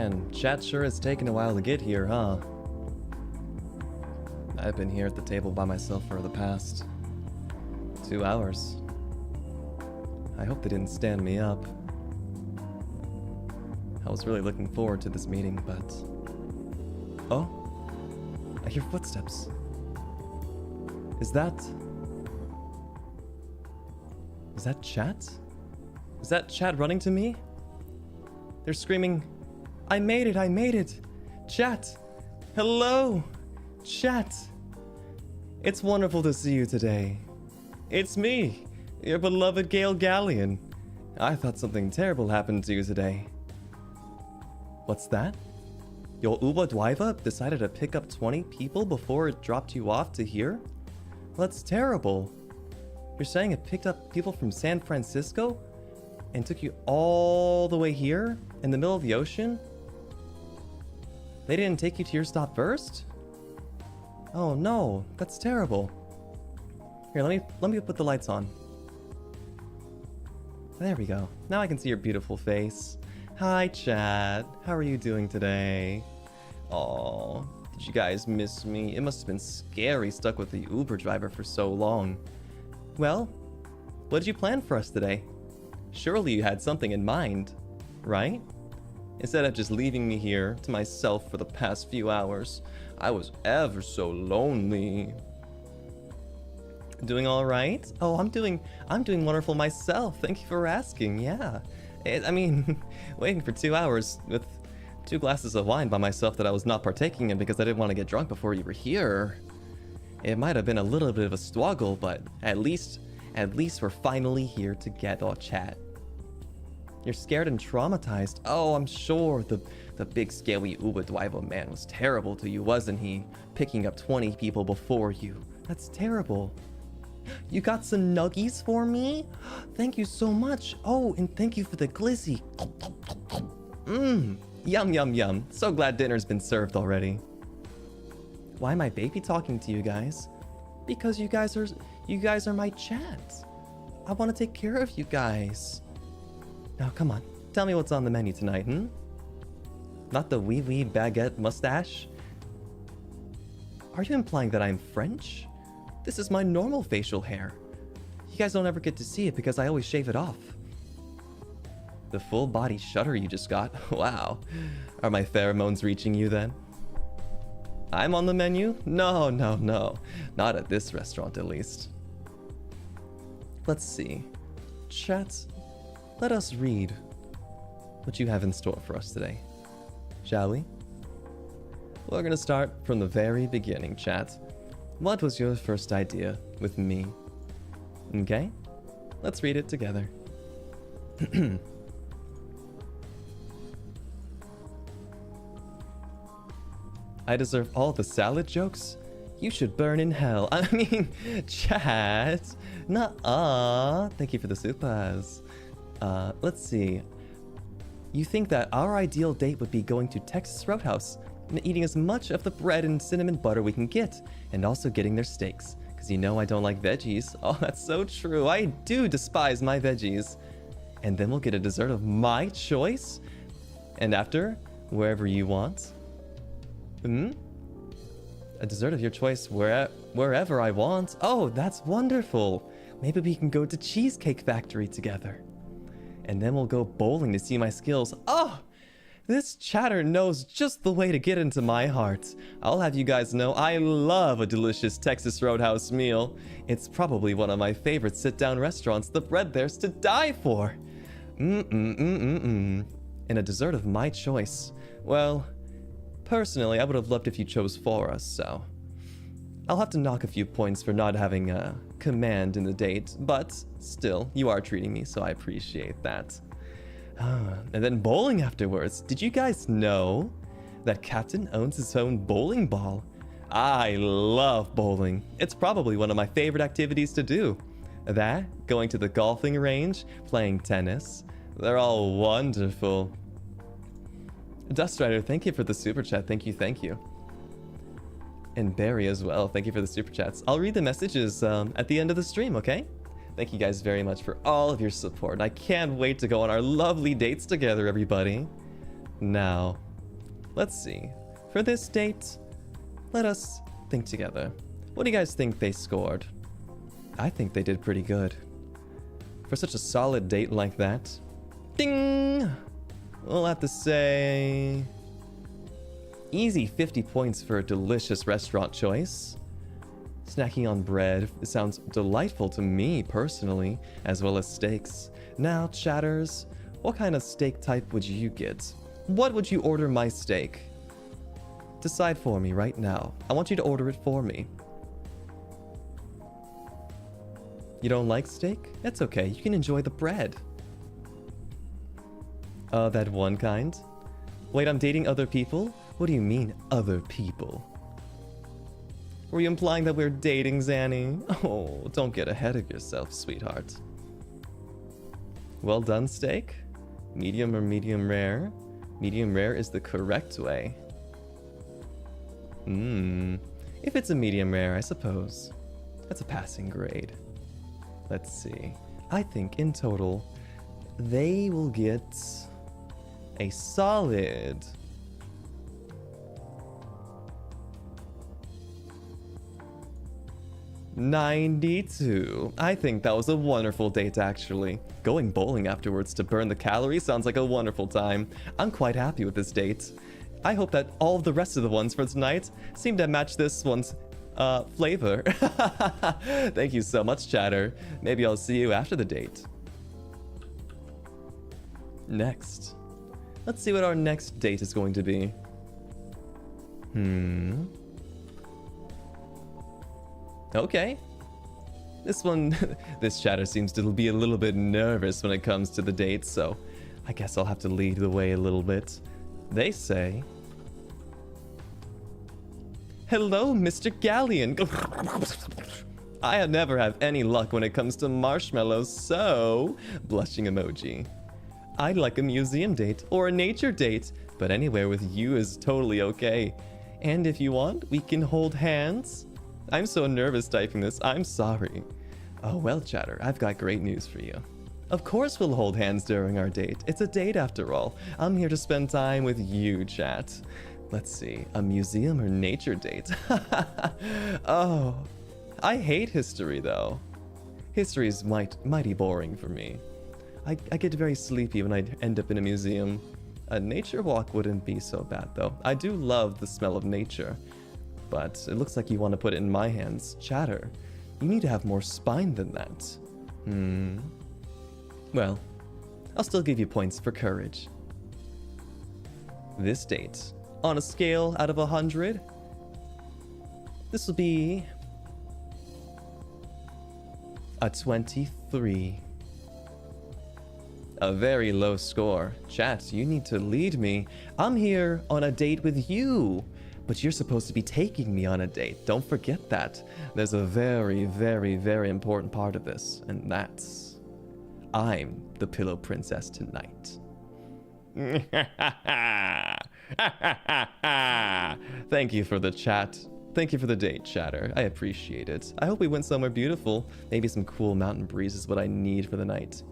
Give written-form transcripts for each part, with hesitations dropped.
Man, chat sure has taken a while to get here, huh? I've been here at the table by myself for the past 2 hours. I hope they didn't stand me up. I was really looking forward to this meeting, but... Oh? I hear footsteps. Is that chat? Is that chat running to me? They're screaming, I made it, I made it! Chat! Hello! Chat! It's wonderful to see you today. It's me, your beloved Gale Galleon. I thought something terrible happened to you today. What's that? Your Uber driver decided to pick up 20 people before it dropped you off to here? Well, that's terrible. You're saying it picked up people from San Francisco and took you all the way here in the middle of the ocean? They didn't take you to your stop first? Oh no, that's terrible. Here, let me put the lights on. There we go. Now I can see your beautiful face. Hi, chat. How are you doing today? Aw, did you guys miss me? It must have been scary stuck with the Uber driver for so long. Well, what did you plan for us today? Surely you had something in mind, right? Instead of just leaving me here to myself for the past few hours, I was ever so lonely. Doing all right? Oh, I'm doing wonderful myself. Thank you for asking. Yeah. I mean, waiting for 2 hours with 2 glasses of wine by myself that I was not partaking in because I didn't want to get drunk before you were here. It might have been a little bit of a struggle, but at least we're finally here together, chat. You're scared and traumatized. Oh, I'm sure the big scary Uber driver man was terrible to you, wasn't he? Picking up 20 people before you. That's terrible. You got some nuggies for me? Thank you so much. Oh, and thank you for the glizzy. Mmm, yum, yum, yum. So glad dinner's been served already. Why am I baby talking to you guys? Because you guys are my chat. I want to take care of you guys. Now, come on. Tell me what's on the menu tonight, hmm? Not the wee baguette mustache? Are you implying that I'm French? This is my normal facial hair. You guys don't ever get to see it because I always shave it off. The full body shudder you just got? Wow. Are my pheromones reaching you then? I'm on the menu? No. Not at this restaurant, at least. Let's see. Chat, let us read what you have in store for us today. Shall we? We're gonna start from the very beginning, chat. What was your first idea with me? Okay? Let's read it together. I deserve all the salad jokes? You should burn in hell. I mean, chat. Nuh-uh. Thank you for the supers. Let's see. You think that our ideal date would be going to Texas Roadhouse and eating as much of the bread and cinnamon butter we can get, and also getting their steaks, because you know I don't like veggies. Oh, that's so true. I do despise my veggies. And then we'll get a dessert of my choice. And after, wherever you want. A dessert of your choice wherever I want. Oh, that's wonderful. Maybe we can go to Cheesecake Factory together. And then we'll go bowling to see my skills. Oh, this chatter knows just the way to get into my heart. I'll have you guys know I love a delicious Texas Roadhouse meal. It's probably one of my favorite sit-down restaurants. The bread there's to die for. And a dessert of my choice. Well, personally, I would have loved if you chose for us, so I'll have to knock a few points for not having a command in the date, but still, you are treating me, so I appreciate that. And then bowling afterwards. Did you guys know that Captain owns his own bowling ball? I love bowling. It's probably one of my favorite activities to do. That, going to the golfing range, playing tennis, they're all wonderful. Dust Rider, thank you for the super chat. Thank you. And Barry as well. Thank you for the super chats. I'll read the messages at the end of the stream, okay? Thank you guys very much for all of your support. I can't wait to go on our lovely dates together, everybody. Now, Let's see. For this date, let us think together. What do you guys think they scored? I think they did pretty good. For such a solid date like that. Ding! We'll have to say... easy 50 points for a delicious restaurant choice. Snacking on bread, it sounds delightful to me personally, as well as steaks. Now, chatters, what kind of steak type would you get? What would you order my steak? Decide for me right now. I want you to order it for me. You don't like steak? That's okay, you can enjoy the bread. That one kind? Wait, I'm dating other people? What do you mean, other people? Were you implying that we're dating, Zanny? Oh, don't get ahead of yourself, sweetheart. Well done, steak? Medium or medium rare? Medium rare is the correct way. If it's a medium rare, I suppose. That's a passing grade. Let's see. I think in total, they will get a solid... 92. I think that was a wonderful date, actually. Going bowling afterwards to burn the calories sounds like a wonderful time. I'm quite happy with this date. I hope that all of the rest of the ones for tonight seem to match this one's flavor. Thank you so much, chatter. Maybe I'll see you after the date. Next. Let's see what our next date is going to be. Okay. This one, this chatter seems to be a little bit nervous when it comes to the dates, so I guess I'll have to lead the way a little bit. They say, hello, Mr. Galleon. I never have any luck when it comes to marshmallows, so blushing emoji. I'd like a museum date or a nature date, but anywhere with you is totally okay. And if you want, we can hold hands. I'm so nervous typing this, I'm sorry. Oh well, chatter, I've got great news for you. Of course we'll hold hands during our date. It's a date after all. I'm here to spend time with you, chat. Let's see, a museum or nature date? Oh, I hate history though. History's mighty boring for me. I get very sleepy when I end up in a museum. A nature walk wouldn't be so bad though. I do love the smell of nature. But it looks like you want to put it in my hands. Chatter, you need to have more spine than that. Well, I'll still give you points for courage. This date, on a scale out of 100, this will be a 23. A very low score. Chat, you need to lead me. I'm here on a date with you. But you're supposed to be taking me on a date. Don't forget that. There's a very, very, very important part of this. And that's... I'm the pillow princess tonight. Thank you for the chat. Thank you for the date, chatter. I appreciate it. I hope we went somewhere beautiful. Maybe some cool mountain breeze is what I need for the night.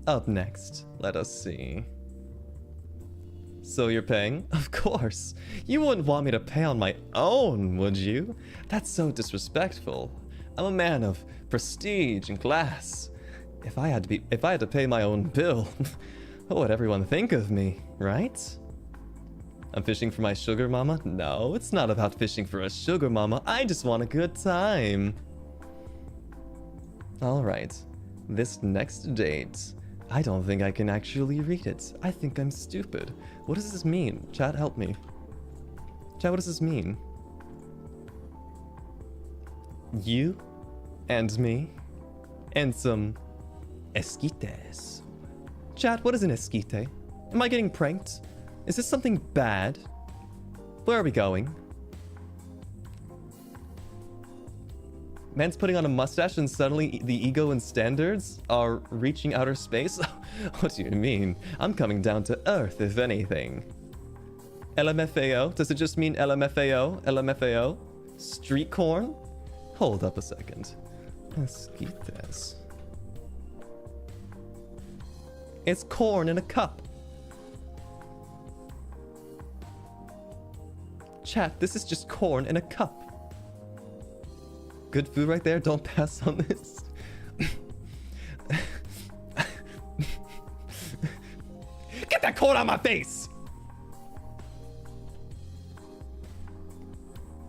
Up next, let us see. So you're paying? Of course. You wouldn't want me to pay on my own, would you? That's so disrespectful. I'm a man of prestige and class. If I had to pay my own bill, what would everyone think of me, right? I'm fishing for my sugar mama? No, it's not about fishing for a sugar mama. I just want a good time. All right. This next date, I don't think I can actually read it. I think I'm stupid. What does this mean? Chat, help me. Chat, what does this mean? You and me and some Esquites. Chat, what is an Esquite? Am I getting pranked? Is this something bad? Where are we going? Man's putting on a mustache and suddenly the ego and standards are reaching outer space? What do you mean? I'm coming down to earth, if anything. LMFAO? Does it just mean LMFAO? LMFAO? Street corn? Hold up a second. Esquites. It's corn in a cup. Chat, this is just corn in a cup. Good food right there. Don't pass on this. Get that corn out of my face!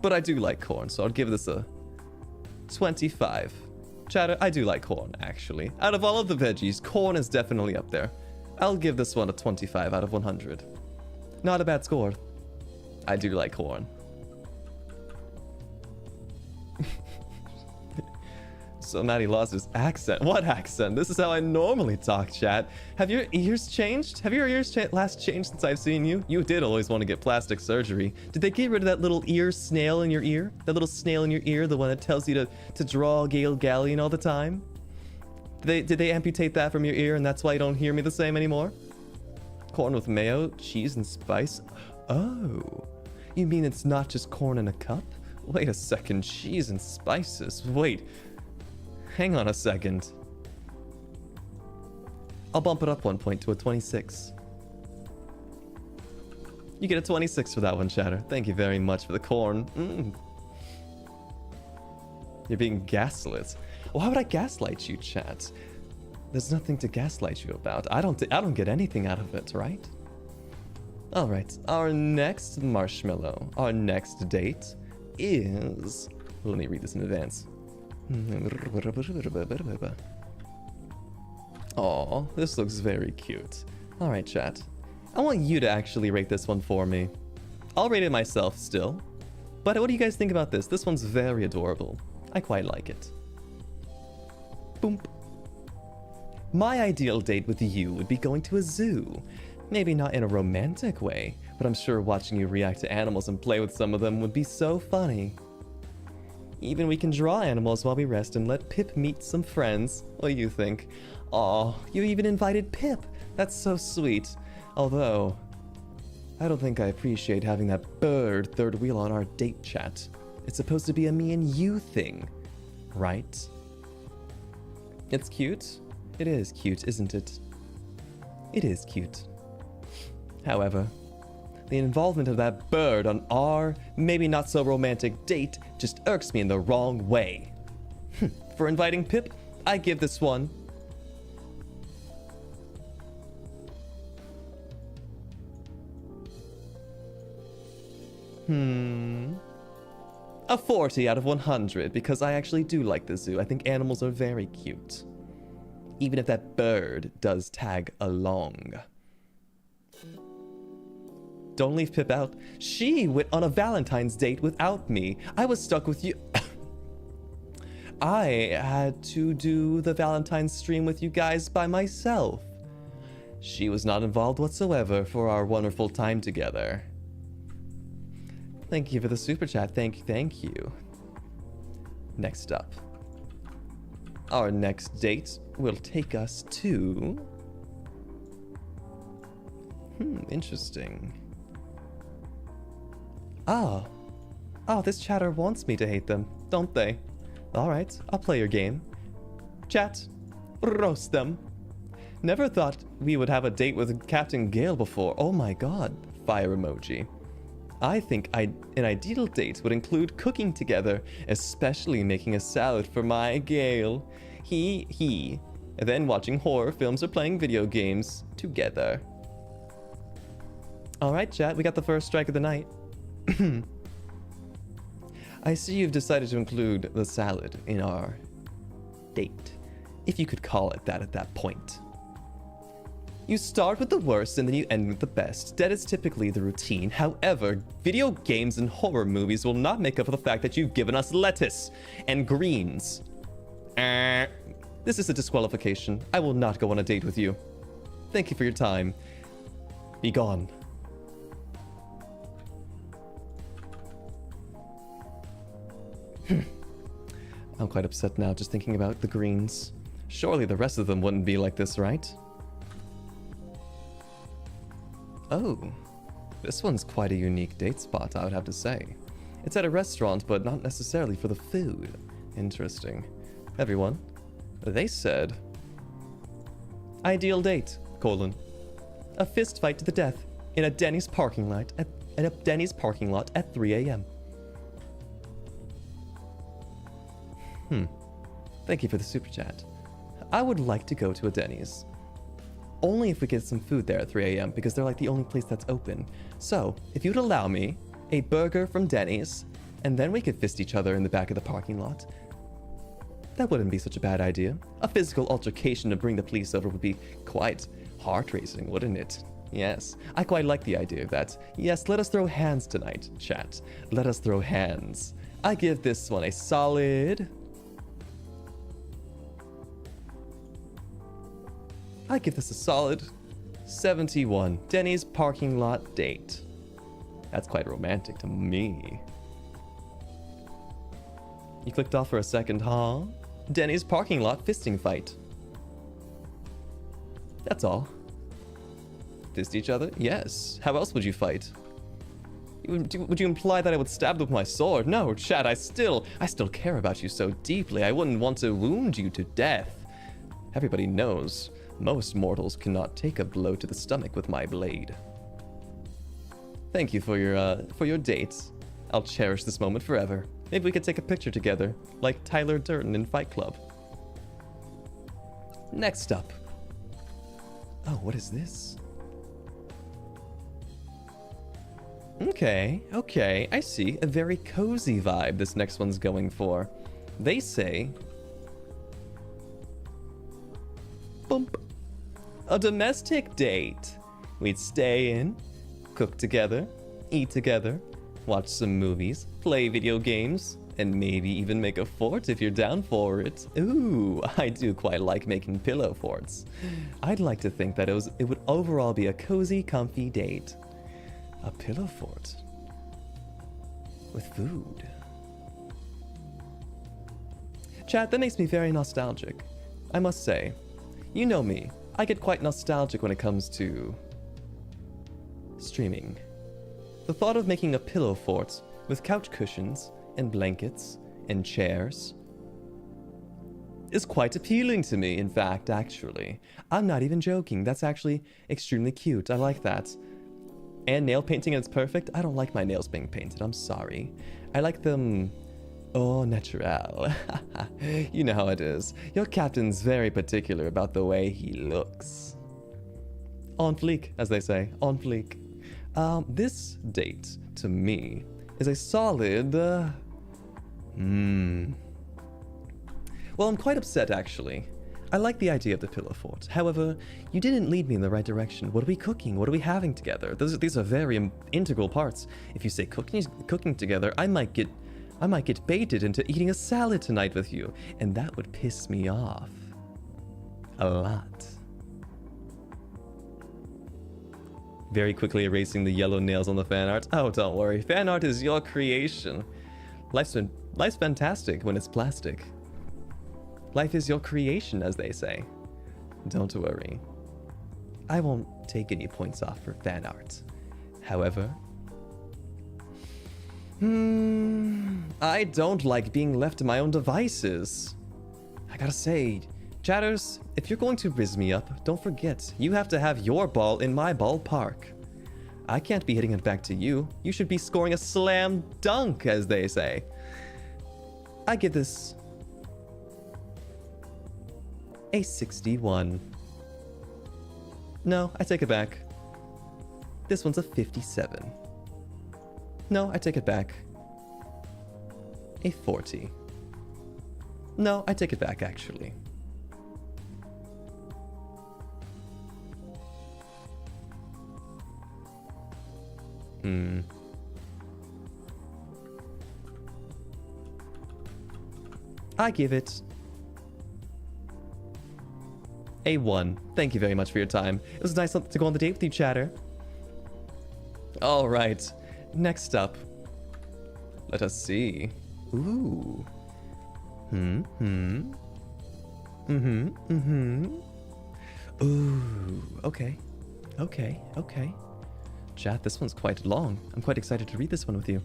But I do like corn, so I'll give this a 25. Chatter, I do like corn, actually. Out of all of the veggies, corn is definitely up there. I'll give this one a 25 out of 100. Not a bad score. I do like corn. So Maddie lost his accent. What accent? This is how I normally talk, chat. Have your ears changed? Have your ears last changed since I've seen you? You did always want to get plastic surgery. Did they get rid of that little ear snail in your ear? That little snail in your ear, the one that tells you to draw Gale Galleon all the time? Did they amputate that from your ear and that's why you don't hear me the same anymore? Corn with mayo, cheese, and spice? Oh, you mean it's not just corn in a cup? Wait a second, cheese and spices. Wait. Hang on a second. I'll bump it up 1 point to a 26. You get a 26 for that one, chatter. Thank you very much for the corn. You're being gaslit. Why would I gaslight you, chat? There's nothing to gaslight you about. I don't get anything out of it, right? All right. Our next marshmallow, our next date is... Let me read this in advance. Oh, this looks very cute. Alright, chat. I want you to actually rate this one for me. I'll rate it myself still. But what do you guys think about this? This one's very adorable. I quite like it. Boom. My ideal date with you would be going to a zoo. Maybe not in a romantic way, but I'm sure watching you react to animals and play with some of them would be so funny. Even we can draw animals while we rest and let Pip meet some friends. What do you think? Aw, you even invited Pip. That's so sweet. Although, I don't think I appreciate having that bird third wheel on our date, chat. It's supposed to be a me and you thing, right? It's cute. It is cute, isn't it? It is cute. However, the involvement of that bird on our maybe not so romantic date just irks me in the wrong way. For inviting Pip, I give this one a 40 out of 100 because I actually do like the zoo. I think animals are very cute. Even if that bird does tag along. Don't leave Pip out. She went on a Valentine's date without me. I was stuck with you. I had to do the Valentine's stream with you guys by myself. She was not involved whatsoever for our wonderful time together. Thank you for the super chat. Thank you. Next up. Our next date will take us to... interesting. Oh, this chatter wants me to hate them, don't they? Alright, I'll play your game. Chat, roast them. Never thought we would have a date with Captain Gale before. Oh my god, fire emoji. I think an ideal date would include cooking together, especially making a salad for my Gale. He, and then watching horror films or playing video games together. Alright, chat, we got the first strike of the night. I see you've decided to include the salad in our date, if you could call it that at that point. You start with the worst and then you end with the best. That is typically the routine. However, video games and horror movies will not make up for the fact that you've given us lettuce and greens. This is a disqualification. I will not go on a date with you. Thank you for your time. Be gone. I'm quite upset now just thinking about the greens. Surely the rest of them wouldn't be like this, right? Oh, this one's quite a unique date spot, I would have to say. It's at a restaurant, but not necessarily for the food. Interesting. Everyone, they said... Ideal date, : a fist fight to the death in a Denny's parking lot in a Denny's parking lot at 3 a.m. Thank you for the super chat. I would like to go to a Denny's. Only if we get some food there at 3 a.m. because they're like the only place that's open. So, if you'd allow me a burger from Denny's, and then we could fist each other in the back of the parking lot, that wouldn't be such a bad idea. A physical altercation to bring the police over would be quite heart-racing, wouldn't it? Yes, I quite like the idea of that. Yes, let us throw hands tonight, chat. Let us throw hands. I give this one a solid... I give this a solid 71. Denny's parking lot date. That's quite romantic to me. You clicked off for a second, huh? Denny's parking lot fisting fight. That's all. Fist each other? Yes. How else would you fight? Would you imply that I would stab them with my sword? No, chat, I still care about you so deeply. I wouldn't want to wound you to death. Everybody knows most mortals cannot take a blow to the stomach with my blade. Thank you for your dates. I'll cherish this moment forever. Maybe we could take a picture together, like Tyler Durden in Fight Club. Next up. Oh, what is this? Okay, I see. A very cozy vibe this next one's going for. They say... Bump. A domestic date. We'd stay in, cook together, eat together, watch some movies, play video games, and maybe even make a fort if you're down for it. Ooh, I do quite like making pillow forts. I'd like to think that it would overall be a cozy, comfy date. A pillow fort. With food. Chat, that makes me very nostalgic. I must say, you know me, I get quite nostalgic when it comes to streaming. The thought of making a pillow fort with couch cushions and blankets and chairs is quite appealing to me, in fact, actually. I'm not even joking, that's actually extremely cute, I like that. And nail painting is perfect. I don't like my nails being painted, I'm sorry. I like them au naturel. You know how it is. Your captain's very particular about the way he looks. On fleek, as they say, on fleek. This date, to me, is a solid... Well, I'm quite upset, actually. I like the idea of the pillow fort. However, you didn't lead me in the right direction. What are we cooking? What are we having together? These are very integral parts. If you say cooking together, I might get baited into eating a salad tonight with you, and that would piss me off a lot. Very quickly erasing the yellow nails on the fan art. Oh, don't worry. Fan art is your creation. Life's fantastic when it's plastic. Life is your creation, as they say. Don't worry. I won't take any points off for fan art. However... I don't like being left to my own devices. I gotta say, chatters, if you're going to rizz me up, don't forget, you have to have your ball in my ballpark. I can't be hitting it back to you. You should be scoring a slam dunk, as they say. I give this... a 61. No, I take it back. This one's a 57. No, I take it back. A 40. No, I take it back, actually. I give it a 1. Thank you very much for your time. It was nice to go on the date with you, chatter. All right. Next up. Let us see. Ooh. Ooh. Okay. Chat, this one's quite long. I'm quite excited to read this one with you.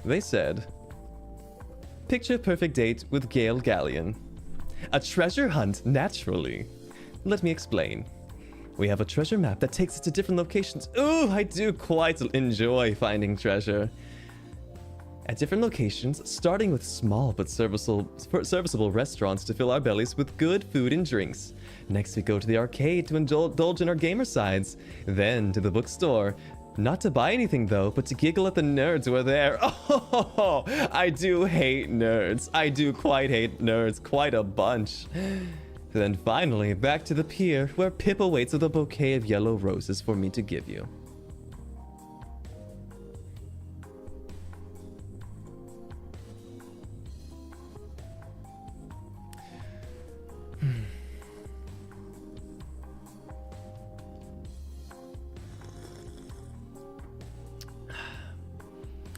They said, picture perfect date with Gale Galleon. A treasure hunt, naturally. Let me explain. We have a treasure map that takes us to different locations. Ooh, I do quite enjoy finding treasure. At different locations, starting with small but serviceable restaurants to fill our bellies with good food and drinks. Next, we go to the arcade to indulge in our gamer sides. Then to the bookstore. Not to buy anything though, but to giggle at the nerds who are there. Oh, I do hate nerds. I do quite hate nerds, quite a bunch. Then finally, back to the pier, where Pip awaits with a bouquet of yellow roses for me to give you.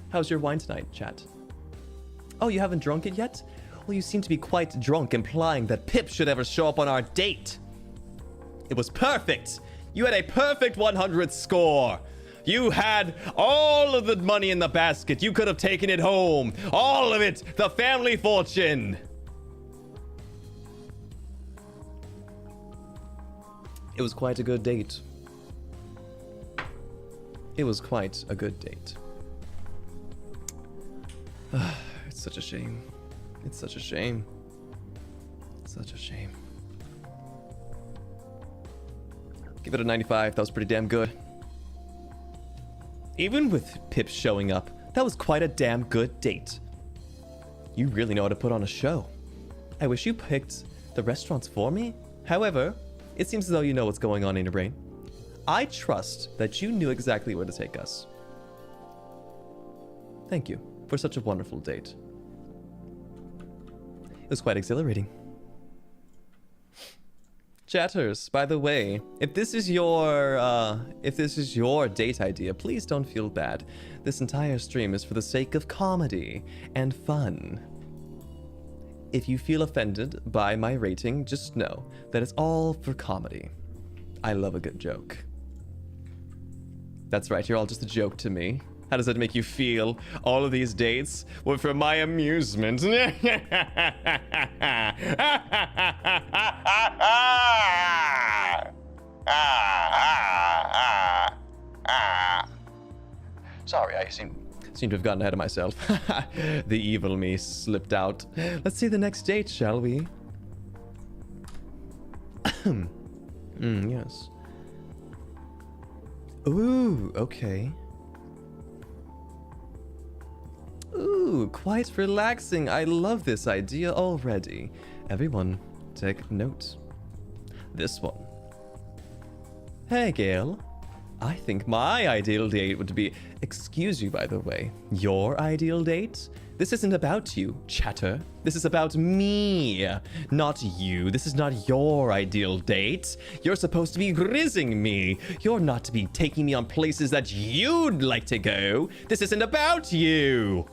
How's your wine tonight, chat? Oh, you haven't drunk it yet? Well, you seem to be quite drunk, implying that Pip should ever show up on our date. It was perfect. You had a perfect 100 score. You had all of the money in the basket. You could have taken it home. All of it. The family fortune. It was quite a good date. It was quite a good date. It's such a shame. It's such a shame. Such a shame. Give it a 95. That was pretty damn good. Even with Pip showing up, that was quite a damn good date. You really know how to put on a show. I wish you picked the restaurants for me. However, it seems as though you know what's going on in your brain. I trust that you knew exactly where to take us. Thank you for such a wonderful date. It was quite exhilarating. Chatters, by the way, if this is your date idea, please don't feel bad. This entire stream is for the sake of comedy and fun. If you feel offended by my rating, just know that it's all for comedy. I love a good joke. That's right, you're all just a joke to me. How does that make you feel? All of these dates were for my amusement. Sorry, I seem to have gotten ahead of myself. The evil me slipped out. Let's see the next date, shall we? Yes. Ooh, okay. Ooh, quite relaxing. I love this idea already. Everyone, take note. This one. Hey, Gale. I think my ideal date would be... Excuse you, by the way. Your ideal date? This isn't about you, chatter. This is about me, not you. This is not your ideal date. You're supposed to be grizzing me. You're not to be taking me on places that you'd like to go. This isn't about you.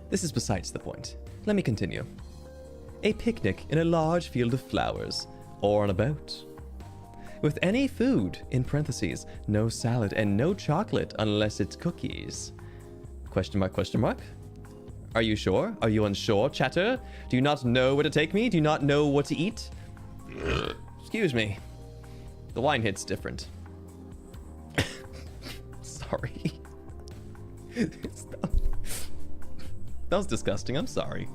This is besides the point. Let me continue. A picnic in a large field of flowers, or on a boat. With any food, in parentheses, no salad and no chocolate unless it's cookies. Question mark, question mark? Are you sure? Are you unsure, chatter? Do you not know where to take me? Do you not know what to eat? Excuse me. The wine hits different. Sorry. That was disgusting. I'm sorry.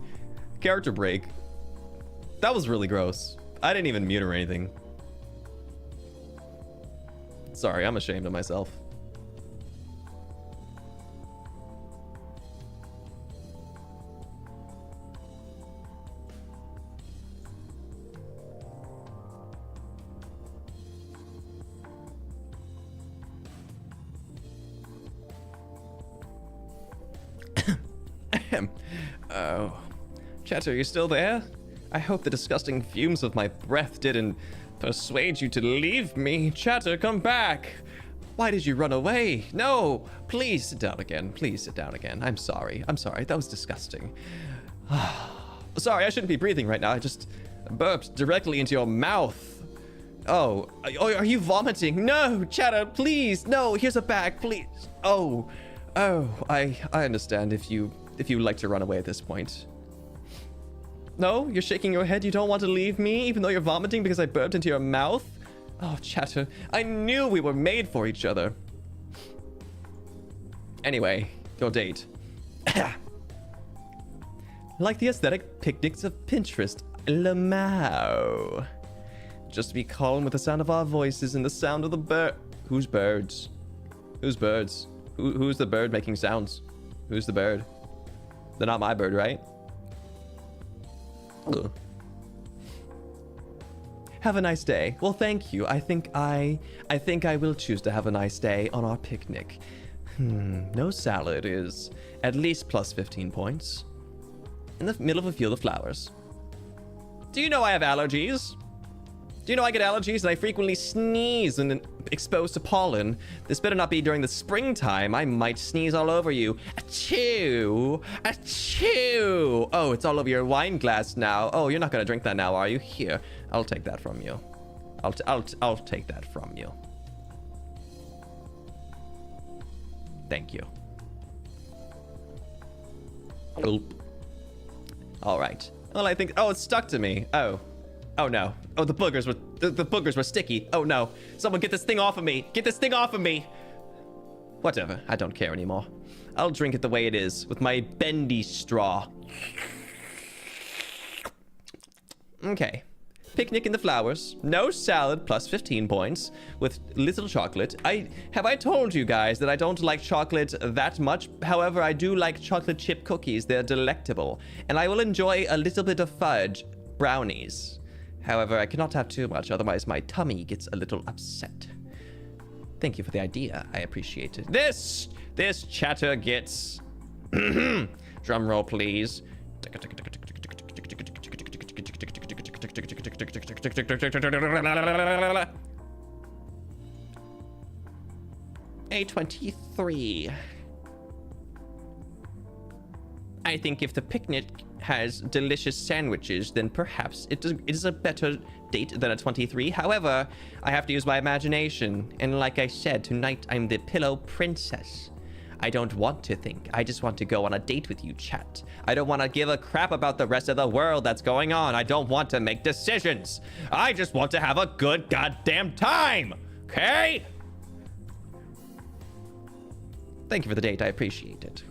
Character break. That was really gross. I didn't even mute or anything. Sorry, I'm ashamed of myself. Oh. Chatter, you still there? I hope the disgusting fumes of my breath didn't persuade you to leave me. Chatter, come back. Why did you run away? No, please sit down again. Please sit down again. I'm sorry. I'm sorry. That was disgusting. Sorry, I shouldn't be breathing right now. I just burped directly into your mouth. Oh, are you vomiting? No, Chatter, please. No, here's a bag, please. Oh, I understand if you like to run away at this point. No? You're shaking your head? You don't want to leave me, even though you're vomiting because I burped into your mouth? Oh, Chatter. I knew we were made for each other. Anyway, your date. Like the aesthetic picnics of Pinterest. Lamau. Just be calm with the sound of our voices and the sound of the bird. Whose birds? Whose birds? Who's the bird making sounds? Who's the bird? They're not my bird, right? Ugh. Have a nice day. Well, thank you. I think I will choose to have a nice day on our picnic. No salad is at least plus 15 points. In the middle of a field of flowers. Do you know I have allergies? Do you know I get allergies and I frequently sneeze when exposed to pollen? This better not be during the springtime. I might sneeze all over you. Achoo! Achoo! Oh, it's all over your wine glass now. Oh, you're not gonna drink that now, are you? Here, I'll take that from you. I'll take that from you. Thank you. Oop. All right. Well, I think. Oh, it's stuck to me. Oh. Oh no. Oh, the boogers were sticky. Oh no. Someone get this thing off of me. Get this thing off of me. Whatever. I don't care anymore. I'll drink it the way it is with my bendy straw. Okay. Picnic in the flowers. No salad plus 15 points with little chocolate. Have I told you guys that I don't like chocolate that much? However, I do like chocolate chip cookies. They're delectable. And I will enjoy a little bit of fudge brownies. However, I cannot have too much, otherwise my tummy gets a little upset. Thank you for the idea. I appreciate it. This chatter gets... Drum roll, please. A 23. I think if the picnic has delicious sandwiches, then perhaps it is a better date than a 23. However, I have to use my imagination. And like I said, tonight I'm the pillow princess. I don't want to think. I just want to go on a date with you, chat. I don't want to give a crap about the rest of the world that's going on. I don't want to make decisions. I just want to have a good goddamn time. Okay? Thank you for the date. I appreciate it.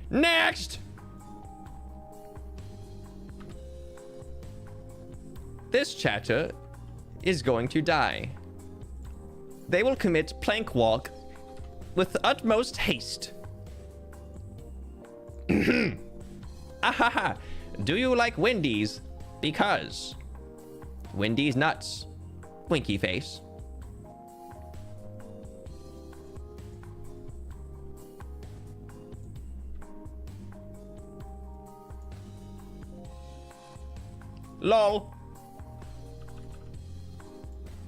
Next! This chatter is going to die. They will commit plank walk with utmost haste. Ahaha. Do you like Wendy's? Because Wendy's nuts. Winky face. Lol.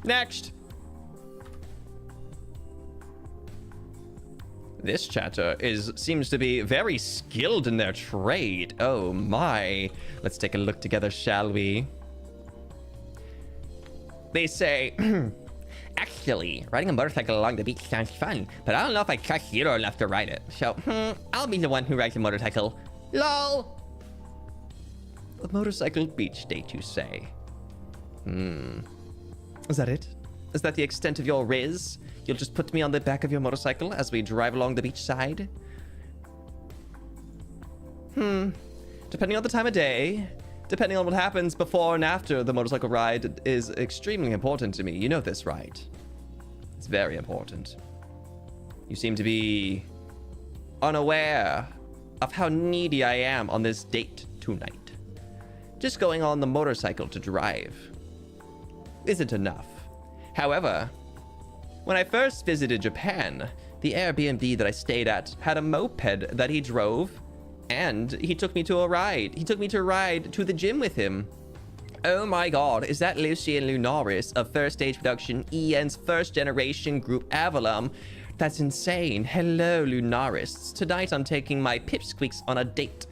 Next. This chatter seems to be very skilled in their trade. Oh my. Let's take a look together, shall we? They say, actually, riding a motorcycle along the beach sounds fun, but I don't know if I trust Zero enough to ride it. So, I'll be the one who rides a motorcycle. LOL. A motorcycle beach date, you say? Is that it? Is that the extent of your riz? You'll just put me on the back of your motorcycle as we drive along the beach side? Depending on the time of day, depending on what happens before and after the motorcycle ride is extremely important to me. You know this, right? It's very important. You seem to be unaware of how needy I am on this date tonight. Just going on the motorcycle to drive isn't enough. However, when I first visited Japan, the Airbnb that I stayed at had a moped that he drove, and he took me to a ride. He took me to ride to the gym with him. Oh my god, is that Lucy and Lunaris of First Stage Production, EN's first generation group Avallum? That's insane. Hello, Lunarists. Tonight I'm taking my pipsqueaks on a date.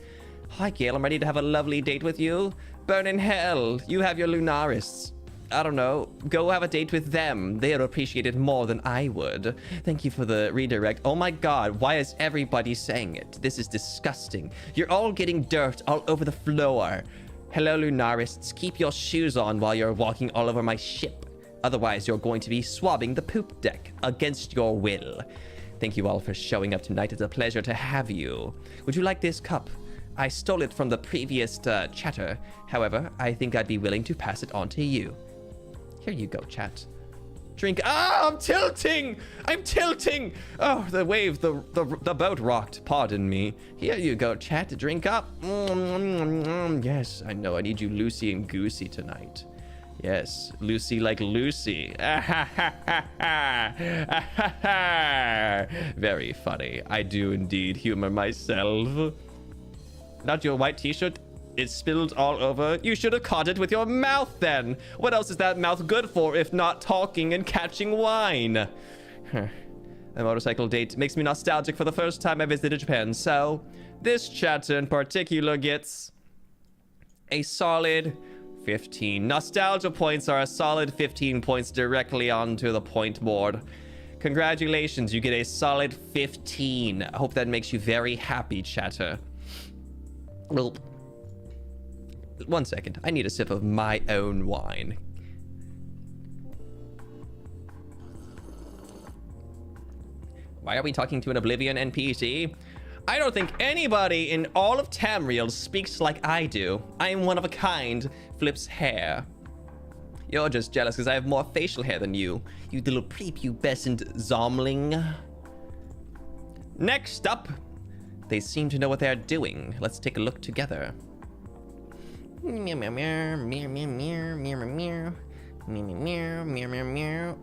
Hi, Gale. I'm ready to have a lovely date with you. Burn in hell. You have your Lunarists. I don't know, go have a date with them. They'd appreciate it more than I would. Thank you for the redirect. Oh my god, why is everybody saying it? This is disgusting. You're all getting dirt all over the floor. Hello, Lunarists. Keep your shoes on while you're walking all over my ship. Otherwise, you're going to be swabbing the poop deck against your will. Thank you all for showing up tonight. It's a pleasure to have you. Would you like this cup? I stole it from the previous chatter. However, I think I'd be willing to pass it on to you. Here you go, chat. Drink. Ah, I'm tilting! I'm tilting! Oh, the wave, the boat rocked. Pardon me. Here you go, chat. Drink up. Yes, I know. I need you Lucy and Goosey tonight. Yes, Lucy like Lucy. Very funny. I do indeed humor myself. Not your white t-shirt. It's spilled all over. You should have caught it with your mouth then. What else is that mouth good for if not talking and catching wine? A motorcycle date makes me nostalgic for the first time I visited Japan. So this chatter in particular gets a solid 15. Nostalgia points are a solid 15 points directly onto the point board. Congratulations, you get a solid 15. I hope that makes you very happy, chatter. Well, 1 second. I need a sip of my own wine. Why are we talking to an Oblivion NPC? I don't think anybody in all of Tamriel speaks like I do. I am one of a kind. Flips hair. You're just jealous because I have more facial hair than you. You little prepubescent zomling. Next up. They seem to know what they're doing. Let's take a look together. Meow meow meow meow meow meow meow meow meow meow meow meow.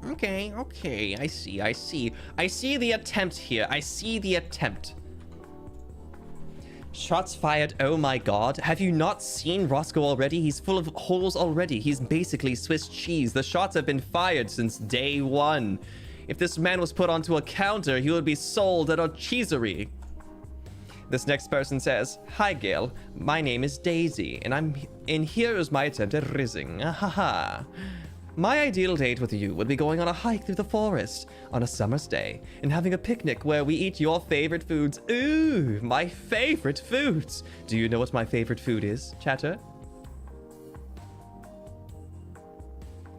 Okay. I see the attempt here. I see the attempt. Shots fired. Oh my god. Have you not seen Roscoe already? He's full of holes already. He's basically Swiss cheese. The shots have been fired since day one. If this man was put onto a counter, he would be sold at a cheesery. This next person says, "Hi, Gale. My name is Daisy, and here is my attempt at rizzing. Haha. My ideal date with you would be going on a hike through the forest on a summer's day and having a picnic where we eat your favorite foods." Ooh, my favorite foods. Do you know what my favorite food is, chatter?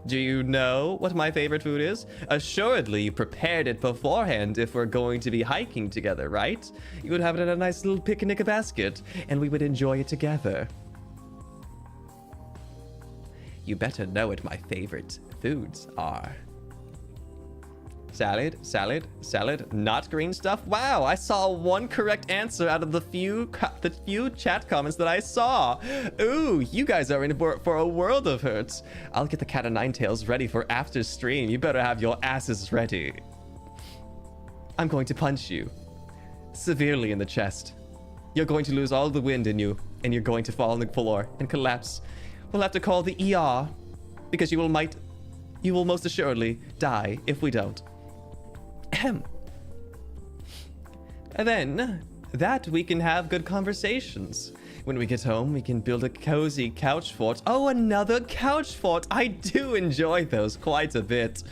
Do you know what my favorite food is? Assuredly, you prepared it beforehand if we're going to be hiking together, right? You would have it in a nice little picnic basket, and we would enjoy it together. You better know what my favorite foods are. Salad, not green stuff. Wow, I saw one correct answer out of the few chat comments that I saw. Ooh, you guys are in for a world of hurt. I'll get the cat o' nine tails ready for after stream. You better have your asses ready. I'm going to punch you severely in the chest. You're going to lose all the wind in you, and you're going to fall on the floor and collapse. We'll have to call the ER because you will most assuredly die if we don't. Ahem. And then that we can have good conversations. When we get home, we can build a cozy couch fort. Oh, another couch fort. I do enjoy those quite a bit.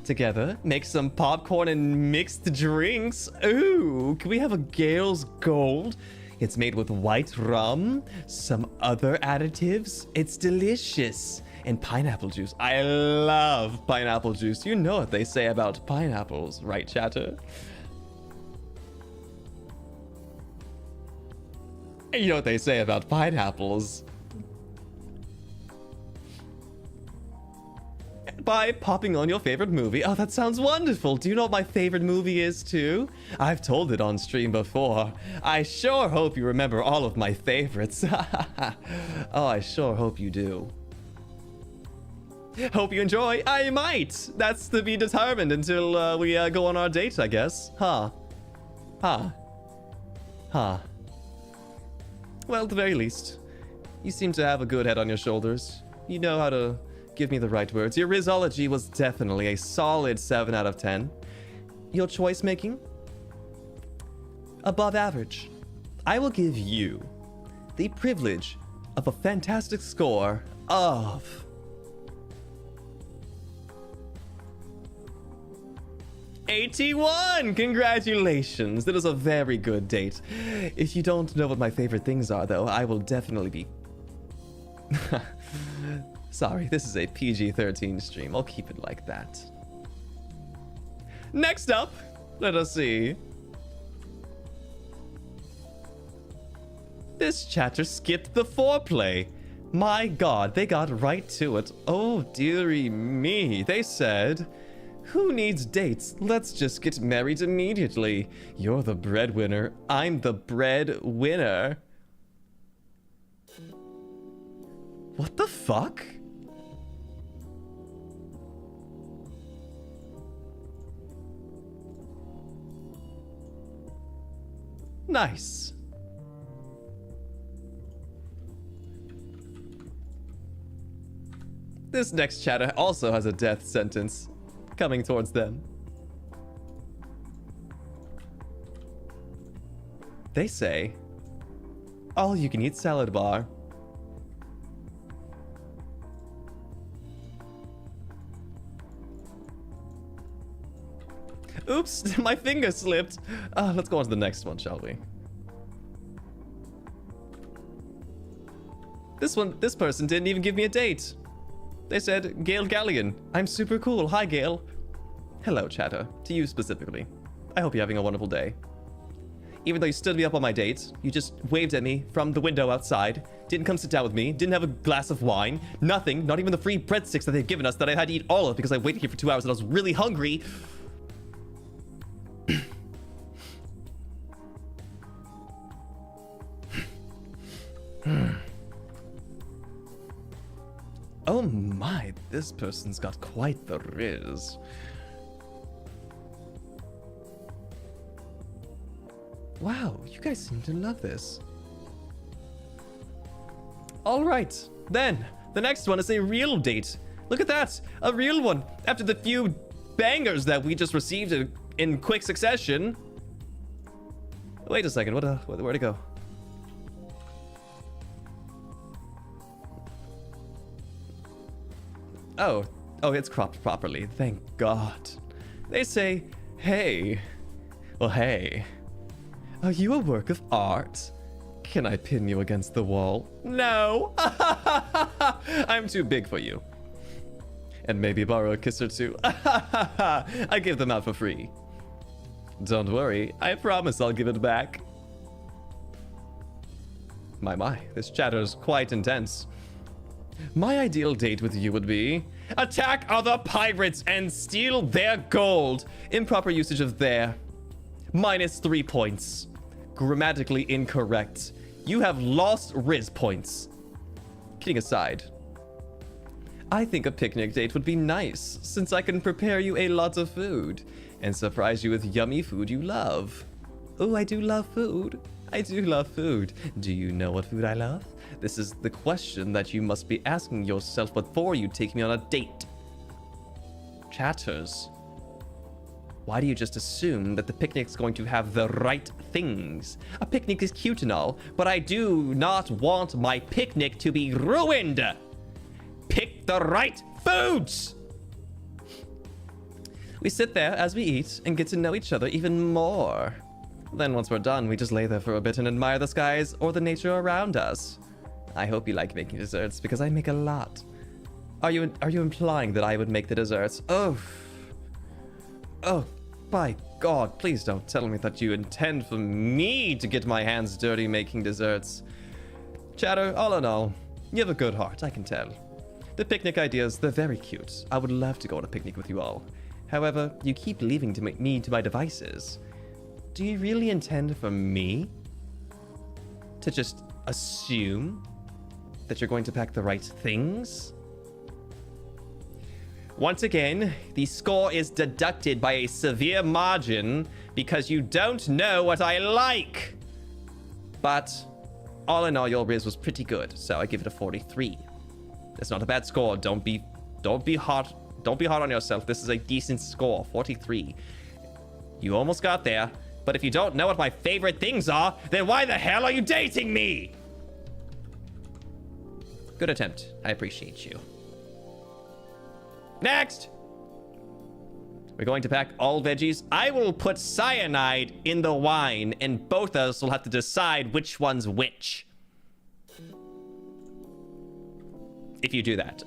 Together, make some popcorn and mixed drinks. Ooh, can we have a Gale's Gold? It's made with white rum, some other additives. It's delicious. And pineapple juice. I love pineapple juice. You know what they say about pineapples, right, chatter? You know what they say about pineapples. By popping on your favorite movie. Oh, that sounds wonderful. Do you know what my favorite movie is, too? I've told it on stream before. I sure hope you remember all of my favorites. Oh, I sure hope you do. Hope you enjoy. I might. That's to be determined until we go on our date, I guess. Huh. Well, at the very least, you seem to have a good head on your shoulders. You know how to give me the right words. Your Rizzology was definitely a solid 7 out of 10. Your choice making? Above average. I will give you the privilege of a fantastic score of 81! Congratulations! That is a very good date. If you don't know what my favorite things are, though, I will definitely be... Sorry, this is a PG-13 stream. I'll keep it like that. Next up, let us see. This chatter skipped the foreplay. My god, they got right to it. Oh, dearie me. They said... Who needs dates? Let's just get married immediately. You're the breadwinner. I'm the breadwinner. What the fuck? Nice. This next chatter also has a death sentence coming towards them. They say, all you can eat salad bar. Oops, my finger slipped. Let's go on to the next one, shall we? This person didn't even give me a date. They said, Gale Galleon. I'm super cool. Hi, Gale. Hello, chatter. To you specifically. I hope you're having a wonderful day. Even though you stood me up on my date, you just waved at me from the window outside, didn't come sit down with me, didn't have a glass of wine, nothing, not even the free breadsticks that they've given us that I had to eat all of because I waited here for 2 hours and I was really hungry. Oh my, this person's got quite the riz. Wow, you guys seem to love this. Alright, then, the next one is a real date. Look at that, a real one. After the few bangers that we just received in quick succession. Wait a second, where'd it go? Oh, it's cropped properly. Thank God. They say, hey. Well, hey. Are you a work of art? Can I pin you against the wall? No. I'm too big for you. And maybe borrow a kiss or two. I give them out for free. Don't worry. I promise I'll give it back. My. This chatter's quite intense. My ideal date with you would be attack other pirates and steal their gold. Improper usage of their. -3 points. Grammatically incorrect. You have lost Riz points. Kidding aside, I think a picnic date would be nice since I can prepare you a lot of food and surprise you with yummy food you love. Oh, I do love food. I do love food. Do you know what food I love? This is the question that you must be asking yourself before you take me on a date. Chatters. Why do you just assume that the picnic's going to have the right things? A picnic is cute and all, but I do not want my picnic to be ruined. Pick the right foods. We sit there as we eat and get to know each other even more. Then once we're done, we just lay there for a bit and admire the skies or the nature around us. I hope you like making desserts because I make a lot. Are you implying that I would make the desserts? Oh, by God, please don't tell me that you intend for me to get my hands dirty making desserts. Chatter, all in all, you have a good heart, I can tell. The picnic ideas, they're very cute. I would love to go on a picnic with you all. However, you keep leaving me to my devices. Do you really intend for me to just assume that you're going to pack the right things? Once again, the score is deducted by a severe margin because you don't know what I like. But all in all, your Riz was pretty good, so I give it a 43. That's not a bad score. Don't be hard on yourself. This is a decent score, 43. You almost got there, but if you don't know what my favorite things are, then why the hell are you dating me? Good attempt. I appreciate you. Next! We're going to pack all veggies. I will put cyanide in the wine, and both of us will have to decide which one's which. If you do that.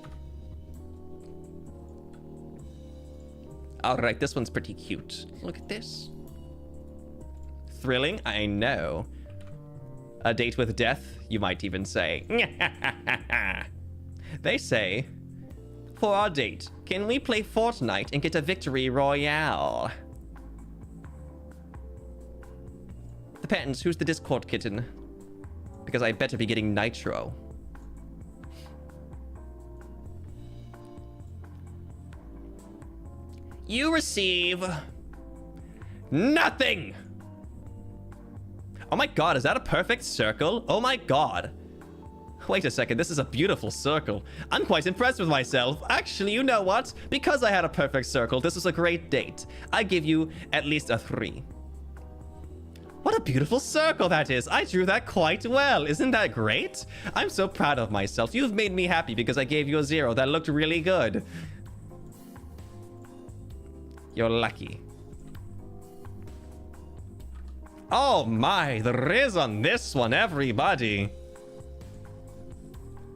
All right, this one's pretty cute. Look at this. Thrilling, I know. A date with death, you might even say. They say, for our date, can we play Fortnite and get a victory royale? Depends, who's the Discord kitten? Because I better be getting nitro. You receive nothing. Oh my god, is that a perfect circle? Oh my god. Wait a second, this is a beautiful circle. I'm quite impressed with myself. Actually, you know what? Because I had a perfect circle, this was a great date. I give you at least a 3. What a beautiful circle that is. I drew that quite well. Isn't that great? I'm so proud of myself. You've made me happy because I gave you a 0. That looked really good. You're lucky. Oh my, the riz on this one, everybody.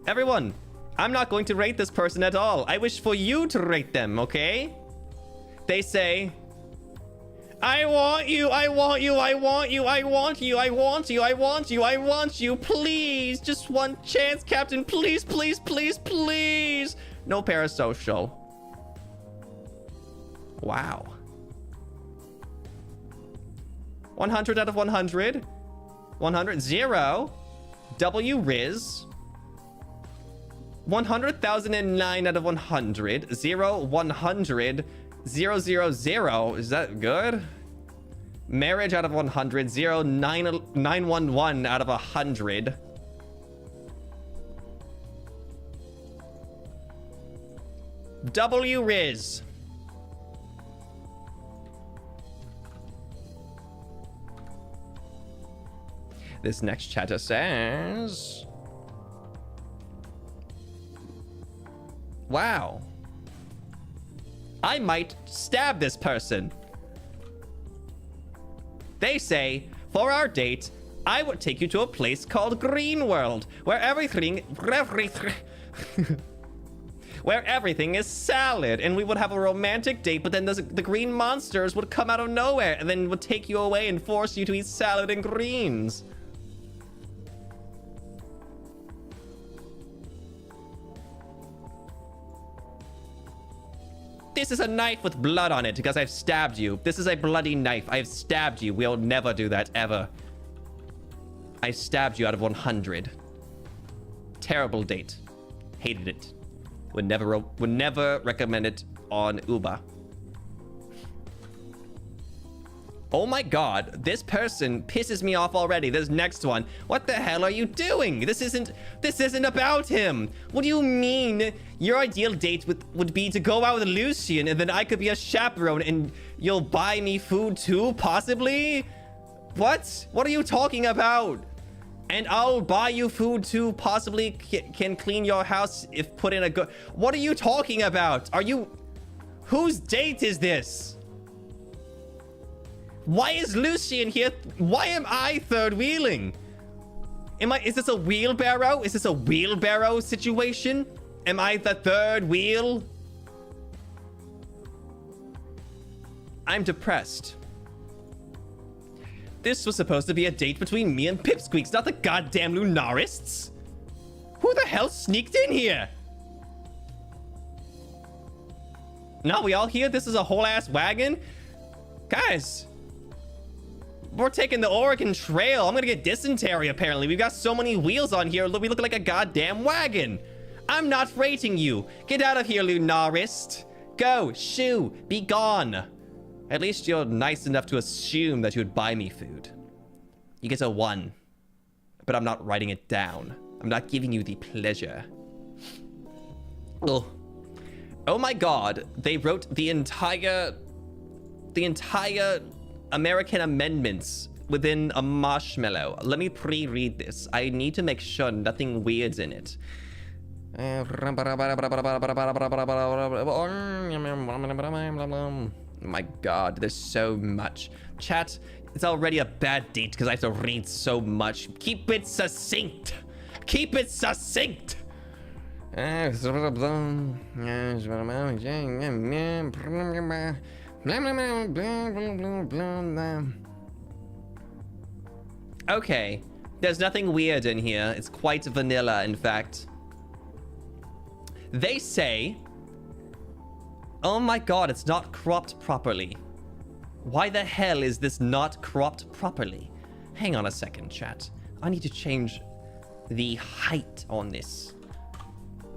Everyone, I'm not going to rate this person at all. I wish for you to rate them, okay? They say, I want you, I want you, I want you, I want you, I want you, I want you, I want you, please. Just one chance, Captain, please, please, please, please. No parasocial. Wow. 100 out of 100. 100. 0. W Riz. 100,009 out of 100. 0. 100. 0, 0, 0. Is that good? Marriage out of 100. 0. 911 out of 100. W Riz. This next chatter says, wow. I might stab this person. They say, for our date, I would take you to a place called Green World, where everything is salad, and we would have a romantic date, but then the green monsters would come out of nowhere and then would take you away and force you to eat salad and greens. This is a knife with blood on it because I've stabbed you. This is a bloody knife. I've stabbed you. We'll never do that, ever. I stabbed you out of 100. Terrible date. Hated it. Would never recommend it on Uber. Oh my god, this person pisses me off already. This next one. What the hell are you doing? This isn't about him. What do you mean? Your ideal date would be to go out with Lucian and then I could be a chaperone and you'll buy me food too, possibly? What? What are you talking about? And I'll buy you food too, possibly can clean your house if put in a good... What are you talking about? Are you... Whose date is this? Why is Lucian here? Why am I third wheeling? Is this a wheelbarrow? Is this a wheelbarrow situation? Am I the third wheel? I'm depressed. This was supposed to be a date between me and Pipsqueaks, not the goddamn Lunarists. Who the hell sneaked in here? Now we all here? This is a whole ass wagon? Guys, we're taking the Oregon Trail. I'm gonna get dysentery apparently. We've got so many wheels on here. We look like a goddamn wagon. I'm not rating you. Get out of here, Lunarist. Go, shoo, be gone. At least you're nice enough to assume that you would buy me food. You get a 1. But I'm not writing it down. I'm not giving you the pleasure. Ugh. Oh my god. They wrote the entire American amendments within a marshmallow. Let me pre-read this. I need to make sure nothing weird's in it. Oh my god, there's so much. Chat, it's already a bad date because I have to read so much. Keep it succinct. Keep it succinct. Okay, there's nothing weird in here. It's quite vanilla, in fact. They say, oh my god, it's not cropped properly. Why the hell is this not cropped properly? Hang on a second, chat. I need to change the height on this.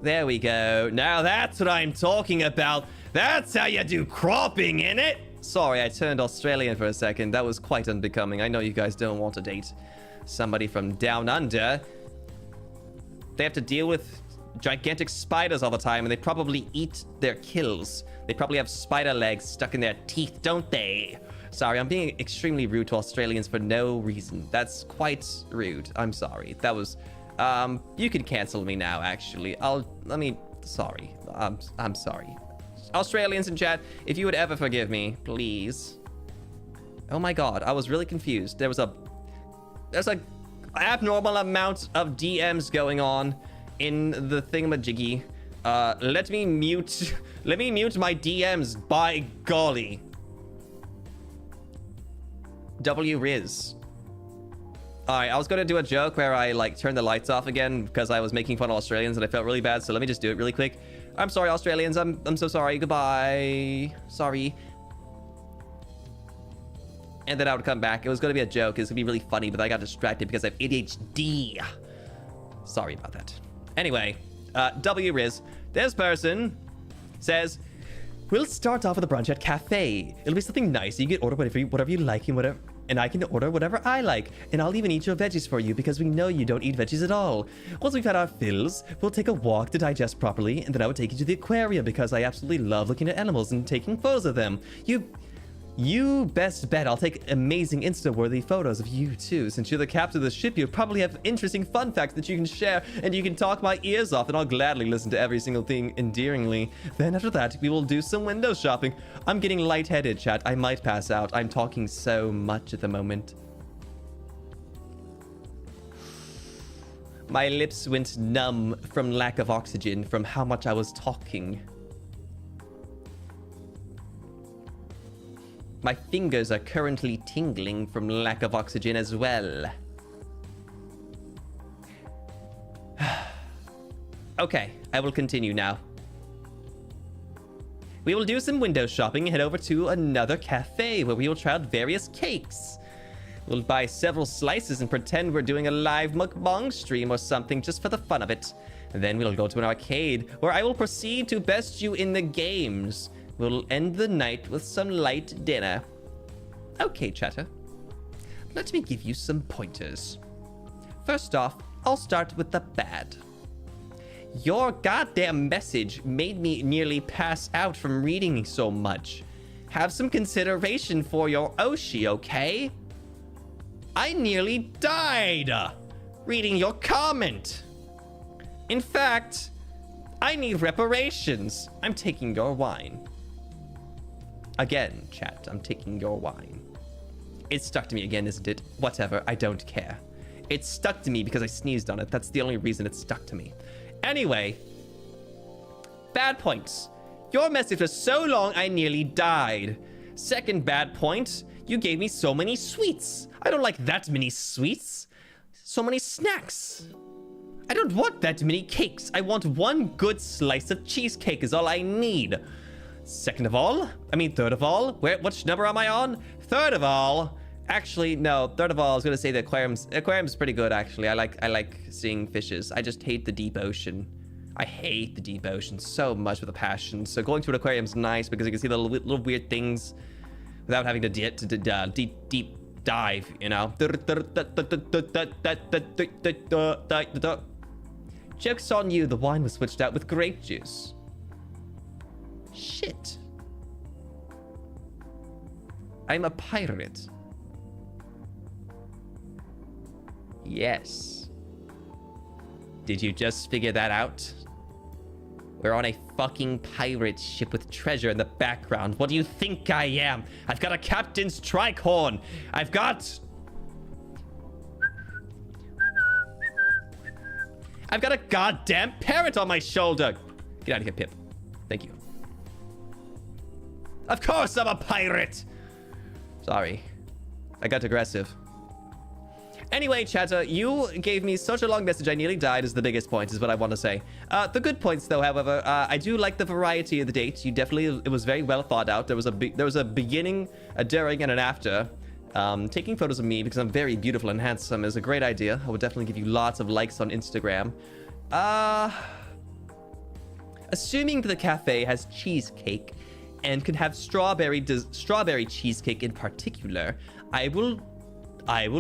There we go. Now that's what I'm talking about. That's how you do cropping, innit? Sorry, I turned Australian for a second. That was quite unbecoming. I know you guys don't want to date somebody from down under. They have to deal with gigantic spiders all the time, and they probably eat their kills. They probably have spider legs stuck in their teeth, don't they? Sorry, I'm being extremely rude to Australians for no reason. That's quite rude. I'm sorry. That was... you can cancel me now, actually. Sorry. I'm sorry. Australians in chat, if you would ever forgive me, please. Oh my god, I was really confused. There's a abnormal amount of DMs going on in the thingamajiggy. Let me mute my DMs, by golly. W Riz. Alright, I was gonna do a joke where I like turned the lights off again because I was making fun of Australians and I felt really bad, so let me just do it really quick. I'm sorry, Australians. I'm so sorry. Goodbye. Sorry. And then I would come back. It was gonna be a joke. It was gonna be really funny, but I got distracted because I have ADHD. Sorry about that. Anyway, W Riz. This person says, we'll start off with a brunch at cafe. It'll be something nice. You can order whatever you like and I can order whatever I like. And I'll even eat your veggies for you because we know you don't eat veggies at all. Once we've had our fills, we'll take a walk to digest properly, and then I would take you to the aquarium because I absolutely love looking at animals and taking photos of them. You best bet I'll take amazing Insta-worthy photos of you too. Since you're the captain of the ship, you probably have interesting fun facts that you can share, and you can talk my ears off, and I'll gladly listen to every single thing endearingly. Then after that, we will do some window shopping. I'm getting lightheaded, chat. I might pass out. I'm talking so much at the moment. My lips went numb from lack of oxygen from how much I was talking. My fingers are currently tingling from lack of oxygen as well. Okay, I will continue now. We will do some window shopping and head over to another cafe where we will try out various cakes. We'll buy several slices and pretend we're doing a live mukbang stream or something just for the fun of it. And then we'll go to an arcade where I will proceed to best you in the games. We'll end the night with some light dinner. Okay, chatter. Let me give you some pointers. First off, I'll start with the bad. Your goddamn message made me nearly pass out from reading so much. Have some consideration for your Oshi, okay? I nearly died reading your comment. In fact, I need reparations. I'm taking your wine. Again, chat, I'm taking your wine. It stuck to me again, isn't it? Whatever, I don't care. It stuck to me because I sneezed on it. That's the only reason it stuck to me. Anyway, bad points. Your message was so long, I nearly died. Second bad point, you gave me so many sweets. I don't like that many sweets. So many snacks. I don't want that many cakes. I want one good slice of cheesecake is all I need. Third of all, which number am I on? Third of all, actually, no, third of all, I was gonna say the aquarium's pretty good, actually. I like seeing fishes. I just hate the deep ocean. I hate the deep ocean so much with a passion. So going to an aquarium's nice because you can see the little weird things without having to deep dive, you know? Joke's on you, the wine was switched out with grape juice. Shit. I'm a pirate. Yes. Did you just figure that out? We're on a fucking pirate ship with treasure in the background. What do you think I am? I've got a captain's tricorn. I've got a goddamn parrot on my shoulder. Get out of here, Pip. Thank you. Of course I'm a pirate. Sorry. I got aggressive. Anyway, chatter, you gave me such a long message I nearly died is the biggest point, is what I want to say. The good points, though, however, I do like the variety of the dates. You definitely, it was very well thought out. There was a beginning, a during, and an after. Taking photos of me because I'm very beautiful and handsome is a great idea. I would definitely give you lots of likes on Instagram. Assuming the cafe has cheesecake and can have strawberry cheesecake in particular, I will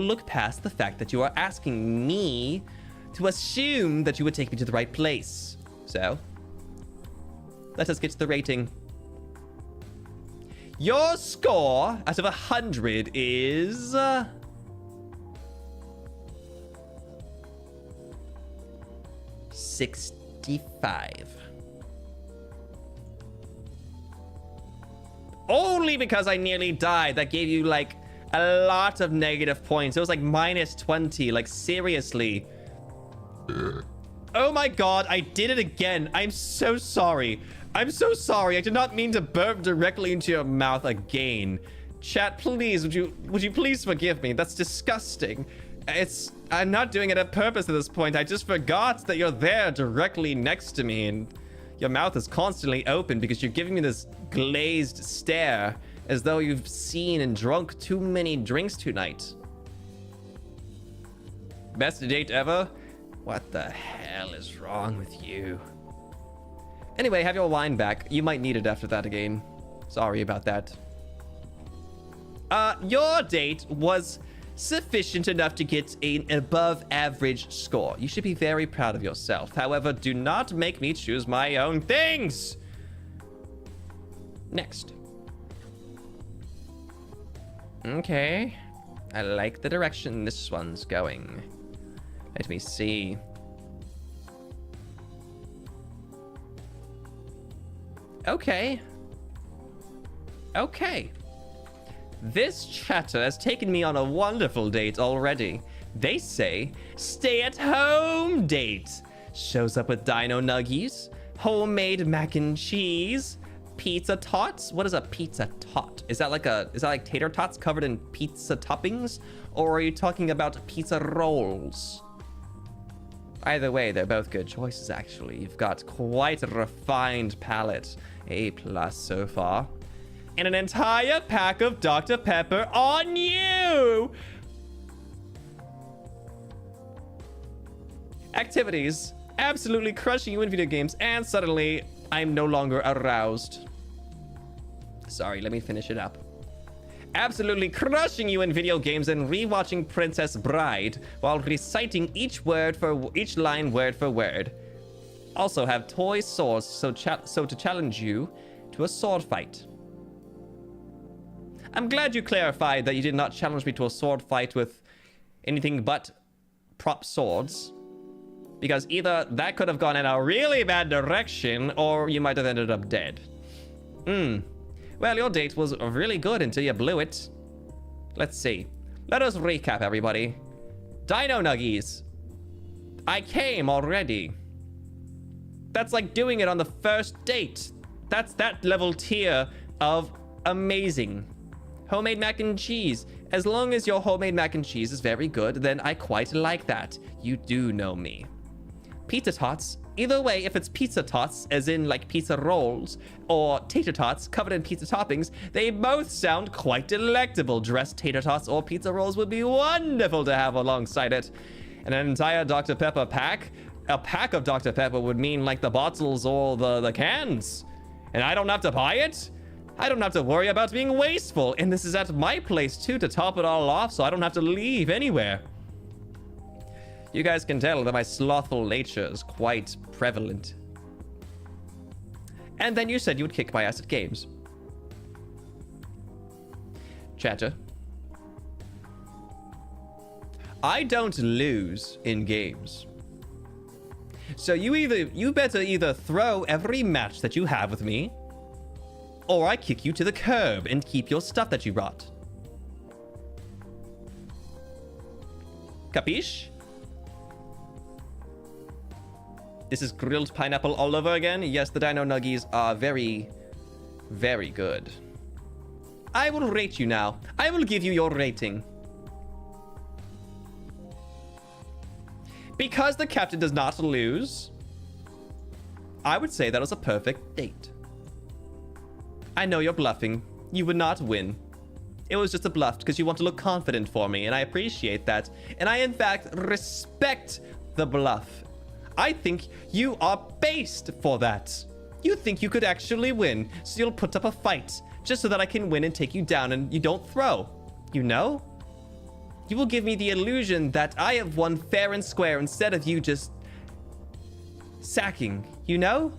look past the fact that you are asking me to assume that you would take me to the right place. So, let us get to the rating. Your score out of 100 is... 65. Only because I nearly died. That gave you, like, a lot of negative points. It was, like, minus 20. Like, seriously. Oh, my God. I did it again. I'm so sorry. I'm so sorry. I did not mean to burp directly into your mouth again. Chat, please. Would you please forgive me? That's disgusting. I'm not doing it on purpose at this point. I just forgot that you're there directly next to me and your mouth is constantly open because you're giving me this glazed stare as though you've seen and drunk too many drinks tonight. Best date ever? What the hell is wrong with you? Anyway, have your wine back. You might need it after that again. Sorry about that. Your date was sufficient enough to get an above average score. You should be very proud of yourself. However, do not make me choose my own things. Next. Okay. I like the direction this one's going. Let me see. Okay. Okay. This chatter has taken me on a wonderful date already. They say, stay at home date. Shows up with dino nuggies, homemade mac and cheese, pizza tots. What is a pizza tot? Is that like tater tots covered in pizza toppings? Or are you talking about pizza rolls? Either way, they're both good choices, actually. You've got quite a refined palate. A+ so far. And an entire pack of Dr. Pepper on you! Activities. Absolutely crushing you in video games, and suddenly, I'm no longer aroused. Sorry, let me finish it up. Absolutely crushing you in video games and rewatching Princess Bride while reciting each line word for word. Also have toy swords, so to challenge you to a sword fight. I'm glad you clarified that you did not challenge me to a sword fight with anything but prop swords. Because either that could have gone in a really bad direction, or you might have ended up dead. Well, your date was really good until you blew it. Let's see. Let us recap, everybody. Dino Nuggies. I came already. That's like doing it on the first date. That's that level tier of amazing. Homemade mac and cheese. As long as your homemade mac and cheese is very good, then I quite like that. You do know me. Pizza tots. Either way, if it's pizza tots, as in like pizza rolls, or tater tots covered in pizza toppings, they both sound quite delectable. Dressed tater tots or pizza rolls would be wonderful to have alongside it. And an entire Dr. Pepper pack. A pack of Dr. Pepper would mean like the bottles or the cans. And I don't have to buy it. I don't have to worry about being wasteful. And this is at my place too to top it all off, so I don't have to leave anywhere. You guys can tell that my slothful nature is quite prevalent. And then you said you would kick my ass at games. Chatter. I don't lose in games. So you better either throw every match that you have with me, or I kick you to the curb and keep your stuff that you brought. Capiche? This is grilled pineapple all over again. Yes, the dino nuggies are very, very good. I will rate you now. I will give you your rating. Because the captain does not lose, I would say that was a perfect date. I know you're bluffing. You would not win. It was just a bluff because you want to look confident for me, and I appreciate that. And I, in fact, respect the bluff. I think you are based for that. You think you could actually win, so you'll put up a fight just so that I can win and take you down and you don't throw. You know? You will give me the illusion that I have won fair and square instead of you just sacking, you know?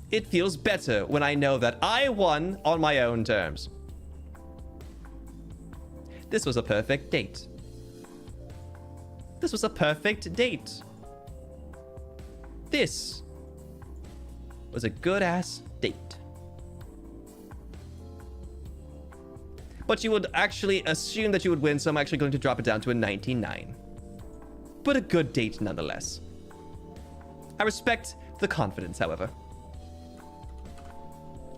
It feels better when I know that I won on my own terms. This was a perfect date. This was a perfect date. This was a good-ass date. But you would actually assume that you would win, so I'm actually going to drop it down to a 99. But a good date nonetheless. I respect the confidence, however.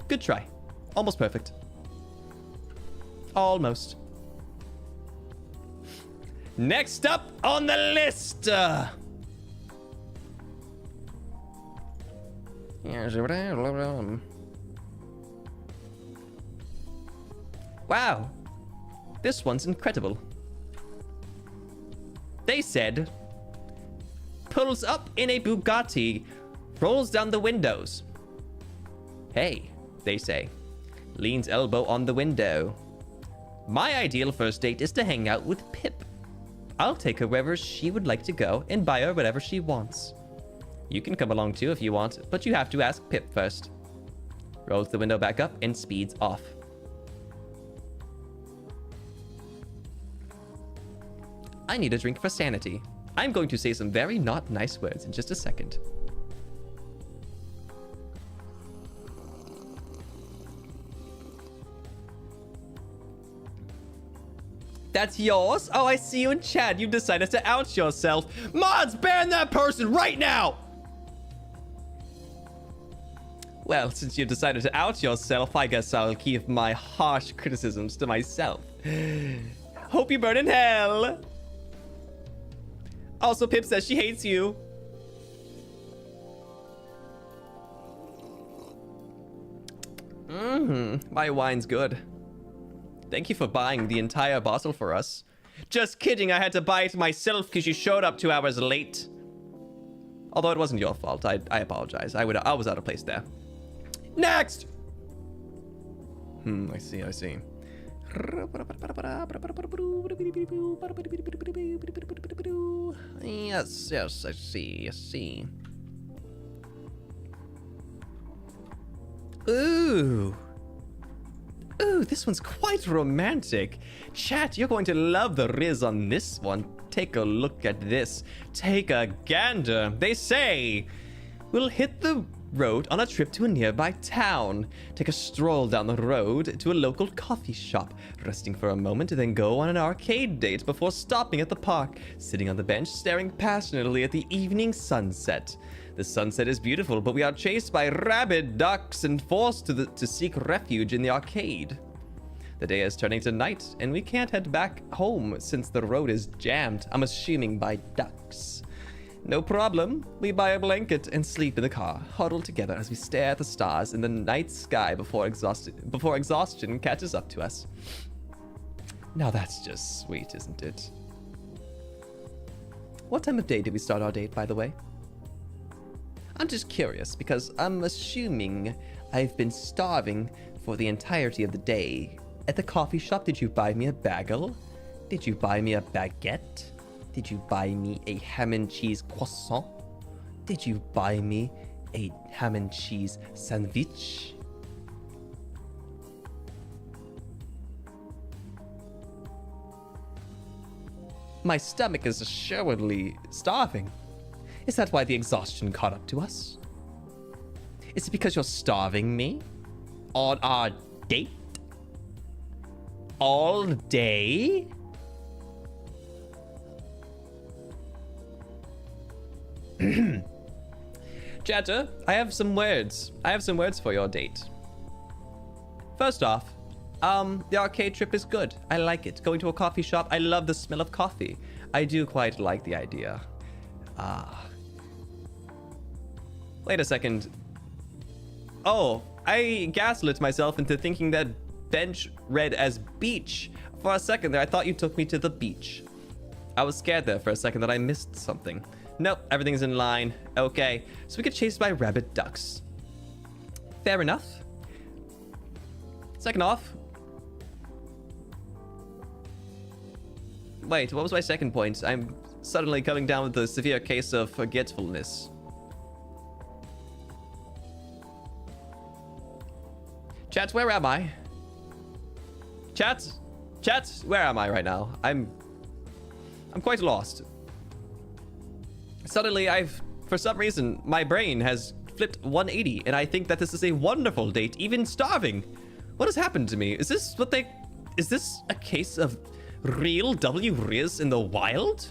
Good try. Almost perfect. Almost. Next up on the list. Wow. This one's incredible. They said, pulls up in a Bugatti, rolls down the windows. Hey, they say, leans elbow on the window. My ideal first date is to hang out with Pip. I'll take her wherever she would like to go and buy her whatever she wants. You can come along too if you want, but you have to ask Pip first. Rolls the window back up and speeds off. I need a drink for sanity. I'm going to say some very not nice words in just a second. That's yours? Oh, I see you in chat. You decided to out yourself. Mods, ban that person right now! Well, since you decided to out yourself, I guess I'll keep my harsh criticisms to myself. Hope you burn in hell! Also, Pip says she hates you. My wine's good. Thank you for buying the entire bottle for us. Just kidding, I had to buy it myself because you showed up 2 hours late. Although it wasn't your fault, I apologize. I was out of place there. Next! I see. Yes, I see. Ooh, this one's quite romantic. Chat, you're going to love the riz on this one. Take a look at this. Take a gander. They say, we'll hit the road on a trip to a nearby town. Take a stroll down the road to a local coffee shop, resting for a moment, then go on an arcade date before stopping at the park, sitting on the bench, staring passionately at the evening sunset. The sunset is beautiful, but we are chased by rabid ducks and forced to seek refuge in the arcade. The day is turning to night, and we can't head back home since the road is jammed, I'm assuming by ducks. No problem. We buy a blanket and sleep in the car, huddled together as we stare at the stars in the night sky before exhaustion catches up to us. Now that's just sweet, isn't it? What time of day did we start our date, by the way? I'm just curious, because I'm assuming I've been starving for the entirety of the day. At the coffee shop, did you buy me a bagel? Did you buy me a baguette? Did you buy me a ham and cheese croissant? Did you buy me a ham and cheese sandwich? My stomach is assuredly starving. Is that why the exhaustion caught up to us? Is it because you're starving me? On our date? All day? Chatter, I have some words. I have some words for your date. First off, the arcade trip is good. I like it. Going to a coffee shop, I love the smell of coffee. I do quite like the idea. Wait a second. Oh, I gaslit myself into thinking that bench read as beach. For a second there, I thought you took me to the beach. I was scared there for a second that I missed something. Nope, everything's in line. Okay, so we get chased by rabid ducks. Fair enough. Second off. Wait, what was my second point? I'm suddenly coming down with a severe case of forgetfulness. Chat, where am I? Chat, where am I right now? I'm quite lost. Suddenly, for some reason, my brain has flipped 180, and I think that this is a wonderful date, even starving. What has happened to me? Is this a case of real W-Riz in the wild?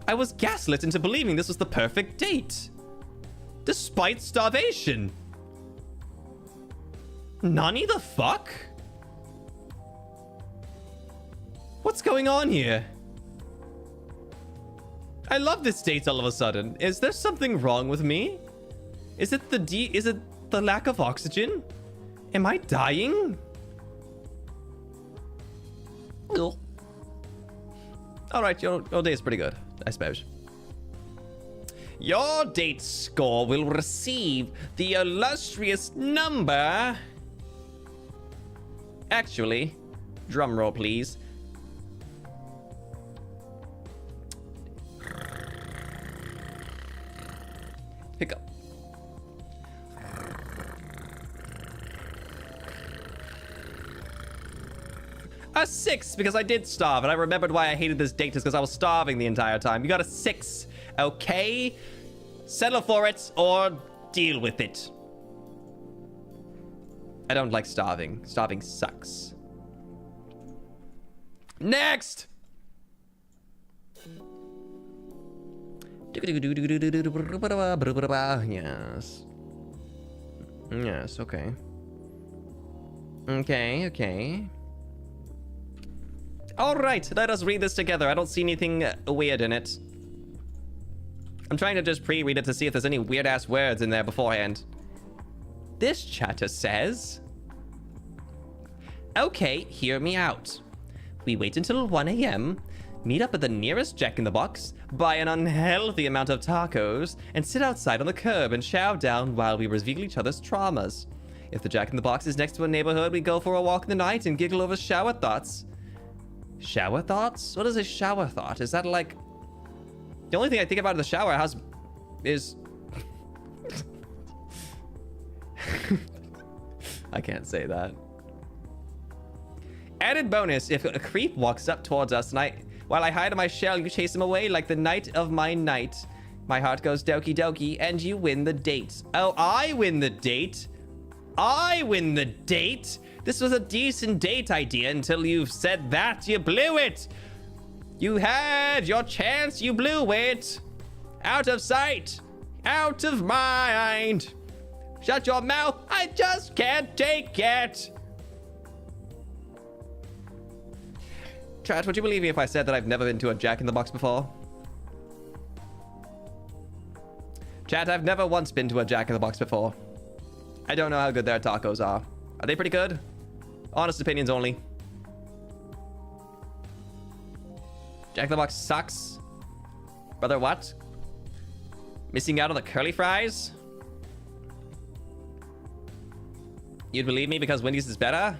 I was gaslit into believing this was the perfect date, despite starvation. Nani the fuck? What's going on here? I love this date all of a sudden. Is there something wrong with me? Is it the lack of oxygen? Am I dying? Ugh. All right, your day is pretty good, I suppose. Your date score will receive the illustrious number. Actually, drum roll, please. Pick up. A 6, because I did starve, and I remembered why I hated this date is because I was starving the entire time. You got a 6, okay? Settle for it or deal with it. I don't like starving. Starving sucks. Next! Yes. Yes, okay. Okay. Alright, let us read this together. I don't see anything weird in it. I'm trying to just pre-read it to see if there's any weird-ass words in there beforehand. This chatter says... Okay, hear me out. We wait until 1 a.m., meet up at the nearest Jack-in-the-Box, buy an unhealthy amount of tacos, and sit outside on the curb and chow down while we reveal each other's traumas. If the Jack-in-the-Box is next to a neighborhood, we go for a walk in the night and giggle over shower thoughts. Shower thoughts? What is a shower thought? Is that like... The only thing I think about in the shower house is... I can't say that. Added bonus, if a creep walks up towards us and while I hide in my shell, you chase him away like the night of my night. My heart goes doki doki and you win the date. Oh, I win the date? I win the date? This was a decent date idea until you said that. You blew it. You had your chance. You blew it. Out of sight. Out of mind. Shut your mouth. I just can't take it. Chat, would you believe me if I said that I've never been to a Jack-in-the-Box before? Chat, I've never once been to a Jack-in-the-Box before. I don't know how good their tacos are. Are they pretty good? Honest opinions only. Jack-in-the-Box sucks. Brother, what? Missing out on the curly fries? You'd believe me because Wendy's is better?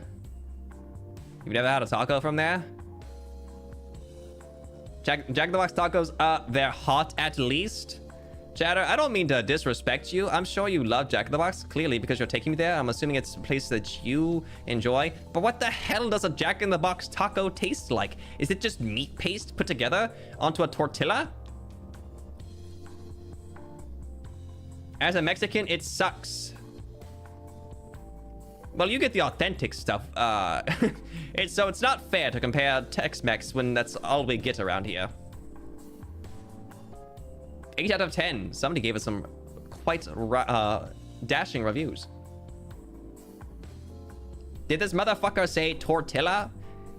You've never had a taco from there? Jack-in-the-Box tacos, they're hot at least. Chatter, I don't mean to disrespect you. I'm sure you love Jack-in-the-Box, clearly, because you're taking me there. I'm assuming it's a place that you enjoy. But what the hell does a Jack-in-the-Box taco taste like? Is it just meat paste put together onto a tortilla? As a Mexican, it sucks. Well, you get the authentic stuff. So it's not fair to compare Tex-Mex when that's all we get around here. 8 out of 10. Somebody gave us some quite dashing reviews. Did this motherfucker say tortilla?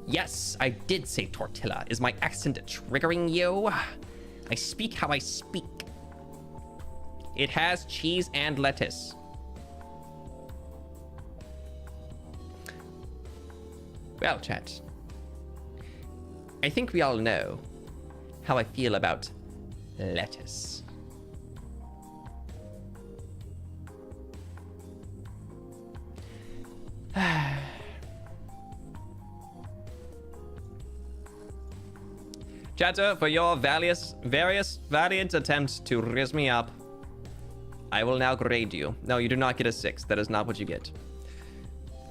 Yes, I did say tortilla. Is my accent triggering you? I speak how I speak. It has cheese and lettuce. Well, chat. I think we all know how I feel about lettuce. Chatter, for your various valiant attempts to riz me up, I will now grade you. No, you do not get a 6. That is not what you get.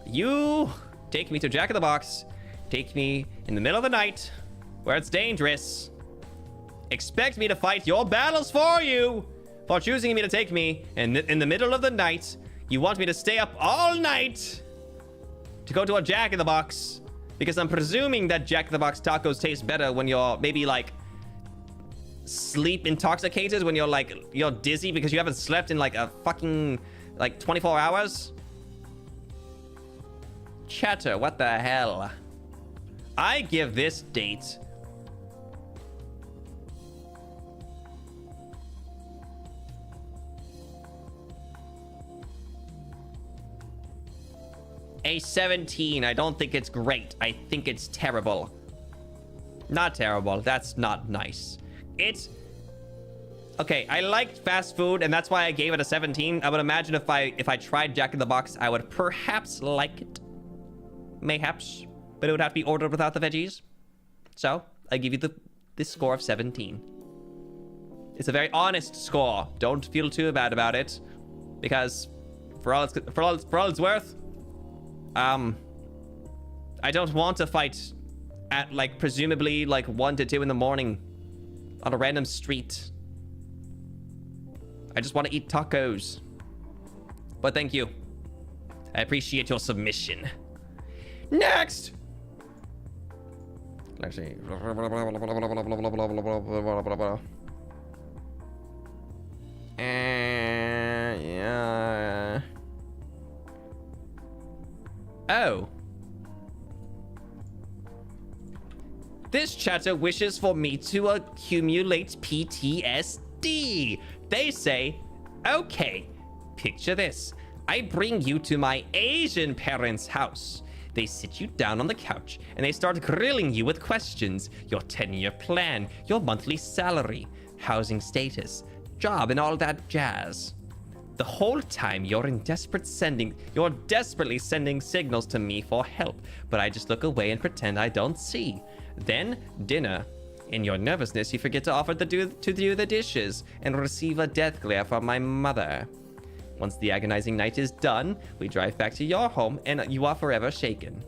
You take me to Jack in the Box, take me in the middle of the night, where it's dangerous, expect me to fight your battles for you, for choosing me to take me in the middle of the night. You want me to stay up all night to go to a Jack in the Box, because I'm presuming that Jack in the Box tacos taste better when you're maybe like sleep intoxicated, when you're dizzy because you haven't slept in like a fucking like 24 hours. Chatter, what the hell? I give this date a 17. I don't think it's great. I think it's terrible. Not terrible. That's not nice. It's okay. I liked fast food, and that's why I gave it a 17. I would imagine if I tried Jack in the Box, I would perhaps like it. Mayhaps. But it would have to be ordered without the veggies. So I give you this score of 17. It's a very honest score. Don't feel too bad about it, because for all it's worth, I don't want to fight at like presumably like 1 to 2 in the morning on a random street. I just want to eat tacos. But thank you. I appreciate your submission. Next! Let's see. Yeah. Oh. This chatter wishes for me to accumulate PTSD. They say, okay, picture this. I bring you to my Asian parents' house. They sit you down on the couch and they start grilling you with questions. Your 10-year plan, your monthly salary, housing status, job, and all that jazz. The whole time you're desperately sending signals to me for help, but I just look away and pretend I don't see. Then dinner. In your nervousness, you forget to offer to do the dishes and receive a death glare from my mother. Once the agonizing night is done, we drive back to your home and you are forever shaken.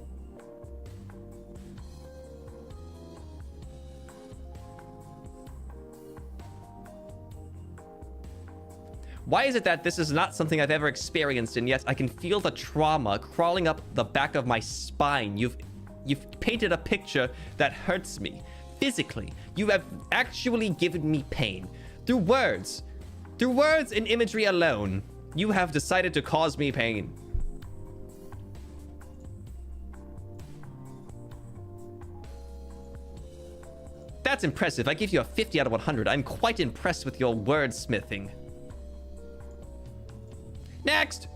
Why is it that this is not something I've ever experienced, and yet I can feel the trauma crawling up the back of my spine? You've painted a picture that hurts me. Physically, you have actually given me pain. Through words and imagery alone, you have decided to cause me pain. That's impressive. I give you a 50 out of 100. I'm quite impressed with your wordsmithing. Next!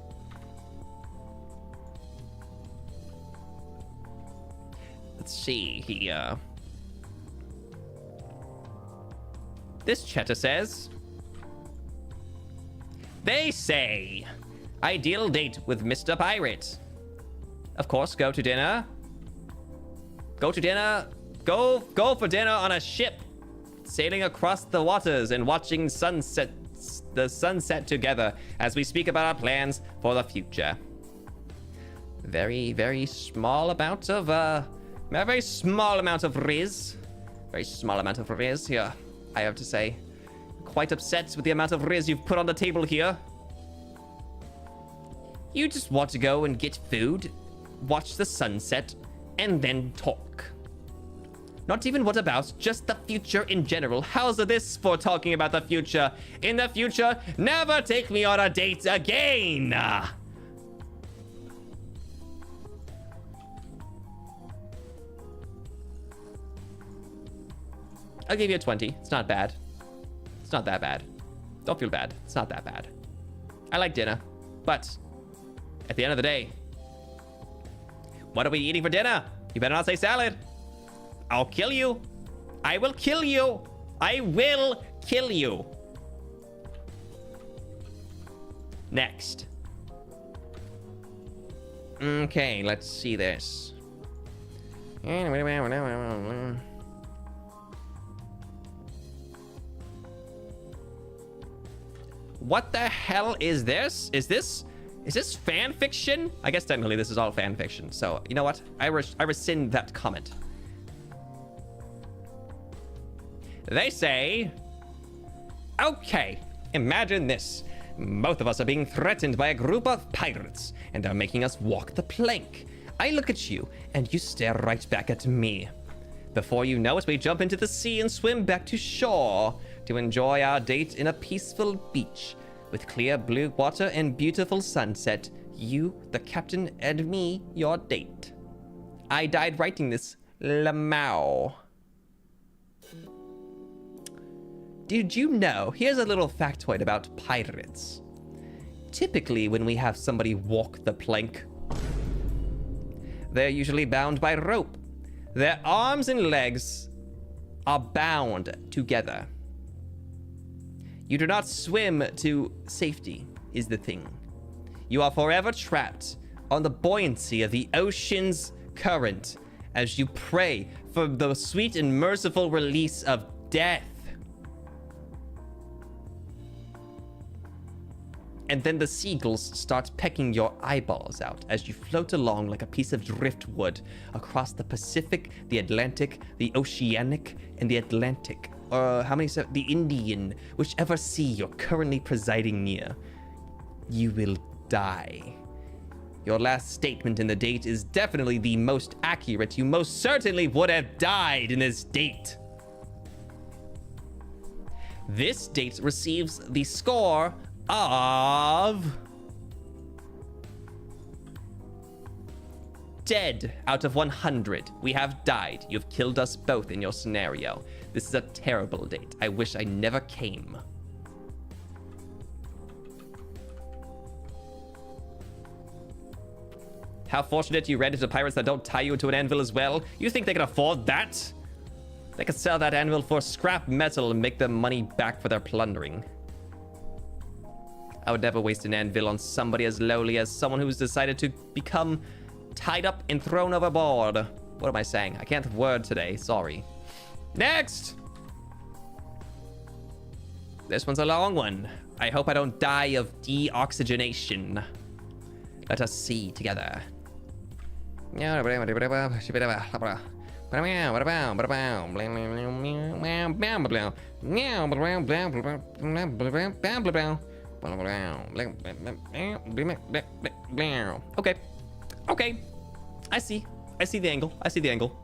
Let's see here. This chatter says, they say, ideal date with Mr. Pirate. Of course, go to dinner. Go for dinner on a ship, sailing across the waters and watching the sunset together as we speak about our plans for the future. Very, very small amount of very small amount of riz. Very small amount of riz here, I have to say. Quite upset with the amount of riz you've put on the table here. You just want to go and get food, watch the sunset, and then talk. Not even what about, just the future in general. How's this for talking about the future? In the future, never take me on a date again! I'll give you a 20. It's not bad. It's not that bad. Don't feel bad. It's not that bad. I like dinner, but at the end of the day, what are we eating for dinner? You better not say salad. I'll kill you. I will kill you. I will kill you. Next. Okay, let's see this. What the hell is this? Is this fan fiction? I guess technically this is all fan fiction. So, you know what? I rescind that comment. They say, okay, imagine this. Both of us are being threatened by a group of pirates, and they're making us walk the plank. I look at you, and you stare right back at me. Before you know it, we jump into the sea and swim back to shore to enjoy our date in a peaceful beach with clear blue water and beautiful sunset. You, the captain, and me, your date. I died writing this. Lamau. Did you know? Here's a little factoid about pirates. Typically, when we have somebody walk the plank, they're usually bound by rope. Their arms and legs are bound together. You do not swim to safety, is the thing. You are forever trapped on the buoyancy of the ocean's current as you pray for the sweet and merciful release of death. And then the seagulls start pecking your eyeballs out as you float along like a piece of driftwood across the Pacific, the Atlantic, the Oceanic, and the Atlantic. Or the Indian, whichever sea you're currently presiding near. You will die. Your last statement in the date is definitely the most accurate. You most certainly would have died in this date. This date receives the score of dead out of 100. We have died. You've killed us both in your scenario. This is a terrible date. I wish I never came. How fortunate you ran into pirates that don't tie you to an anvil as well. You think they can afford that? They could sell that anvil for scrap metal and make them money back for their plundering. I would never waste an anvil on somebody as lowly as someone who's decided to become tied up and thrown overboard. What am I saying? I can't word today. Sorry. Next! This one's a long one. I hope I don't die of deoxygenation. Let us see together. Okay. I see the angle. I see the angle.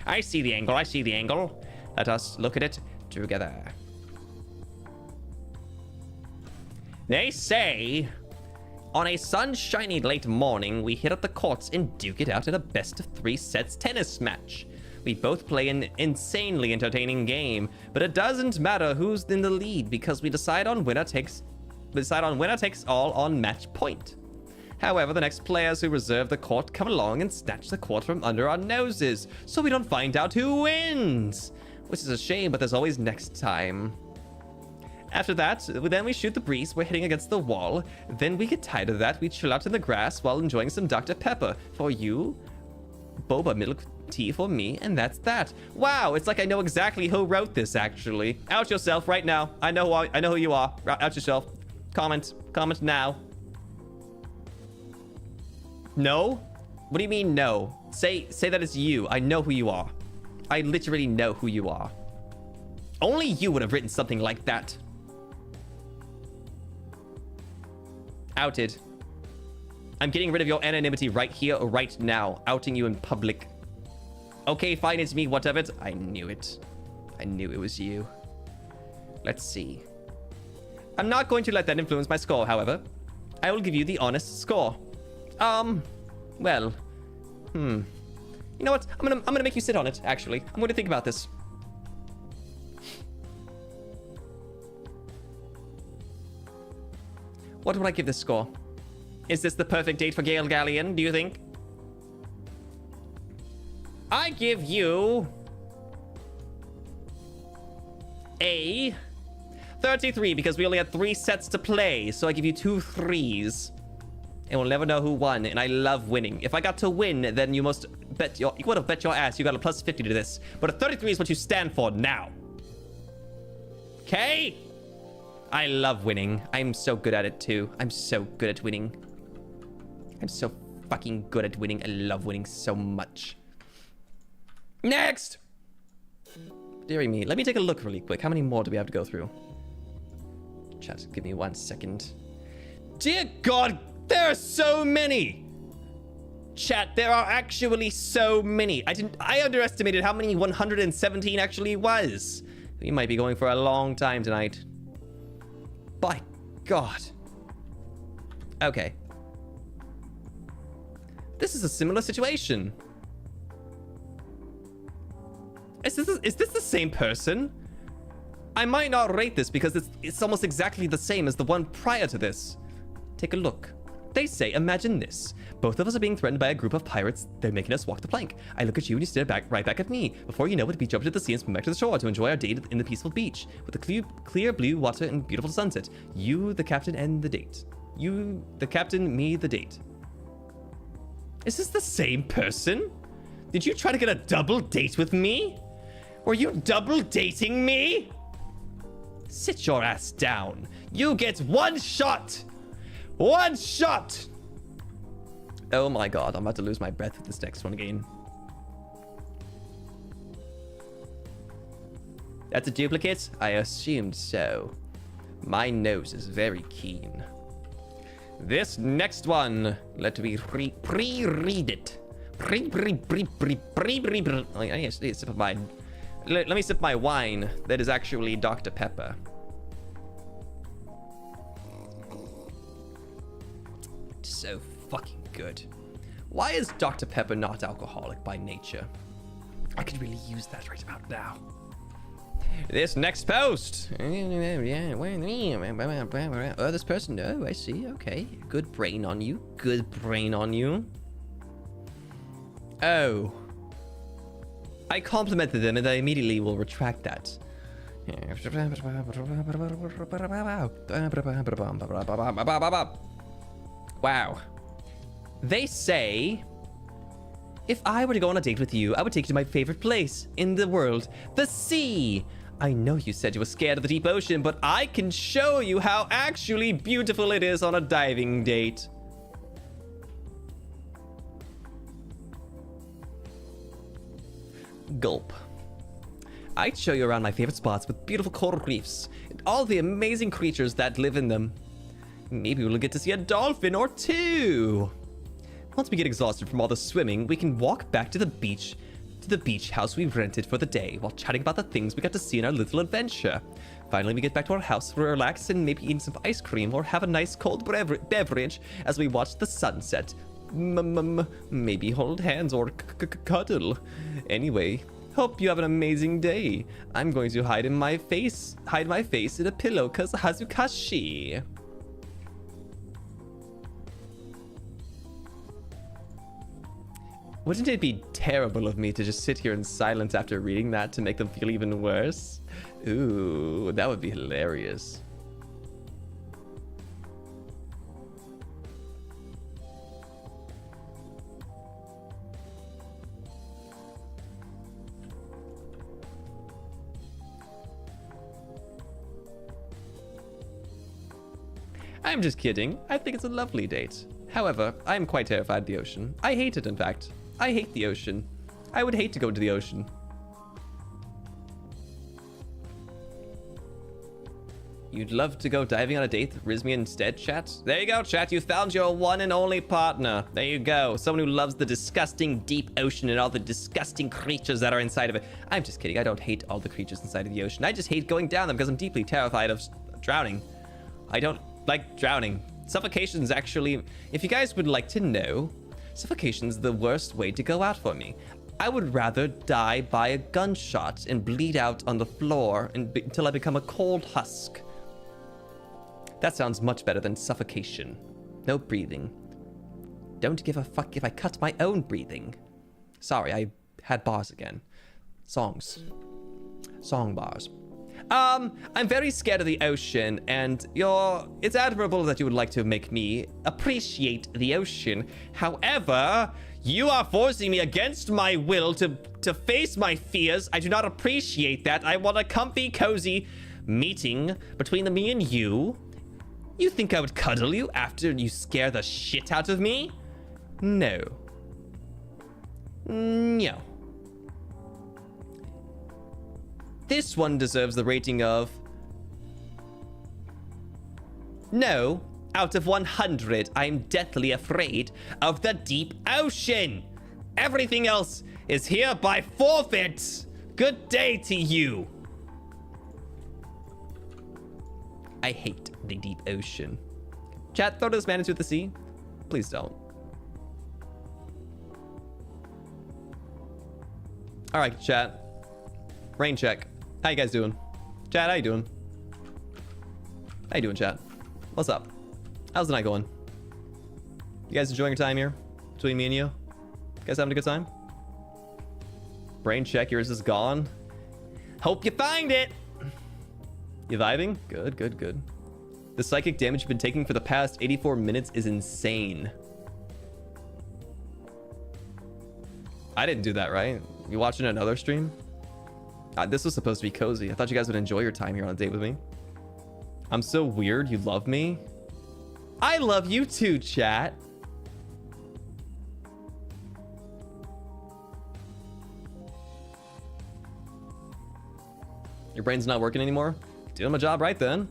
I see the angle. Let us look at it together. They say, on a sunshiny late morning, we hit up the courts and duke it out in a best-of-3 sets tennis match. We both play an insanely entertaining game, but it doesn't matter who's in the lead because we decide on winner takes all on match point. However, the next players who reserve the court come along and snatch the court from under our noses, so we don't find out who wins. Which is a shame, but there's always next time. After that, then we shoot the breeze, we're hitting against the wall. Then we get tired of that, we chill out in the grass while enjoying some Dr. Pepper. For you, boba milk tea for me, and that's that. Wow, it's like I know exactly who wrote this, actually. Out yourself right now. I know who you are. Out yourself. Comment now. No? What do you mean no? Say that it's you. I know who you are. I literally know who you are. Only you would have written something like that. Outed. I'm getting rid of your anonymity right here, right now. Outing you in public. Okay, fine, it's me, whatever. I knew it. I knew it was you. Let's see. I'm not going to let that influence my score, however. I will give you the honest score. Well. You know what? I'm gonna make you sit on it, actually. I'm going to think about this. What would I give this score? Is this the perfect date for Gale Galleon, do you think? I give you a 33 because we only had 3 sets to play. So I give you 2 3s. And we'll never know who won. And I love winning. If I got to win, then you would have bet your ass you got a plus 50 to this. But a 33 is what you stand for now. Okay? I love winning. I'm so good at it too. I'm so good at winning. I'm so fucking good at winning. I love winning so much. Next! Deary me. Let me take a look really quick. How many more do we have to go through? Chat, give me 1 second. Dear God, there are so many! Chat, there are actually so many. I underestimated how many 117 actually was. We might be going for a long time tonight. By God. Okay. This is a similar situation. Is this the same person? I might not rate this because it's almost exactly the same as the one prior to this. Take a look. They say, imagine this. Both of us are being threatened by a group of pirates. They're making us walk the plank. I look at you and you stare right back at me. Before you know it, we jump into the sea and swim back to the shore to enjoy our day in the peaceful beach with the clear blue water and beautiful sunset. You, the captain, and the date. You, the captain, me, the date. Is this the same person? Did you try to get a double date with me? Were you double dating me? Sit your ass down. You get 1 shot. 1 shot. Oh my God, I'm about to lose my breath with this next one again. That's a duplicate? I assumed so. My nose is very keen. This next one, let me pre-read it. I need to sip of mine. Let me sip my wine that is actually Dr. Pepper. So fucking good. Why is Dr. Pepper not alcoholic by nature? I could really use that right about now. This next post. Oh, this person. Oh, I see. Okay. Good brain on you. Good brain on you. Oh. I complimented them and I immediately will retract that. Wow. They say, if I were to go on a date with you, I would take you to my favorite place in the world, the sea. I know you said you were scared of the deep ocean, but I can show you how actually beautiful it is on a diving date. Gulp. I'd show you around my favorite spots with beautiful coral reefs and all the amazing creatures that live in them. Maybe we'll get to see a dolphin or 2. Once we get exhausted from all the swimming, we can walk back to the beach house we rented for the day while chatting about the things we got to see in our little adventure. Finally, we get back to our house, relax, and maybe eat some ice cream or have a nice cold beverage as we watch the sunset. Maybe hold hands or cuddle. Anyway, hope you have an amazing day. I'm going to hide my face in a pillow cause Hazukashi. Wouldn't it be terrible of me to just sit here in silence after reading that to make them feel even worse? Ooh, that would be hilarious. I'm just kidding. I think it's a lovely date. However, I'm quite terrified of the ocean. I hate it, in fact. I hate the ocean. I would hate to go to the ocean. You'd love to go diving on a date with Rizmi instead, chat? There you go, chat. You found your one and only partner. There you go. Someone who loves the disgusting deep ocean and all the disgusting creatures that are inside of it. I'm just kidding. I don't hate all the creatures inside of the ocean. I just hate going down them because I'm deeply terrified of drowning. I don't like drowning. Suffocation is actually, if you guys would like to know, suffocation is the worst way to go out for me. I would rather die by a gunshot and bleed out on the floor until I become a cold husk. That sounds much better than suffocation. No breathing. Don't give a fuck if I cut my own breathing. Sorry, I had bars again. Songs. Song bars. I'm very scared of the ocean, and it's admirable that you would like to make me appreciate the ocean. However, you are forcing me against my will to face my fears. I do not appreciate that. I want a comfy, cozy meeting between me and you. You think I would cuddle you after you scare the shit out of me? No. No. This one deserves the rating of no out of 100. I'm deathly afraid of the deep ocean. Everything else is hereby forfeit. Good day to you. I hate the deep ocean. Chat, throw this man into the sea. Please don't. All right, chat. Rain check. How you guys doing? Chat, how you doing? How you doing, chat? What's up? How's the night going? You guys enjoying your time here? Between me and you? You guys having a good time? Brain check, yours is gone. Hope you find it! You vibing? Good, good, good. The psychic damage you've been taking for the past 84 minutes is insane. I didn't do that, right? You watching another stream? This was supposed to be cozy. I thought you guys would enjoy your time here on a date with me. I'm so weird. You love me? I love you too, chat. Your brain's not working anymore? Doing my job right then.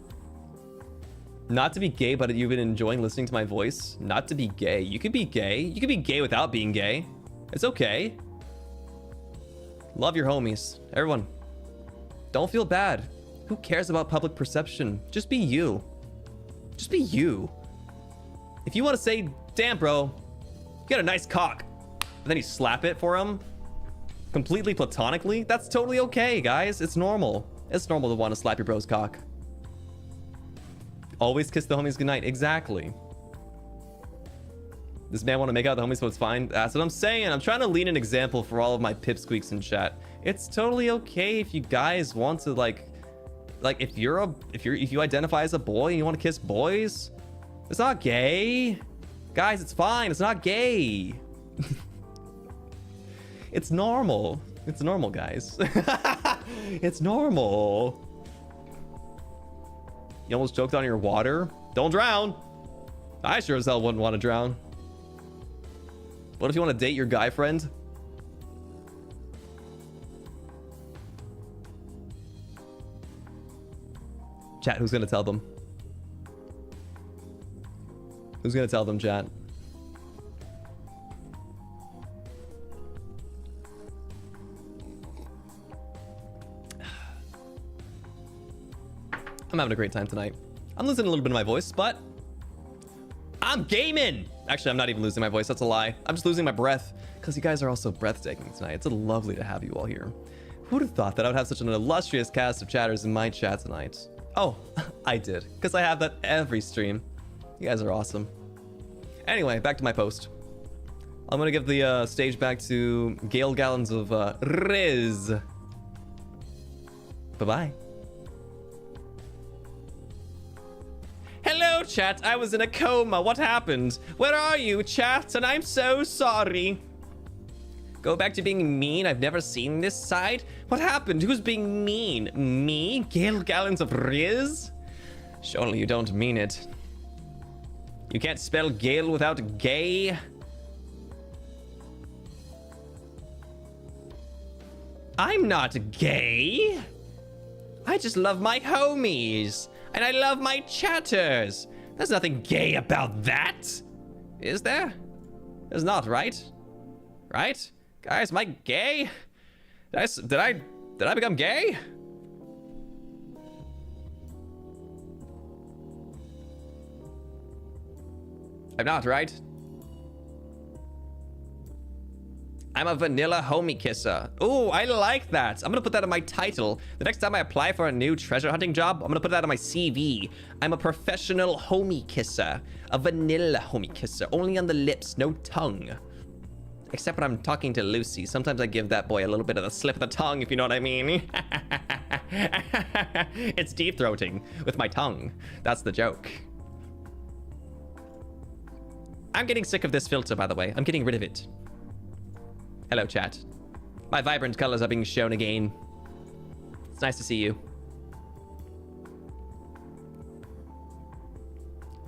Not to be gay, but you've been enjoying listening to my voice. Not to be gay. You can be gay. You can be gay without being gay. It's okay. Love your homies. Everyone, don't feel bad. Who cares about public perception? Just be you. Just be you. If you want to say, damn, bro, you got a nice cock, and then you slap it for him completely platonically, that's totally okay, guys. It's normal. It's normal to want to slap your bro's cock. Always kiss the homies goodnight. Exactly. This man want to make out the homies, so it's fine. That's what I'm saying. I'm trying to lead an example for all of my pipsqueaks in chat. It's totally okay if you guys want to like if you identify as a boy and you want to kiss boys. It's not gay. Guys, it's fine. It's not gay. It's normal. It's normal, guys. It's normal. You almost choked on your water. Don't drown. I sure as hell wouldn't want to drown. What if you want to date your guy friend? Chat, who's gonna tell them? Who's gonna tell them, chat? I'm having a great time tonight. I'm losing a little bit of my voice, but I'm gaming. Actually, I'm not even losing my voice. That's a lie. I'm just losing my breath because you guys are all so breathtaking tonight. It's lovely to have you all here. Who would have thought that I would have such an illustrious cast of chatters in my chat tonight? Oh, I did, because I have that every stream. You guys are awesome. Anyway, back to my post. I'm gonna give the stage back to Gale Gallons of Riz. Bye-bye. Hello, chat. I was in a coma. What happened? Where are you, chat? And I'm so sorry. Go back to being mean? I've never seen this side. What happened? Who's being mean? Me? Gale Gallons of Riz? Surely you don't mean it. You can't spell Gale without gay. I'm not gay. I just love my homies. And I love my chatters. There's nothing gay about that. Is there? There's not, right? Right? Guys, am I gay? Did I become gay? I'm not, right? I'm a vanilla homie kisser. Ooh, I like that. I'm gonna put that in my title. The next time I apply for a new treasure hunting job, I'm gonna put that on my CV. I'm a professional homie kisser. A vanilla homie kisser. Only on the lips, no tongue. Except when I'm talking to Lucy. Sometimes I give that boy a little bit of the slip of the tongue, if you know what I mean. It's deep throating with my tongue. That's the joke. I'm getting sick of this filter, by the way. I'm getting rid of it. Hello, chat. My vibrant colors are being shown again. It's nice to see you.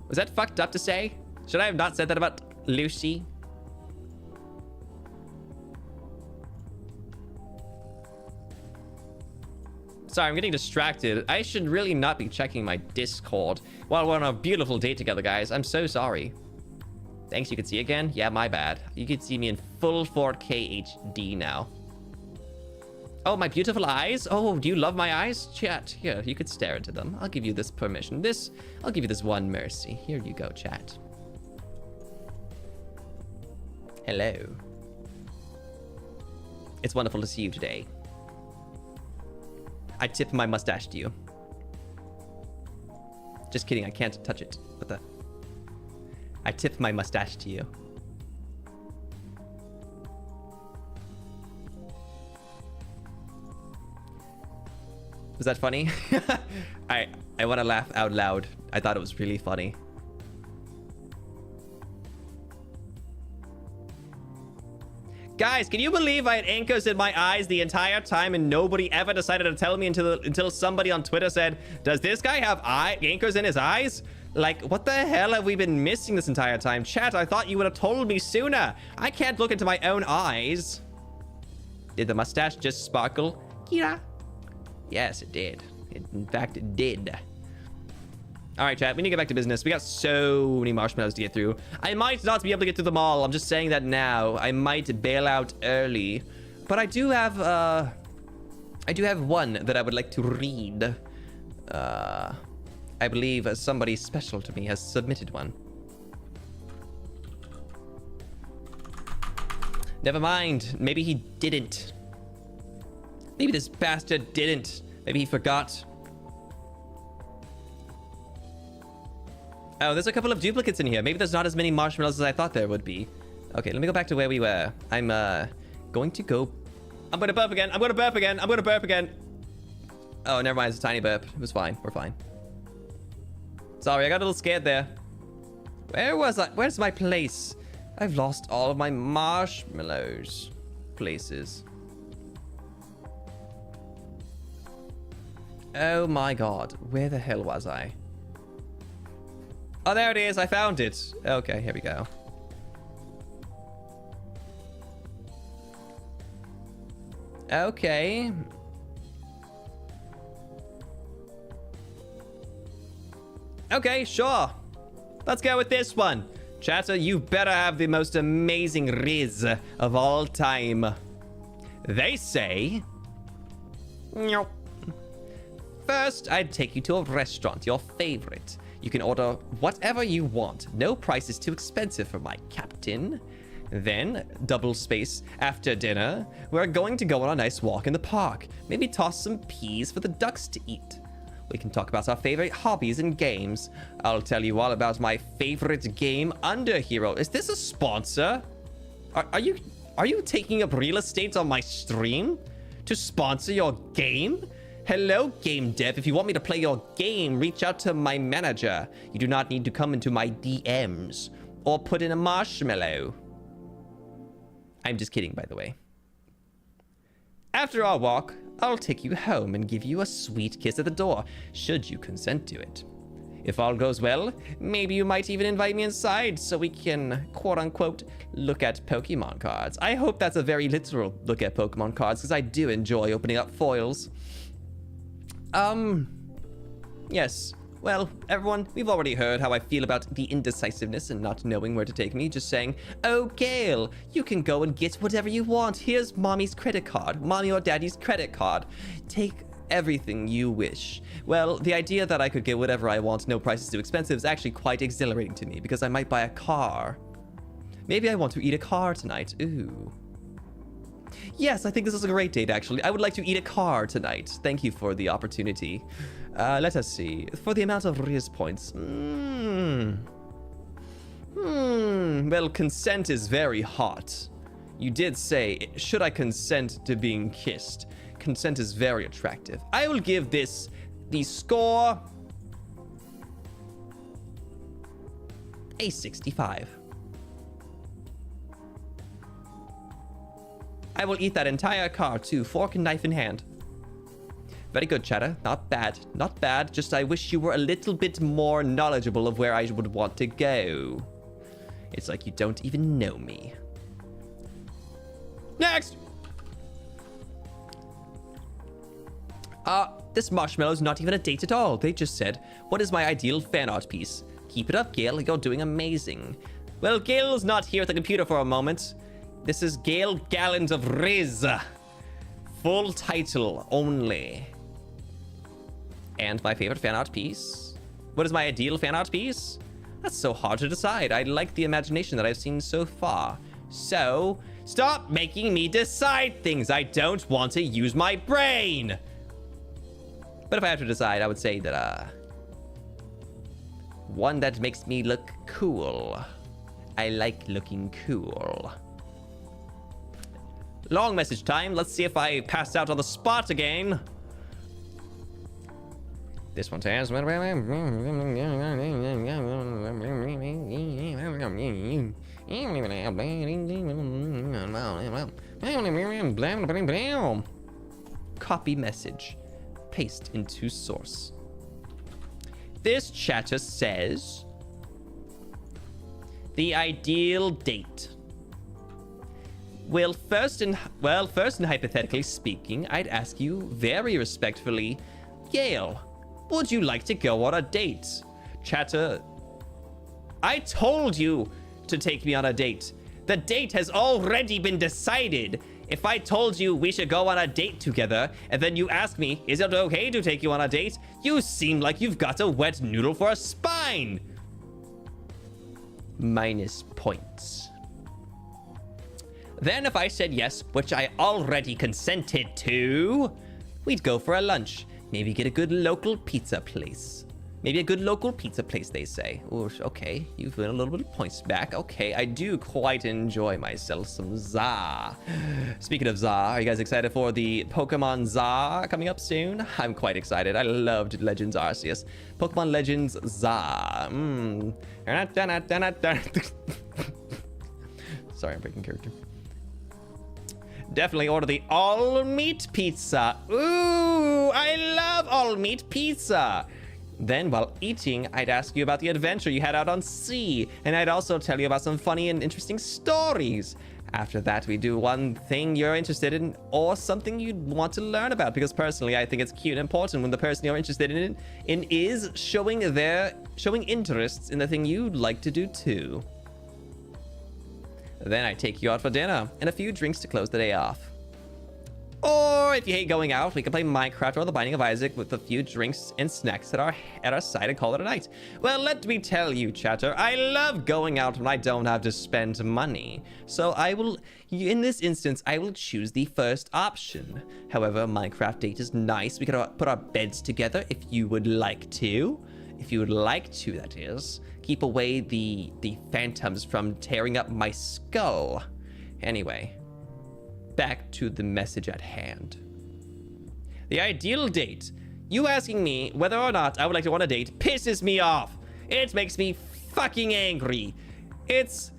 Was that fucked up to say? Should I have not said that about Lucy? Sorry, I'm getting distracted. I should really not be checking my Discord while we're on a beautiful date together, guys. I'm so sorry. Thanks, you can see again? Yeah, my bad. You can see me in full 4K HD now. Oh, my beautiful eyes? Oh, do you love my eyes? Chat, here, you could stare into them. I'll give you this permission. I'll give you this one mercy. Here you go, chat. Hello. It's wonderful to see you today. I tip my mustache to you. Just kidding, I can't touch it. What the? I tip my mustache to you. Was that funny? I want to laugh out loud. I thought it was really funny. Guys, can you believe I had anchors in my eyes the entire time and nobody ever decided to tell me until somebody on Twitter said, does this guy have anchors in his eyes? Like, what the hell have we been missing this entire time? Chat, I thought you would have told me sooner. I can't look into my own eyes. Did the mustache just sparkle? Kira? Yes, it did. In fact, it did. All right, chat, we need to get back to business. We got so many marshmallows to get through. I might not be able to get through them all. I'm just saying that now. I might bail out early. But I do have one that I would like to read. I believe somebody special to me has submitted one. Never mind. Maybe he didn't. Maybe this bastard didn't. Maybe he forgot. Oh, there's a couple of duplicates in here. Maybe there's not as many marshmallows as I thought there would be. Okay, let me go back to where we were. I'm going to go... I'm going to burp again. I'm going to burp again. I'm going to burp again. Oh, never mind. It's a tiny burp. It was fine. We're fine. Sorry, I got a little scared there. Where was I? Where's my place? I've lost all of my marshmallows places. Oh my god. Where the hell was I? Oh, there it is. I found it. Okay, here we go. Okay. Okay, sure. Let's go with this one. Chatter, you better have the most amazing riz of all time. They say... Nope. First, I'd take you to a restaurant, your favorite. You can order whatever you want. No price is too expensive for my captain. Then, double space, after dinner, we're going to go on a nice walk in the park. Maybe toss some peas for the ducks to eat. We can talk about our favorite hobbies and games. I'll tell you all about my favorite game, Underhero. Is this a sponsor? Are you taking up real estate on my stream to sponsor your game? Hello, game dev. If you want me to play your game, reach out to my manager. You do not need to come into my DMs or put in a marshmallow. I'm just kidding, by the way. After our walk, I'll take you home and give you a sweet kiss at the door, should you consent to it. If all goes well, maybe you might even invite me inside so we can, quote-unquote, look at Pokemon cards. I hope that's a very literal look at Pokemon cards, because I do enjoy opening up foils. Yes. Well, everyone, we've already heard how I feel about the indecisiveness and not knowing where to take me. Just saying, oh, Gale, you can go and get whatever you want. Here's mommy's credit card, mommy or daddy's credit card. Take everything you wish. Well, the idea that I could get whatever I want, no price is too expensive, is actually quite exhilarating to me because I might buy a car. Maybe I want to eat a car tonight. Ooh. Yes, I think this is a great date, actually. I would like to eat a car tonight. Thank you for the opportunity. Let us see. For the amount of Riz points. Well, consent is very hot. You did say, should I consent to being kissed? Consent is very attractive. I will give this the score a 65. I will eat that entire car too, fork and knife in hand. Very good, chatter. Not bad. Not bad. Just I wish you were a little bit more knowledgeable of where I would want to go. It's like you don't even know me. Next! This marshmallow's not even a date at all. They just said, what is my ideal fan art piece? Keep it up, Gale. You're doing amazing. Well, Gale's not here at the computer for a moment. This is Gale Gallons of Riz. Full title only. And my favorite fan art piece. What is my ideal fan art piece? That's so hard to decide. I like the imagination that I've seen so far. So, stop making me decide things. I don't want to use my brain. But if I have to decide, I would say that, one that makes me look cool. I like looking cool. Long message time. Let's see if I passed out on the spot again. This one says... Copy message. Paste into source. This chatter says... The ideal date. Well, first and hypothetically speaking, I'd ask you very respectfully, Gale, would you like to go on a date? Chatter, I told you to take me on a date. The date has already been decided. If I told you we should go on a date together, and then you ask me, is it okay to take you on a date? You seem like you've got a wet noodle for a spine. Minus points. Then if I said yes, which I already consented to, we'd go for a lunch. Maybe get a good local pizza place. Maybe a good local pizza place, they say. Ooh, okay, you've won a little bit of points back. Okay, I do quite enjoy myself some za. Speaking of za, are you guys excited for the Pokemon za coming up soon? I'm quite excited. I loved Legends Arceus. Pokemon Legends za. Sorry, I'm breaking character. Definitely order the all-meat pizza. Ooh, I love all-meat pizza. Then, while eating, I'd ask you about the adventure you had out on sea, and I'd also tell you about some funny and interesting stories. After that, we do one thing you're interested in, or something you'd want to learn about, because personally, I think it's cute and important when the person you're interested in is showing interests in the thing you'd like to do too. Then I take you out for dinner, and a few drinks to close the day off. Or if you hate going out, we can play Minecraft or The Binding of Isaac with a few drinks and snacks at our side and call it a night. Well, let me tell you, chatter, I love going out when I don't have to spend money. So in this instance, I will choose the first option. However, Minecraft date is nice. We could put our beds together if you would like to. If you would like to, that is. Keep away the phantoms from tearing up my skull. Anyway, back to the message at hand. The ideal date. You asking me whether or not I would like to go on a date pisses me off. It makes me fucking angry. It's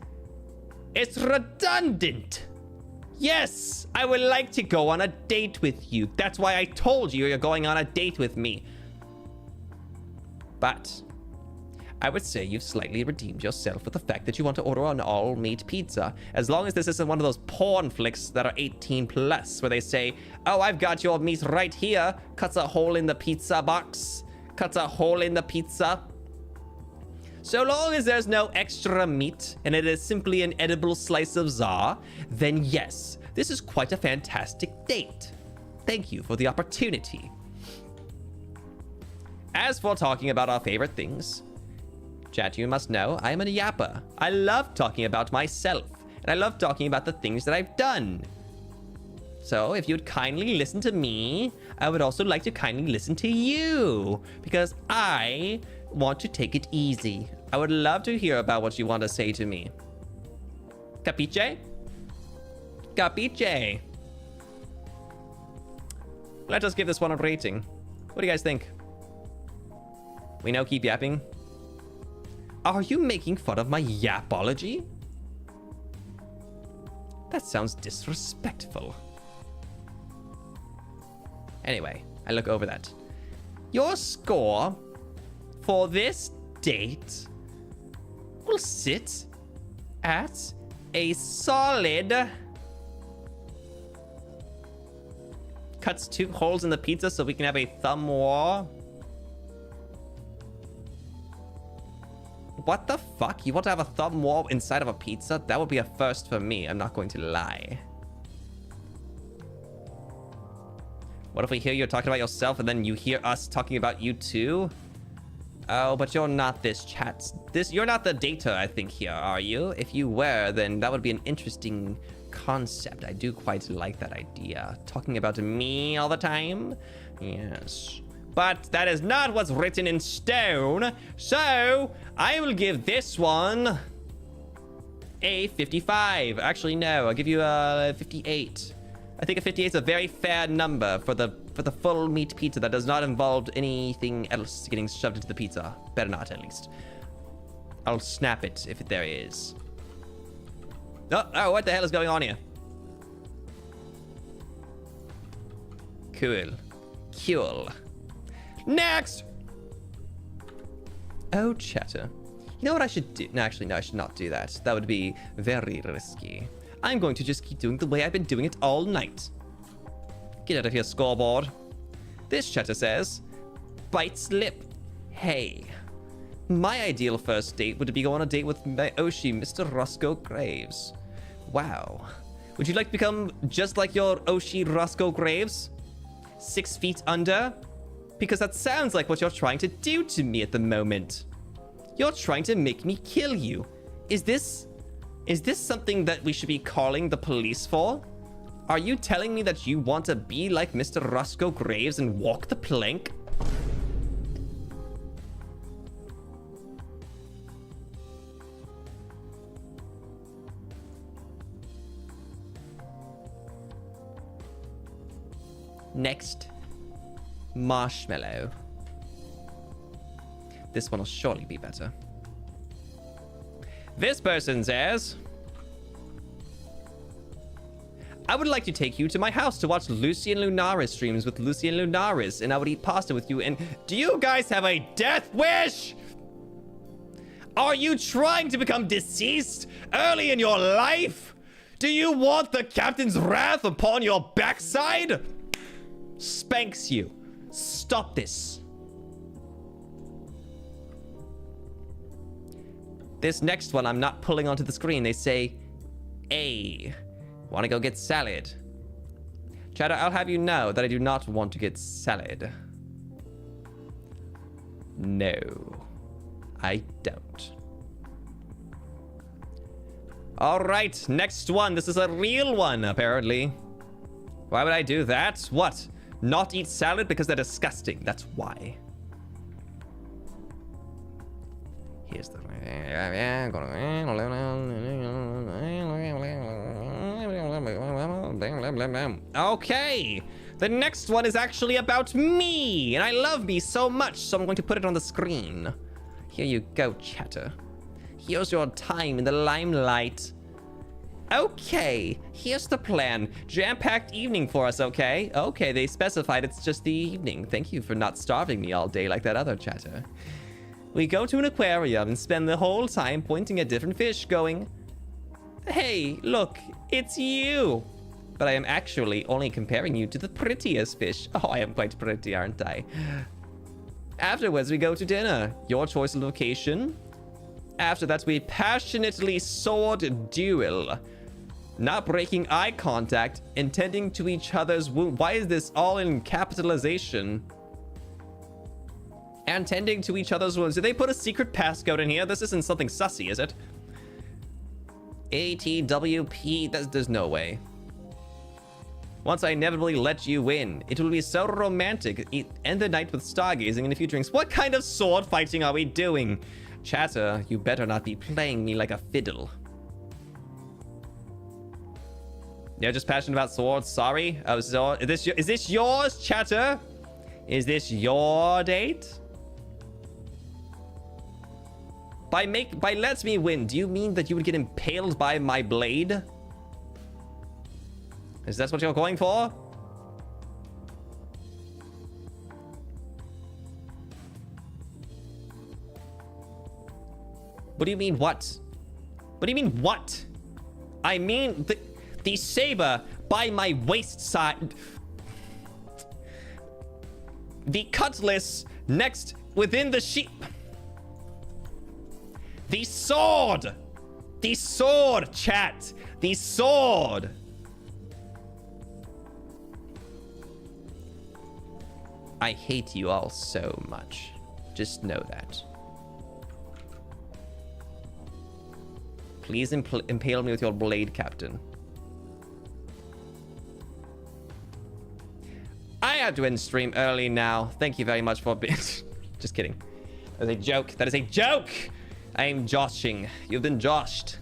redundant. Yes, I would like to go on a date with you. That's why I told you you're going on a date with me. But I would say you've slightly redeemed yourself with the fact that you want to order an all-meat pizza. As long as this isn't one of those porn flicks that are 18 plus, where they say, oh, I've got your meat right here, cuts a hole in the pizza box, cut a hole in the pizza. So long as there's no extra meat and it is simply an edible slice of za, then yes, this is quite a fantastic date. Thank you for the opportunity. As for talking about our favorite things, chat, you must know I am a yapper. I love talking about myself, and I love talking about the things that I've done. So if you'd kindly listen to me, I would also like to kindly listen to you, because I want to take it easy. I would love to hear about what you want to say to me. Capiche? Capiche? Let us give this one a rating. What do you guys think? We know keep yapping. Are you making fun of my yapology? That sounds disrespectful. Anyway, I look over that. Your score for this date will sit at a solid... Cuts 2 holes in the pizza so we can have a thumb war. What the fuck? You want to have a thumb war inside of a pizza? That would be a first for me. I'm not going to lie. What if we hear you talking about yourself and then you hear us talking about you too? Oh, but you're not this chat. You're not the data, I think, here, are you? If you were, then that would be an interesting concept. I do quite like that idea. Talking about me all the time? Yes. But that is not what's written in stone. So, I will give this one a 55. Actually, no. I'll give you a 58. I think a 58 is a very fair number for the full meat pizza that does not involve anything else getting shoved into the pizza. Better not, at least. I'll snap it if there is. Oh, what the hell is going on here? Cool. Next! Oh, chatter. You know what I should do? No, actually, no, I should not do that. That would be very risky. I'm going to just keep doing the way I've been doing it all night. Get out of here, scoreboard. This chatter says, bites lip. Hey. My ideal first date would be go on a date with my Oshi, Mr. Roscoe Graves. Wow. Would you like to become just like your Oshi Roscoe Graves? 6 feet under? Because that sounds like what you're trying to do to me at the moment. You're trying to make me kill you. Is this something that we should be calling the police for? Are you telling me that you want to be like Mr. Roscoe Graves and walk the plank? Next, marshmallow. This one will surely be better. This person says, I would like to take you to my house to watch Lucian Lunaris streams with Lucian Lunaris, and I would eat pasta with you. And do you guys have a death wish? Are you trying to become deceased early in your life? Do you want the captain's wrath upon your backside? Spanks you. Stop this. This next one I'm not pulling onto the screen. They say, A. Want to go get salad? Chatter, I'll have you know that I do not want to get salad. No, I don't. All right, next one. This is a real one, apparently. Why would I do that? What? Not eat salad because they're disgusting. That's why. Here's the... Okay. The next one is actually about me. And I love me so much, so I'm going to put it on the screen. Here you go, chatter. Here's your time in the limelight. Okay, here's the plan. Jam-packed evening for us, okay? Okay, they specified it's just the evening. Thank you for not starving me all day like that other chatter. We go to an aquarium and spend the whole time pointing at different fish going, hey, look, it's you. But I am actually only comparing you to the prettiest fish. Oh, I am quite pretty, aren't I? Afterwards, we go to dinner. Your choice of location. After that, we passionately sword duel. Not breaking eye contact, intending to each other's wound. Why is this all in capitalization? And tending to each other's wounds. Did they put a secret passcode in here? This isn't something sussy, is it? ATWP. There's no way. Once I inevitably let you win, it will be so romantic. End the night with stargazing and a few drinks. What kind of sword fighting are we doing? Chatter, you better not be playing me like a fiddle. You're just passionate about swords. Sorry. Oh, so is this yours, Chatter? Is this your date? By lets me win, do you mean that you would get impaled by my blade? Is that what you're going for? What do you mean what? What do you mean what? I mean the saber by my waist side. The cutlass next within the sheep. The sword. The sword, chat. The sword. I hate you all so much. Just know that. Please impale me with your blade, Captain. I had to end stream early now. Thank you very much for being... Just kidding. That is a joke. That is a joke! I am joshing. You've been joshed.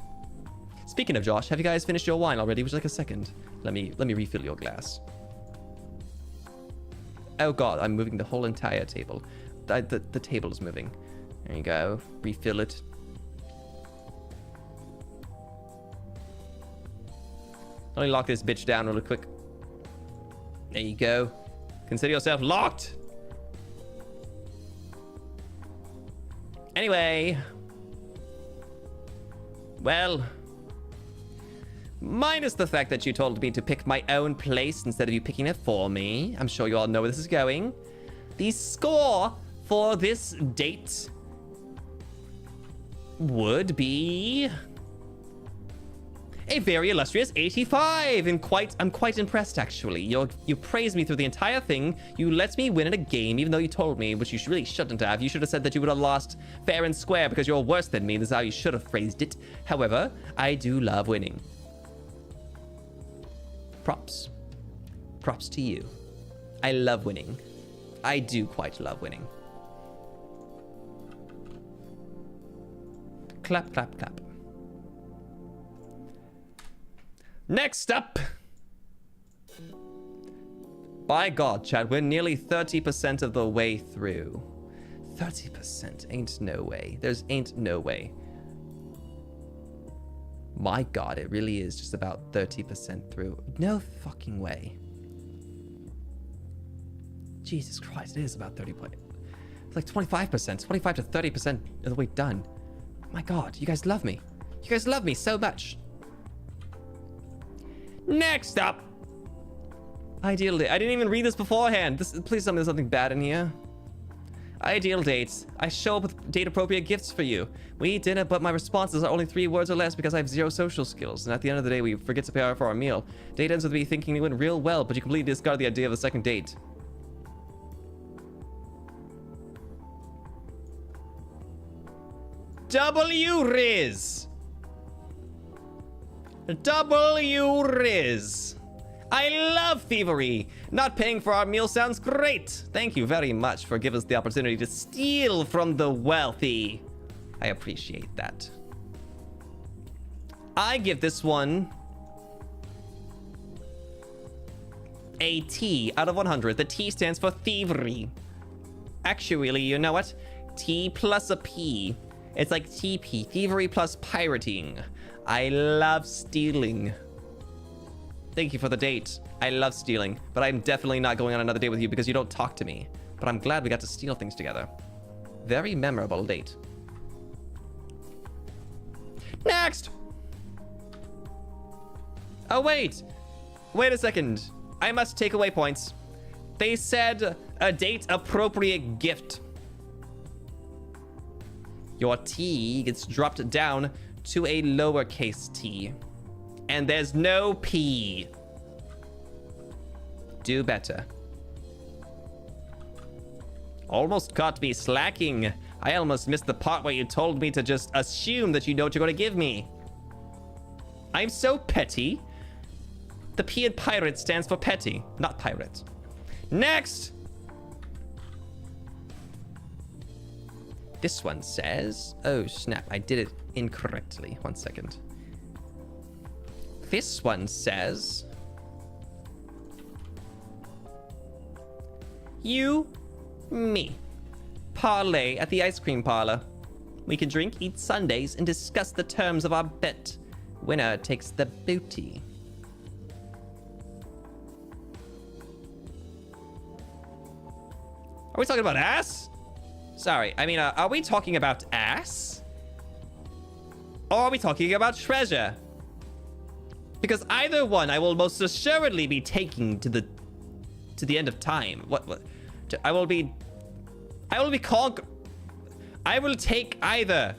Speaking of Josh, have you guys finished your wine already? Would you like a second? Let me refill your glass. Oh god, I'm moving the whole entire table. The table is moving. There you go. Refill it. Let me lock this bitch down really quick. There you go. Consider yourself locked. Anyway. Well. Minus the fact that you told me to pick my own place instead of you picking it for me. I'm sure you all know where this is going. The score for this date would be a very illustrious 85. And I'm quite impressed, actually. You praised me through the entire thing. You let me win at a game, even though you told me, which you really shouldn't have. You should have said that you would have lost fair and square because you're worse than me. This is how you should have phrased it. However, I do love winning. Props. Props to you. I love winning. I do quite love winning. Clap, clap, clap. Next up. By God, Chad, we're nearly 30% of the way through. 30% ain't no way. Ain't no way. My God, it really is just about 30% through. No fucking way. Jesus Christ, it is about 30 point. It's like 25%, 25 to 30% of the way done. My God, you guys love me. You guys love me so much. Next up. Ideal date. I didn't even read this beforehand. Please tell me there's something bad in here. Ideal dates. I show up with date-appropriate gifts for you. We eat dinner, but my responses are only 3 words or less because I have 0 social skills. And at the end of the day, we forget to pay for our meal. Date ends with me thinking it went real well, but you completely discard the idea of a second date. W-Riz. W-Riz. I love thievery. Not paying for our meal sounds great. Thank you very much for giving us the opportunity to steal from the wealthy. I appreciate that. I give this one a T out of 100. The T stands for thievery. Actually, you know what? T plus a P. It's like TP, thievery plus pirating. I love stealing. Thank you for the date. I love stealing, but I'm definitely not going on another date with you because you don't talk to me. But I'm glad we got to steal things together. Very memorable date. Next! Oh, wait. Wait a second. I must take away points. They said a date-appropriate gift. your T gets dropped down to a lowercase t. And there's no P. Do better. Almost caught me slacking. I almost missed the part where you told me to just assume that you know what you're going to give me. I'm so petty. The P in pirate stands for petty, not pirate. Next! This one says... Oh, snap. I did it incorrectly. 1 second. This one says... You, me. Parlay at the ice cream parlor. We can drink, eat sundaes, and discuss the terms of our bet. Winner takes the booty. Are we talking about ass? Sorry, I mean, are we talking about ass? Or are we talking about treasure? Because either one I will most assuredly be taking to the end of time. What? I will take either.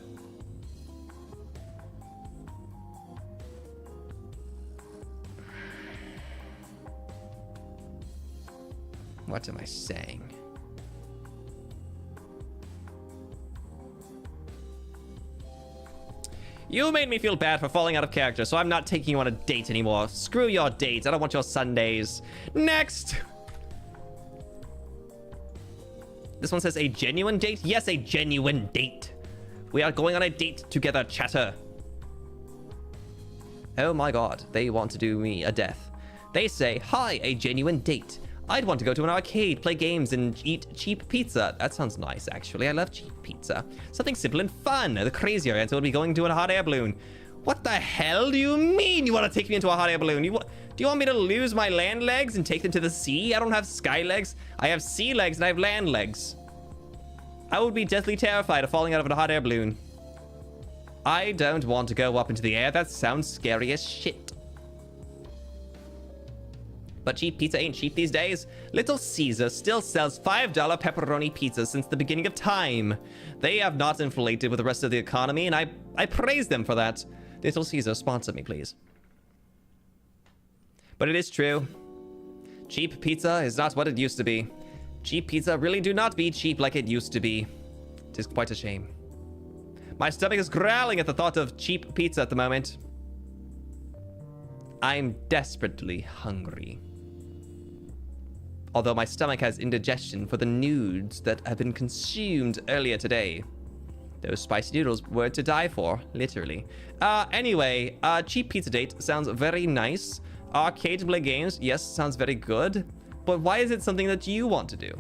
What am I saying? You made me feel bad for falling out of character, so I'm not taking you on a date anymore. Screw your dates. I don't want your Sundays. Next! This one says a genuine date? Yes, a genuine date. We are going on a date together, chatter. Oh my god, they want to do me a death. They say, hi, a genuine date. I'd want to go to an arcade, play games, and eat cheap pizza. That sounds nice, actually. I love cheap pizza. Something simple and fun. The crazier answer would be going to a hot air balloon. What the hell do you mean you want to take me into a hot air balloon? Do you want me to lose my land legs and take them to the sea? I don't have sky legs. I have sea legs and I have land legs. I would be deathly terrified of falling out of a hot air balloon. I don't want to go up into the air. That sounds scary as shit. But cheap pizza ain't cheap these days. Little Caesar still sells $5 pepperoni pizzas since the beginning of time. They have not inflated with the rest of the economy, and I praise them for that. Little Caesar, sponsor me, please. But it is true. Cheap pizza is not what it used to be. Cheap pizza really do not be cheap like it used to be. It is quite a shame. My stomach is growling at the thought of cheap pizza at the moment. I'm desperately hungry. Although my stomach has indigestion for the nudes that have been consumed earlier today. Those spicy noodles were to die for, literally. Anyway, cheap pizza date sounds very nice. Arcade to play games, yes, sounds very good. But why is it something that you want to do?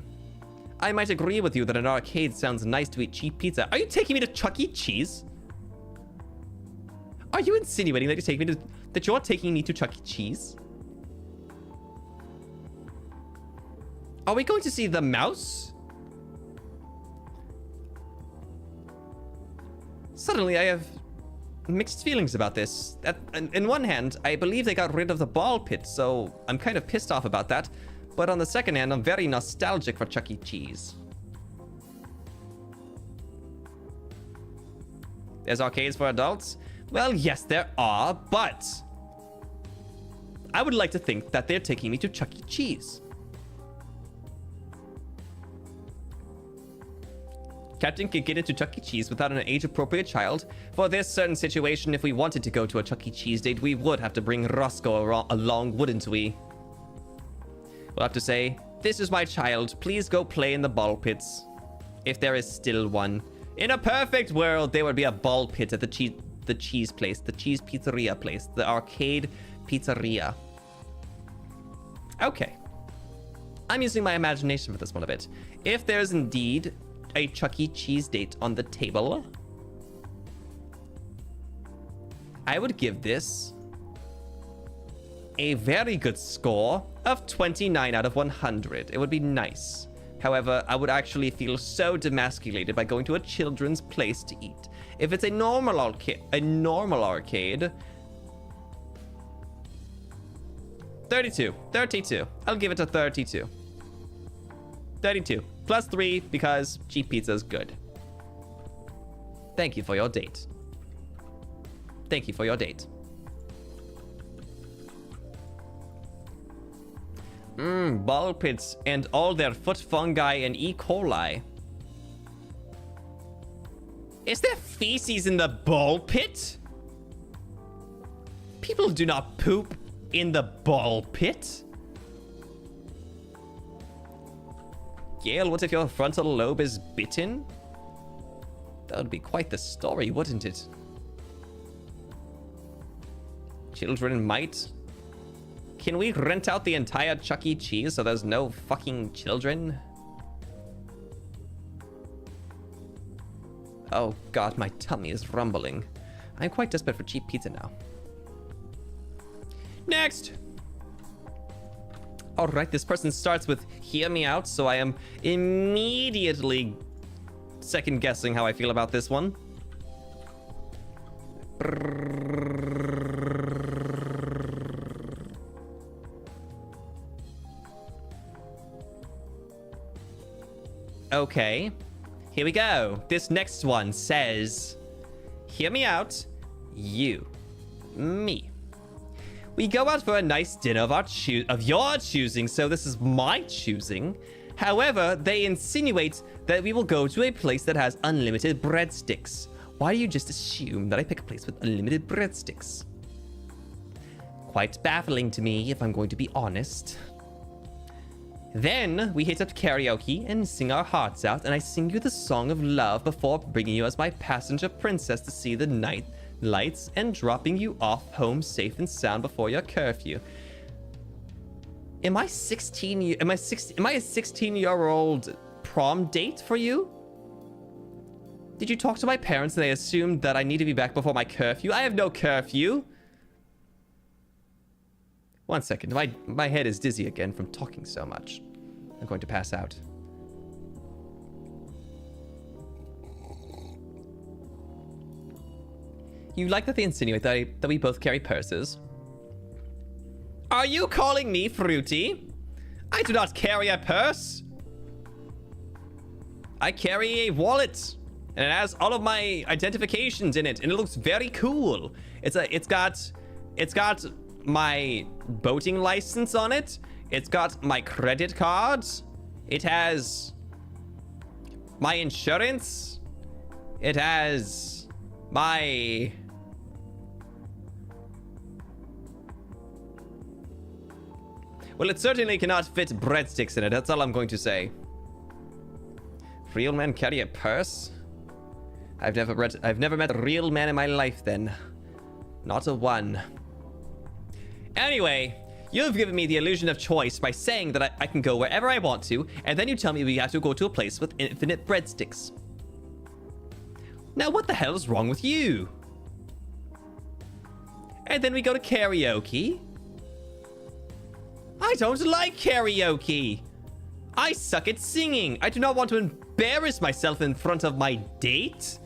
I might agree with you that an arcade sounds nice to eat cheap pizza. Are you taking me to Chuck E. Cheese? Are you insinuating that you're taking me to Chuck E. Cheese? Are we going to see the mouse? Suddenly, I have mixed feelings about this. In one hand, I believe they got rid of the ball pit, so I'm kind of pissed off about that. But on the second hand, I'm very nostalgic for Chuck E. Cheese. There's arcades for adults? Well, yes, there are, but I would like to think that they're taking me to Chuck E. Cheese. Captain could get into Chuck E. Cheese without an age-appropriate child. For this certain situation, if we wanted to go to a Chuck E. Cheese date, we would have to bring Roscoe along, wouldn't we? We'll have to say, this is my child, please go play in the ball pits. If there is still one. In a perfect world, there would be a ball pit at the cheese place, the cheese pizzeria place, the arcade pizzeria. Okay. I'm using my imagination for this one a bit. If there's indeed a Chuck E. Cheese date on the table, I would give this a very good score of 29 out of 100. It would be nice. However, I would actually feel so demasculated by going to a children's place to eat. If it's a normal arcade, 32. I'll give it a 32. 32 plus 3 because cheap pizza is good. Thank you for your date. Thank you for your date. Ball pits and all their foot fungi and E. coli. Is there feces in the ball pit? People do not poop in the ball pit. Gale, what if your frontal lobe is bitten? That would be quite the story, wouldn't it? Children might. Can we rent out the entire Chuck E. Cheese so there's no fucking children? Oh god, my tummy is rumbling. I'm quite desperate for cheap pizza now. Next! Alright, this person starts with hear me out, so I am immediately second guessing how I feel about this one. Okay, here we go. This next one says, hear me out, you, me. We go out for a nice dinner of your choosing, so this is my choosing. However, they insinuate that we will go to a place that has unlimited breadsticks. Why do you just assume that I pick a place with unlimited breadsticks? Quite baffling to me, if I'm going to be honest. Then we hit up karaoke and sing our hearts out, and I sing you the song of love before bringing you as my passenger princess to see the night lights and dropping you off home safe and sound before your curfew. Am I a 16-year-old prom date for you? Did you talk to my parents and they assumed that I need to be back before my curfew? I have no curfew. 1 second. My head is dizzy again from talking so much. I'm going to pass out. You like that they insinuate that we both carry purses? Are you calling me fruity? I do not carry a purse. I carry a wallet. And it has all of my identifications in it. And it looks very cool. It's got my boating license on it. It's got my credit cards. It has my insurance. It has my... Well, it certainly cannot fit breadsticks in it. That's all I'm going to say. Real men carry a purse? I've never met a real man in my life then. Not a one. Anyway, you've given me the illusion of choice by saying that I can go wherever I want to, and then you tell me we have to go to a place with infinite breadsticks. Now what the hell is wrong with you? And then we go to karaoke. I don't like karaoke. I suck at singing. I do not want to embarrass myself in front of my date.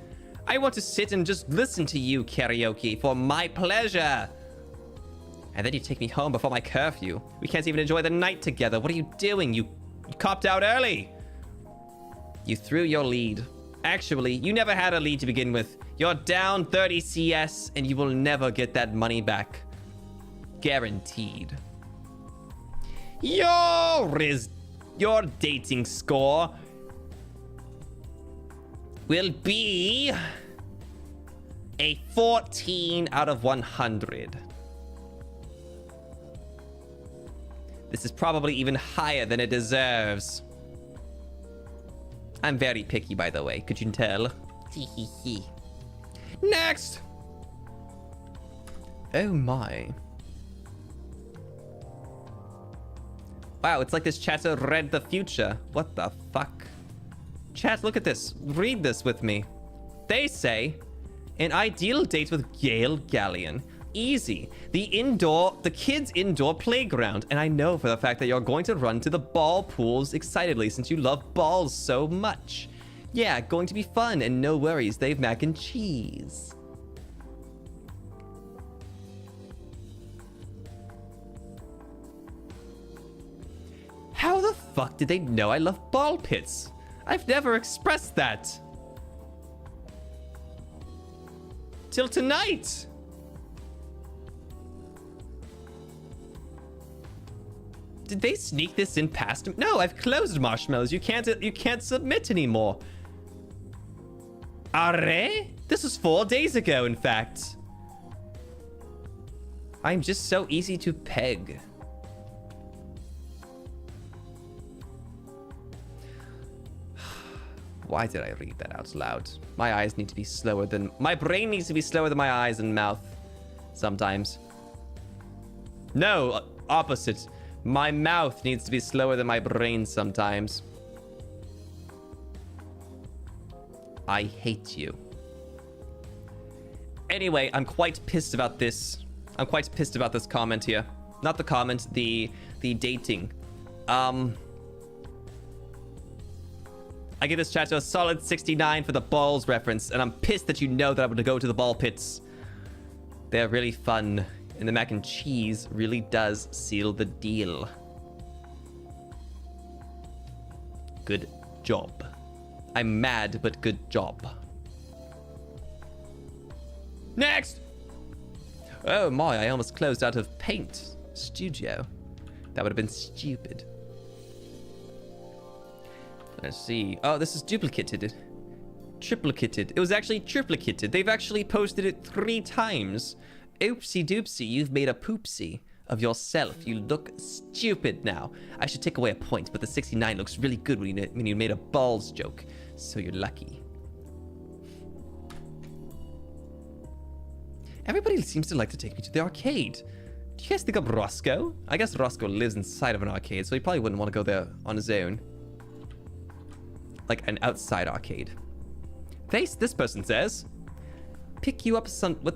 I want to sit and just listen to you karaoke for my pleasure. And then you take me home before my curfew. We can't even enjoy the night together. What are you doing? You copped out early. You threw your lead. Actually, you never had a lead to begin with. You're down 30 CS and you will never get that money back. Guaranteed. Your dating score will be a 14 out of 100. This is probably even higher than it deserves. I'm very picky, by the way. Could you tell? Next! Oh my. Wow, it's like this chatter read the future. What the fuck? Chat, look at this. Read this with me. They say, an ideal date with Gale Galleon. Easy. The kids' indoor playground. And I know for the fact that you're going to run to the ball pools excitedly since you love balls so much. Yeah, going to be fun and no worries. They have mac and cheese. How the fuck did they know I love ball pits? I've never expressed that. till tonight. Did they sneak this in past me? No, I've closed marshmallows. You can't submit anymore. Arre? This was 4 days ago, in fact. I'm just so easy to peg. Why did I read that out loud? My eyes need to be slower than... My brain needs to be slower than my eyes and mouth. Sometimes. No, opposite. My mouth needs to be slower than my brain sometimes. I hate you. Anyway, I'm quite pissed about this. I'm quite pissed about this comment here. Not the comment, the dating. I give this chat a solid 69 for the balls reference, and I'm pissed that you know that I'm going to go to the ball pits. They're really fun, and the mac and cheese really does seal the deal. Good job. I'm mad, but good job. Next! Oh my, I almost closed out of Paint Studio. That would have been stupid. Let's see. Oh, this is duplicated. Triplicated. It was actually triplicated. They've actually posted it 3 times. Oopsie doopsie, you've made a poopsie of yourself. You look stupid now. I should take away a point, but the 69 looks really good when you made a balls joke. So you're lucky. Everybody seems to like to take me to the arcade. Do you guys think I'm Roscoe? I guess Roscoe lives inside of an arcade, so he probably wouldn't want to go there on his own. Like an outside arcade. This person says, pick you up with...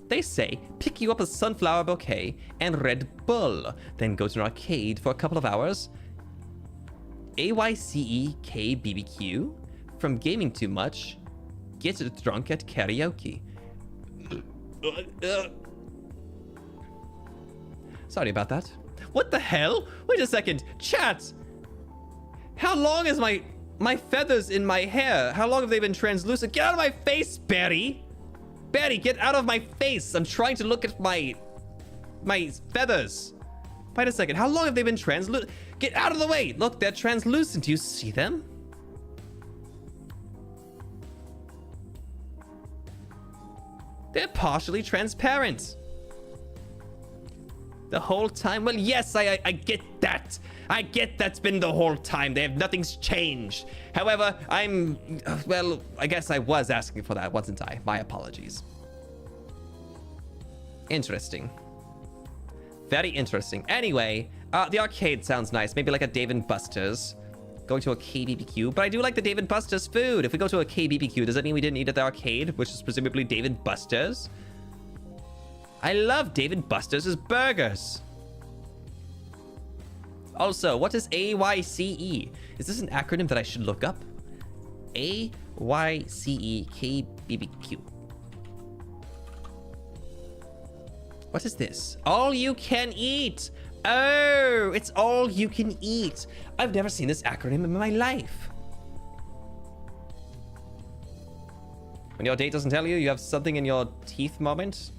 They say, pick you up a sunflower bouquet and Red Bull, then go to an arcade for a couple of hours. AYCE KBBQ, from gaming too much, get drunk at karaoke. Sorry about that. What the hell? Wait a second. Chat! How long is my feathers in my hair? How long have they been translucent? Get out of my face, Barry! Barry, get out of my face! I'm trying to look at my feathers. Wait a second. How long have they been translucent? Get out of the way! Look, they're translucent. Do you see them? They're partially transparent. The whole time? Well, yes, I get that. I get that's been the whole time. Nothing's changed. However, well, I guess I was asking for that, wasn't I? My apologies. Interesting. Very interesting. Anyway, the arcade sounds nice. Maybe like a Dave & Buster's. Going to a KBBQ. But I do like the Dave & Buster's food. If we go to a KBBQ, does that mean we didn't eat at the arcade? Which is presumably Dave & Buster's? I love Dave & Buster's burgers. Also, what is AYCE? Is this an acronym that I should look up? AYCE KBBQ. What is this? All you can eat. Oh, it's all you can eat. I've never seen this acronym in my life. When your date doesn't tell you, you have something in your teeth moment.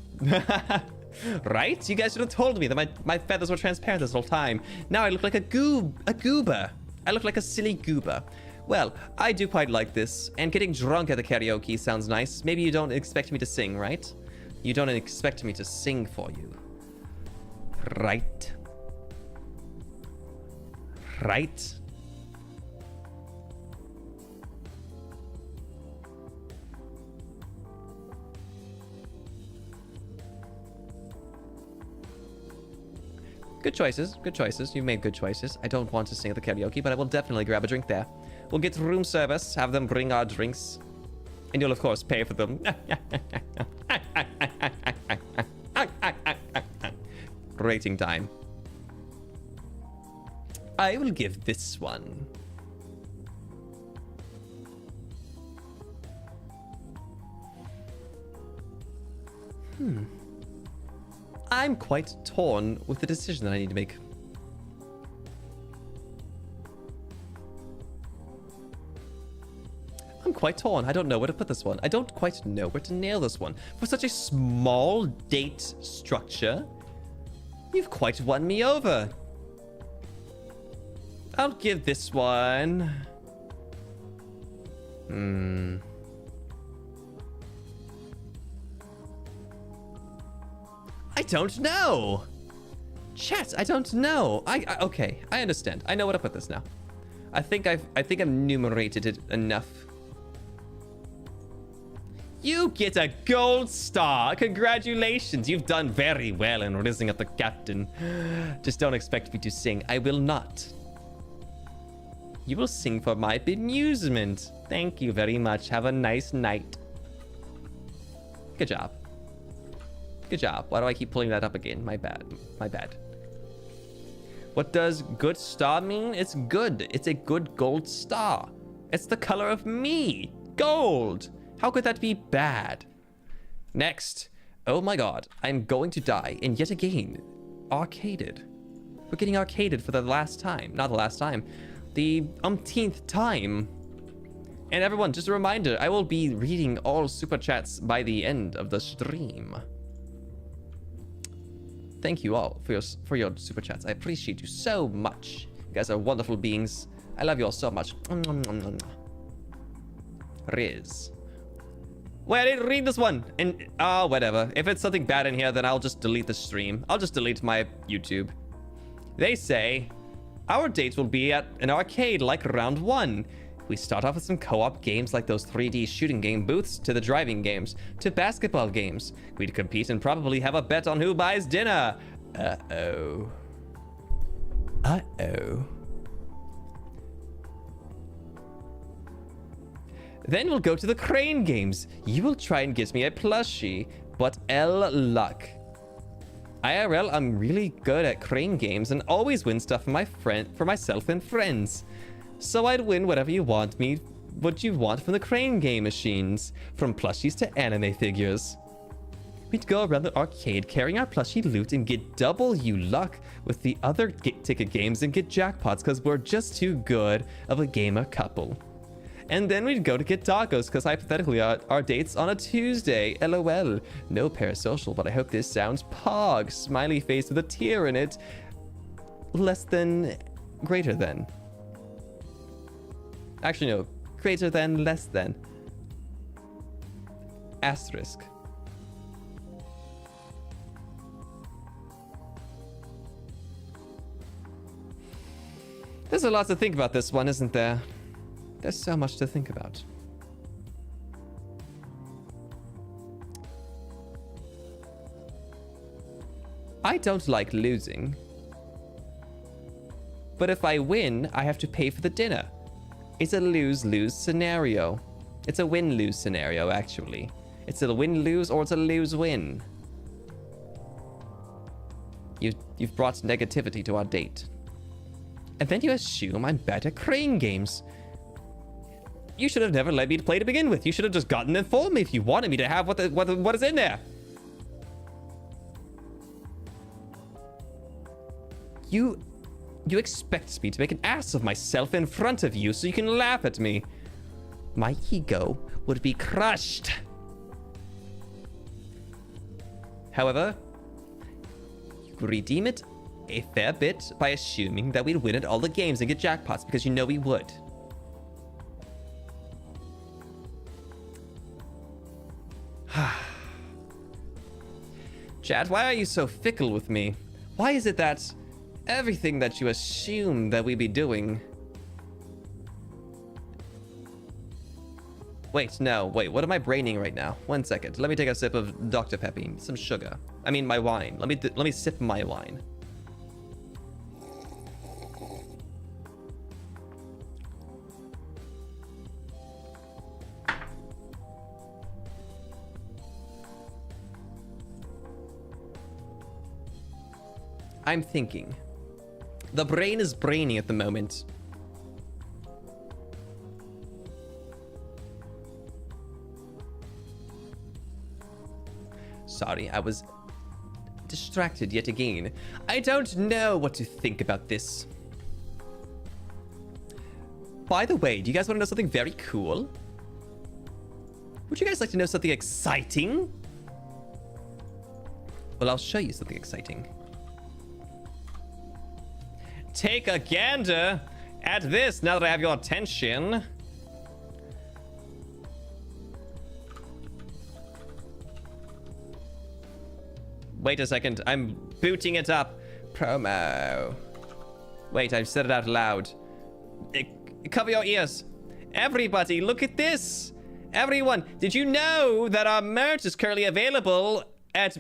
Right? You guys should have told me that my feathers were transparent this whole time. Now I look like a goober. I look like a silly goober. Well, I do quite like this. And getting drunk at the karaoke sounds nice. Maybe you don't expect me to sing, right? You don't expect me to sing for you. Right? Right? Good choices. Good choices. You've made good choices. I don't want to sing at the karaoke, but I will definitely grab a drink there. We'll get room service, have them bring our drinks, and you'll, of course, pay for them. Rating time. I will give this one. I'm quite torn with the decision that I need to make. quite torn. I don't know where to put this one. I don't quite know where to nail this one. For such a small date structure, you've quite won me over. I'll give this one... I don't know. Chat, I don't know. Okay, I understand. I know where to put this now. I think I've numerated it enough. You get a gold star. Congratulations. You've done very well in raising up the captain. Just don't expect me to sing. I will not. You will sing for my bemusement. Thank you very much. Have a nice night. Good job. Good job. Why do I keep pulling that up again? My bad. My bad. What does good star mean? It's good. It's a good gold star. It's the color of me. Gold. How could that be bad? Next. Oh my god. I'm going to die. And yet again, arcaded. We're getting arcaded for the last time. Not the last time. The umpteenth time. And everyone, just a reminder, I will be reading all super chats by the end of the stream. Thank you all for your super chats. I appreciate you so much. You guys are wonderful beings. I love you all so much. Riz. Wait, I didn't read this one. And whatever. If it's something bad in here, then I'll just delete the stream. I'll just delete my YouTube. They say our dates will be at an arcade like round 1. We start off with some co-op games like those 3D shooting game booths, to the driving games, to basketball games. We'd compete and probably have a bet on who buys dinner. Uh-oh. Uh-oh. Then we'll go to the crane games. You will try and get me a plushie, but L luck. IRL, I'm really good at crane games and always win stuff for myself and friends. So I'd win whatever you want from the crane game machines, from plushies to anime figures. We'd go around the arcade carrying our plushie loot and get W luck with the other ticket games and get jackpots because we're just too good of a gamer couple. And then we'd go to get tacos because hypothetically our date's on a Tuesday. LOL. No parasocial, but I hope this sounds pog. Smiley face with a tear in it. Less than, greater than. Actually, no. Greater than, less than. Asterisk. There's a lot to think about this one, isn't there? There's so much to think about. I don't like losing. But if I win, I have to pay for the dinner. It's a lose-lose scenario. It's a win-lose scenario, actually. It's a win-lose or it's a lose-win. You've brought negativity to our date. And then you assume I'm bad at crane games. You should have never let me play to begin with. You should have just gotten and informed me if you wanted me to have what is in there. You expect me to make an ass of myself in front of you so you can laugh at me. My ego would be crushed. However, you could redeem it a fair bit by assuming that we'd win at all the games and get jackpots because you know we would. Chad, why are you so fickle with me? Why is it that everything that you assume that we be doing... Wait, what am I braining right now? 1 second. Let me take a sip of Dr. Peppy. Some sugar. I mean, my wine. Let me sip my wine. I'm thinking. The brain is braining at the moment. Sorry, I was distracted yet again. I don't know what to think about this. By the way, do you guys want to know something very cool? Would you guys like to know something exciting? Well, I'll show you something exciting. Take a gander at this now that I have your attention. Wait a second, I'm booting it up. Promo. Wait, I've said it out loud. Cover your ears. Everybody, look at this. Everyone, did you know that our merch is currently available at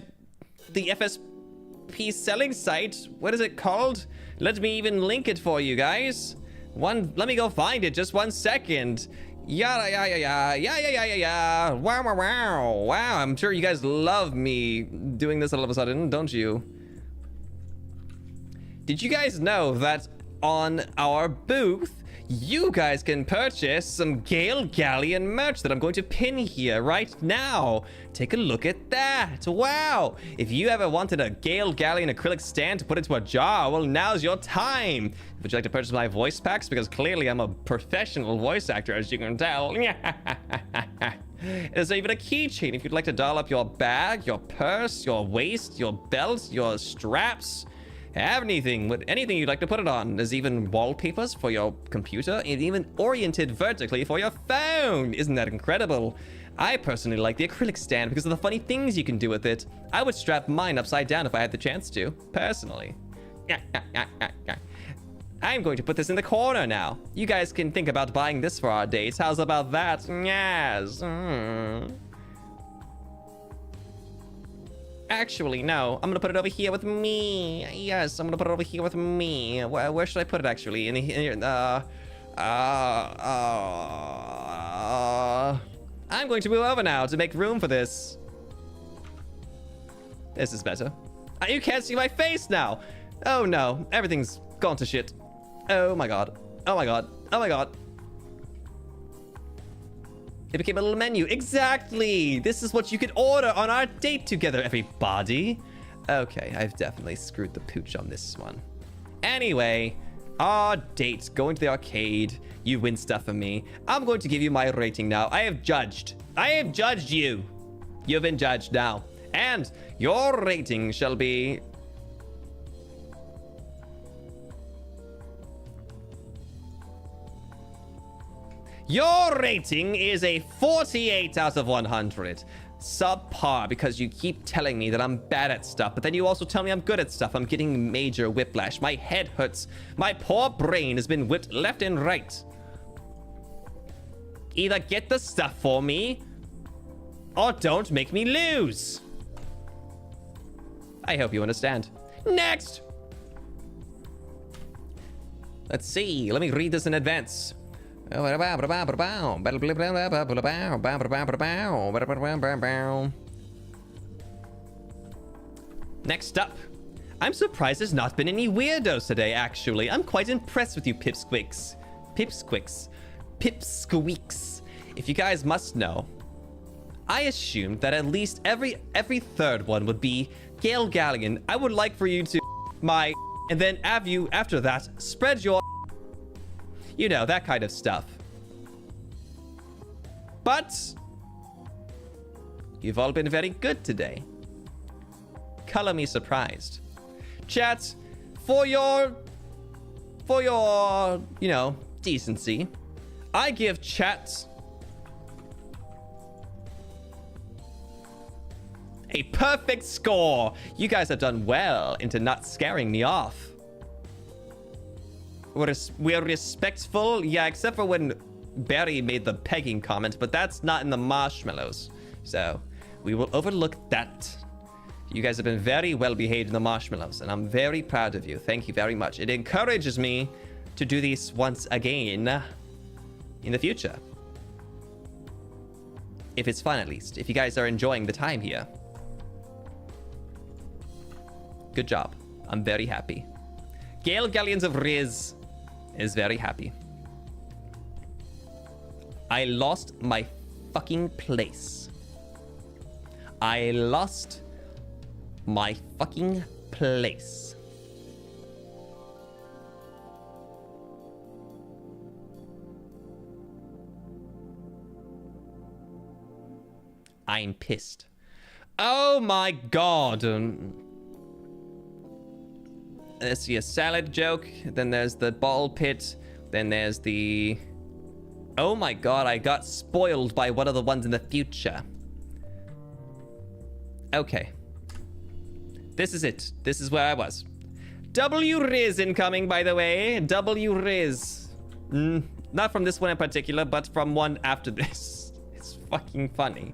the FSP selling site? What is it called? Let me even link it for you guys. Let me go find it. Just 1 second. Yeah. Wow. I'm sure you guys love me doing this all of a sudden, don't you? Did you guys know that on our booth, you guys can purchase some Gale Galleon merch that I'm going to pin here right now. Take a look at that. Wow. If you ever wanted a Gale Galleon acrylic stand to put into a jar, well, now's your time. Would you like to purchase my voice packs? Because clearly I'm a professional voice actor, as you can tell. There's even a keychain if you'd like to doll up your bag, your purse, your waist, your belt, your straps. Anything you'd like to put it on. There's even wallpapers for your computer and even oriented vertically for your phone. Isn't that incredible? I personally like the acrylic stand because of the funny things you can do with it. I would strap mine upside down if I had the chance to, personally. I'm going to put this in the corner now. You guys can think about buying this for our dates. How's about that? Yes. Actually, no. I'm gonna put it over here with me. Yes, I'm gonna put it over here with me. Where should I put it, actually? I'm going to move over now to make room for this. This is better. You can't see my face now. Oh, no. Everything's gone to shit. Oh, my God. Oh, my God. Oh, my God. It became a little menu. Exactly. This is what you could order on our date together, everybody. Okay, I've definitely screwed the pooch on this one. Anyway, our date, going to the arcade. You win stuff from me. I'm going to give you my rating now. I have judged you. You've been judged now. And your rating shall be... Your rating is a 48 out of 100. Subpar, because you keep telling me that I'm bad at stuff, but then you also tell me I'm good at stuff. I'm getting major whiplash. My head hurts. My poor brain has been whipped left and right. Either get the stuff for me, or don't make me lose. I hope you understand. Next! Let's see. Let me read this in advance. Next up, I'm surprised there's not been any weirdos today, actually. I'm quite impressed with you pipsqueaks. Pipsqueaks. If you guys must know, I assumed that at least every third one would be Gale Galleon. I would like for you to and then have you, after that, spread your... You know, that kind of stuff. But you've all been very good today. Color me surprised. Chat, for your, you know, decency, I give chat a perfect score. You guys have done well into not scaring me off. We're respectful, yeah, except for when Barry made the pegging comment, but that's not in the marshmallows. So we will overlook that. You guys have been very well behaved in the marshmallows, and I'm very proud of you. Thank you very much. It encourages me to do this once again in the future. If it's fun, at least. If you guys are enjoying the time here. Good job. I'm very happy. Gale Galleons of Riz is very happy. I lost my fucking place. I lost my fucking place. I'm pissed. Oh my god. Let's see, a salad joke. Then there's the ball pit. Then there's the... Oh my god, I got spoiled by one of the ones in the future. Okay. This is it. This is where I was. W Riz incoming, by the way. W Riz. Not from this one in particular, but from one after this. It's fucking funny.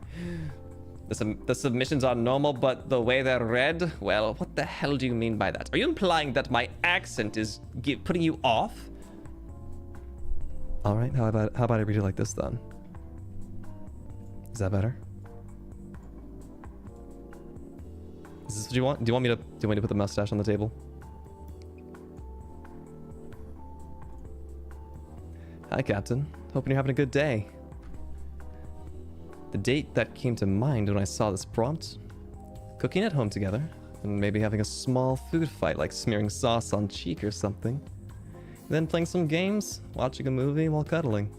The submissions are normal, but the way they're read, well, what the hell do you mean by that? Are you implying that my accent is putting you off? All right, how about I read it like this then? Is that better? Is this what you want? Do you want me to put the mustache on the table? Hi, Captain. Hoping you're having a good day. The date that came to mind when I saw this prompt: cooking at home together, and maybe having a small food fight like smearing sauce on cheek or something. Then playing some games, watching a movie while cuddling.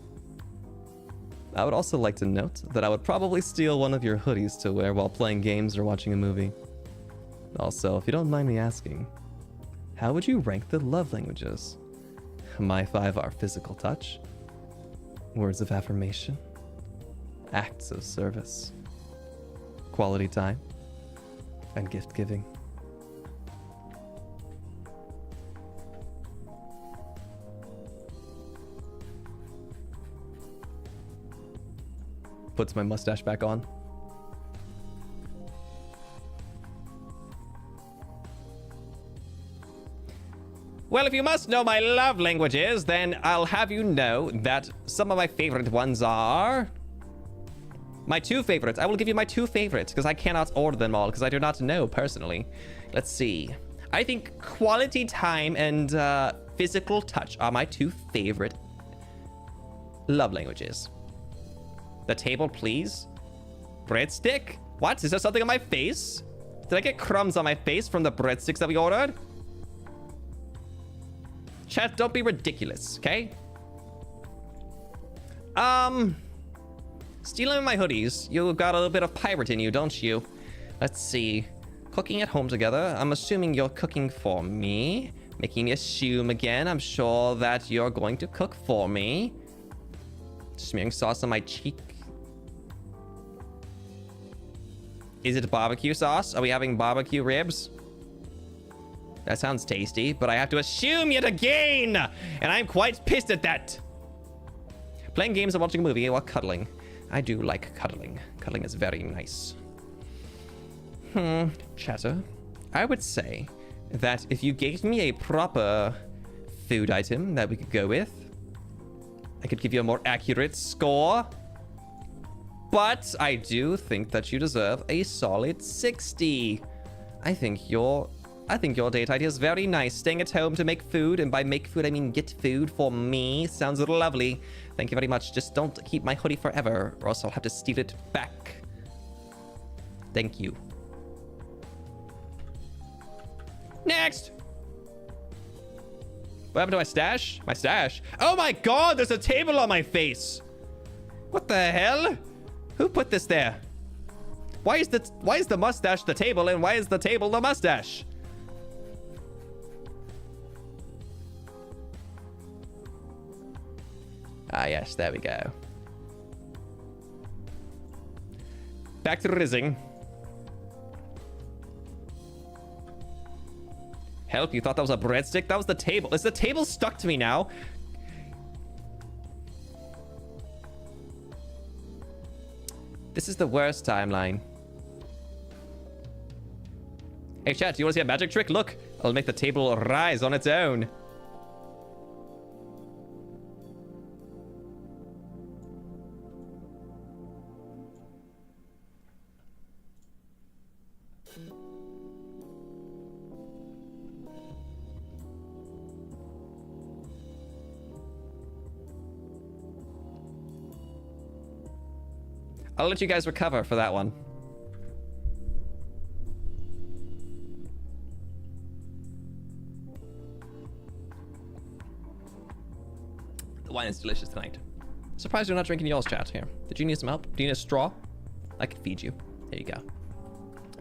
I would also like to note that I would probably steal one of your hoodies to wear while playing games or watching a movie. Also, if you don't mind me asking, how would you rank the love languages? My 5 are physical touch, words of affirmation, acts of service, quality time, and gift giving. Puts my mustache back on. Well, if you must know my love languages, then I'll have you know that some of my favorite ones are... My 2 favorites. I will give you my 2 favorites because I cannot order them all because I do not know personally. Let's see. I think quality time and physical touch are my 2 favorite love languages. The table, please. Breadstick? What? Is there something on my face? Did I get crumbs on my face from the breadsticks that we ordered? Chat, don't be ridiculous, okay? Stealing my hoodies. You got a little bit of pirate in you, don't you? Let's see. Cooking at home together. I'm assuming you're cooking for me. Making me assume again. I'm sure that you're going to cook for me. Smearing sauce on my cheek. Is it barbecue sauce? Are we having barbecue ribs? That sounds tasty, but I have to assume yet again! And I'm quite pissed at that! Playing games and watching a movie while cuddling. I do like cuddling. Cuddling is very nice. Chatter. I would say that if you gave me a proper food item that we could go with, I could give you a more accurate score. But I do think that you deserve a solid 60. I think your date idea is very nice. Staying at home to make food, and by make food I mean get food for me. Sounds lovely. Thank you very much. Just don't keep my hoodie forever, or else I'll have to steal it back. Thank you. Next! What happened to my stash? My stash? Oh my god, there's a table on my face! What the hell? Who put this there? Why is the mustache the table, and why is the table the mustache? Ah, yes, there we go. Back to rizzing. Help, you thought that was a breadstick? That was the table. Is the table stuck to me now? This is the worst timeline. Hey, chat, do you want to see a magic trick? Look, I'll make the table rise on its own. I'll let you guys recover for that one. The wine is delicious tonight. Surprised you're not drinking yours, chat. Here. Did you need some help? Do you need a straw? I could feed you. There you go.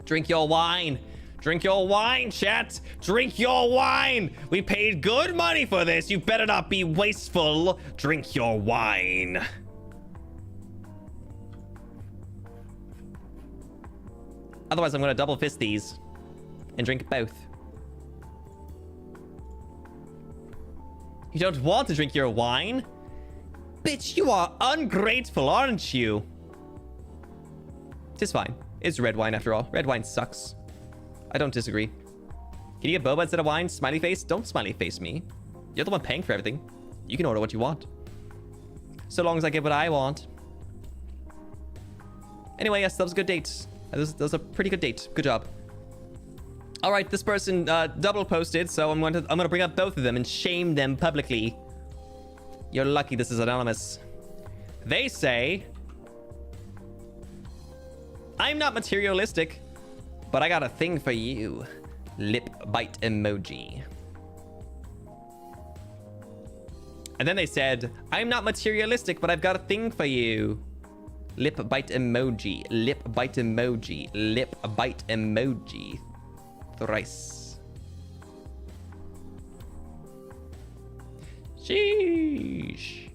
Drink your wine. Drink your wine, chat. Drink your wine. We paid good money for this. You better not be wasteful. Drink your wine. Otherwise, I'm going to double fist these and drink both. You don't want to drink your wine? Bitch, you are ungrateful, aren't you? It's fine. It's red wine after all. Red wine sucks. I don't disagree. Can you get boba instead of wine? Smiley face? Don't smiley face me. You're the one paying for everything. You can order what you want. So long as I get what I want. Anyway, yes, that was a good date. That was a pretty good date. Good job. All right, this person double posted, so I'm gonna bring up both of them and shame them publicly. You're lucky this is anonymous. They say, I'm not materialistic, but I got a thing for you. Lip bite emoji. And then they said, I'm not materialistic, but I've got a thing for you. Lip bite emoji. Lip bite emoji. Lip bite emoji. Thrice. Sheesh.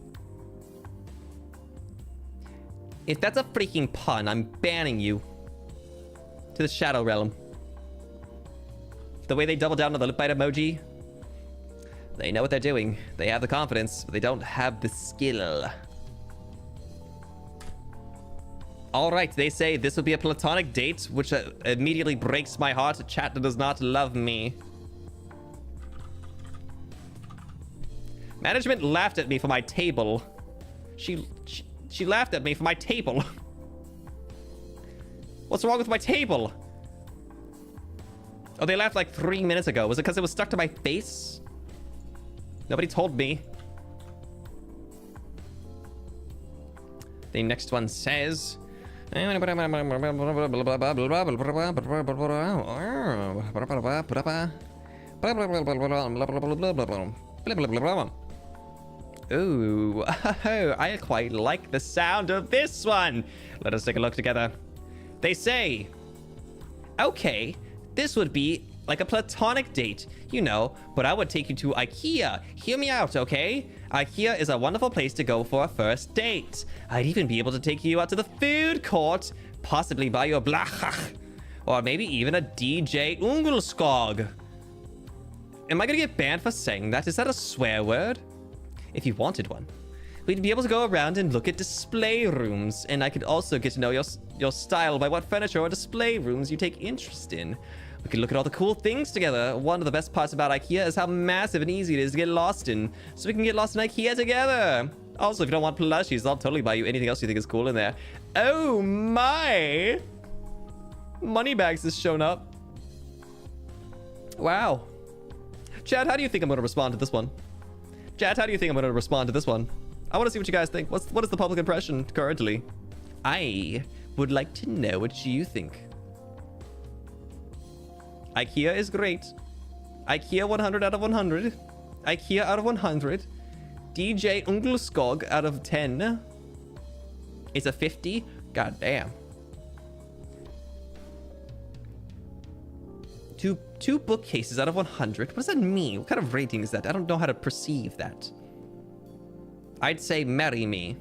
If that's a freaking pun, I'm banning you to the Shadow Realm. The way they double down on the lip bite emoji, they know what they're doing. They have the confidence, but they don't have the skill. All right, they say this will be a platonic date, which immediately breaks my heart. A chat that does not love me. Management laughed at me for my table. She laughed at me for my table. What's wrong with my table? Oh, they laughed like 3 minutes ago. Was it because it was stuck to my face? Nobody told me. The next one says... Ooh, I quite like the sound of this one. Let us take a look together. They say, okay, this would be like a platonic date, you know, but I would take you to IKEA. Hear me out, okay? IKEA is a wonderful place to go for a first date. I'd even be able to take you out to the food court, possibly buy you a blachach, or maybe even a DJ Ungelskog. Am I gonna get banned for saying that? Is that a swear word? If you wanted one. We'd be able to go around and look at display rooms, and I could also get to know your style by what furniture or display rooms you take interest in. We could look at all the cool things together. One of the best parts about IKEA is how massive and easy it is to get lost in. So we can get lost in IKEA together. Also, if you don't want plushies, I'll totally buy you anything else you think is cool in there. Oh my! Moneybags has shown up. Wow. Chad, how do you think I'm going to respond to this one? Chad, how do you think I'm going to respond to this one? I want to see what you guys think. What is the public impression currently? I would like to know what you think. IKEA is great. IKEA 100 out of 100. IKEA out of 100. DJ Ungelskog out of 10. It's a 50. God damn. Two bookcases out of 100. What does that mean? What kind of rating is that? I don't know how to perceive that. I'd say marry me.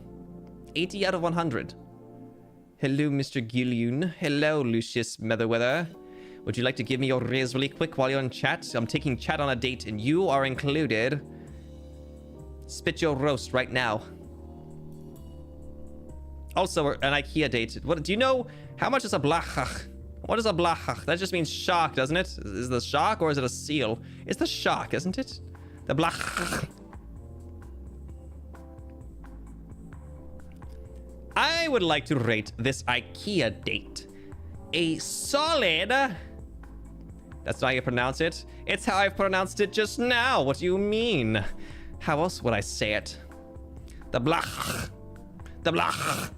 80 out of 100. Hello, Mr. Galleon. Hello, Lucius Motherweather. Would you like to give me your riz really quick while you're in chat? I'm taking chat on a date and you are included. Spit your roast right now. Also, an IKEA date. What do you know? How much is a blachach? What is a blachach? That just means shark, doesn't it? Is it a shark or is it a seal? It's the shark, isn't it? The blachach. I would like to rate this IKEA date a solid... That's not how you pronounce it. It's how I pronounced it just now. What do you mean? How else would I say it? The blach. The blach.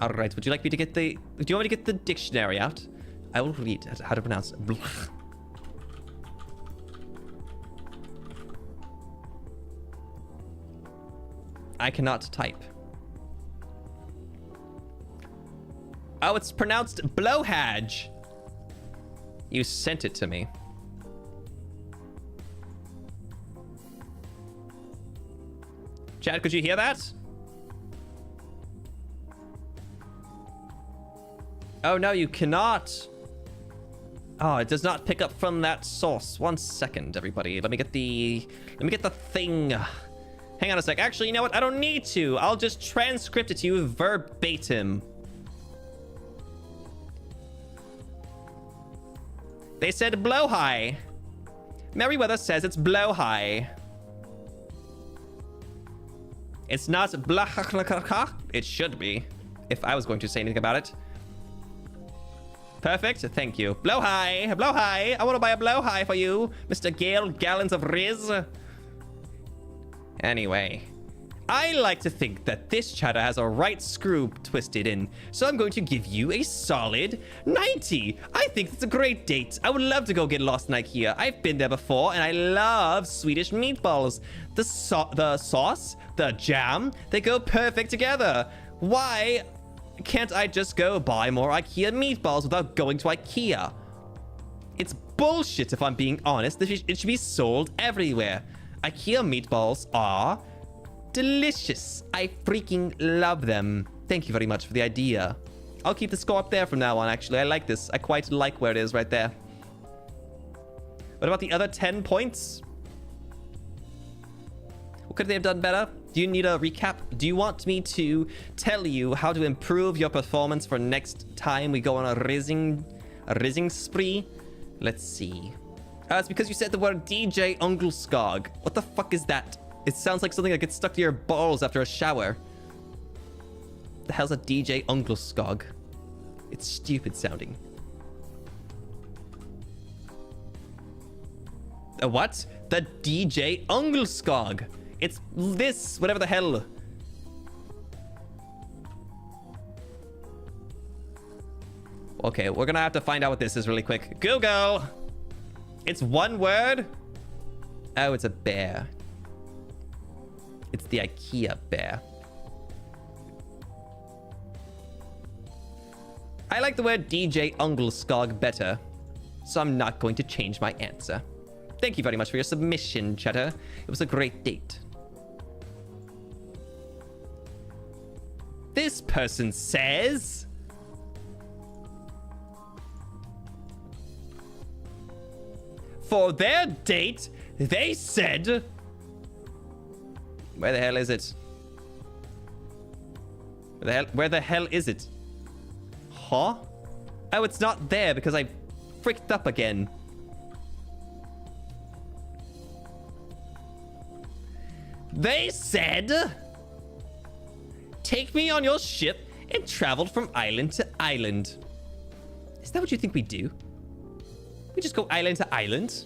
All right. Would you like me to get the... Do you want me to get the dictionary out? I will read how to pronounce blach. I cannot type. Oh, it's pronounced blowhage. You sent it to me. Chad, could you hear that? Oh, no, you cannot. Oh, it does not pick up from that source. 1 second, everybody. Let me get the thing. Hang on a sec. Actually, you know what? I don't need to. I'll just transcript it to you verbatim. They said blow high. Merriweather says it's blow high. It's not blah. It should be, if I was going to say anything about it. Perfect. Thank you. Blow high. Blow high. I want to buy a blow high for you, Mr. Gale, gallons of Riz. Anyway, I like to think that this chatter has a right screw twisted in, so I'm going to give you a solid 90. I think it's a great date. I would love to go get lost in IKEA. I've been there before, and I love Swedish meatballs. The sauce, the jam, they go perfect together. Why can't I just go buy more IKEA meatballs without going to IKEA? It's bullshit, if I'm being honest. It should be sold everywhere. IKEA meatballs are delicious. I freaking love them. Thank you very much for the idea. I'll keep the score up there from now on, actually. I like this. I quite like where it is right there. What about the other 10 points? What could they have done better? Do you need a recap? Do you want me to tell you how to improve your performance for next time we go on a rizzing spree? Let's see. It's because you said the word DJ Ungleskog. What the fuck is that? It sounds like something that gets stuck to your balls after a shower. The hell's a DJ Ungleskog? It's stupid sounding. A what? The DJ Ungleskog. It's this, whatever the hell. Okay, we're gonna have to find out what this is really quick. Google! It's one word? Oh, it's a bear. It's the IKEA bear. I like the word DJ Ungleskog better, so I'm not going to change my answer. Thank you very much for your submission, Cheddar. It was a great date. This person says... for their date, they said... Where the hell is it? Where the hell is it? Huh? Oh, it's not there because I fricked up again. They said... take me on your ship and traveled from island to island. Is that what you think we do? We just go island to island?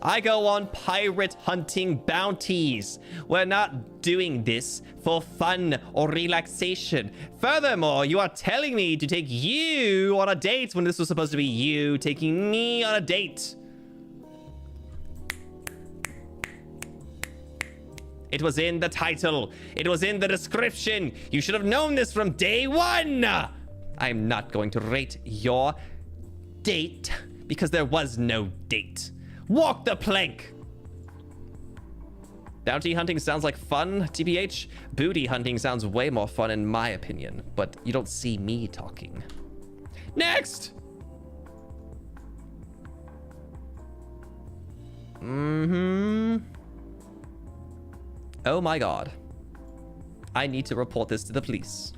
I go on pirate hunting bounties. We're not doing this for fun or relaxation. Furthermore, you are telling me to take you on a date when this was supposed to be you taking me on a date. It was in the title. It was in the description. You should have known this from day one. I'm not going to rate your date because there was no date. Walk the plank. Bounty hunting sounds like fun, TBH. Booty hunting sounds way more fun in my opinion, but you don't see me talking. Next! Oh my god. I need to report this to the police.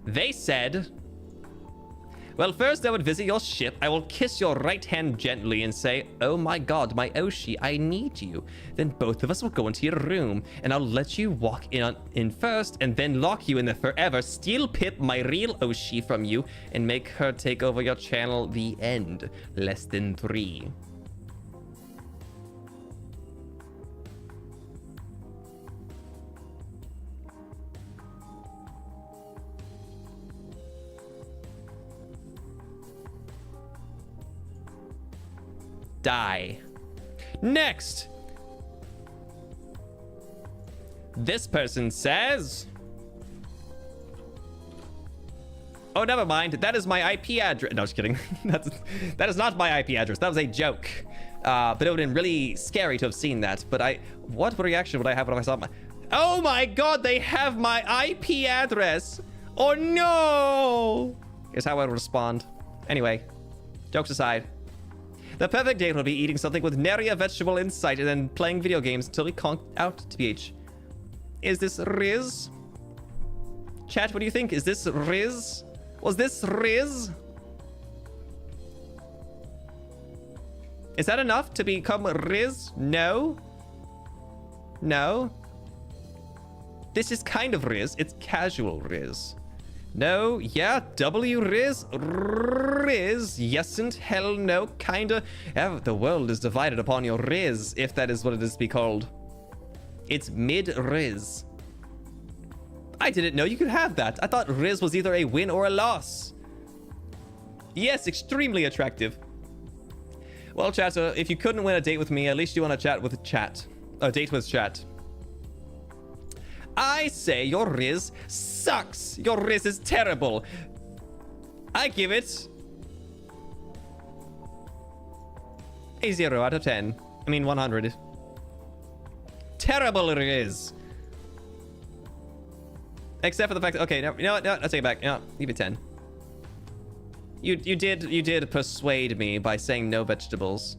They said... well, first I would visit your ship. I will kiss your right hand gently and say, oh my god, my Oshi, I need you. Then both of us will go into your room and I'll let you walk in first and then lock you in there forever, steal Pip, my real Oshi, from you and make her take over your channel. The end. Less than 3. Die. Next. This person says... Oh, never mind. That is my IP address. No, just kidding. That is not my IP address. That was a joke. But it would have been really scary to have seen that. But what reaction would I have if I saw my... Oh my god, they have my IP address. Oh no. Here's how I would respond. Anyway, jokes aside. The perfect date would be eating something with nary a vegetable in sight and then playing video games until we conk out, TBH. Is this Riz? Chat, what do you think? Is this Riz? Was this Riz? Is that enough to become Riz? No. No. This is kind of Riz. It's casual Riz. No. Yeah. W Riz. Riz. Yes and hell no. Kinda. Yeah, the world is divided upon your Riz, if that is what it is to be called. It's mid-Riz. I didn't know you could have that. I thought Riz was either a win or a loss. Yes, extremely attractive. Well, chatter, if you couldn't win a date with me, at least you want to chat with chat. A date with chat. I say your Riz sucks. Your Riz is terrible. I give it a 0 out of 10. I mean 100. Terrible Riz. Except for the fact that, okay, no, you know what? No, I'll take it back. No, leave it 10. You did persuade me by saying no vegetables.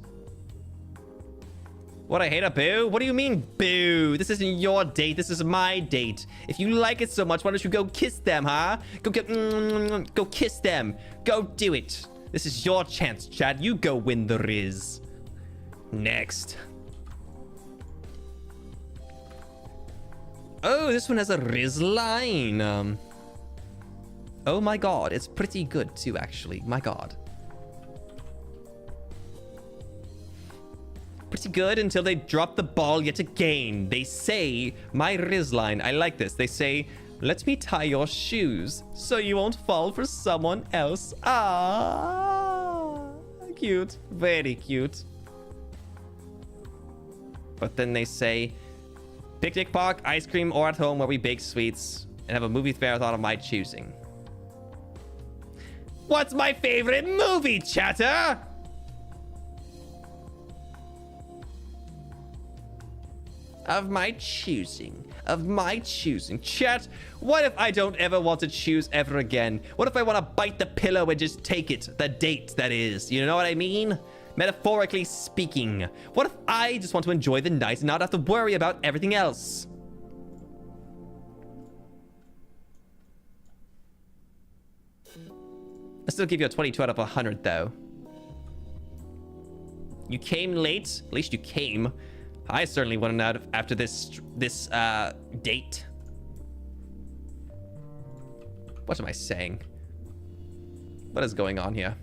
What, I hate a boo? What do you mean, boo? This isn't your date. This is my date. If you like it so much, why don't you go kiss them, huh? Go kiss them. Go do it. This is your chance, Chad. You go win the Riz. Next. Oh, this one has a Riz line. Oh my god, it's pretty good too, actually. My god. Pretty good until they drop the ball yet again. They say, my Riz line, I like this. They say, let me tie your shoes so you won't fall for someone else. Ah, cute. Very cute. But then they say, picnic park, ice cream, or at home where we bake sweets and have a movie marathon of my choosing. What's my favorite movie, chatter? Of my choosing. Of my choosing. Chat, what if I don't ever want to choose ever again? What if I want to bite the pillow and just take it? The date, that is. You know what I mean? Metaphorically speaking. What if I just want to enjoy the night and not have to worry about everything else? I still give you a 22 out of 100, though. You came late. At least you came. I certainly wouldn't out after this date. What am I saying? What is going on here?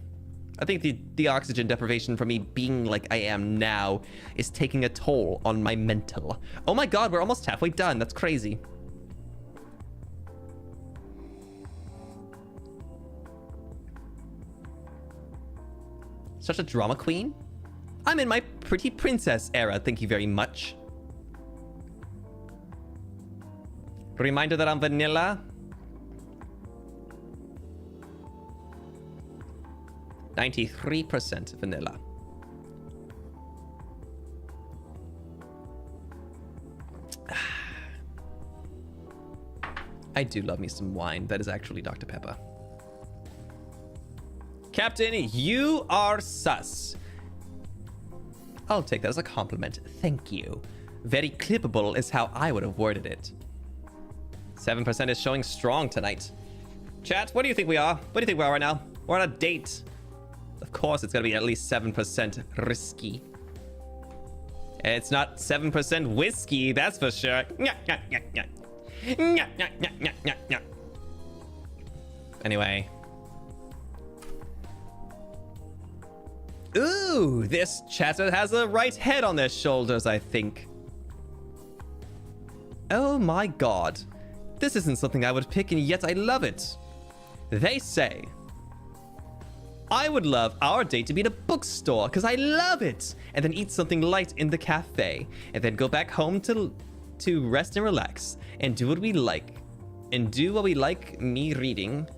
I think the oxygen deprivation from me being like I am now is taking a toll on my mental. Oh my god, we're almost halfway done. That's crazy. Such a drama queen? I'm in my pretty princess era, thank you very much. Reminder that I'm vanilla. 93% vanilla. I do love me some wine. That is actually Dr. Pepper. Captain, you are sus. I'll take that as a compliment. Thank you. Very clippable is how I would have worded it. 7% is showing strong tonight. Chat, what do you think we are? What do you think we are right now? We're on a date. Of course, it's going to be at least 7% risky. It's not 7% whiskey, that's for sure. Anyway. Ooh, this chatter has a right head on their shoulders, I think. Oh my god. This isn't something I would pick, and yet I love it. They say, I would love our date to be at a bookstore, because I love it. And then eat something light in the cafe. And then go back home to rest and relax. And do what we like. And do what we like me reading.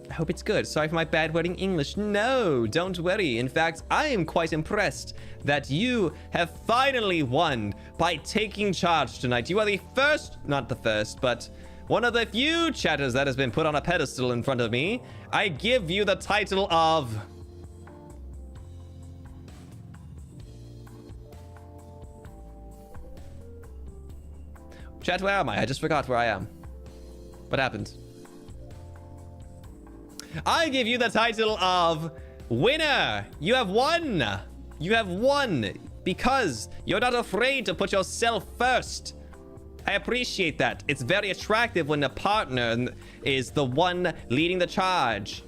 I hope it's good. Sorry for my bad wording English. No, don't worry. In fact, I am quite impressed that you have finally won by taking charge tonight. You are the first, not the first, but one of the few chatters that has been put on a pedestal in front of me. I give you the title of... Chat, where am I? I just forgot where I am. What happened? I give you the title of winner. You have won. You have won because you're not afraid to put yourself first. I appreciate that. It's very attractive when the partner is the one leading the charge.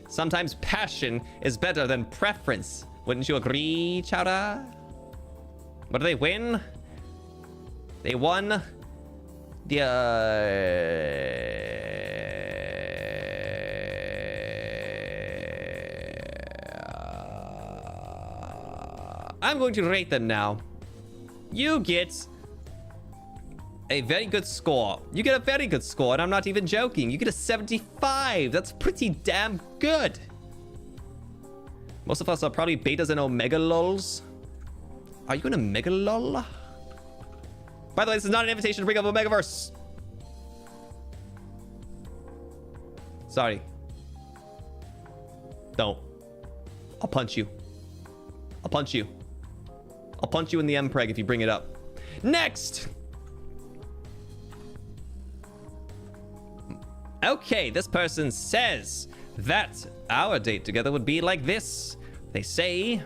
Sometimes passion is better than preference. Wouldn't you agree, Chowda? What do they win? They won the I'm going to rate them now. You get a very good score. You get a very good score, and I'm not even joking. You get a 75. That's pretty damn good. Most of us are probably betas and omega lols. Are you an omega lol? By the way, this is not an invitation to bring up Omegaverse. Sorry. Don't. I'll punch you. I'll punch you. I'll punch you in the M-Preg if you bring it up. Next! Okay, this person says that our date together would be like this. They say,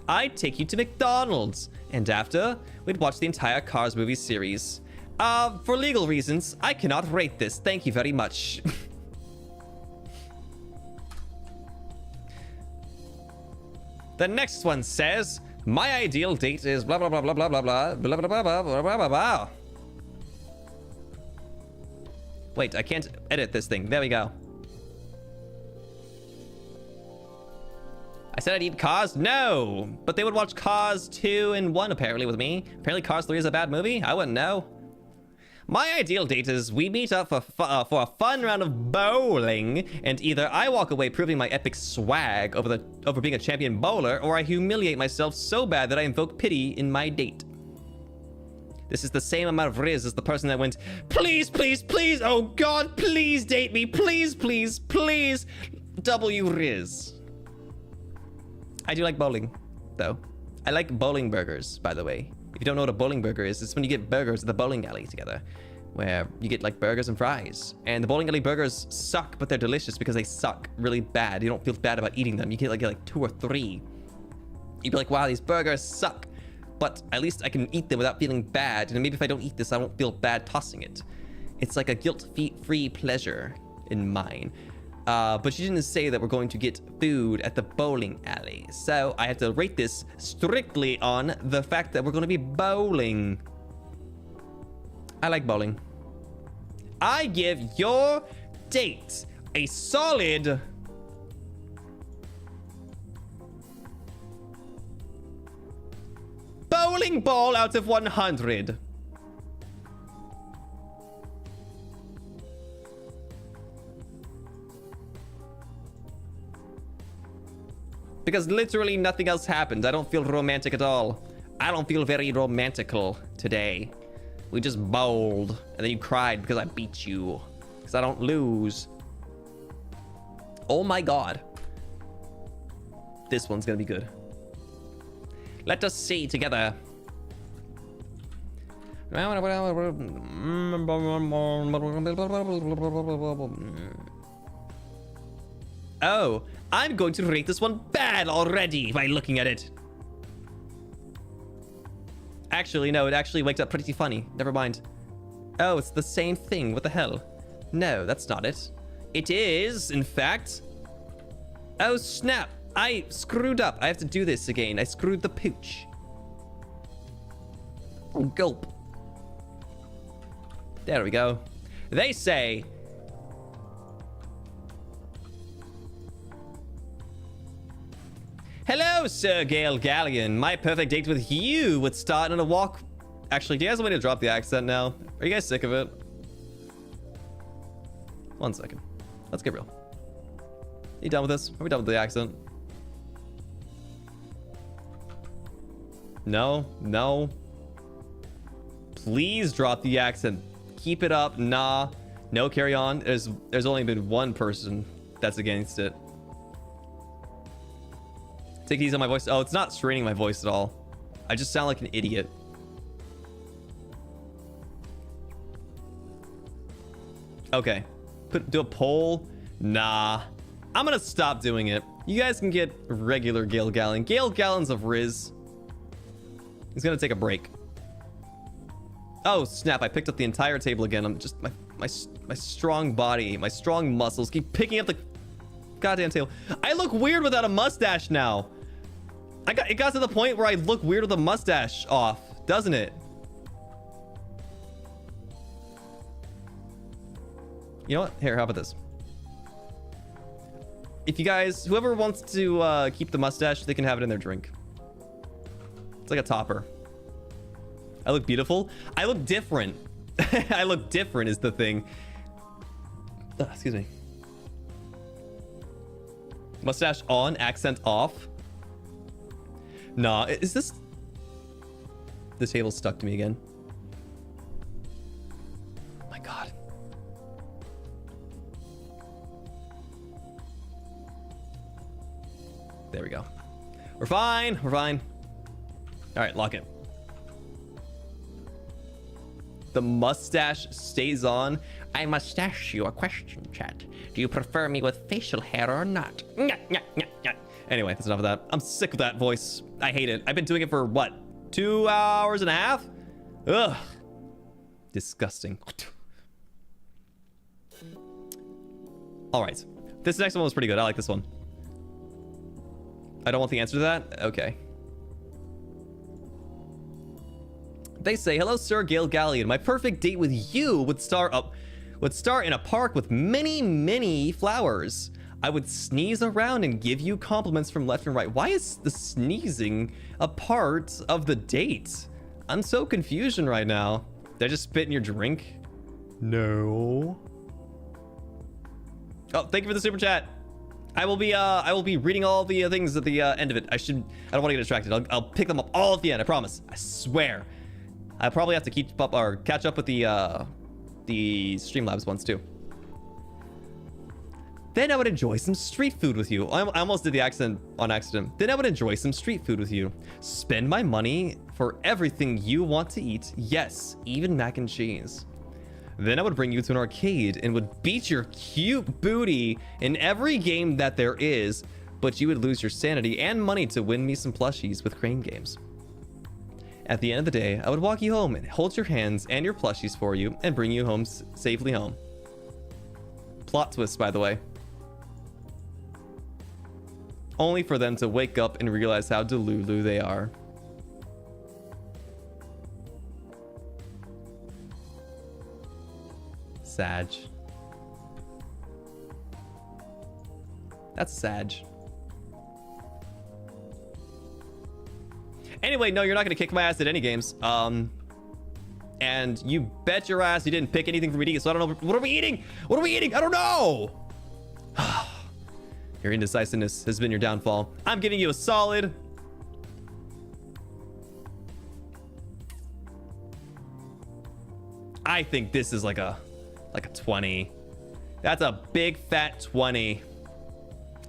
I'd take you to McDonald's, and after, we'd watch the entire Cars movie series. For legal reasons, I cannot rate this. Thank you very much. The next one says, my ideal date is blah blah blah blah blah blah blah blah blah blah blah blah blah blah. Wait, I can't edit this thing. There we go. I said I'd eat Cars? No! But they would watch Cars 2 and 1 apparently with me. Apparently Cars 3 is a bad movie? I wouldn't know. My ideal date is we meet up for a fun round of bowling, and either I walk away proving my epic swag over being a champion bowler, or I humiliate myself so bad that I invoke pity in my date. This is the same amount of riz as the person that went, please, please, please, oh god, please date me, please, please, please, W riz. I do like bowling, though. I like bowling burgers, by the way. If you don't know what a bowling burger is, it's when you get burgers at the bowling alley together, where you get like burgers and fries. And the bowling alley burgers suck, but they're delicious because they suck really bad. You don't feel bad about eating them. You get like 2 or 3. You'd be like, wow, these burgers suck. But at least I can eat them without feeling bad. And maybe if I don't eat this, I won't feel bad tossing it. It's like a guilt-free pleasure in mine. But she didn't say that we're going to get food at the bowling alley. So I have to rate this strictly on the fact that we're going to be bowling. I like bowling. I give your date a solid... bowling ball out of 100. Because literally nothing else happened. I don't feel romantic at all. I don't feel very romantical today. We just bowled. And then you cried because I beat you. Because I don't lose. Oh my god. This one's gonna be good. Let us see together. Oh, I'm going to rate this one bad already by looking at it. Actually, no, it actually waked up pretty funny. Never mind. Oh, it's the same thing. What the hell? No, that's not it. It is, in fact... Oh, snap. I screwed up. I have to do this again. I screwed the pooch. Oh, gulp. There we go. They say... Hello, Sir Gale Galleon. My perfect date with you would start on a walk... Actually, do you guys want me to drop the accent now? Are you guys sick of it? 1 second. Let's get real. You done with this? Are we done with the accent? No, no. Please drop the accent. Keep it up. Nah. No, carry on. There's only been one person that's against it. Take it easy on my voice. Oh, it's not straining my voice at all. I just sound like an idiot. Okay. Do a poll. Nah. I'm gonna stop doing it. You guys can get regular Gale Galleon. Gale Gallons of Riz. He's gonna take a break. Oh snap! I picked up the entire table again. I'm just my strong body, my strong muscles keep picking up the goddamn table. I look weird without a mustache now. It got to the point where I look weird with a mustache off, doesn't it? You know what? Here, how about this? If you guys, whoever wants to keep the mustache, they can have it in their drink. It's like a topper. I look beautiful. I look different. I look different is the thing. Excuse me. Mustache on, accent off. Nah, is this... The table's stuck to me again. Oh my god. There we go. We're fine. We're fine. All right, lock it. The mustache stays on. I must ask you a question, chat. Do you prefer me with facial hair or not? Anyway, that's enough of that. I'm sick of that voice. I hate it. I've been doing it for what? 2 hours and a half? Ugh. Disgusting. All right. This next one was pretty good. I like this one. I don't want the answer to that? Okay. They say, hello, Sir Gale Galleon. My perfect date with you would start in a park with many, many flowers. I would sneeze around and give you compliments from left and right. Why is the sneezing a part of the date? I'm so confused right now. Did I just spit in your drink? No. Oh, thank you for the super chat. I will be reading all the things at the end of it. I don't want to get distracted. I'll pick them up all at the end. I promise. I swear. I probably have to keep up or catch up with the Streamlabs ones too. Then I would enjoy some street food with you. I almost did the accent on accident. Then I would enjoy some street food with you. Spend my money for everything you want to eat. Yes, even mac and cheese. Then I would bring you to an arcade and would beat your cute booty in every game that there is, but you would lose your sanity and money to win me some plushies with crane games. At the end of the day, I would walk you home and hold your hands and your plushies for you and bring you home safely home. Plot twist, by the way. Only for them to wake up and realize how delulu they are. Sag. That's Sag. Anyway, no, you're not gonna kick my ass at any games. And you bet your ass you didn't pick anything for me to eat, so I don't know. What are we eating? What are we eating? I don't know. Your indecisiveness has been your downfall. I'm giving you a solid. I think this is like a 20. That's a big fat 20.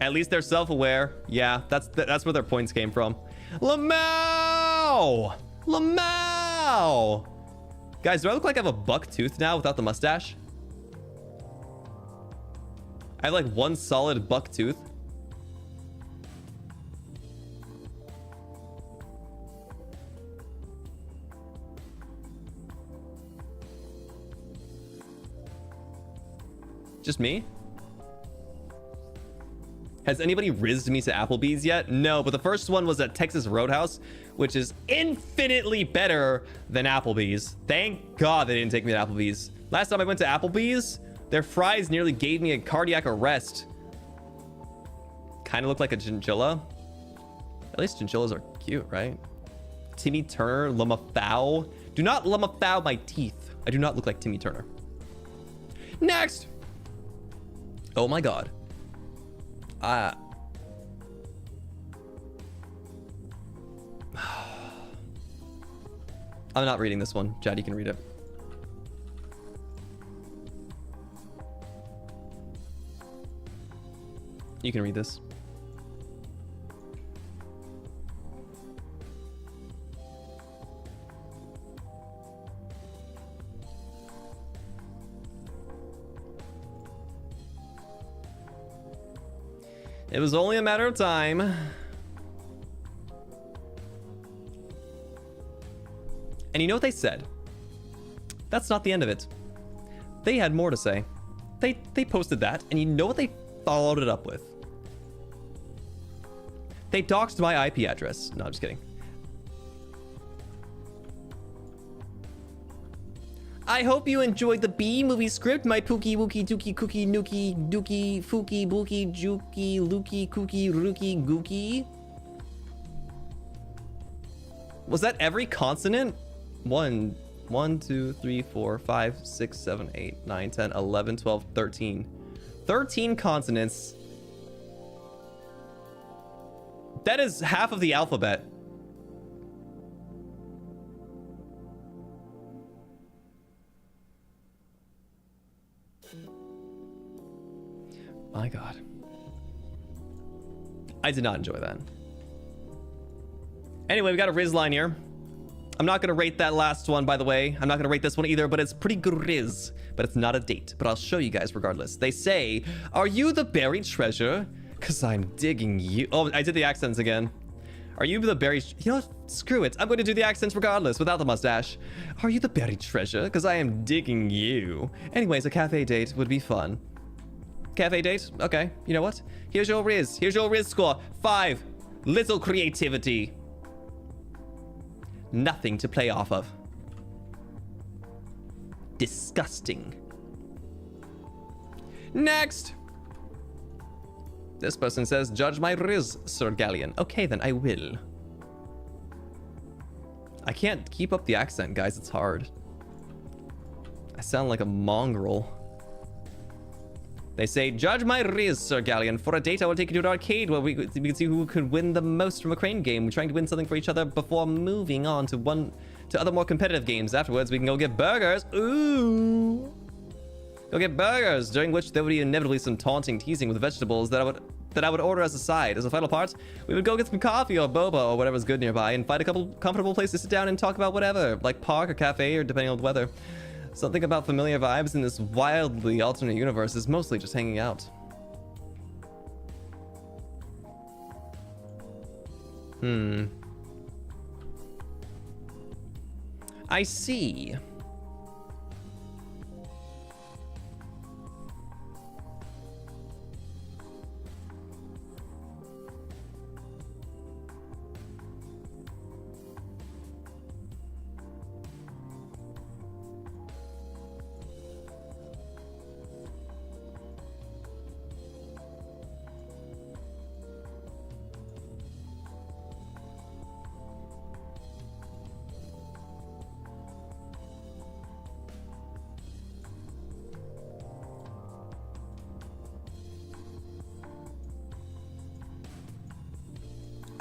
At least they're self-aware. Yeah, that's where their points came from. Lamau! Lamau! Guys, do I look like I have a buck tooth now without the mustache? I have like one solid buck tooth. Just me? Has anybody rizzed me to Applebee's yet? No, but the first one was at Texas Roadhouse, which is infinitely better than Applebee's. Thank God they didn't take me to Applebee's. Last time I went to Applebee's, their fries nearly gave me a cardiac arrest. Kind of look like a chinchilla. At least chinchillas are cute, right? Timmy Turner, Lamafau. Do not Lamafau my teeth. I do not look like Timmy Turner. Next! Oh my god. I'm not reading this one. Chad, you can read it. You can read this. It was only a matter of time. And you know what they said? That's not the end of it. They had more to say. They posted that, and you know what they followed it up with? They doxed my IP address. No, I'm just kidding. I hope you enjoyed the B-movie script, my pookie wookie dookie cookie nookie dookie fookie bookie jookie lookie kookie rookie gookie. Was that every consonant? 1, 2, 3, 4, 5, 6, 7, 8, 9, 10, 11, 12, 13. 13 consonants. That is half of the alphabet. My god. I did not enjoy that. Anyway, we got a Riz line here. I'm not gonna rate that last one, by the way. I'm not gonna rate this one either, but it's pretty good Riz. But it's not a date. But I'll show you guys regardless. They say, are you the buried treasure? Cause I'm digging you. Oh, I did the accents again. Are you the buried... You know what? Screw it. I'm going to do the accents regardless, without the mustache. Are you the buried treasure? Cause I am digging you. Anyways, a cafe date would be fun. Cafe date? Okay. You know what? Here's your Riz. Here's your Riz score. 5. Little creativity. Nothing to play off of. Disgusting. Next. This person says, judge my Riz, Sir Galleon. Okay, then I will. I can't keep up the accent, guys. It's hard. I sound like a mongrel. They say, judge my Riz, Sir Galleon. For a date, I will take you to an arcade where we can see who could win the most from a crane game. We're trying to win something for each other before moving on to other more competitive games. Afterwards, we can go get burgers. Ooh. Go get burgers, during which there would be inevitably some taunting teasing with vegetables that I would order as a side. As a final part, we would go get some coffee or boba or whatever's good nearby and find a couple comfortable places to sit down and talk about whatever, like park or cafe or depending on the weather. Something about familiar vibes in this wildly alternate universe is mostly just hanging out. I see.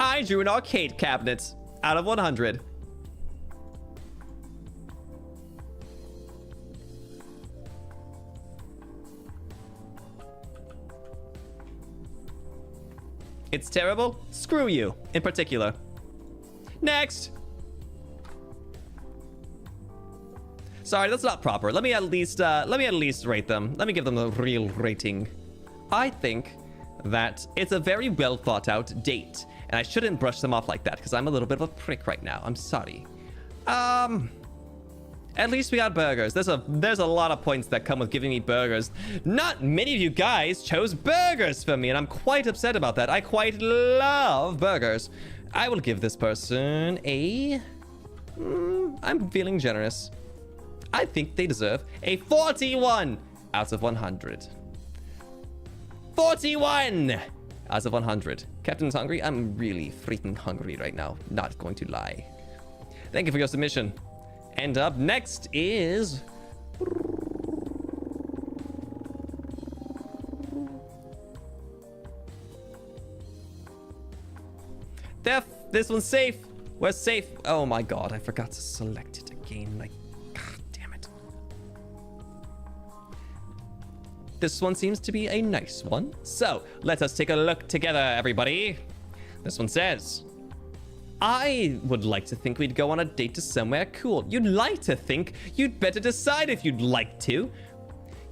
I drew an arcade cabinet out of 100. It's terrible. Screw you, in particular. Next. Sorry, that's not proper. Let me at least rate them. Let me give them a real rating. I think that it's a very well thought out date. And I shouldn't brush them off like that because I'm a little bit of a prick right now. I'm sorry. At least we got burgers. There's a lot of points that come with giving me burgers. Not many of you guys chose burgers for me, and I'm quite upset about that. I quite love burgers. I will give this person a... I'm feeling generous. I think they deserve a 41 out of 100. 41 out of 100. Captain's hungry? I'm really freaking hungry right now. Not going to lie. Thank you for your submission. And up next is... This one's safe. We're safe. Oh my god, I forgot to select it again. Like, god damn it. This one seems to be a nice one. So, let us take a look together, everybody. This one says, I would like to think we'd go on a date to somewhere cool. You'd like to think? You'd better decide if you'd like to.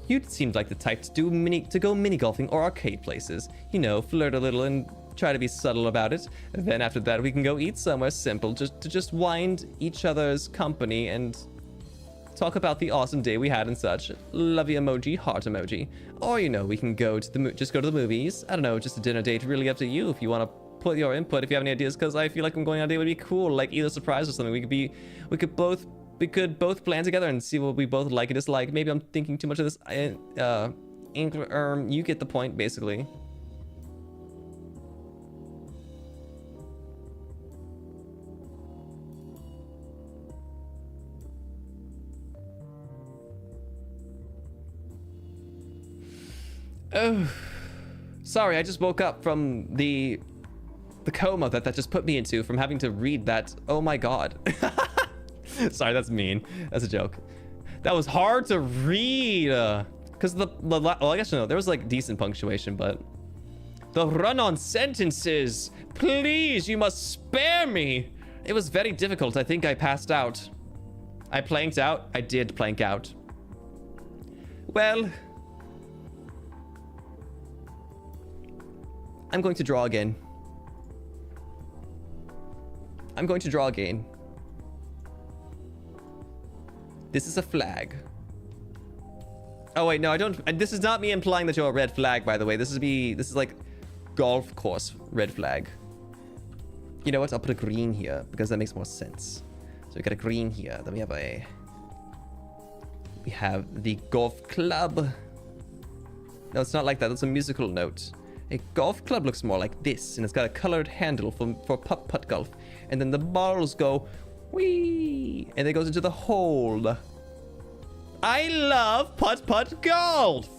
You seemed like the type to go mini golfing or arcade places. You know, flirt a little and try to be subtle about it. And then after that, we can go eat somewhere simple just wind each other's company and talk about the awesome day we had and such. Lovey emoji, heart emoji. Or, you know, we can go to just go to the movies. I don't know, just a dinner date. Really up to you if you want to put your input, if you have any ideas, because I feel like going on a date would be cool, like either surprise or something. We could both plan together and see what we both like and dislike. Maybe I'm thinking too much of this. You get the point, basically. Oh, sorry, I just woke up from the coma that just put me into from having to read that. Oh my god. Sorry, that's mean. That's a joke. That was hard to read. Because well, I guess no, there was like decent punctuation, but the run-on sentences. Please, you must spare me. It was very difficult. I think I passed out. I planked out. I did plank out. Well, I'm going to draw again. I'm going to draw again. This is a flag. Oh wait, no, I don't. This is not me implying that you're a red flag, by the way. This is like golf course red flag. You know what? I'll put a green here because that makes more sense. So we got a green here. Then we have the golf club. No, it's not like that. That's a musical note. A golf club looks more like this, and it's got a colored handle for putt golf. And then the balls go whee, and it goes into the hole. I love putt golf.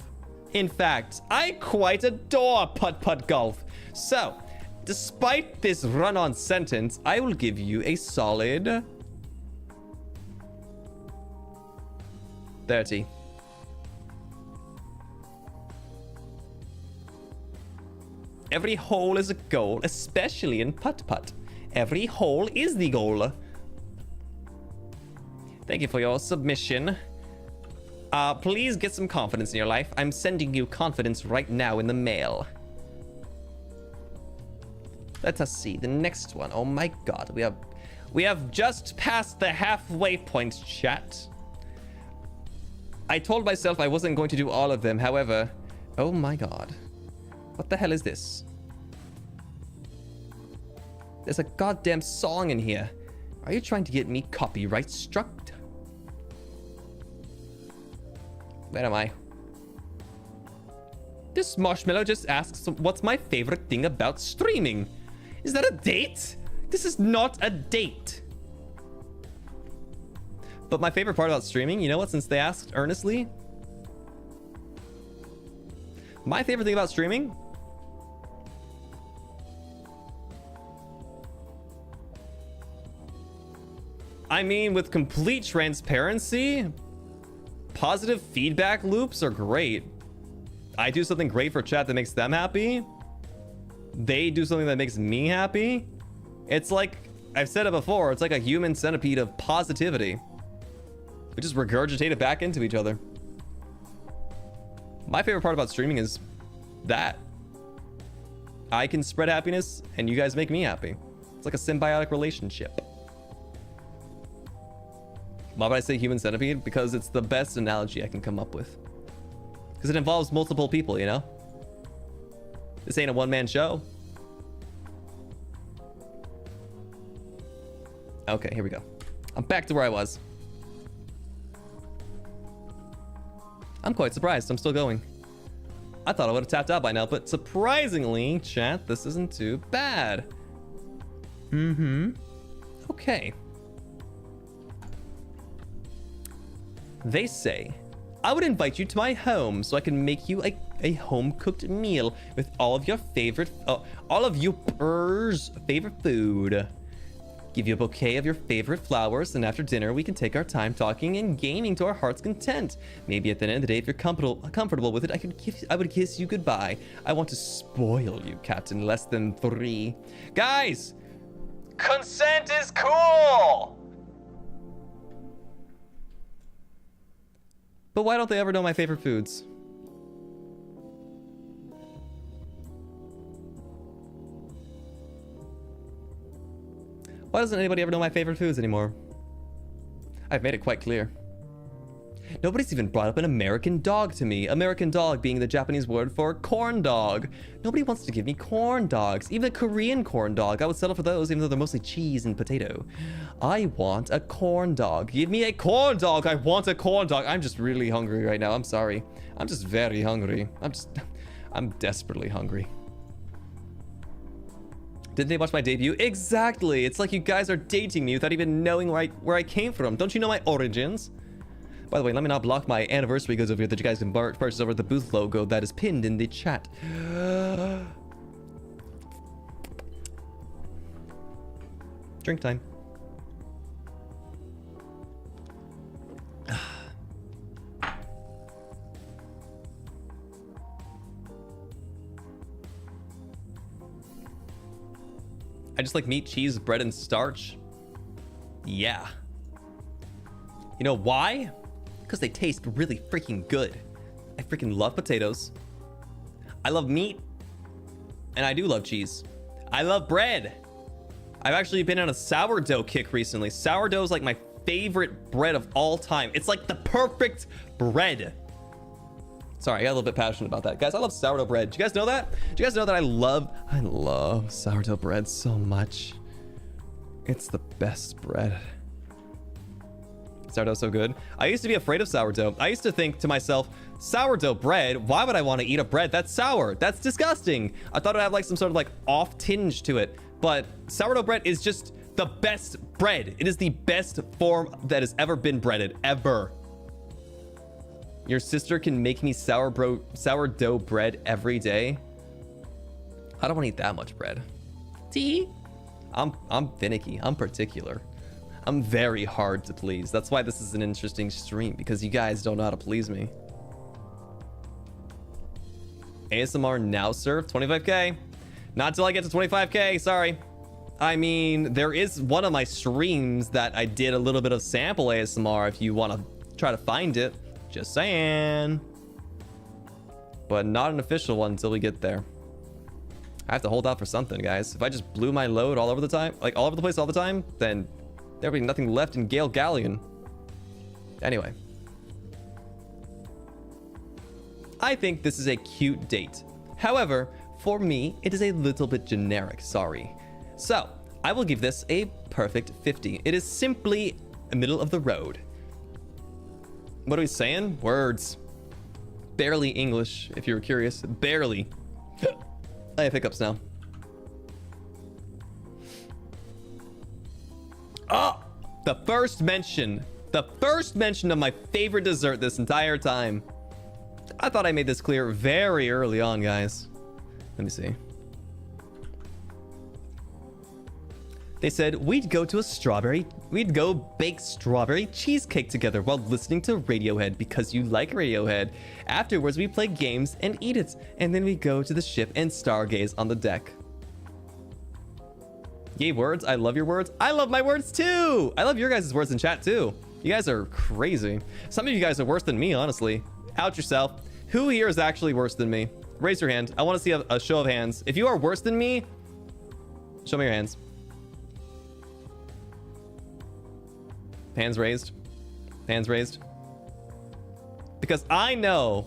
In fact, I quite adore putt golf. So, despite this run-on sentence, I will give you a solid 30. Every hole is a goal, especially in putt. Every hole is the goal. Thank you for your submission. Please get some confidence in your life. I'm sending you confidence right now in the mail. Let us see the next one. Oh my god, we have just passed the halfway point, chat. I told myself I wasn't going to do all of them. However, oh my god. What the hell is this? There's a goddamn song in here. Are you trying to get me copyright struck? Where am I? This marshmallow just asks, what's my favorite thing about streaming? Is that a date? This is not a date. But my favorite part about streaming, you know what, since they asked earnestly? My favorite thing about streaming? I mean, with complete transparency, positive feedback loops are great. I do something great for chat that makes them happy. They do something that makes me happy. It's like, I've said it before, it's like a human centipede of positivity. We just regurgitate it back into each other. My favorite part about streaming is that. I can spread happiness and you guys make me happy. It's like a symbiotic relationship. Why would I say human centipede? Because it's the best analogy I can come up with. Because it involves multiple people, you know? This ain't a one-man show. Okay, here we go. I'm back to where I was. I'm quite surprised. I'm still going. I thought I would have tapped out by now, but surprisingly, chat, this isn't too bad. Okay. They say I would invite you to my home so I can make you a home-cooked meal with all of your favorite, all of yours favorite food. Give you a bouquet of your favorite flowers, and after dinner, we can take our time talking and gaming to our heart's content. Maybe at the end of the day, if you're comfortable with it, I would kiss you goodbye. I want to spoil you, Captain Less Than 3. Guys, consent is cool! But why don't they ever know my favorite foods? Why doesn't anybody ever know my favorite foods anymore? I've made it quite clear. Nobody's even brought up an American dog to me. American dog being the Japanese word for corn dog. Nobody wants to give me corn dogs. Even a Korean corn dog. I would settle for those, even though they're mostly cheese and potato. I want a corn dog. Give me a corn dog. I want a corn dog. I'm just really hungry right now. I'm sorry. I'm just very hungry. I'm desperately hungry. Didn't they watch my debut? Exactly. It's like you guys are dating me without even knowing where I came from. Don't you know my origins? By the way, let me not block my anniversary goods over here that you guys can purchase over the booth logo that is pinned in the chat. Drink time. I just like meat, cheese, bread, and starch. Yeah. You know why? Because they taste really freaking good. I freaking love potatoes. I love meat. And I do love cheese. I love bread. I've actually been on a sourdough kick recently. Sourdough is like my favorite bread of all time. It's like the perfect bread. Sorry, I got a little bit passionate about that. Guys, I love sourdough bread. Do you guys know that? Do you guys know that I love sourdough bread so much? It's the best bread. Sourdough's so good. I used to be afraid of sourdough. I used to think to myself, sourdough bread? Why would I want to eat a bread that's sour? That's disgusting. I thought it would have like some sort of like off tinge to it. But sourdough bread is just the best bread. It is the best form that has ever been breaded, ever. Your sister can make me sourdough bread every day. I don't want to eat that much bread. Tea? I'm finicky. I'm particular. I'm very hard to please. That's why this is an interesting stream, because you guys don't know how to please me. ASMR now serve 25k. Not till I get to 25k. Sorry. I mean, there is one of my streams that I did a little bit of sample ASMR if you want to try to find it. Just saying. But not an official one until we get there. I have to hold out for something, guys. If I just blew my load all over the time, like all over the place all the time, then there'd be nothing left in Gale Galleon. Anyway. I think this is a cute date. However, for me, it is a little bit generic, sorry. So, I will give this a perfect 50. It is simply middle of the road. What are we saying? Words. Barely English, if you were curious. Barely. I have hiccups now. Oh! The first mention of my favorite dessert this entire time. I thought I made this clear very early on, guys. Let me see. They said we'd go bake strawberry cheesecake together while listening to Radiohead because you like Radiohead. Afterwards, we play games and eat it. And then we go to the ship and stargaze on the deck. Yay, words. I love your words. I love my words too. I love your guys' words in chat too. You guys are crazy. Some of you guys are worse than me, honestly. Out yourself. Who here is actually worse than me? Raise your hand. I want to see a show of hands. If you are worse than me, show me your hands. Hands raised. Hands raised. Because I know,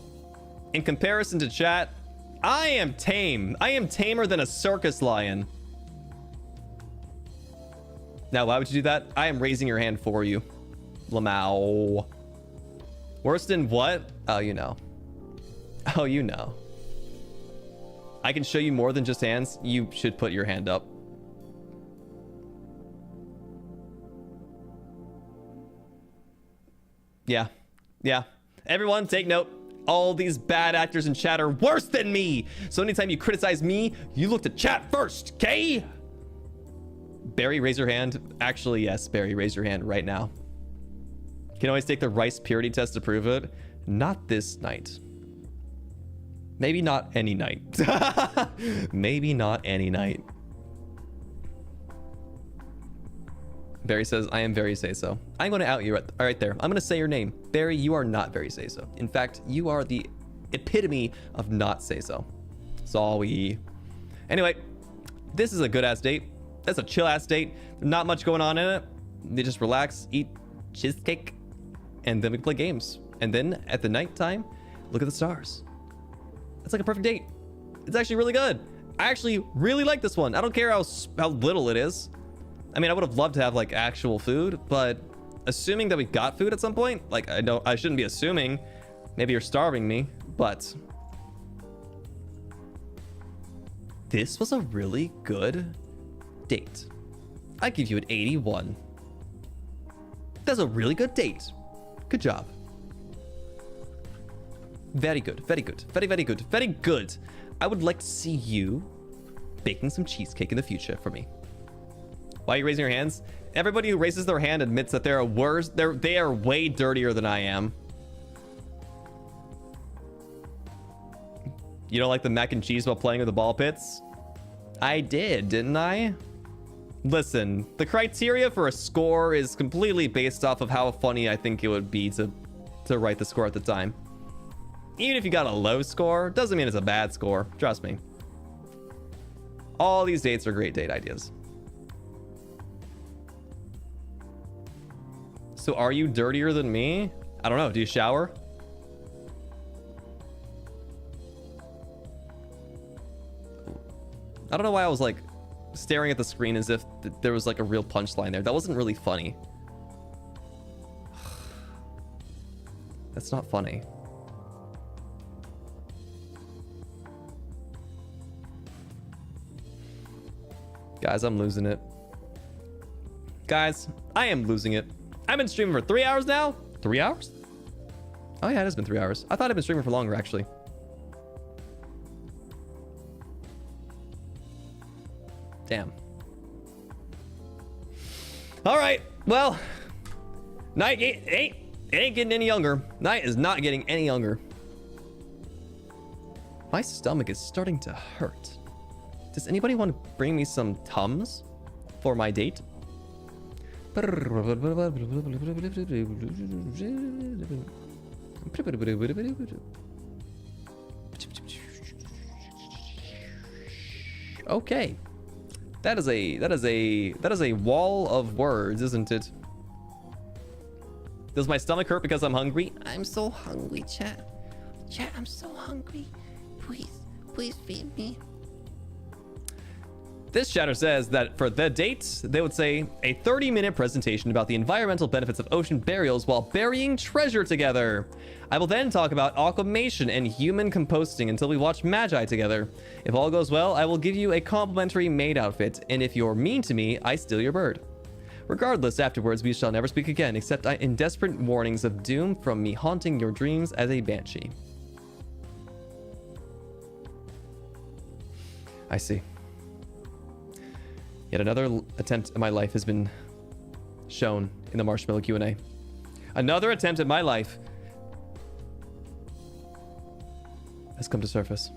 in comparison to chat, I am tame. I am tamer than a circus lion. Now, why would you do that? I am raising your hand for you. Lamau. Worse than what? Oh, you know. Oh, you know. I can show you more than just hands. You should put your hand up. Yeah. Yeah. Everyone take note. All these bad actors in chat are worse than me. So anytime you criticize me, you look to chat first, okay? Barry, raise your hand. Actually, yes, Barry, raise your hand right now. You can always take the rice purity test to prove it. Not this night. Maybe not any night. Maybe not any night. Barry says, I am very say-so. I'm going to out you right there. I'm going to say your name. Barry, you are not very say-so. In fact, you are the epitome of not say-so. Sorry. Anyway, this is a good-ass date. That's a chill-ass date. There's not much going on in it. They just relax, eat cheesecake, and then we play games. And then at the nighttime, look at the stars. It's like a perfect date. It's actually really good. I actually really like this one. I don't care how little it is. I mean, I would have loved to have like actual food, but assuming that we got food at some point, like I shouldn't be assuming. Maybe you're starving me, but this was a really good date. I give you an 81. That's a really good date. Good job. Very good, very good, very, very good, very good. I would like to see you baking some cheesecake in the future for me. Why are you raising your hands? Everybody who raises their hand admits that they are worse. They are way dirtier than I am. You don't like the mac and cheese while playing with the ball pits? I did, didn't I? Listen, the criteria for a score is completely based off of how funny I think it would be to write the score at the time. Even if you got a low score, doesn't mean it's a bad score. Trust me. All these dates are great date ideas. So are you dirtier than me? I don't know. Do you shower? I don't know why I was like staring at the screen as if there was like a real punchline there. That wasn't really funny. That's not funny. Guys, I'm losing it. Guys, I am losing it. I've been streaming for 3 hours now. 3 hours? Oh yeah, it has been 3 hours. I thought I'd been streaming for longer, actually. Damn. All right. Well, night ain't getting any younger. Night is not getting any younger. My stomach is starting to hurt. Does anybody want to bring me some Tums for my date? Okay. That is a wall of words, isn't it? Does my stomach hurt because I'm hungry? I'm so hungry, chat. Chat, I'm so hungry. Please feed me. This chatter says that for the dates, they would say a 30-minute presentation about the environmental benefits of ocean burials while burying treasure together. I will then talk about aquamation and human composting until we watch Magi together. If all goes well, I will give you a complimentary maid outfit, and if you're mean to me, I steal your bird. Regardless, afterwards, we shall never speak again, except in desperate warnings of doom from me haunting your dreams as a banshee. I see. Yet another attempt at my life has been shown in the Marshmallow Q&A. Another attempt at my life has come to surface.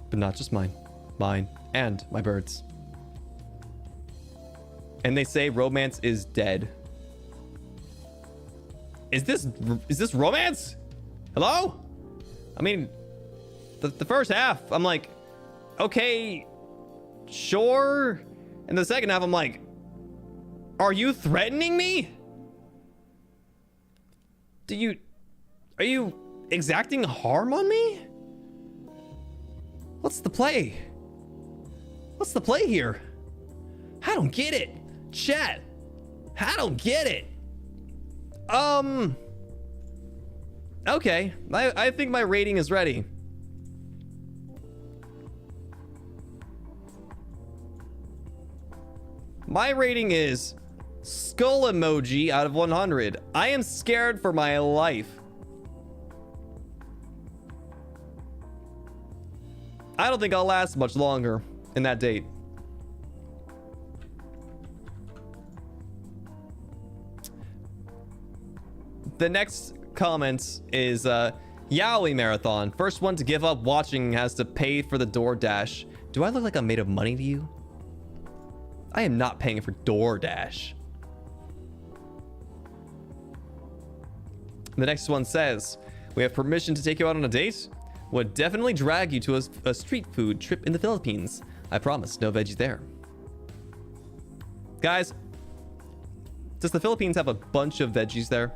But not just mine. Mine and my birds. And they say romance is dead. Is this romance? Hello? I mean, the first half, I'm like, okay, sure. And the second half, I'm like, are you threatening me? Are you exacting harm on me? What's the play? What's the play here? I don't get it. Chat, I don't get it. Okay, I think my rating is ready. My rating is skull emoji out of 100. I am scared for my life. I don't think I'll last much longer in that date. The next comment is Yaoi Marathon. First one to give up watching has to pay for the DoorDash. Do I look like I'm made of money to you? I am not paying for DoorDash. The next one says, we have permission to take you out on a date? Would definitely drag you to a street food trip in the Philippines. I promise, no veggies there. Guys, does the Philippines have a bunch of veggies there?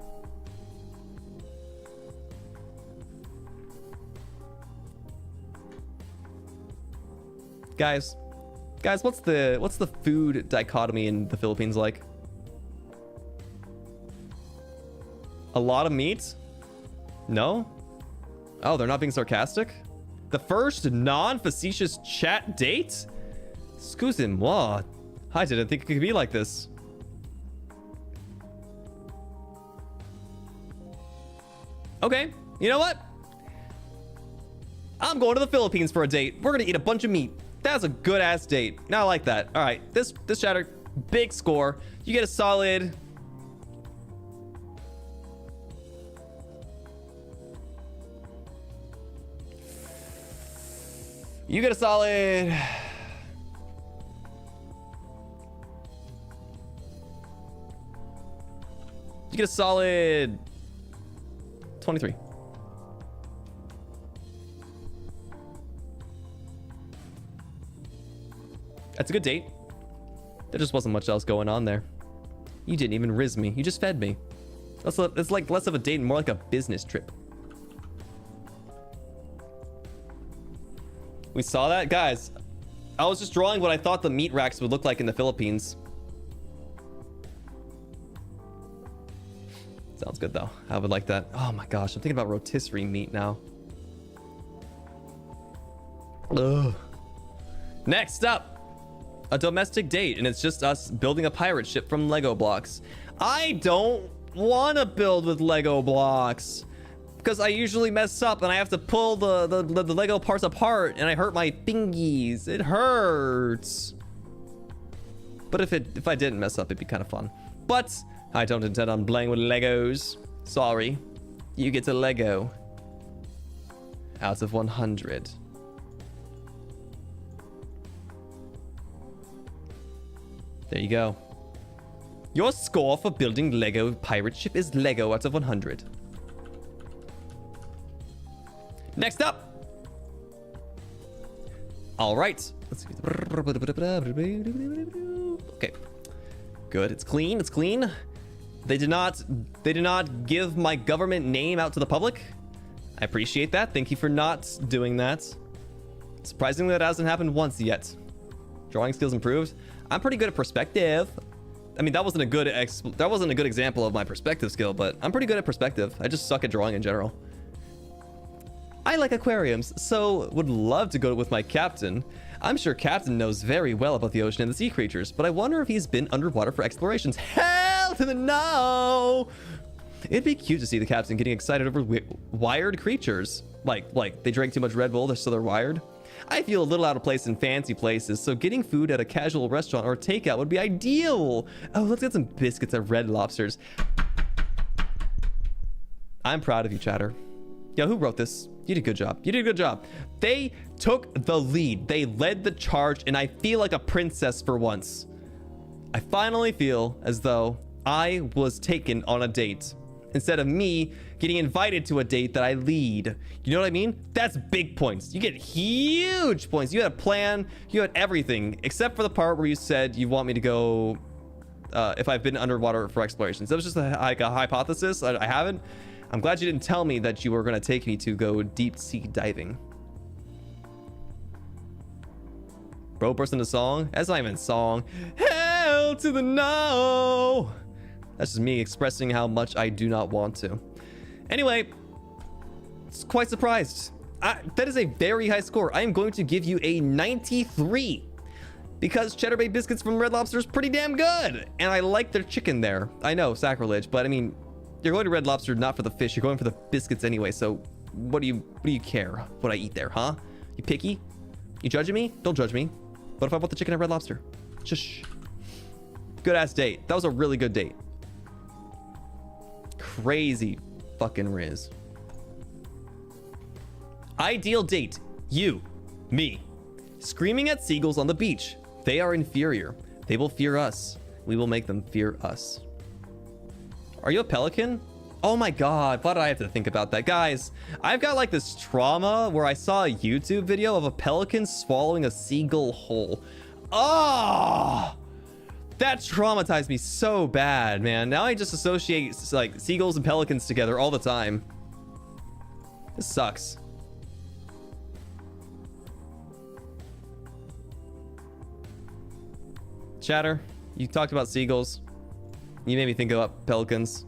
Guys, what's the food dichotomy in the Philippines like? A lot of meat? No? Oh, they're not being sarcastic? The first non-facetious chat date? Excusez-moi. I didn't think it could be like this. Okay, you know what? I'm going to the Philippines for a date. We're gonna eat a bunch of meat. That's a good ass date. Now I like that. All right, this chatter, big score. You get a solid. You get a solid. You get a solid 23. That's a good date. There just wasn't much else going on there. You didn't even riz me. You just fed me. It's like less of a date and more like a business trip. We saw that? Guys, I was just drawing what I thought the meat racks would look like in the Philippines. Sounds good though. I would like that. Oh my gosh, I'm thinking about rotisserie meat now. Ugh. Next up, a domestic date, and it's just us building a pirate ship from Lego blocks. I don't want to build with Lego blocks because I usually mess up and I have to pull the Lego parts apart and I hurt my fingies. It hurts. But if I didn't mess up, it'd be kind of fun. But I don't intend on playing with Legos. Sorry. You get a Lego. Out of 100. There you go. Your score for building Lego pirate ship is Lego out of 100. Next up. All right. Let's see. Okay. Good. It's clean. It's clean. They did not give my government name out to the public. I appreciate that. Thank you for not doing that. Surprisingly, that hasn't happened once yet. Drawing skills improved. I'm pretty good at perspective. I mean, that wasn't a good example of my perspective skill, but I'm pretty good at perspective. I just suck at drawing in general. I like aquariums, so would love to go with my captain. I'm sure Captain knows very well about the ocean and the sea creatures, but I wonder if he's been underwater for explorations. Hell to the no! It'd be cute to see the captain getting excited over wired creatures. Like they drank too much Red Bull, so they're wired. I feel a little out of place in fancy places, so getting food at a casual restaurant or takeout would be ideal. Oh, let's get some biscuits at Red Lobsters. I'm proud of you, chatter. Yo, who wrote this? You did a good job. You did a good job. They took the lead. They led the charge, and I feel like a princess for once. I finally feel as though I was taken on a date instead of me getting invited to a date that I lead. You know what I mean? That's big points. You get huge points. You had a plan. You had everything except for the part where you said you want me to go if I've been underwater for explorations. That was just like a hypothesis. I haven't. I'm glad you didn't tell me that you were going to take me to go deep sea diving. Bro burst into song? That's not even a song. Hell to the no! That's just me expressing how much I do not want to. Anyway, it's quite surprised. That is a very high score. I am going to give you a 93 because Cheddar Bay biscuits from Red Lobster is pretty damn good. And I like their chicken there. I know, sacrilege, but I mean, you're going to Red Lobster not for the fish. You're going for the biscuits anyway. So what do you care what I eat there, huh? You picky? You judging me? Don't judge me. What if I bought the chicken at Red Lobster? Shush. Good ass date. That was a really good date. Crazy fucking Riz. Ideal date. You. Me. Screaming at seagulls on the beach. They are inferior. They will fear us. We will make them fear us. Are you a pelican? Oh my god, why did I have to think about that? Guys, I've got like this trauma where I saw a YouTube video of a pelican swallowing a seagull whole. Oh! That traumatized me so bad, man. Now I just associate like seagulls and pelicans together all the time. This sucks. Chatter, you talked about seagulls. You made me think about pelicans.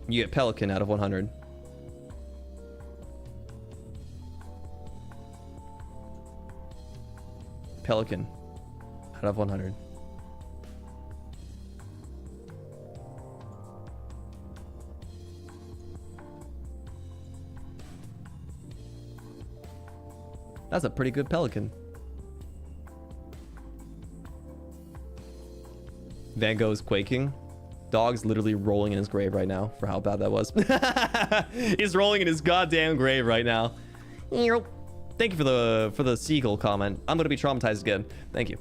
You get pelican out of 100. Pelican out of 100. That's a pretty good pelican. Van Gogh's quaking. Dog's literally rolling in his grave right now for how bad that was. He's rolling in his goddamn grave right now. Thank you for the seagull comment. I'm gonna be traumatized again. Thank you.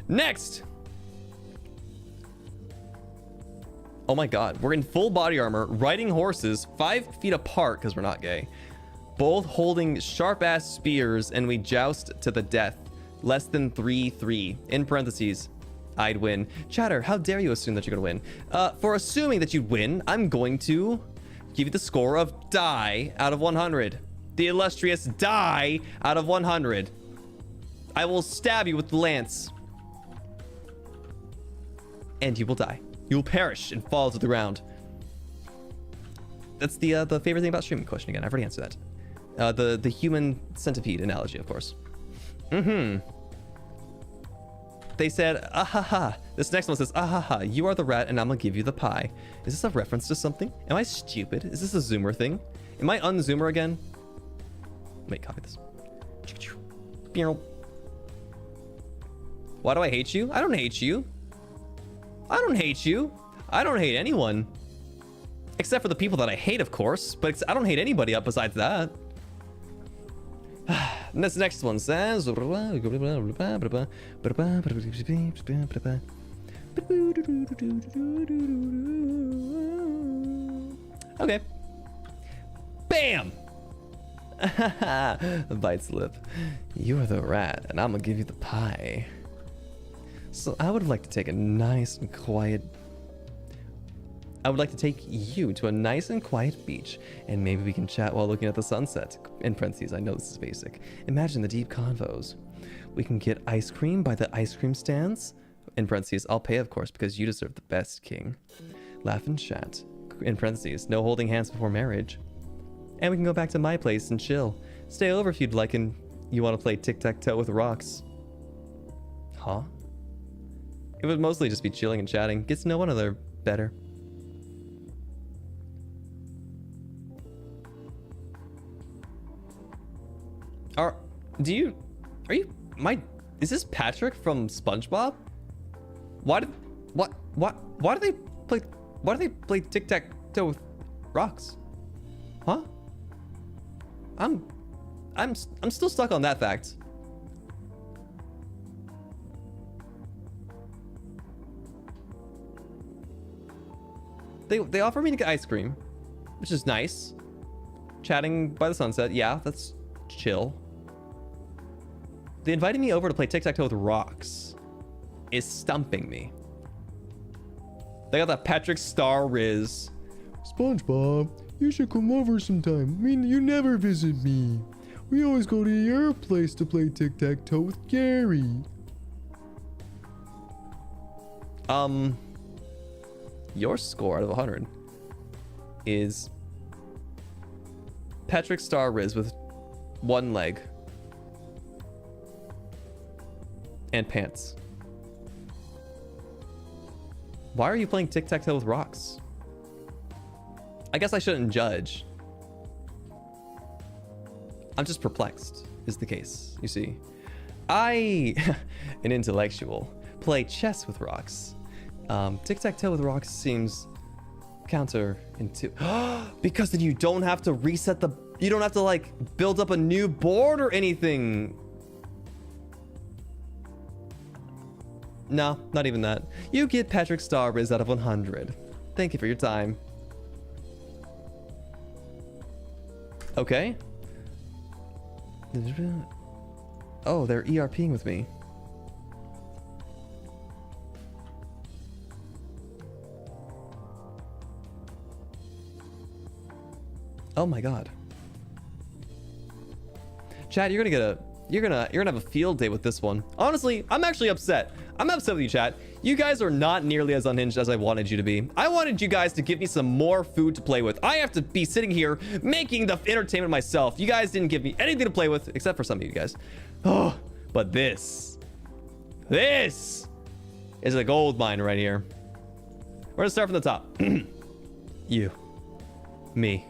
Next. Oh my god, we're in full body armor, riding horses 5 feet apart because we're not gay. Both holding sharp ass spears, and we joust to the death. Less than 3-3. In parentheses, I'd win. Chatter, how dare you assume that you're gonna win? For assuming that you'd win, I'm going to give you the score of die out of 100. The illustrious die out of 100. I will stab you with the lance. And you will die. You will perish and fall to the ground. That's the favorite thing about streaming question again. I've already answered that. The human centipede analogy, of course. They said, ahaha. This next one says, ahaha, you are the rat and I'm gonna give you the pie. Is this a reference to something? Am I stupid? Is this a zoomer thing? Am I unzoomer again? Wait, copy this. Why do I hate you? I don't hate you. I don't hate you. I don't hate anyone. Except for the people that I hate, of course. But I don't hate anybody up besides that. And this next one says... Okay. Bam! Bite slip. You are the rat, and I'm gonna give you the pie. So I would like to take a nice and quiet... I would like to take you to a nice and quiet beach, and maybe we can chat while looking at the sunset. In parentheses, I know this is basic. Imagine the deep convos. We can get ice cream by the ice cream stands. In parentheses, I'll pay, of course, because you deserve the best, king. Laugh and chat. In parentheses, no holding hands before marriage. And we can go back to my place and chill. Stay over if you'd like and you want to play tic-tac-toe with rocks. Huh? It would mostly just be chilling and chatting. Get to know one another better. Is this Patrick from SpongeBob? Why do they play tic-tac-toe with rocks? Huh? I'm still stuck on that fact. They offer me to get ice cream, which is nice. Chatting by the sunset, yeah, that's chill. They invited me over to play tic-tac-toe with rocks. Is stumping me. They got that Patrick Star Riz. SpongeBob, you should come over sometime. I mean, you never visit me. We always go to your place to play tic-tac-toe with Gary. Your score out of 100 is Patrick Star Riz with one leg and pants. Why are you playing tic-tac-toe with rocks? I guess I shouldn't judge. I'm just perplexed, is the case, you see. I, an intellectual, play chess with rocks. Tic-tac-toe with rocks seems counterintuitive. Because then you don't have to reset the... You don't have to, like, build up a new board or anything. No, not even that. You get Patrick Starbiz out of 100. Thank you for your time. Okay. Oh, they're ERPing with me. Oh my god. Chat, you're gonna have a field day with this one. Honestly, I'm actually upset. I'm upset with you, chat. You guys are not nearly as unhinged as I wanted you to be. I wanted you guys to give me some more food to play with. I have to be sitting here making the entertainment myself. You guys didn't give me anything to play with, except for some of you guys. Oh, but this is a gold mine right here. We're gonna start from the top. You, me,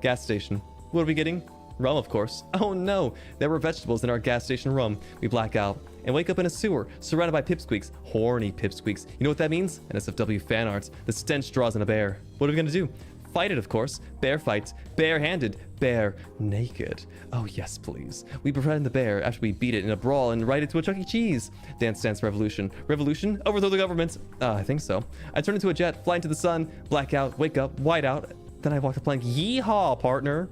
gas station. What are we getting? Rum, of course. Oh no, there were vegetables in our gas station rum. We black out and wake up in a sewer surrounded by pipsqueaks. Horny pipsqueaks. You know what that means? NSFW fan arts. The stench draws in a bear. What are we gonna do? Fight it, of course. Bear fights. Bare-handed. Bear naked. Oh yes, please. We befriend the bear after we beat it in a brawl and ride it to a Chuck E. Cheese. Dance Dance Revolution. Revolution? Overthrow the government? I think so. I turn into a jet, fly into the sun, black out, wake up, white out. Then I walk the plank. Yeehaw, partner.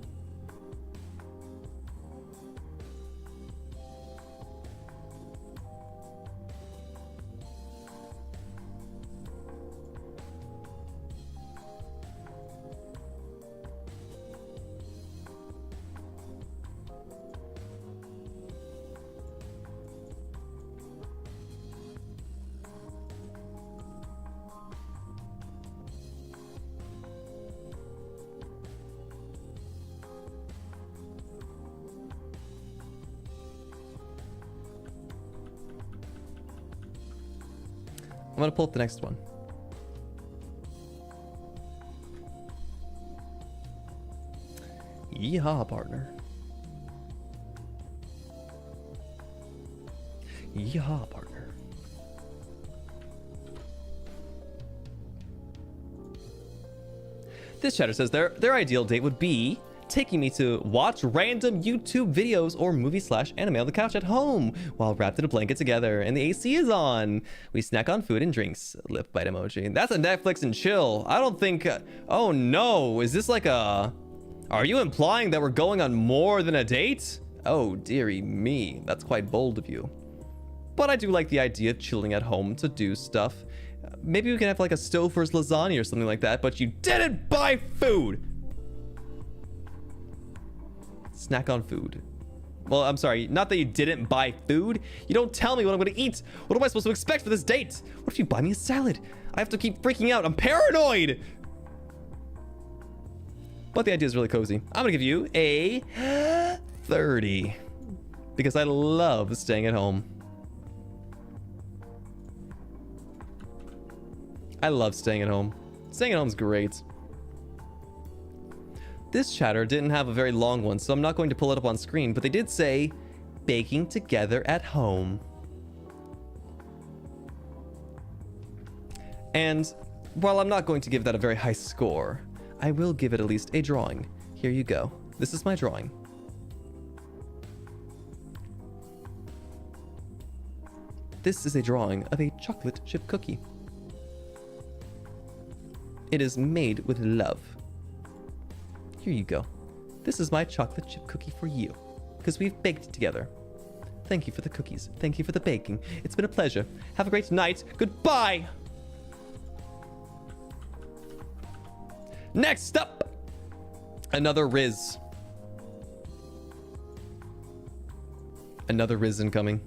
I'm gonna pull up the next one. Yeehaw, partner. Yeehaw, partner. This chatter says their ideal date would be taking me to watch random YouTube videos or movie/anime on the couch at home while wrapped in a blanket together and the AC is on. We snack on food and drinks. Lip bite emoji. That's a Netflix and chill. I don't think... oh no, is this like a... Are you implying that we're going on more than a date? Oh dearie me, that's quite bold of you. But I do like the idea of chilling at home to do stuff. Maybe we can have like a Stouffer's lasagna or something like that, but you didn't buy food! Snack on food. Well, I'm sorry, not that you didn't buy food. You don't tell me what I'm gonna eat. What am I supposed to expect for this date? What if you buy me a salad? I have to keep freaking out. I'm paranoid! But the idea is really cozy. I'm gonna give you a 30. Because I love staying at home. I love staying at home. Staying at home is great. This chatter didn't have a very long one, so I'm not going to pull it up on screen, but they did say, baking together at home. And while I'm not going to give that a very high score, I will give it at least a drawing. Here you go. This is my drawing. This is a drawing of a chocolate chip cookie. It is made with love. Here you go. This is my chocolate chip cookie for you, because we've baked together. Thank you for the cookies. Thank you for the baking. It's been a pleasure. Have a great night. Goodbye. Next up, another Riz. Another Riz incoming.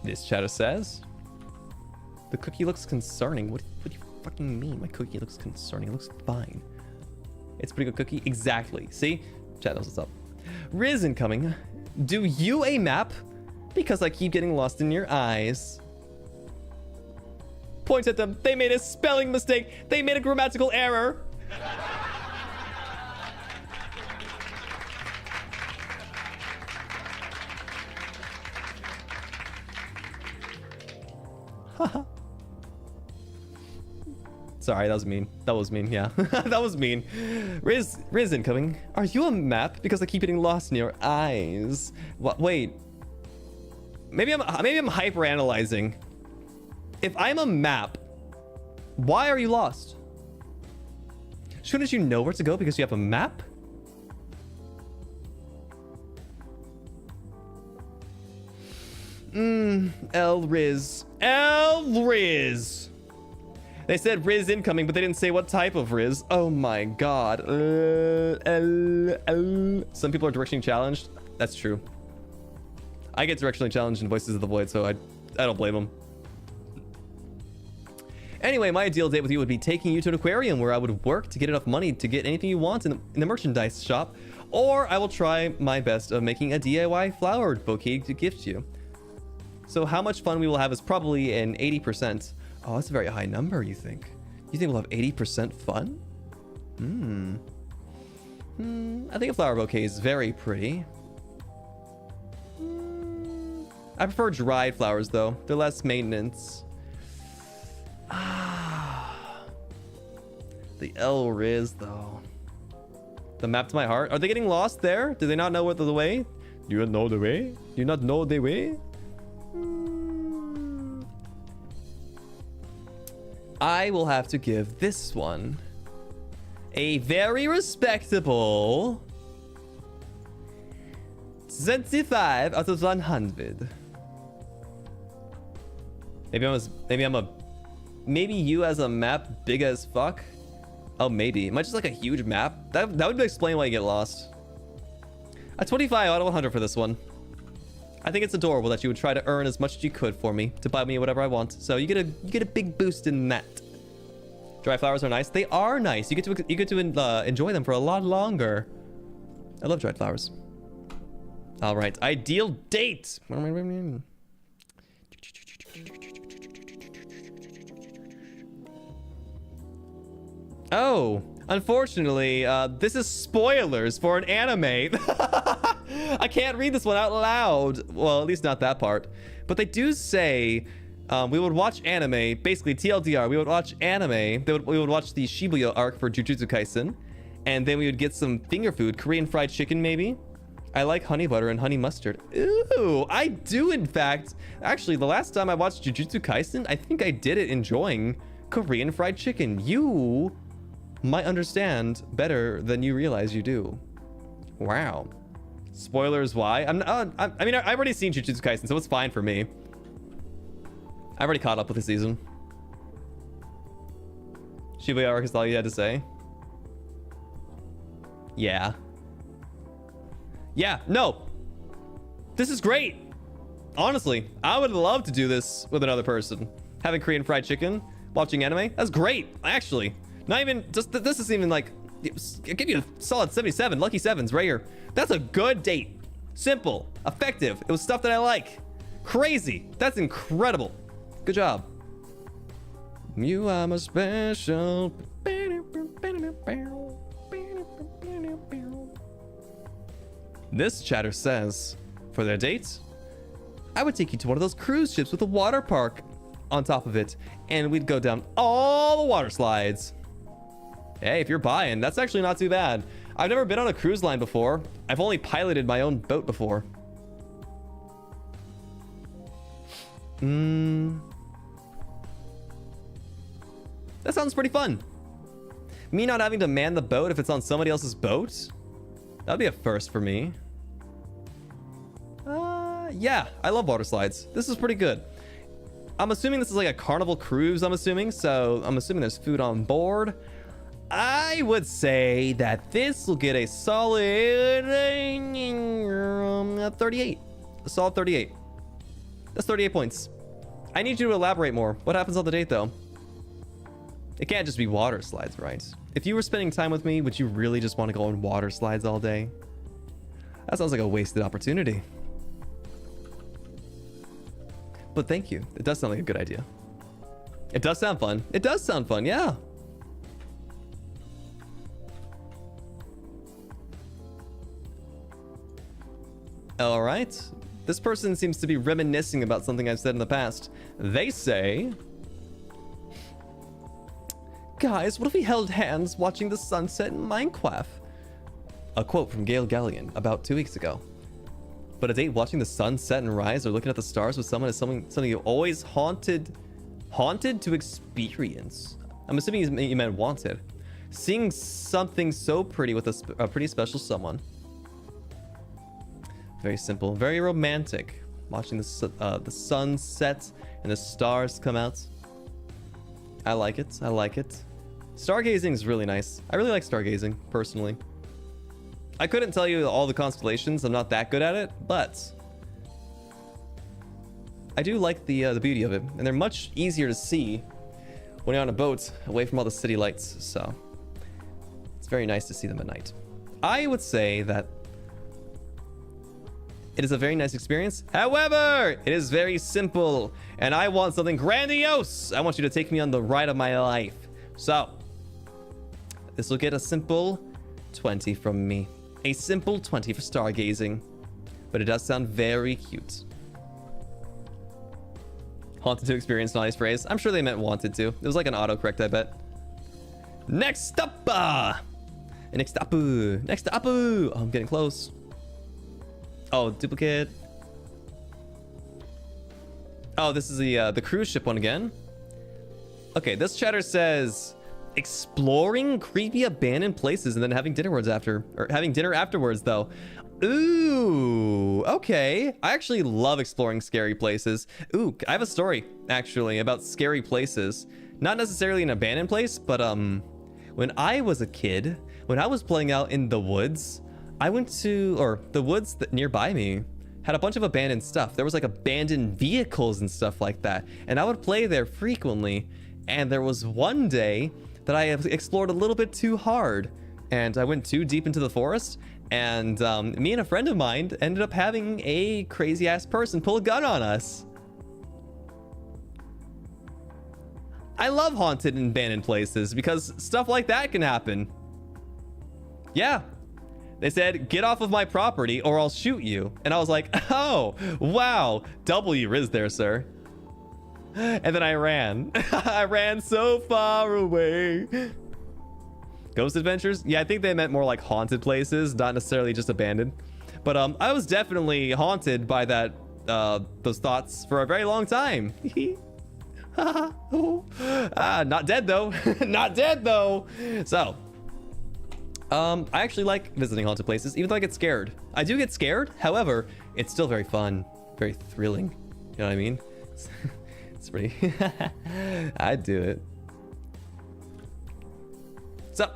This chatter says, the cookie looks concerning. What do you fucking mean? My cookie looks concerning. It looks fine. It's a pretty good cookie. Exactly. See? Chat knows what's up. Riz incoming. Do you a map? Because I keep getting lost in your eyes. Points at them. They made a spelling mistake. They made a grammatical error. Sorry, that was mean. That was mean, yeah. That was mean. Riz incoming. Are you a map? Because I keep getting lost in your eyes. What? Wait. Maybe I'm hyper analyzing. If I'm a map, why are you lost? Shouldn't you know where to go because you have a map? Riz. Riz. They said Riz incoming, but they didn't say what type of Riz. Oh my god. Some people are directionally challenged. That's true. I get directionally challenged in Voices of the Void, so I don't blame them. Anyway, my ideal date with you would be taking you to an aquarium where I would work to get enough money to get anything you want in the merchandise shop, or I will try my best of making a DIY flower bouquet to gift you. So how much fun we will have is probably an 80%. Oh, that's a very high number, you think? You think we'll have 80% fun? I think a flower bouquet is very pretty. I prefer dried flowers, though. They're less maintenance. The Riz, though. The map to my heart. Are they getting lost there? Do they not know what the way? Do you not know the way? Do you not know the way? I will have to give this one a very respectable 25 out of 100. Maybe you as a map big as fuck. Oh, maybe. Am I just like a huge map? That would explain why you get lost. A 25 out of 100 for this one. I think it's adorable that you would try to earn as much as you could for me to buy me whatever I want. So you get a big boost in that. Dry flowers are nice. They are nice. You get to enjoy them for a lot longer. I love dried flowers. All right, ideal date. Oh, unfortunately, this is spoilers for an anime. I can't read this one out loud. Well, at least not that part. But they do say we would watch anime. Basically, TLDR, we would watch anime. We would watch the Shibuya arc for Jujutsu Kaisen. And then we would get some finger food. Korean fried chicken, maybe. I like honey butter and honey mustard. Ooh, I do, in fact. Actually, the last time I watched Jujutsu Kaisen, I think I did it enjoying Korean fried chicken. You might understand better than you realize you do. Wow. Spoilers, why? I mean, I've already seen Jujutsu Kaisen, so it's fine for me. I've already caught up with the season. Shibuya arc is all you had to say? Yeah. Yeah, no. This is great. Honestly, I would love to do this with another person. Having Korean fried chicken, watching anime, that's great, actually. Not even, just, this isn't even like, I'll give you a solid 77, lucky sevens right here. That's a good date. Simple, effective. It was stuff that I like. Crazy, that's incredible. Good job. You are my special. This chatter says, for their date, I would take you to one of those cruise ships with a water park on top of it, and we'd go down all the water slides. Hey, if you're buying, that's actually not too bad. I've never been on a cruise line before. I've only piloted my own boat before. That sounds pretty fun. Me not having to man the boat if it's on somebody else's boat? That'd be a first for me. Yeah, I love water slides. This is pretty good. I'm assuming this is like a carnival cruise, I'm assuming. So I'm assuming there's food on board. I would say that this will get a solid 38. A solid 38. That's 38 points. I need you to elaborate more. What happens on the date, though? It can't just be water slides, right? If you were spending time with me, would you really just want to go on water slides all day? That sounds like a wasted opportunity. But thank you. It does sound like a good idea. It does sound fun. It does sound fun, yeah. All right. This person seems to be reminiscing about something I've said in the past. They say, guys, what if we held hands watching the sunset in Minecraft? A quote from Gale Galleon about 2 weeks ago. But a date watching the sun set and rise or looking at the stars with someone is something you always haunted to experience. I'm assuming you meant wanted. Seeing something so pretty with a pretty special someone. Very simple, very romantic. Watching the sun set and the stars come out. I like it. I like it. Stargazing is really nice. I really like stargazing, personally. I couldn't tell you all the constellations. I'm not that good at it, but I do like the beauty of it, and they're much easier to see when you're on a boat away from all the city lights. So it's very nice to see them at night. I would say that it is a very nice experience. However, it is very simple, and I want something grandiose. I want you to take me on the ride of my life. So this will get a simple 20 from me. A simple 20 for stargazing. But it does sound very cute. Haunted to experience, nice phrase. I'm sure they meant wanted to. It was like an autocorrect, I bet. Next up! Next up! Next up! Oh, I'm getting close. Oh, duplicate. Oh, this is the cruise ship one again. Okay, this chatter says exploring creepy abandoned places and then having dinner afterwards though. Ooh, okay. I actually love exploring scary places. Ooh, I have a story actually about scary places. Not necessarily an abandoned place, but when I was a kid, when I was playing out in the woods, I went to, or the woods that nearby me had a bunch of abandoned stuff. There was like abandoned vehicles and stuff like that. And I would play there frequently. And there was one day that I explored a little bit too hard. And I went too deep into the forest. And me and a friend of mine ended up having a crazy ass person pull a gun on us. I love haunted and abandoned places because stuff like that can happen. Yeah. They said, get off of my property or I'll shoot you. And I was like, oh, wow. W riz there, sir. And then I ran. I ran so far away. Ghost adventures? Yeah, I think they meant more like haunted places, not necessarily just abandoned. But I was definitely haunted by that, those thoughts for a very long time. Not dead though. Not dead though. So, I actually like visiting haunted places, even though I get scared. I do get scared. However, it's still very fun, very thrilling. You know what I mean? It's pretty. I'd do it. So,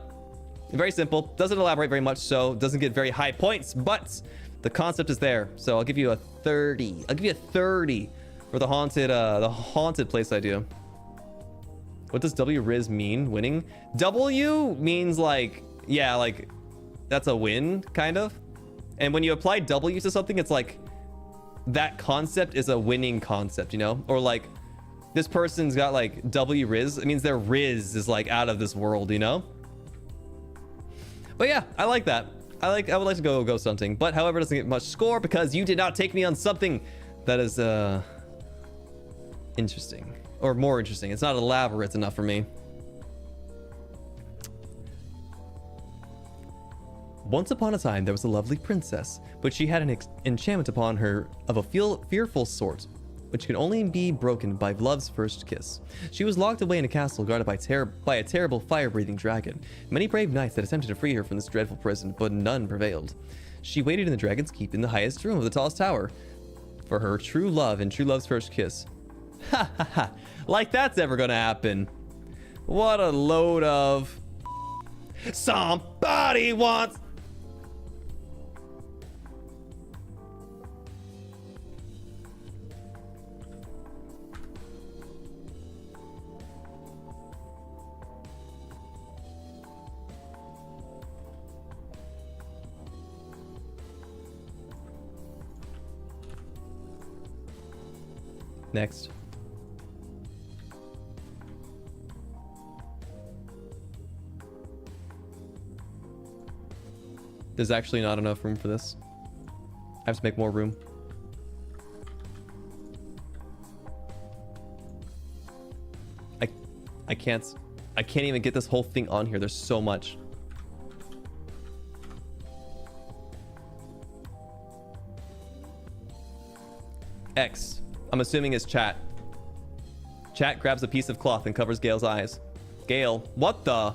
very simple. Doesn't elaborate very much, so doesn't get very high points, but the concept is there. So I'll give you a 30. I'll give you a 30 for the haunted place idea. What does W Riz mean? Winning? W means like, yeah, like that's a win, kind of. And when you apply W to something, it's like that concept is a winning concept, you know? Or like this person's got like W Riz. It means their Riz is like out of this world, you know? But yeah, I like that. I would like to go ghost hunting, but however, it doesn't get much score because you did not take me on something that is interesting or more interesting. It's not elaborate enough for me. Once upon a time, there was a lovely princess, but she had an enchantment upon her of a fearful sort, which can only be broken by love's first kiss. She was locked away in a castle guarded by a terrible fire-breathing dragon. Many brave knights had attempted to free her from this dreadful prison, but none prevailed. She waited in the dragon's keep in the highest room of the tallest tower for her true love and true love's first kiss. Ha ha ha! Like that's ever gonna happen. What a load of... Somebody wants... Next. There's actually not enough room for this. I have to make more room. I can't even get this whole thing on here. There's so much. X, I'm assuming is chat. Chat grabs a piece of cloth and covers Gale's eyes. Gale, what the?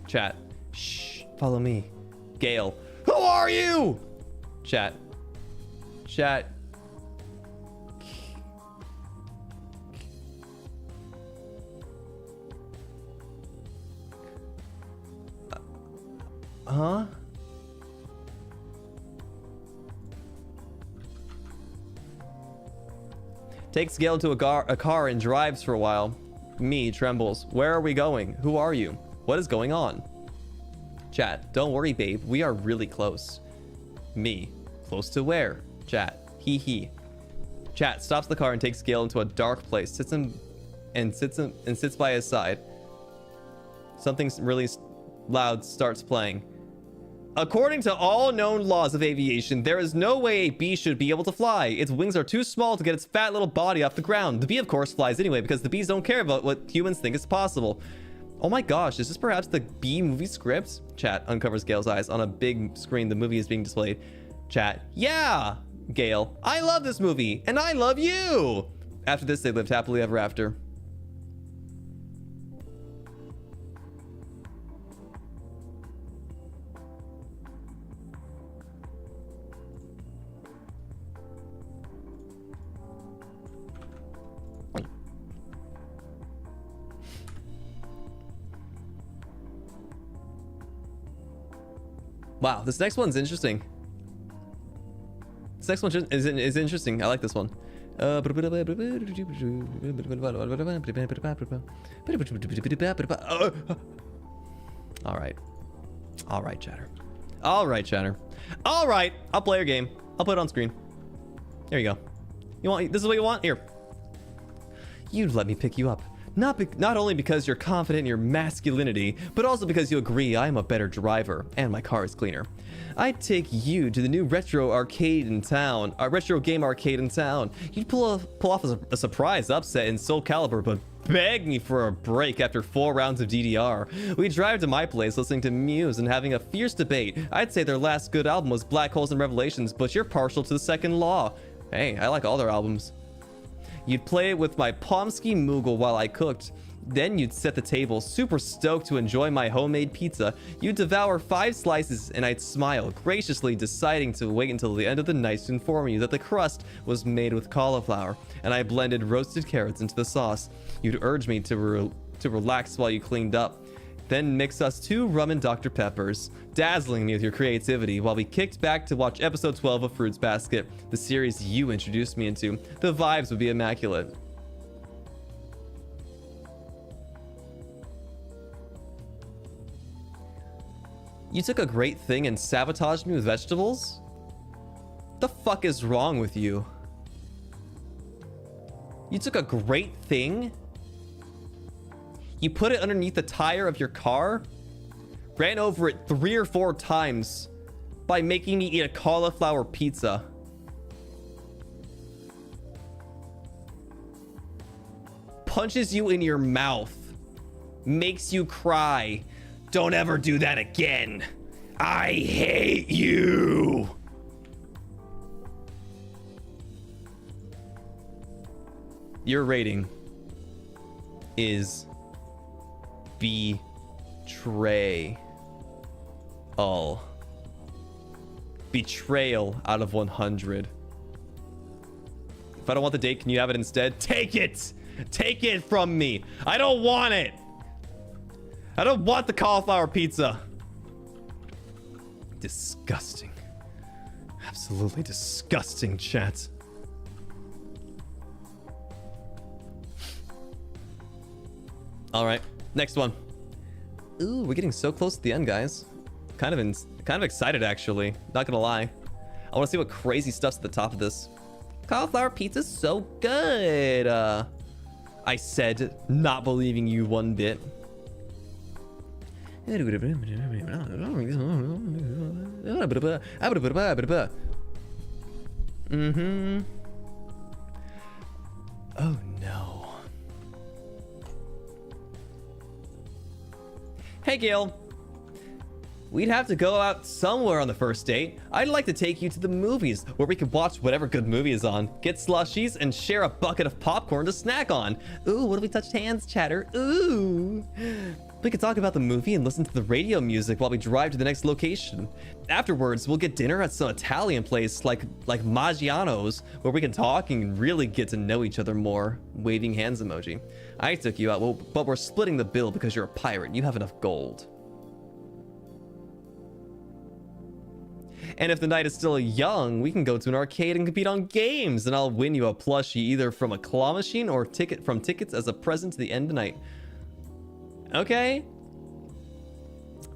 Chat, shh, follow me. Gale, who are you? Chat. Chat. Huh? Takes Gale to a car and drives for a while. Me trembles. Where are we going? Who are you? What is going on? Chat, don't worry, babe. We are really close. Me, close to where? Chat, hee hee. Chat stops the car and takes Gale into a dark place. Sits by his side. Something really loud starts playing. According to all known laws of aviation, there is no way a bee should be able to fly. Its wings are too small to get its fat little body off the ground. The bee, of course, flies anyway because the bees don't care about what humans think is possible. Oh my gosh, is this perhaps the Bee movie script? Chat uncovers Gale's eyes. On a big screen, the movie is being displayed. Chat, yeah! Gale, I love this movie, and I love you! After this, they lived happily ever after. Wow, this next one's interesting. This next one is interesting. I like this one. All right. All right, chatter. All right, chatter. All right, I'll play your game. I'll put it on screen. There you go. You want this is what you want? Here. You'd let me pick you up. Not only because you're confident in your masculinity, but also because you agree I'm a better driver and my car is cleaner. I'd take you to the new retro arcade in town, retro game arcade in town. You'd pull off a surprise upset in Soul Calibur, but beg me for a break after 4 rounds of DDR. We'd drive to my place listening to Muse and having a fierce debate. I'd say their last good album was Black Holes and Revelations, but you're partial to the Second Law. Hey, I like all their albums. You'd play it with my Pomsky Moogle while I cooked. Then you'd set the table, super stoked to enjoy my homemade pizza. You'd devour 5 slices and I'd smile, graciously deciding to wait until the end of the night to inform you that the crust was made with cauliflower and I blended roasted carrots into the sauce. You'd urge me to relax while you cleaned up. Then mix us 2 rum and Dr. Peppers, dazzling me with your creativity while we kicked back to watch episode 12 of Fruits Basket, the series you introduced me into. The vibes would be immaculate. You took a great thing and sabotaged me with vegetables? The fuck is wrong with you? You took a great thing? You put it underneath the tire of your car? Ran over it 3 or 4 times by making me eat a cauliflower pizza. Punches you in your mouth. Makes you cry. Don't ever do that again. I hate you. Your rating is betrayal out of 100. If I don't want the date, can you have it instead? Take it from me. I don't want it. I don't want the cauliflower pizza. Disgusting. Absolutely disgusting, chat. All right, next one. Ooh, we're getting so close to the end, guys. Kind of excited, actually. Not gonna lie. I want to see what crazy stuff's at the top of this. Cauliflower pizza's so good. I said, not believing you one bit. Mm-hmm. Oh no. Hey, Gale. We'd have to go out somewhere on the first date. I'd like to take you to the movies, where we could watch whatever good movie is on, get slushies, and share a bucket of popcorn to snack on. Ooh, what if we touched hands, chatter? Ooh. We could talk about the movie and listen to the radio music while we drive to the next location. Afterwards, we'll get dinner at some Italian place like Maggiano's, where we can talk and really get to know each other more. Waving hands emoji. I took you out, well, but we're splitting the bill because you're a pirate. You have enough gold. And if the night is still young, we can go to an arcade and compete on games, and I'll win you a plushie either from a claw machine or tickets as a present to the end of the night. Okay.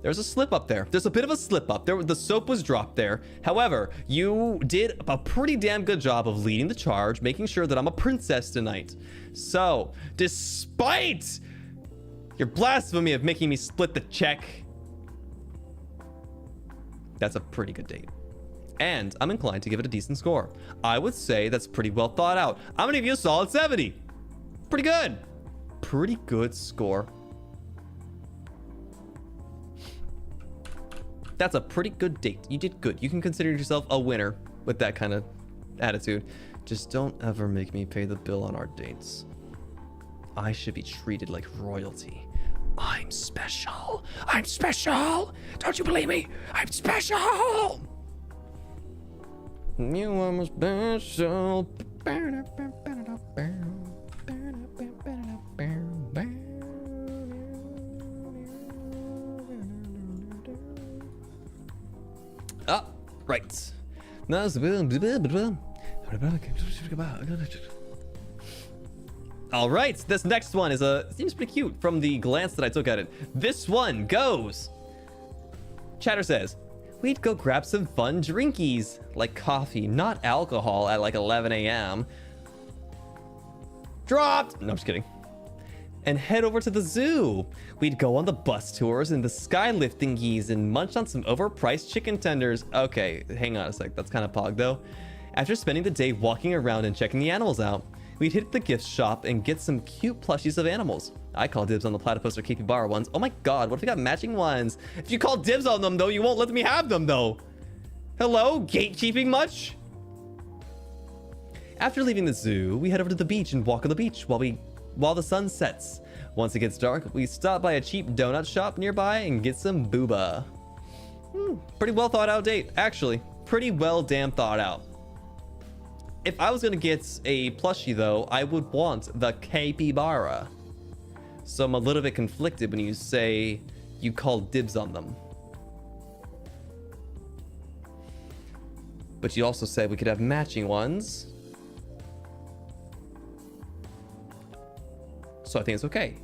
There's a slip up there. There's a bit of a slip up. The soap was dropped there. However, you did a pretty damn good job of leading the charge, making sure that I'm a princess tonight. So, despite your blasphemy of making me split the check, that's a pretty good date. And I'm inclined to give it a decent score. I would say that's pretty well thought out. I'm gonna give you a solid 70. Pretty good. Pretty good score. That's a pretty good date. You did good. You can consider yourself a winner with that kind of attitude. Just don't ever make me pay the bill on our dates. I should be treated like royalty. I'm special. I'm special. Don't you believe me? I'm special. You are my special. Ah, right. All right, this next one seems pretty cute from the glance that I took at it. This one goes. Chatter says, we'd go grab some fun drinkies, like coffee, not alcohol, at like 11 a.m. Dropped. No, I'm just kidding. And head over to the zoo. We'd go on the bus tours and the skylift thingies and munch on some overpriced chicken tenders. Okay, hang on a sec. That's kind of pog though. After spending the day walking around and checking the animals out, we'd hit the gift shop and get some cute plushies of animals. I call dibs on the platypus or capybara ones. Oh my god, what if we got matching ones? If you call dibs on them though, you won't let me have them though. Hello, gatekeeping much? After leaving the zoo, we head over to the beach and walk on the beach while the sun sets. Once it gets dark, we stop by a cheap donut shop nearby and get some boba. Pretty well thought out date, actually. Pretty well damn thought out. If I was gonna get a plushie though, I would want the capybara. So I'm a little bit conflicted when you say you call dibs on them. But you also said we could have matching ones. So I think it's okay.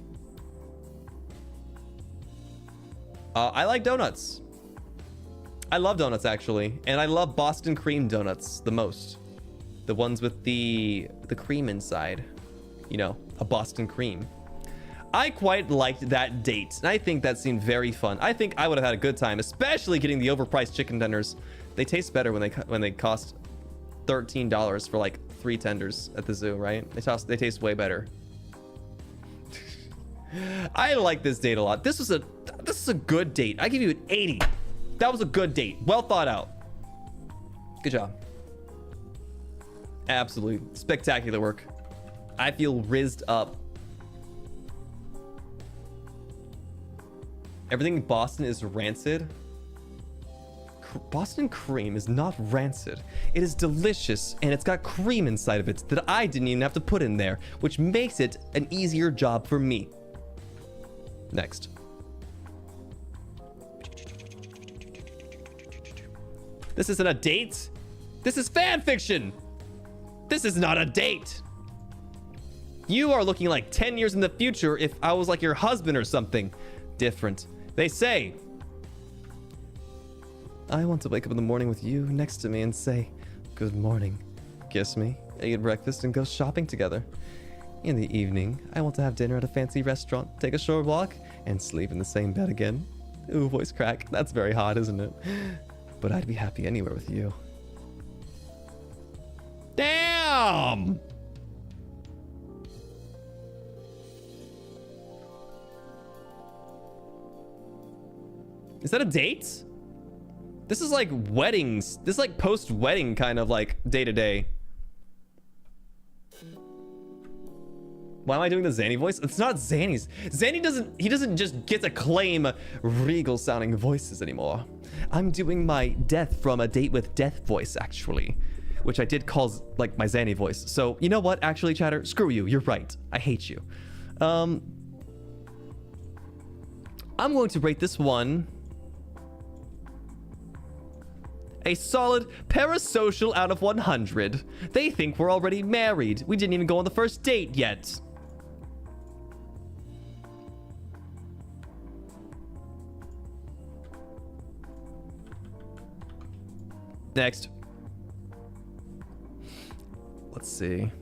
I like donuts. I love donuts actually. And I love Boston cream donuts the most. The ones with the cream inside. You know, a Boston cream. I quite liked that date. And I think that seemed very fun. I think I would have had a good time, especially getting the overpriced chicken tenders. They taste better when they cost $13 for like 3 tenders at the zoo, right? They taste way better. I like this date a lot. This is a good date. I give you an 80. That was a good date. Well thought out. Good job. Absolutely spectacular work. I feel rizzed up. Everything in Boston is rancid. Boston cream is not rancid. It is delicious, and it's got cream inside of it that I didn't even have to put in there, which makes it an easier job for me. Next. This isn't a date. This is fan fiction. This is not a date. You are looking like 10 years in the future if I was like your husband or something. Different. They say, I want to wake up in the morning with you next to me and say, good morning. Kiss me, eat breakfast, and go shopping together. In the evening, I want to have dinner at a fancy restaurant, take a short walk, and sleep in the same bed again. Ooh, voice crack. That's very hot, isn't it? But I'd be happy anywhere with you. Damn! Is that a date? This is like weddings. This is like post-wedding kind of like day-to-day. Why am I doing the Zanny voice? It's not Zanny's. Zanny doesn't just get to claim regal sounding voices anymore. I'm doing my death from a date with death voice, actually. Which I did call like my Zanny voice. So you know what, actually, chatter, screw you. You're right. I hate you. I'm going to rate this one a solid parasocial out of 100. They think we're already married. We didn't even go on the first date yet. Next. Let's see.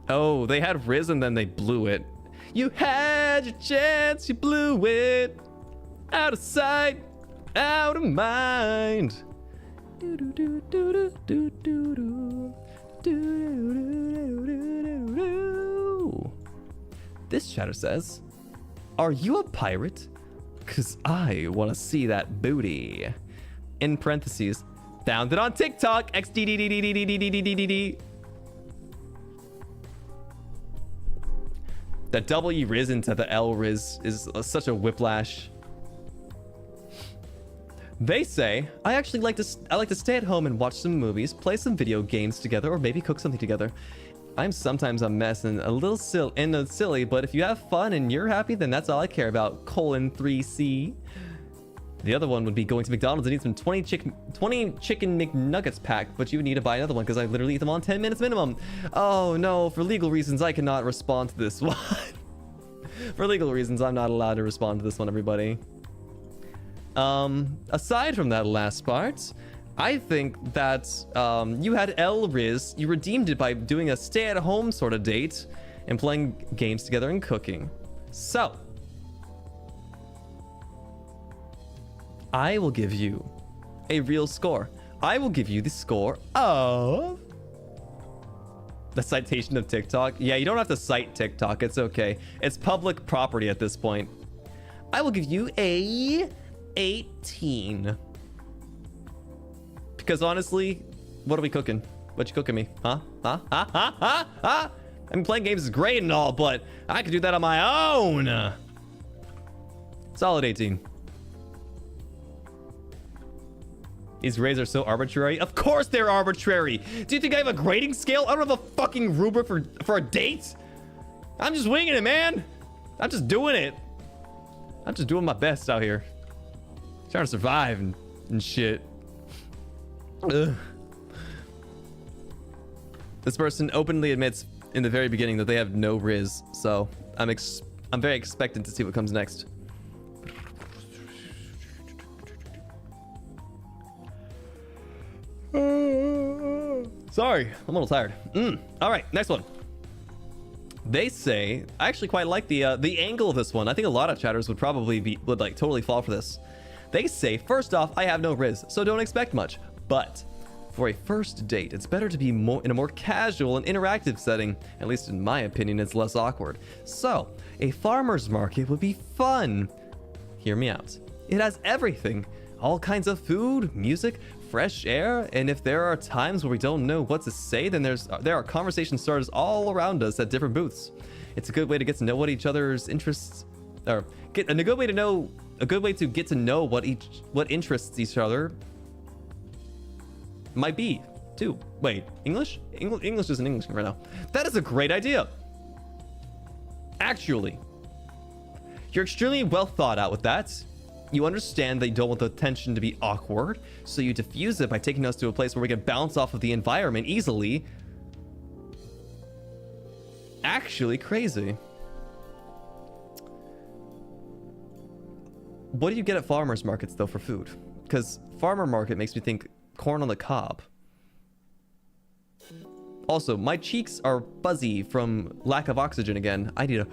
Oh, they had Riz and then they blew it. You had your chance, you blew it. Out of sight, out of mind. This chatter says, are you a pirate? Cause I wanna see that booty. In parentheses, found it on TikTok, xddddddddddd. The W Riz into the L Riz is such a whiplash. They say, I like to stay at home and watch some movies, play some video games together, or maybe cook something together. I'm sometimes a mess and a little silly, but if you have fun and you're happy, then that's all I care about. :3C. The other one would be going to McDonald's and eat some 20 chicken McNuggets pack, but you would need to buy another one because I literally eat them on 10 minutes minimum. Oh no, for legal reasons, I cannot respond to this one. For legal reasons, I'm not allowed to respond to this one, everybody. Aside from that last part, I think that you had L Riz, you redeemed it by doing a stay-at-home sort of date and playing games together and cooking. So, I will give you a real score. I will give you the score of the citation of TikTok. Yeah, you don't have to cite TikTok. It's okay. It's public property at this point. I will give you a 18. Because honestly, what are we cooking? What you cooking me? Huh? I mean, playing games is great and all, but I could do that on my own. Solid 18. These grades are so arbitrary. Of course they're arbitrary. Do you think I have a grading scale? I don't have a fucking rubric for a date. I'm just winging it, man. I'm just doing it. I'm just doing my best out here. Trying to survive and shit. Ugh. This person openly admits in the very beginning that they have no Riz, so I'm very expectant to see what comes next. Sorry, I'm a little tired. All right, next one. They say, I actually quite like the angle of this one. I think a lot of chatters would probably would like totally fall for this. They say, first off, I have no Riz, so don't expect much. But for a first date, it's better to be in a more casual and interactive setting. At least in my opinion, it's less awkward. So, a farmer's market would be fun. Hear me out. It has everything. All kinds of food, music, fresh air, and if there are times where we don't know what to say, then there are conversation starters all around us at different booths. It's a good way to get to know what each other's interests, or a good way to get to know what interests each other might be too. Wait, English isn't English right now. That is a great idea. Actually, you're extremely well thought out with that. You understand that you don't want the tension to be awkward, so you diffuse it by taking us to a place where we can bounce off of the environment easily. Actually crazy. What do you get at farmers markets though for food? Because farmer market makes me think corn on the cob. Also, my cheeks are fuzzy from lack of oxygen again. I need a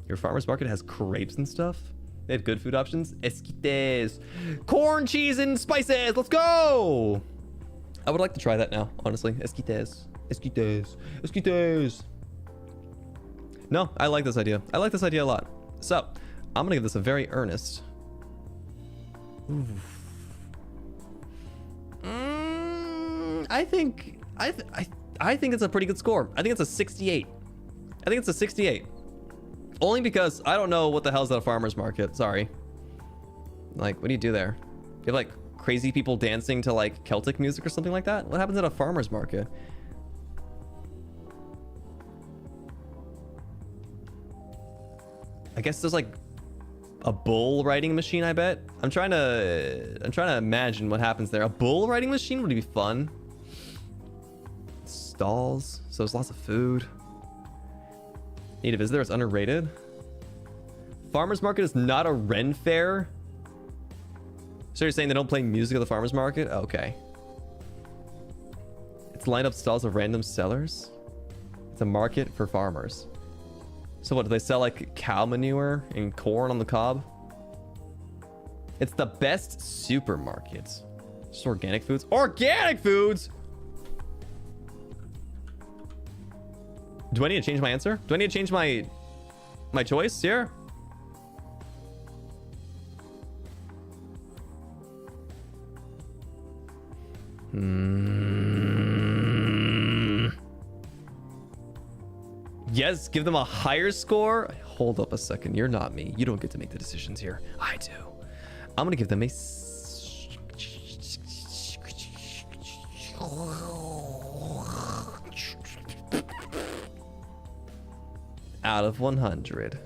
Your farmer's market has crepes and stuff? They have good food options? Esquites. Corn, cheese, and spices! Let's go! I would like to try that now, honestly. Esquites. Esquites. Esquites. No, I like this idea. I like this idea a lot. So, I'm gonna give this a very earnest. I think it's a pretty good score. I think it's a 68. I think it's a 68. Only because I don't know what the hell's at a farmer's market. Sorry. Like, what do you do there? You have like crazy people dancing to like Celtic music or something like that? What happens at a farmer's market? I guess there's like a bull riding machine, I bet. I'm trying to imagine what happens there. A bull riding machine would be fun. Stalls, so there's lots of food. Need to visit there, it's underrated. Farmer's market is not a Ren fair. So you're saying they don't play music at the farmer's market? Okay. It's lined up stalls of random sellers. It's a market for farmers. So what, do they sell like cow manure and corn on the cob? It's the best supermarket. Just organic foods. Organic foods! Do I need to change my answer? Do I need to change my choice here? Yes, give them a higher score. Hold up a second. You're not me. You don't get to make the decisions here. I do. I'm gonna give them a out of 100.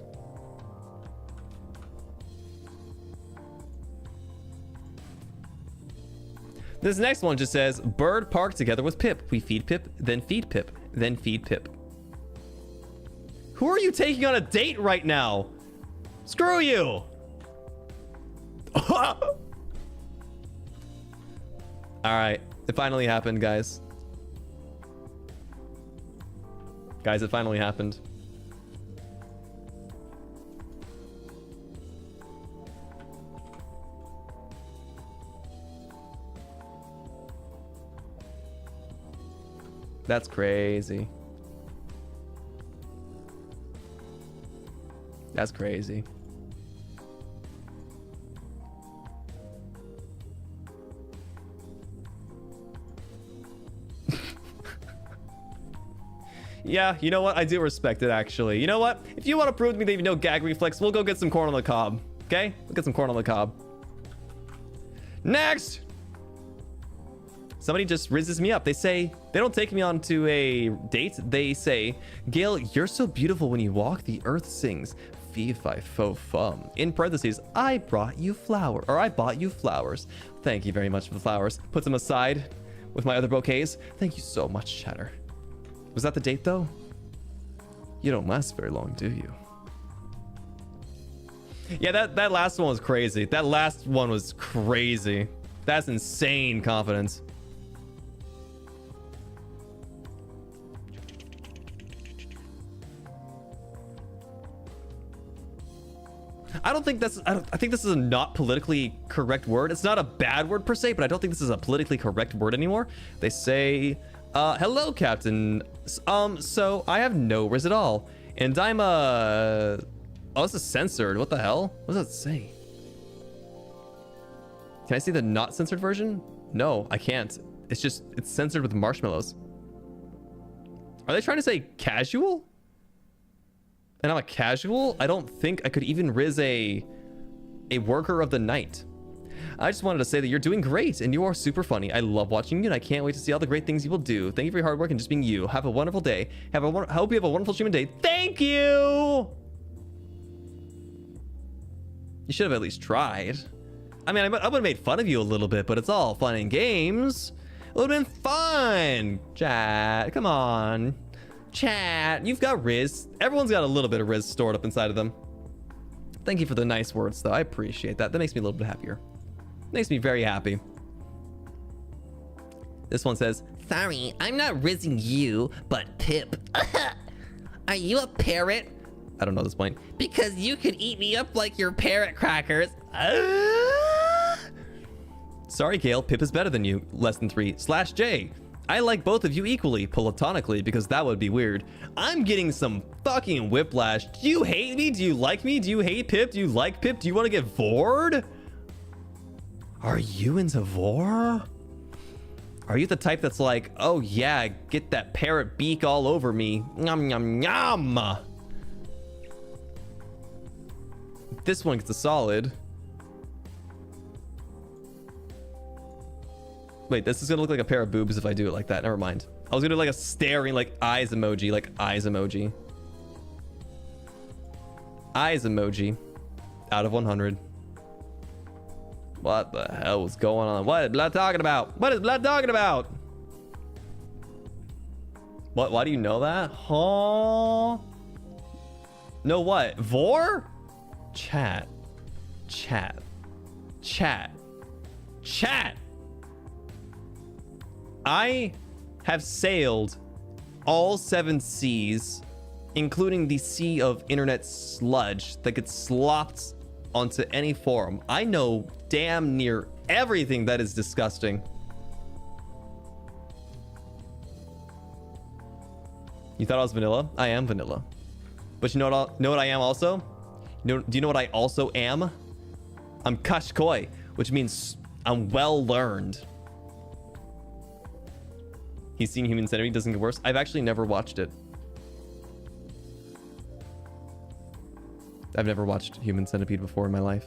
This next one just says, bird park together with Pip. We feed Pip, then feed Pip, then feed Pip. Who are you taking on a date right now? Screw you. All right, it finally happened, guys. Guys, it finally happened. That's crazy. That's crazy. Yeah, you know what? I do respect it, actually. You know what? If you want to prove to me that you know gag reflex, we'll go get some corn on the cob. Okay? We'll get some corn on the cob. Next! Somebody just rizzes me up. They say, they don't take me on to a date. They say, Gale, you're so beautiful when you walk, the earth sings. Fee fi fo fum. In parentheses, I brought you flower, or I bought you flowers. Thank you very much for the flowers. Puts them aside with my other bouquets. Thank you so much, Chatter. Was that the date though? You don't last very long, do you? Yeah, that last one was crazy. That last one was crazy. That's insane confidence. I think this is a not politically correct word. It's not a bad word per se, but I don't think this is a politically correct word anymore. They say, hello, Captain. So I have no riz at all. And I'm oh, this is censored. What the hell? What does that say? Can I see the not censored version? No, I can't. It's censored with marshmallows. Are they trying to say casual? And I'm a casual? I don't think I could even riz a worker of the night. I just wanted to say that you're doing great and you are super funny. I love watching you and I can't wait to see all the great things you will do. Thank you for your hard work and just being you. Have a wonderful day. Hope you have a wonderful stream and day. Thank you! You should have at least tried. I mean, I would have made fun of you a little bit, but it's all fun and games. It would have been fun. Chat, come on. Chat, you've got riz. Everyone's got a little bit of riz stored up inside of them. Thank you for the nice words, though. I appreciate that. That makes me a little bit happier. Makes me very happy. This one says, sorry, I'm not rizzing you, but Pip. Are you a parrot? I don't know at this point. Because you could eat me up like your parrot crackers. Sorry, Gale. Pip is better than you. Less than 3. /J. I like both of you equally, platonically, because that would be weird. I'm getting some fucking whiplash. Do you hate me? Do you like me? Do you hate Pip? Do you like Pip? Do you want to get vored? Are you into vor? Are you the type that's like, oh yeah, get that parrot beak all over me? Yum, yum, yum. This one gets a solid. Wait, this is gonna look like a pair of boobs if I do it like that. Never mind. I was gonna do like a staring, like eyes emoji, like eyes emoji. Eyes emoji. Out of 100. What the hell was going on? What is Blood talking about? What is Blood talking about? What? Why do you know that? Huh? No what? Vor? Chat. Chat. Chat. Chat. I have sailed all 7 seas, including the sea of internet sludge that gets slopped onto any forum. I know damn near everything that is disgusting. You thought I was vanilla? I am vanilla. But you know what I am also? Do you know what I also am? I'm Kashkoi, which means I'm well learned. He's seen Human Centipede, doesn't get worse. I've actually never watched it. I've never watched Human Centipede before in my life.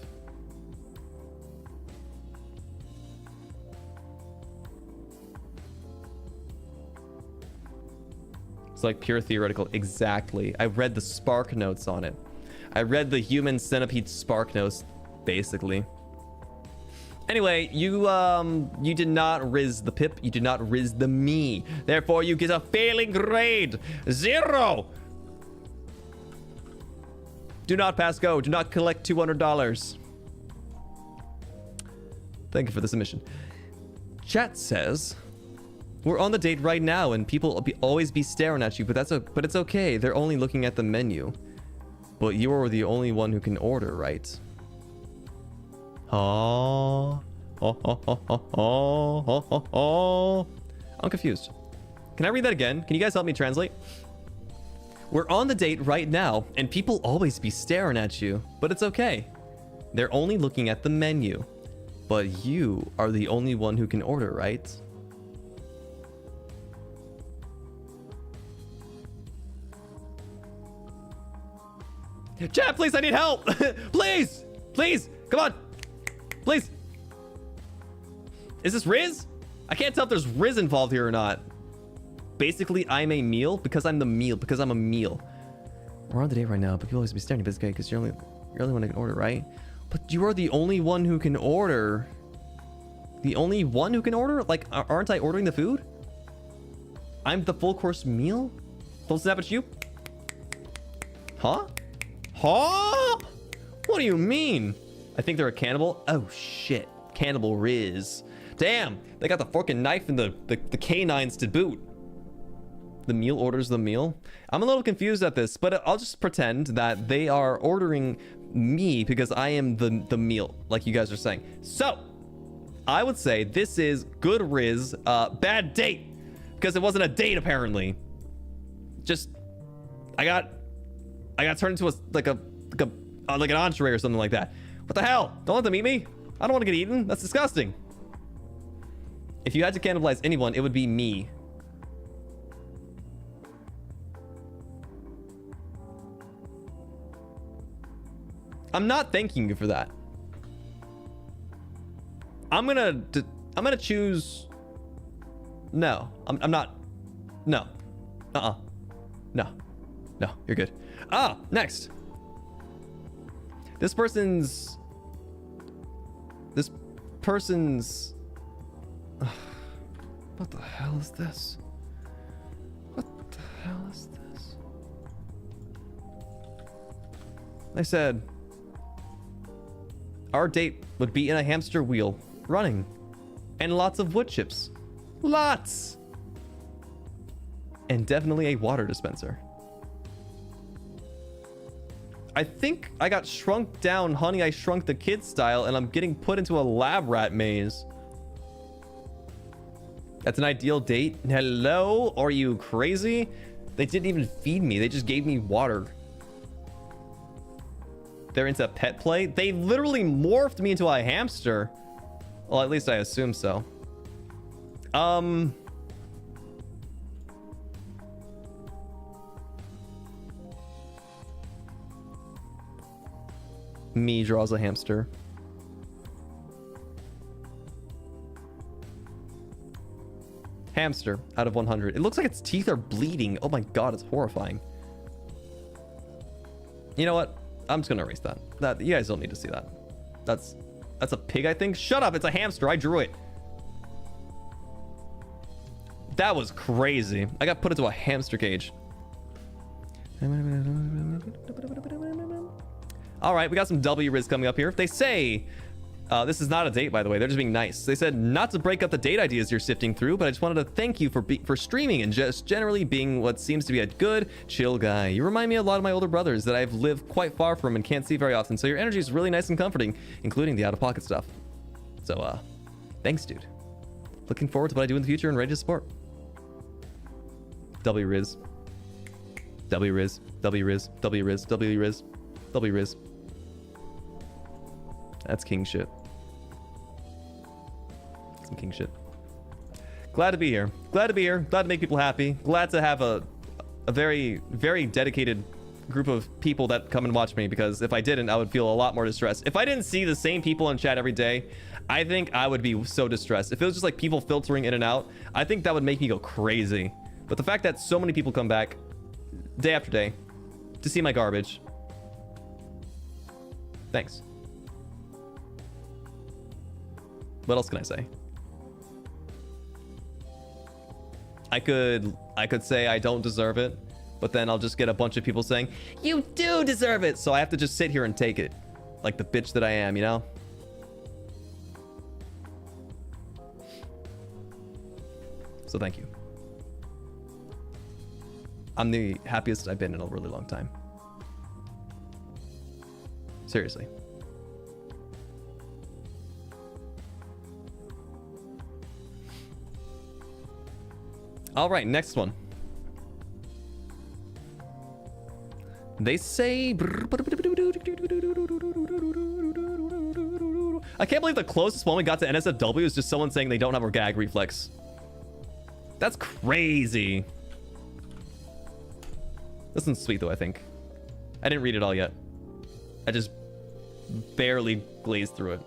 It's like pure theoretical. Exactly. I read the Spark Notes on it. I read the Human Centipede Spark Notes, basically. Anyway, you did not riz the Pip. You did not riz the me. Therefore, you get a failing grade. 0. Do not pass go. Do not collect $200. Thank you for the submission. Chat says, we're on the date right now and people will always be staring at you, but it's okay. They're only looking at the menu. But you are the only one who can order, right? I'm confused. Can I read that again? Can you guys help me translate? We're on the date right now, and people always be staring at you, but it's okay. They're only looking at the menu. But you are the only one who can order, right? Chat, please, I need help! Please! Please! Come on! Please! Is this Riz? I can't tell if there's Riz involved here or not. Basically, I'm a meal because I'm the meal. Because I'm a meal. We're on the date right now, but people always be staring at you because you're the only one who can order, right? But you are the only one who can order. The only one who can order? Like, aren't I ordering the food? I'm the full course meal? Don't snap at you? Huh? Huh? What do you mean? I think they're a cannibal. Oh shit. Cannibal Riz. Damn, they got the fork and knife and the canines to boot. The meal orders the meal. I'm a little confused at this, but I'll just pretend that they are ordering me because I am the meal, like you guys are saying. So, I would say this is good Riz, bad date, because it wasn't a date apparently. Just, I got turned into like an entree or something like that. What the hell? Don't let them eat me. I don't want to get eaten. That's disgusting. If you had to cannibalize anyone, it would be me. I'm not thanking you for that. I'm gonna choose. No, I'm not. No. No. You're good. Next. This person's. What the hell is this? What the hell is this? They said, our date would be in a hamster wheel, running, and lots of wood chips. Lots! And definitely a water dispenser. I think I got shrunk down Honey, I Shrunk the Kid style, and I'm getting put into a lab rat maze. That's an ideal date. Hello? Are you crazy? They didn't even feed me. They just gave me water. They're into pet play. They literally morphed me into a hamster. Well, at least I assume so. Me draws a hamster. Hamster out of 100. It looks like its teeth are bleeding. Oh my god, it's horrifying. You know what? I'm just gonna erase that. You guys don't need to see that. That's a pig, I think. Shut up, it's a hamster. I drew it. That was crazy. I got put into a hamster cage. All right, we got some W riz coming up here. They say, this is not a date, by the way. They're just being nice. They said not to break up the date ideas you're sifting through, but I just wanted to thank you for streaming and just generally being what seems to be a good, chill guy. You remind me a lot of my older brothers that I've lived quite far from and can't see very often, so your energy is really nice and comforting, including the out-of-pocket stuff. So, thanks, dude. Looking forward to what I do in the future and ready to support. W riz. W riz. W riz. W riz. W riz. W riz. That's king shit. Some king shit. Glad to be here. Glad to be here. Glad to make people happy. Glad to have a very, very dedicated group of people that come and watch me, because if I didn't, I would feel a lot more distressed. If I didn't see the same people in chat every day, I think I would be so distressed. If it was just like people filtering in and out, I think that would make me go crazy. But the fact that so many people come back day after day to see my garbage. Thanks. What else can I say? I could say I don't deserve it, but then I'll just get a bunch of people saying, you do deserve it! So I have to just sit here and take it. Like the bitch that I am, you know? So thank you. I'm the happiest I've been in a really long time. Seriously. All right, next one. They say... I can't believe the closest one we got to NSFW is just someone saying they don't have a gag reflex. That's crazy. This one's sweet, though, I think. I didn't read it all yet. I just barely glazed through it.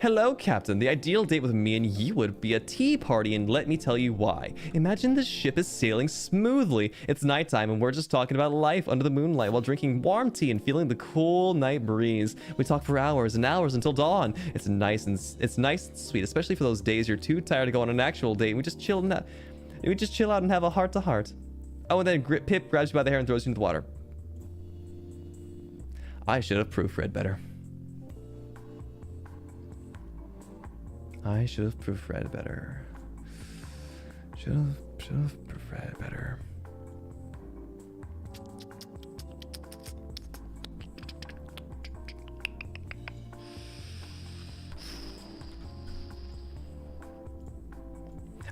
Hello, Captain. The ideal date with me and you would be a tea party, and let me tell you why. Imagine the ship is sailing smoothly. It's nighttime, and we're just talking about life under the moonlight while drinking warm tea and feeling the cool night breeze. We talk for hours and hours until dawn. It's nice and sweet, especially for those days you're too tired to go on an actual date. We just chill out and have a heart-to-heart. Oh, and then Pip grabs you by the hair and throws you into the water. I should have proofread better. I should have proofread better. Should have proofread better.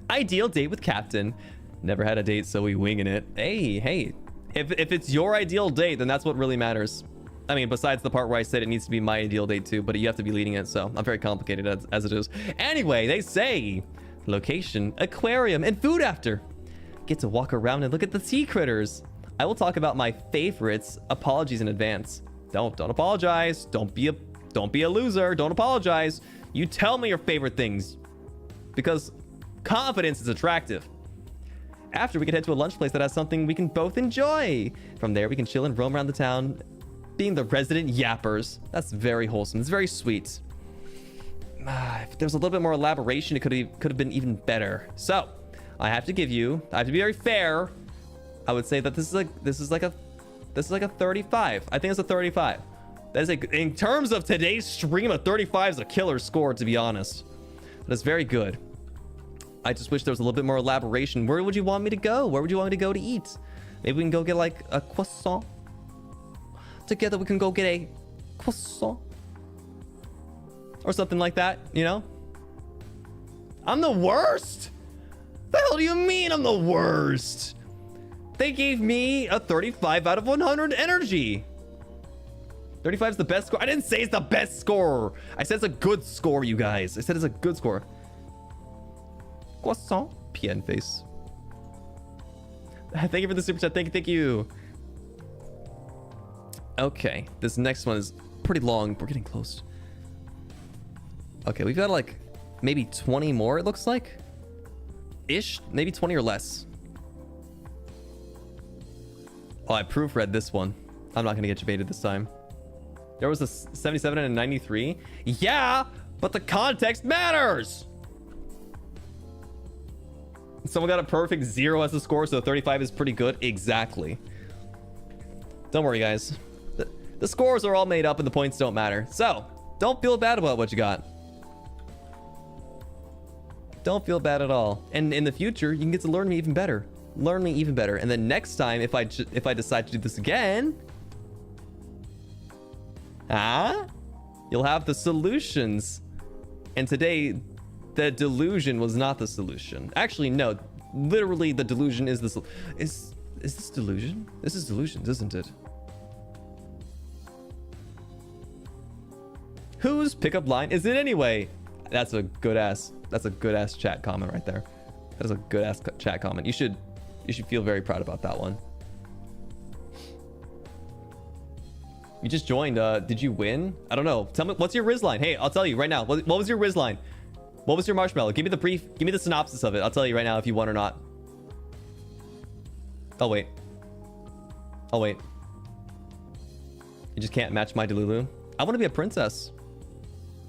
Ideal date with Captain. Never had a date, so we winging it. Hey. If it's your ideal date, then that's what really matters. I mean, besides the part where I said it needs to be my ideal date too, but you have to be leading it, so I'm very complicated as it is. Anyway, they say location, aquarium, and food after. Get to walk around and look at the sea critters. I will talk about my favorites. Apologies in advance. Don't apologize. Don't be a loser. Don't apologize. You tell me your favorite things, because confidence is attractive. After, we can head to a lunch place that has something we can both enjoy. From there, we can chill and roam around the town, being the resident yappers. That's very wholesome. It's very sweet. If there was a little bit more elaboration, it could have been even better. So I have to be very fair. I would say that this is like a 35. I think it's a 35. That is in terms of today's stream, a 35 is a killer score, to be honest. That's very good. I just wish there was a little bit more elaboration. Where would you want me to go? Where would you want me to go to eat? Maybe we can go get like a croissant. Together we can go get a croissant. Or something like that, you know? I'm the worst? The hell do you mean I'm the worst? They gave me a 35 out of 100 energy. 35 is the best score. I didn't say it's the best score. I said it's a good score, you guys. I said it's a good score. Croissant. PN face. Thank you for the super chat. Thank you. Okay, this next one is pretty long. We're getting close. Okay, we've got like maybe 20 more, it looks like. Ish, maybe 20 or less. Oh, I proofread this one. I'm not gonna get you baited this time. There was a 77 and a 93. Yeah, but the context matters. Someone got a perfect 0 as the score, so 35 is pretty good. Exactly. Don't worry, guys. The scores are all made up and the points don't matter. So, don't feel bad about what you got. Don't feel bad at all. And in the future, you can get to learn me even better. Learn me even better. And then next time, if I decide to do this again, you'll have the solutions. And today, the delusion was not the solution. Actually, no. Literally, the delusion is the is this delusion? This is delusions, isn't it? Whose pickup line is it anyway? That's a good ass chat comment right there. That is a good ass chat comment. You should feel very proud about that one. You just joined. Did you win? I don't know. Tell me, what's your Riz line? Hey, I'll tell you right now. What was your Riz line? What was your marshmallow? Give me the brief. Give me the synopsis of it. I'll tell you right now if you won or not. Oh, wait. Oh, wait. You just can't match my Delulu. I want to be a princess.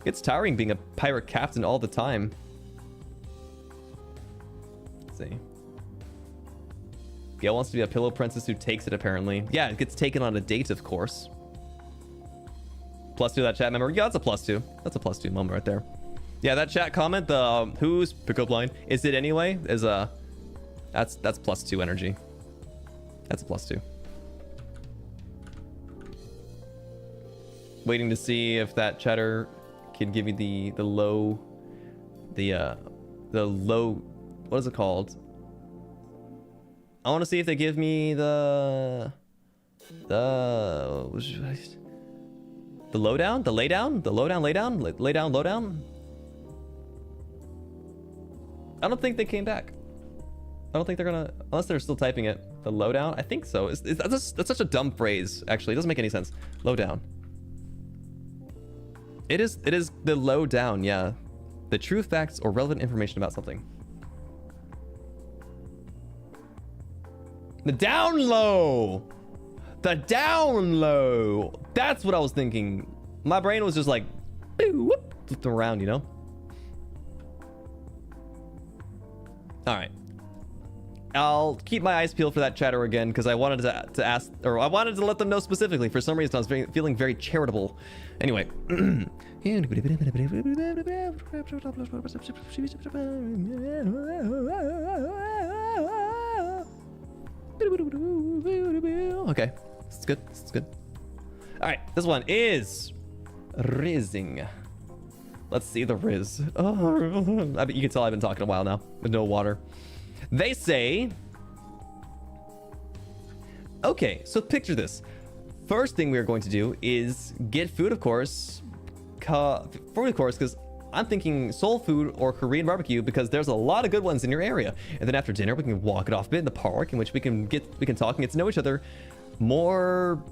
It's tiring being a pirate captain all the time. Let's see. Gale wants to be a pillow princess who takes it, apparently. Yeah, it gets taken on a date, of course. +2 that chat member. Yeah, that's a +2. That's a +2 moment right there. Yeah, that chat comment, the whose pickup line is it anyway? Is that's +2 energy. That's a +2. Waiting to see if that chatter can give me the low, what is it called? I want to see if they give me the lowdown, lowdown. I don't think they came back. I don't think they're gonna, unless they're still typing it. The lowdown, I think so. That's such a dumb phrase. Actually, it doesn't make any sense. Lowdown. It is the lowdown. Yeah, the true facts or relevant information about something. The down low. The down low. That's what I was thinking. My brain was just like, whoop, flipped around, you know? All right. I'll keep my eyes peeled for that chatter again because I wanted to ask, or I wanted to let them know specifically. For some reason, I was feeling very charitable. Anyway. Okay, this is good. This is good. All right, this one is rizzing. Let's see the Riz. Oh, I mean, you can tell I've been talking a while now with no water. They say, okay, so picture this. First thing we are going to do is get food, of course. Because I'm thinking soul food or Korean barbecue because there's a lot of good ones in your area. And then after dinner, we can walk it off a bit in the park in which we can talk and get to know each other more.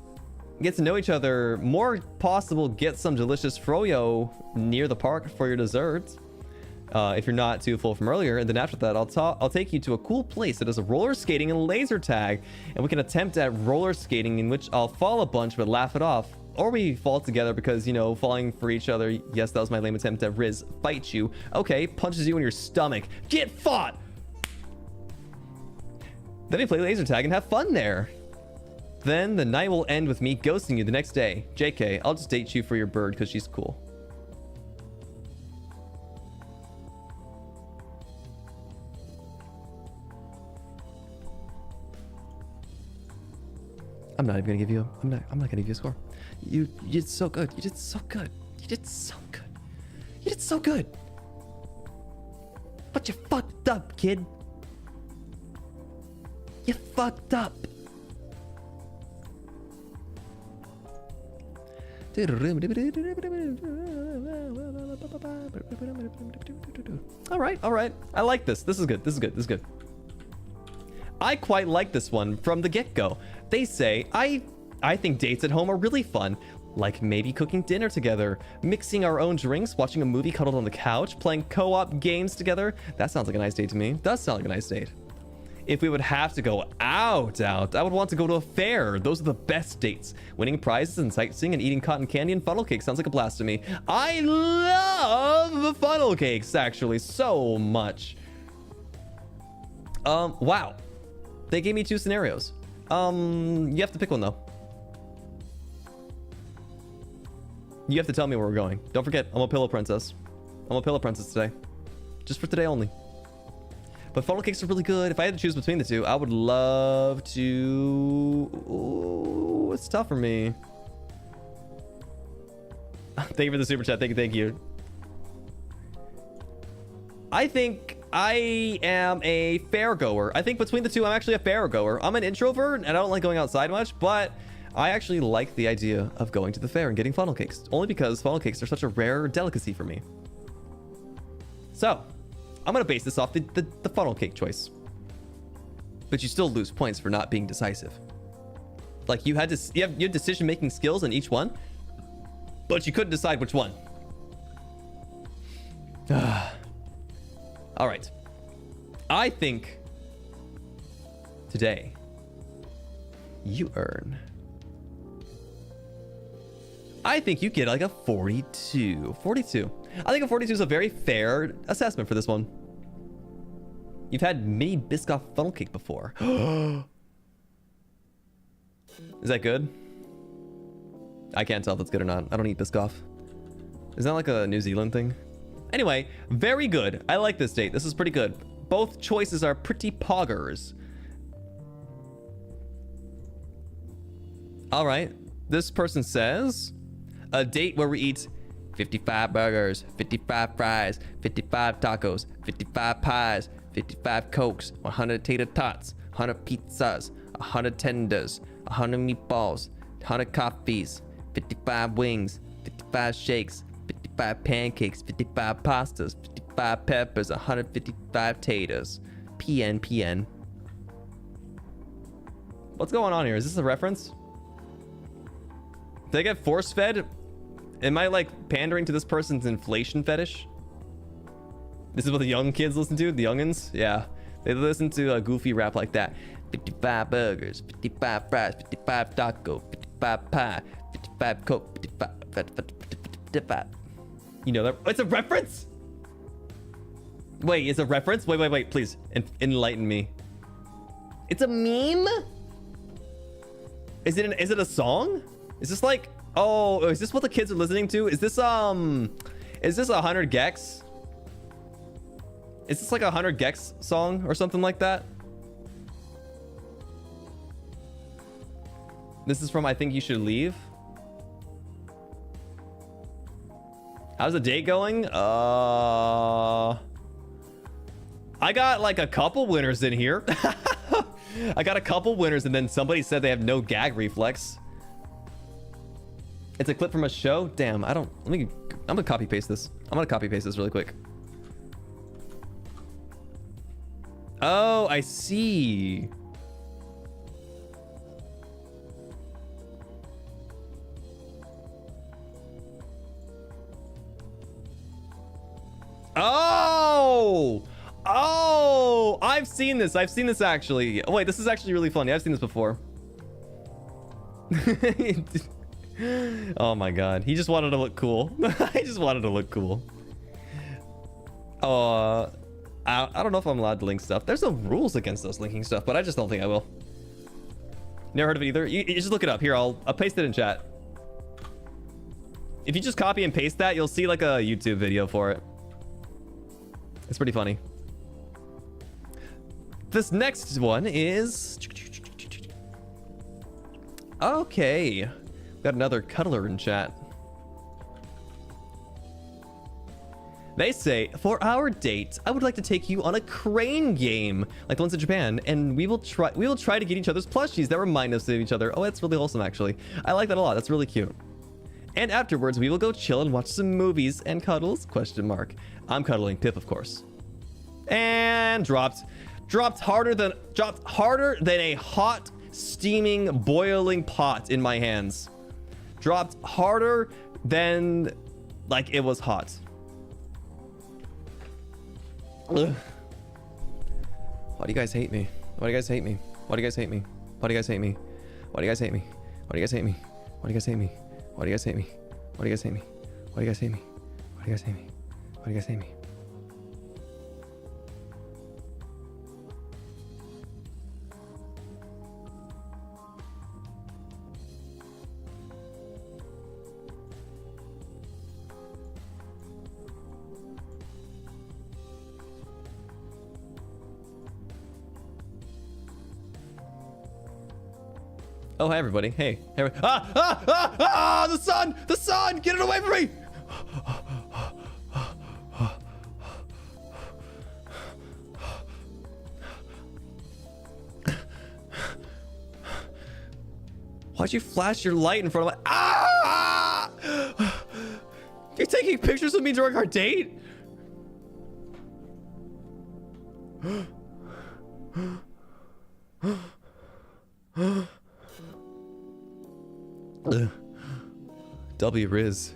More possible, get some delicious froyo near the park for your dessert. If you're not too full from earlier, and then after that, I'll take you to a cool place that does a roller skating and laser tag, and we can attempt at roller skating, in which I'll fall a bunch but laugh it off, or we fall together because, you know, falling for each other. Yes, that was my lame attempt at Riz. Fight you. Okay, punches you in your stomach. Get fought. Then we play laser tag and have fun there. Then the night will end with me ghosting you the next day. JK, I'll just date you for your bird because she's cool. I'm not even gonna give you I'm not gonna give you a score. You did so good. You did so good. You did so good. You did so good. But you fucked up, kid. You fucked up. All right. I like this. This is good. I quite like this one from the get-go. They say, I think dates at home are really fun. Like maybe cooking dinner together, mixing our own drinks, watching a movie cuddled on the couch, playing co-op games together. That sounds like a nice date to me. Does sound like a nice date. If we would have to go out, I would want to go to a fair. Those are the best dates. Winning prizes and sightseeing and eating cotton candy and funnel cake sounds like a blast to me. I love funnel cakes, actually, so much. Wow. They gave me 2 scenarios. You have to pick one, though. You have to tell me where we're going. Don't forget, I'm a pillow princess. I'm a pillow princess today. Just for today only. But funnel cakes are really good. If I had to choose between the two, I would love to... Ooh, it's tough for me. Thank you for the super chat. Thank you. I think I am a fair goer. I think between the two, I'm actually a fair goer. I'm an introvert and I don't like going outside much, but I actually like the idea of going to the fair and getting funnel cakes. Only because funnel cakes are such a rare delicacy for me. So, I'm going to base this off the funnel cake choice. But you still lose points for not being decisive. Like, you have decision-making skills in each one, but you couldn't decide which one. All right. I think today you earn... I think you get like a 42. 42. I think a 42 is a very fair assessment for this one. You've had mini Biscoff funnel cake before. Is that good? I can't tell if it's good or not. I don't eat Biscoff. Is that like a New Zealand thing? Anyway, very good. I like this date. This is pretty good. Both choices are pretty poggers. All right. This person says, a date where we eat 55 burgers, 55 fries, 55 tacos, 55 pies, 55 cokes, 100 tater tots, 100 pizzas, 100 tenders, 100 meatballs, 100 coffees, 55 wings, 55 shakes, 55 pancakes, 55 pastas, 55 peppers, 155 taters. PN. What's going on here? Is this a reference? Did I get force-fed? Am I like pandering to this person's inflation fetish? This is what the young kids listen to? The youngins? Yeah. They listen to a goofy rap like that. 55 burgers, 55 fries, 55 taco, 55 pie, 55 coke, 55. You know that? It's a reference? Wait, it's a reference? Wait, please. Enlighten me. It's a meme? Is it a song? Is this like... Oh, is this what the kids are listening to? Is this 100 Gex? Is this like a 100 Gex song or something like that? This is from I Think You Should Leave. How's the date going? I got like a couple winners in here. I got a couple winners and then somebody said they have no gag reflex. It's a clip from a show? Damn, I'm gonna copy paste this. I'm gonna copy paste this really quick. Oh, I see. Oh, I've seen this actually. Oh, wait, this is actually really funny. I've seen this before. Oh my god, he just wanted to look cool. I just wanted to look cool. I don't know if I'm allowed to link stuff. There's no rules against us linking stuff, but I just don't think I will. Never heard of it either. You just look it up. Here, I'll paste it in chat. If you just copy and paste that, you'll see like a YouTube video for it. It's pretty funny. This next one is... Okay. Got another cuddler in chat. They say, for our date, I would like to take you on a crane game, like the ones in Japan, and we will try to get each other's plushies that remind us of each other. Oh, that's really wholesome, actually. I like that a lot. That's really cute. And afterwards, we will go chill and watch some movies and cuddles, question mark. I'm cuddling Pip, of course. And dropped harder than a hot, steaming, boiling pot in my hands. Dropped harder than, like, it was hot. Ugh. Why do you guys hate me? Why do you guys hate me? Why do you guys hate me? Why do you guys hate me? Why do you guys hate me? Why do you guys hate me? Why do you guys hate me? Why do you guys hate me? Why do you guys hate me? Why do you guys hate me? Why do you guys hate me? Why do you guys hate me? Oh, hi, everybody. Hey. Hey. The sun! The sun! Get it away from me! Why'd you flash your light in front of my... Ah! You're taking pictures of me during our date? W Riz.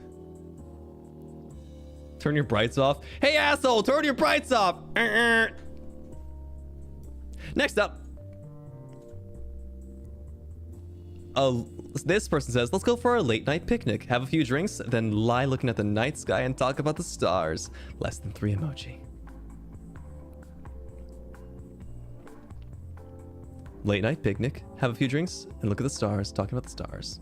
Turn your brights off. Hey, asshole, turn your brights off. Next up. This person says, let's go for a late night picnic. Have a few drinks, then lie looking at the night sky and talk about the stars. Less than 3 emoji. Late night picnic. Have a few drinks and look at the stars, talking about the stars.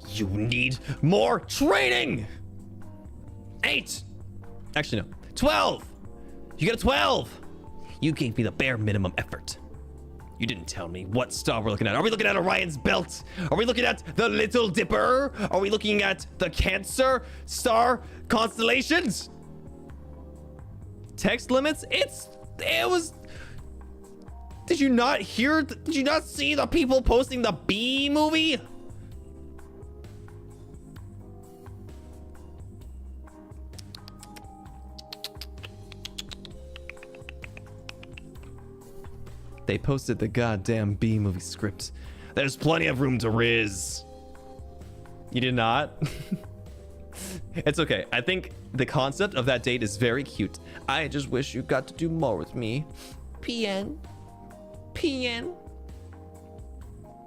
You need more training! 8! Actually, no. 12! You got a 12! You gave me the bare minimum effort. You didn't tell me what star we're looking at. Are we looking at Orion's belt? Are we looking at the Little Dipper? Are we looking at the Cancer star constellations? Text limits? It was... Did you not hear? Did you not see the people posting the Bee movie? They posted the goddamn B movie script. There's plenty of room to riz. You did not? It's okay. I think the concept of that date is very cute. I just wish you got to do more with me. PN. PN.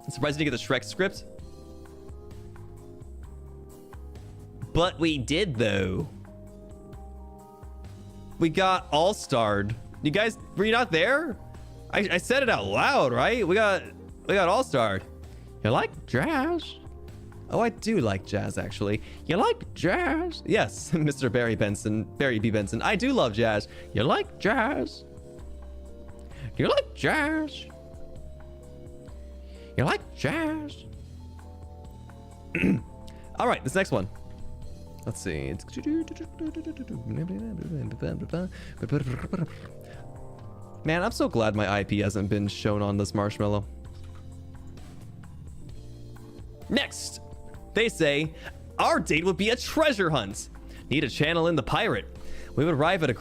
I'm surprised you didn't get the Shrek script. But we did, though. We got all-starred. You guys, were you not there? I said it out loud, right? We got all-starred. You like jazz? Oh, I do like jazz, actually. You like jazz? Yes, Mr. Barry B. Benson. I do love jazz. You like jazz? You like jazz? You like jazz? All right, this next one. Let's see. Man, I'm so glad my IP hasn't been shown on this marshmallow. Next, they say, our date would be a treasure hunt. Need a channel in the pirate. We would arrive at a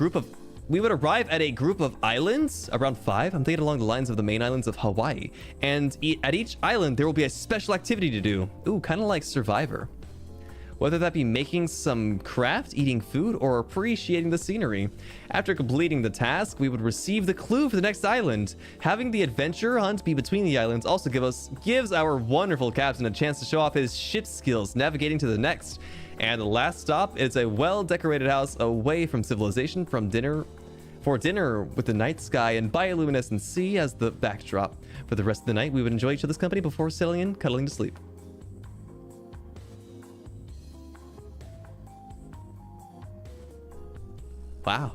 group of islands, around 5. I'm thinking along the lines of the main islands of Hawaii. And at each island, there will be a special activity to do. Ooh, kind of like Survivor. Whether that be making some craft, eating food, or appreciating the scenery. After completing the task, we would receive the clue for the next island. Having the adventure hunt be between the islands also gives our wonderful captain a chance to show off his ship skills navigating to the next. And the last stop is a well-decorated house away from civilization for dinner with the night sky and bioluminescent sea as the backdrop. For the rest of the night, we would enjoy each other's company before settling in, cuddling to sleep. Wow.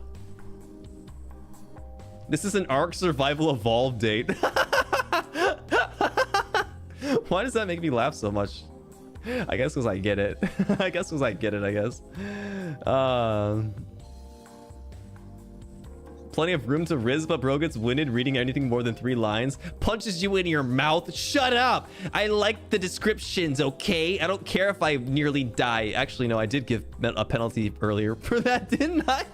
This is an Ark Survival Evolved date. Why does that make me laugh so much? I guess because I get it. I guess because I get it, I guess. Plenty of room to riz, but bro gets winded reading anything more than 3 lines. Punches you in your mouth. Shut up. I like the descriptions, okay? I don't care if I nearly die. Actually, no, I did give a penalty earlier for that, didn't I?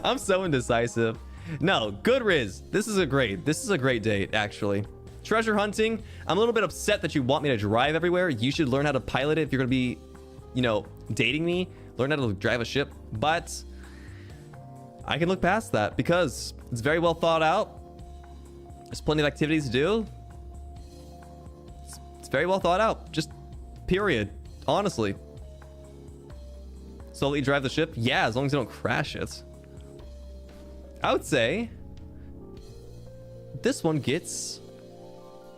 I'm so indecisive. No, good riz. This is a great date, actually. Treasure hunting. I'm a little bit upset that you want me to drive everywhere. You should learn how to pilot it if you're going to be, you know, dating me. Learn how to drive a ship. But I can look past that because it's very well thought out. There's plenty of activities to do. It's very well thought out. Just period. Honestly. So let you drive the ship? Yeah, as long as you don't crash it. I would say this one gets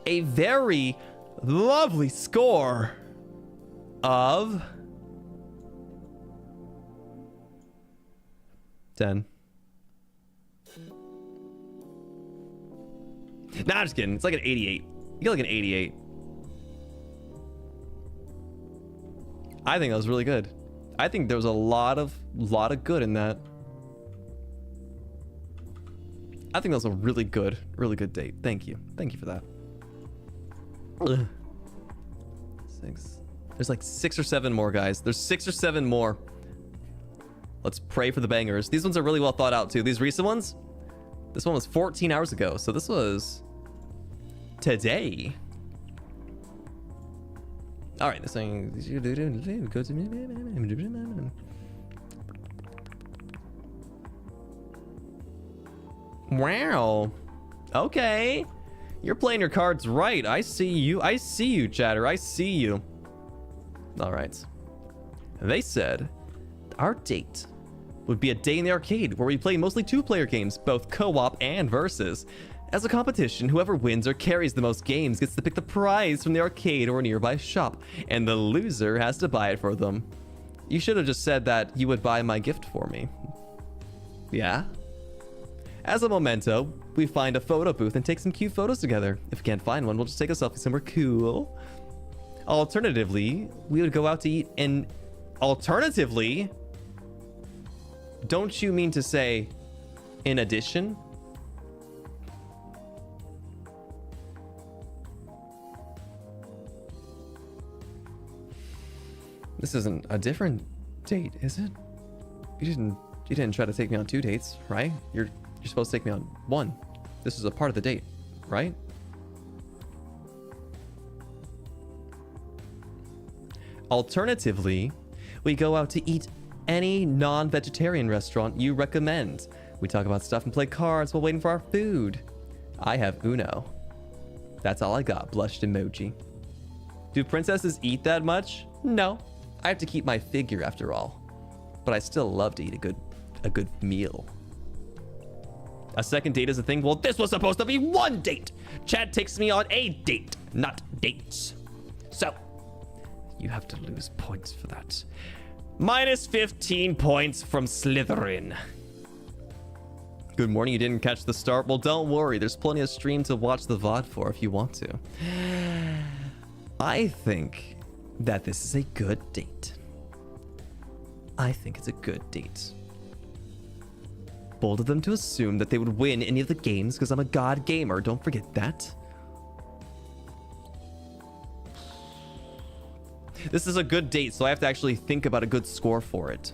a very lovely score of 10. Nah, I'm just kidding. It's like an 88. You get like an 88. I think that was really good. I think there was a lot of good in that. I think that was a really good date. Thank you for that. Ugh. 6. There's like 6 or 7 more, guys. There's 6 or 7 more. Let's pray for the bangers. These ones are really well thought out too. These recent ones. This one was 14 hours ago, so this was today. All right, this thing. Go to me. Wow. Okay. You're playing your cards right. I see you. I see you, chatter. I see you. All right. They said our date would be a day in the arcade where we play mostly 2-player games, both co-op and versus. As a competition, whoever wins or carries the most games gets to pick the prize from the arcade or a nearby shop, and the loser has to buy it for them. You should have just said that you would buy my gift for me. Yeah? As a memento, we find a photo booth and take some cute photos together. If we can't find one, we'll just take a selfie somewhere cool. Alternatively, we would go out to eat and... Alternatively? Don't you mean to say, in addition? This isn't a different date, is it? You didn't try to take me on 2 dates, right? You're supposed to take me on 1. This is a part of the date, right? Alternatively, we go out to eat any non-vegetarian restaurant you recommend. We talk about stuff and play cards while waiting for our food. I have Uno. That's all I got, blushed emoji. Do princesses eat that much? No. I have to keep my figure after all. But I still love to eat a good meal. A second date is a thing? Well, this was supposed to be 1 date. Chad takes me on a date, not dates. So, you have to lose points for that. Minus 15 points from Slytherin. Good morning, you didn't catch the start? Well, don't worry. There's plenty of stream to watch the VOD for if you want to. I think that this is a good date. I think it's a good date. Bold of them to assume that they would win any of the games because I'm a god gamer. Don't forget that. This is a good date, so I have to actually think about a good score for it.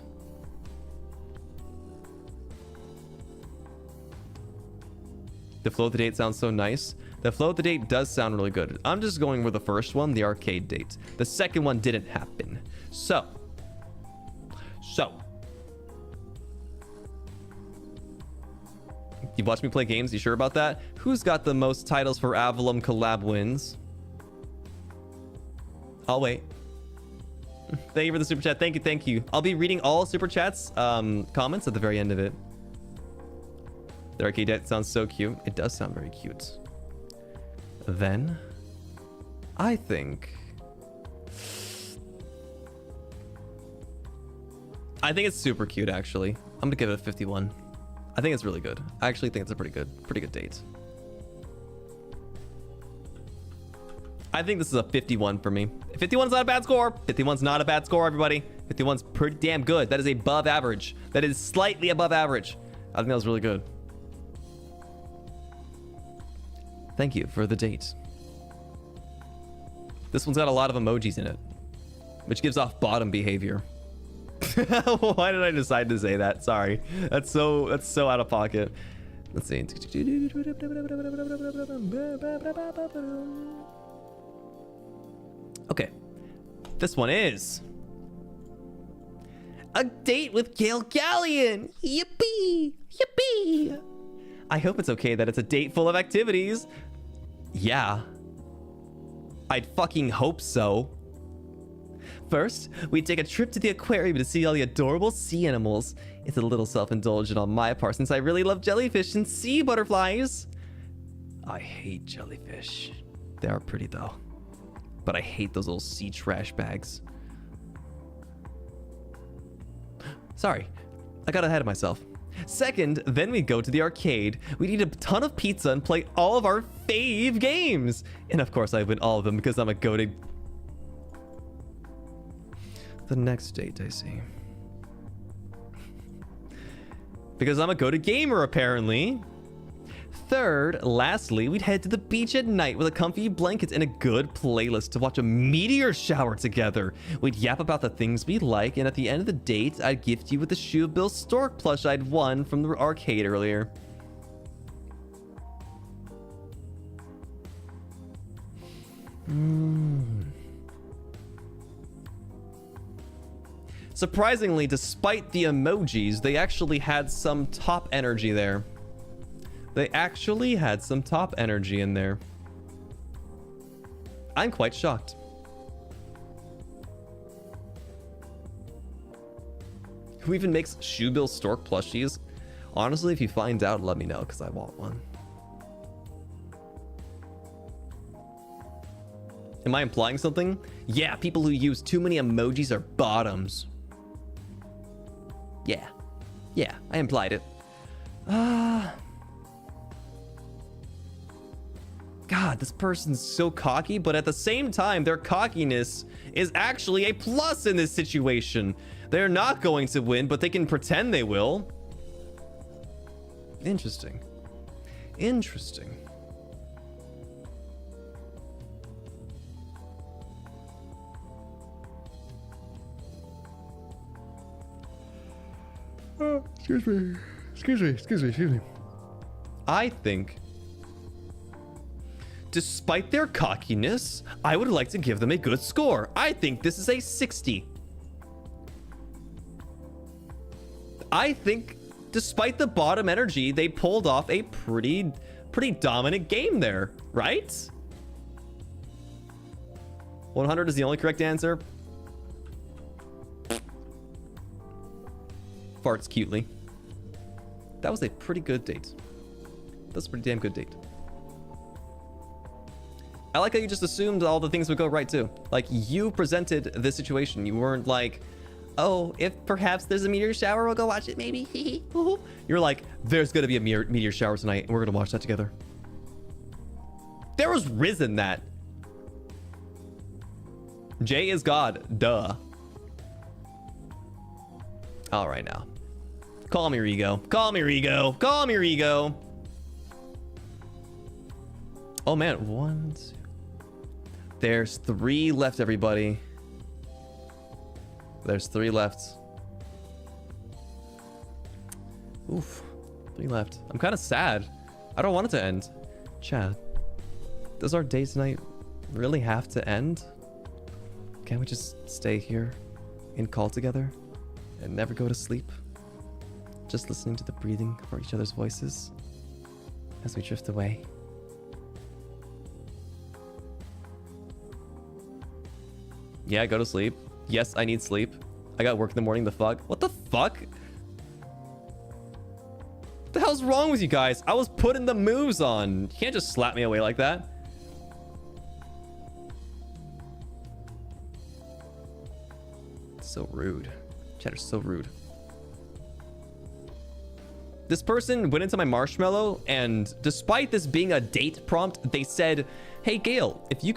The flow of the date sounds so nice. The flow of the date does sound really good. I'm just going with the first one, the arcade date. The second one didn't happen. So. You watch me play games? You sure about that? Who's got the most titles for Avallum collab wins? I'll wait. Thank you for the super chat. Thank you. I'll be reading all super chats, comments at the very end of it. The arcade date sounds so cute. It does sound very cute. Then, I think it's super cute, actually. I'm gonna give it a 51. I think it's really good. I actually think it's a pretty good date. I think this is a 51 for me. 51's not a bad score. 51's not a bad score, everybody. 51's pretty damn good. That is above average. That is slightly above average. I think that was really good. Thank you for the date. This one's got a lot of emojis in it, which gives off bottom behavior. Why did I decide to say that? Sorry. That's so out of pocket. Let's see. Okay. This one is a date with Gale Galleon. Yippee! Yippee! I hope it's okay that it's a date full of activities. Yeah. I'd fucking hope so. First, we take a trip to the aquarium to see all the adorable sea animals. It's a little self-indulgent on my part since I really love jellyfish and sea butterflies. I hate jellyfish. They are pretty though. But I hate those little sea trash bags. Sorry, I got ahead of myself. Second, then we go to the arcade. We eat a ton of pizza and play all of our fave games. And of course I win all of them because I'm a goated. The next date, I see. Because I'm a goated gamer, apparently. Third, lastly, we'd head to the beach at night with a comfy blanket and a good playlist to watch a meteor shower together. We'd yap about the things we like, and at the end of the date, I'd gift you with the Shoe Bill Stork plush I'd won from the arcade earlier. Surprisingly, despite the emojis, they actually had some top energy there. They actually had some top energy in there. I'm quite shocked. Who even makes Shoe Bill Stork plushies? Honestly, if you find out, let me know, because I want one. Am I implying something? Yeah, people who use too many emojis are bottoms. Yeah. Yeah, I implied it. God, this person's so cocky, but at the same time, their cockiness is actually a plus in this situation. They're not going to win, but they can pretend they will. Interesting. Interesting. Excuse me. I think, despite their cockiness, I would like to give them a good score. I think this is a 60. I think, despite the bottom energy, they pulled off a pretty dominant game there, right? 100 is the only correct answer. Farts cutely. That was a pretty good date. That's a pretty damn good date. I like how you just assumed all the things would go right too. Like, you presented this situation. You weren't like, oh, if perhaps there's a meteor shower, we'll go watch it maybe. You're like, there's gonna be a meteor shower tonight and we're gonna watch that together. There was risen that. Jay is God, duh. All right now. Call me Rigo. Call me Rigo. Call me Rigo. Oh man, 1, 2. There's 3 left, everybody. There's 3 left. Oof. 3 left. I'm kind of sad. I don't want it to end. Chad, does our date tonight really have to end? Can't we just stay here and call together and never go to sleep? Just listening to the breathing of each other's voices as we drift away. Yeah, go to sleep. Yes, I need sleep. I got work in the morning. The fuck? What the fuck? What the hell's wrong with you guys? I was putting the moves on. You can't just slap me away like that. So rude. Chatter's so rude. This person went into my marshmallow, and despite this being a date prompt, they said, "Hey Gale, if you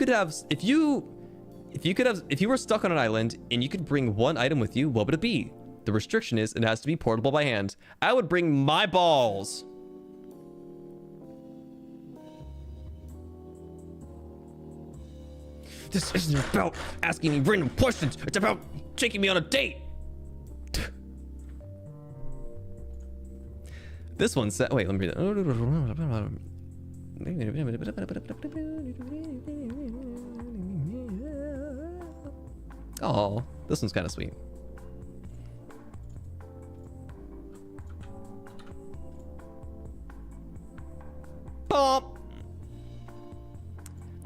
were stuck on an island and you could bring one item with you, what would it be? The restriction is it has to be portable by hand." I would bring my balls. This isn't about asking me random questions. It's about taking me on a date. This one said, wait, let me read it. Oh, this one's kind of sweet. Pop.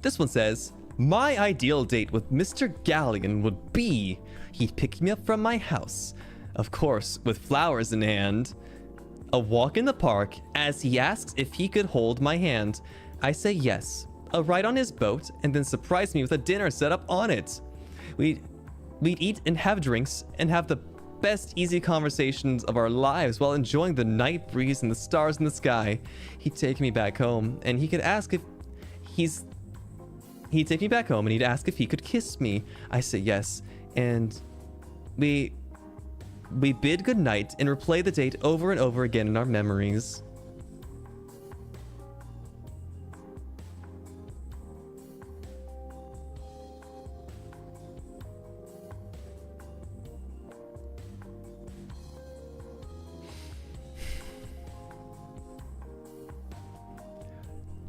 This one says, my ideal date with Mr. Galleon would be he'd pick me up from my house, of course, with flowers in hand. A walk in the park as he asks if he could hold my hand. I say yes. A ride on his boat, and then surprise me with a dinner set up on it. We'd eat and have drinks and have the best easy conversations of our lives while enjoying the night breeze and the stars in the sky. He'd take me back home and he could ask if he'd take me back home and he'd ask if he could kiss me. I say yes, and we bid goodnight and replay the date over and over again in our memories.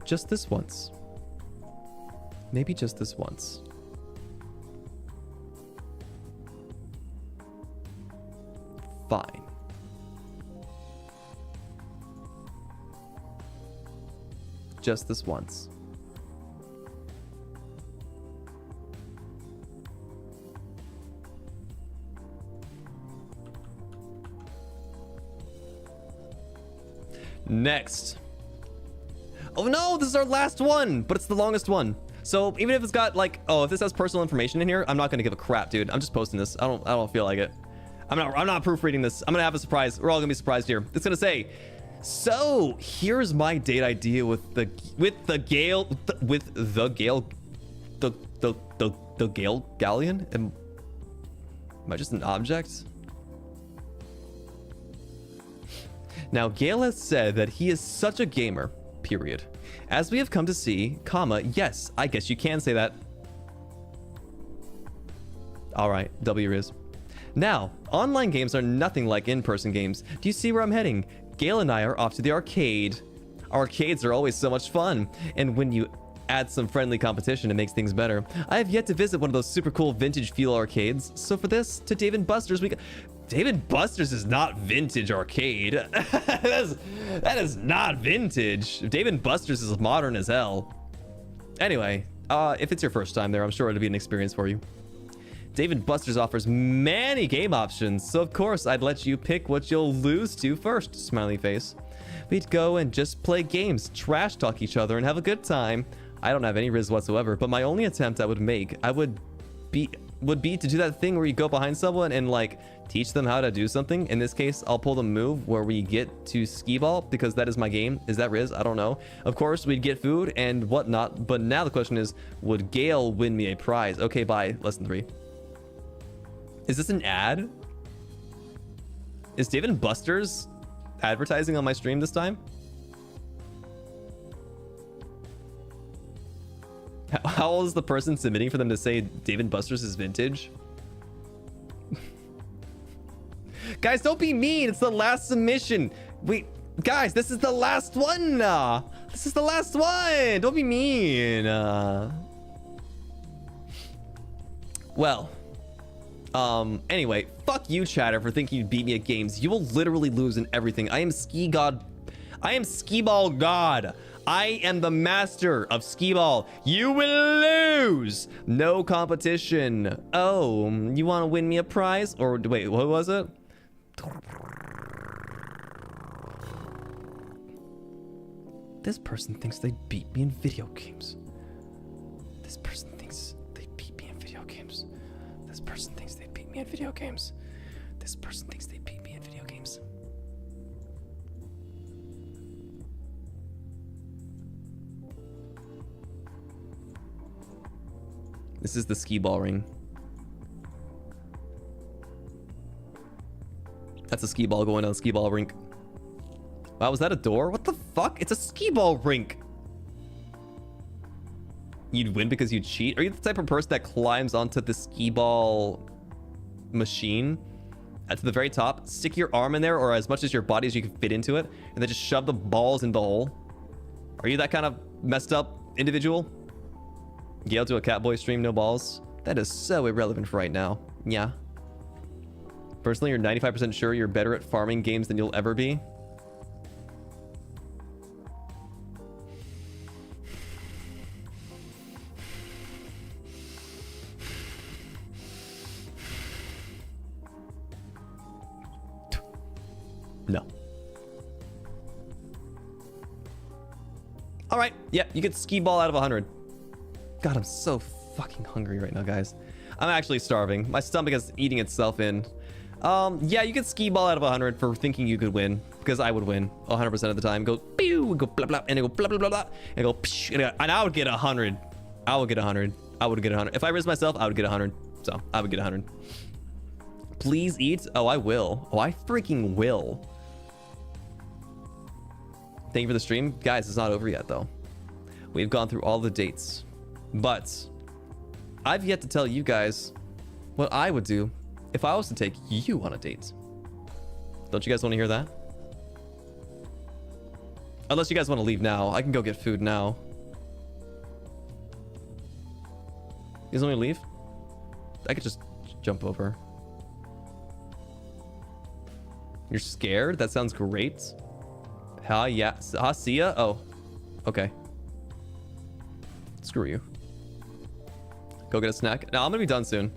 Just this once. Maybe just this once. Fine. Just this once. Next. Oh no, this is our last one, but it's the longest one. So even if it's got like, oh, if this has personal information in here, I'm not gonna give a crap, dude. I'm just posting this. I don't feel like it. I'm not proofreading this. I'm gonna have a surprise. We're all gonna be surprised here. It's gonna say, so here's my date idea with the Galleon. Am I just an object? Now Gale has said that he is such a gamer, period. As we have come to see, comma, yes, I guess you can say that. All right, W is. Now, online games are nothing like in-person games. Do you see where I'm heading? Gale and I are off to the arcade. Arcades are always so much fun, and when you add some friendly competition, it makes things better. I have yet to visit one of those super cool vintage feel arcades, so for this, to Dave & Buster's, we go. Dave & Buster's is not vintage arcade. that is not vintage. Dave & Buster's is modern as hell. Anyway, if it's your first time there, I'm sure it'll be an experience for you. Dave & Buster's offers many game options, so of course I'd let you pick what you'll lose to first, smiley face. We'd go and just play games, trash talk each other, and have a good time. I don't have any riz whatsoever, but my only attempt I would make, would be to do that thing where you go behind someone and like teach them how to do something. In this case, I'll pull the move where we get to skee ball because that is my game. Is that riz? I don't know. Of course, we'd get food and whatnot, but now the question is, would Gale win me a prize? Okay, bye. Lesson 3. Is this an ad? Is Dave & Buster's advertising on my stream this time? How old is the person submitting for them to say Dave & Buster's is vintage? Guys, don't be mean. It's the last submission. Guys, this is the last one. This is the last one. Don't be mean. Well. Anyway, fuck you, chatter, for thinking you'd beat me at games. You will literally lose in everything. I am ski god. I am skee ball god. I am the master of skee ball. You will lose. No competition. Oh, you want to win me a prize? Or wait, what was it? This person thinks they beat me in video games. This person thinks they beat me in video games. This person thinks they beat me in video games. This person thinks they beat me in video games. This is the skee ball ring. That's a skee ball going on the skee ball rink. Wow, was that a door? What the fuck? It's a skee ball rink. You'd win because you cheat? Are you the type of person that climbs onto the skee ball machine at the very top, stick your arm in there or as much as your body as you can fit into it, and then just shove the balls in the hole? Are you that kind of messed up individual? Gale to a Catboy stream, no balls? That is so irrelevant for right now. Yeah. Personally, you're 95% sure you're better at farming games than you'll ever be? No. All right. Yeah, you get skee ball out of 100. God, I'm so fucking hungry right now, guys. I'm actually starving. My stomach is eating itself in. Yeah, you get skee ball out of 100 for thinking you could win, because I would win 100% of the time. Go pew, go blah blah, and it go blah blah blah blah, and go psh, and I would get 100. I would get 100. I would get 100. If I risked myself, I would get 100. So I would get 100. Please eat. Oh, I will. Oh, I freaking will. Thank you for the stream, guys. It's not over yet, though. We've gone through all the dates, but I've yet to tell you guys what I would do if I was to take you on a date. Don't you guys want to hear that? Unless you guys want to leave now. I can go get food now. You guys want me to leave? I could just jump over. You're scared? That sounds great. Yeah. See ya? Oh. Okay. Screw you. Go get a snack. No, I'm gonna be done soon.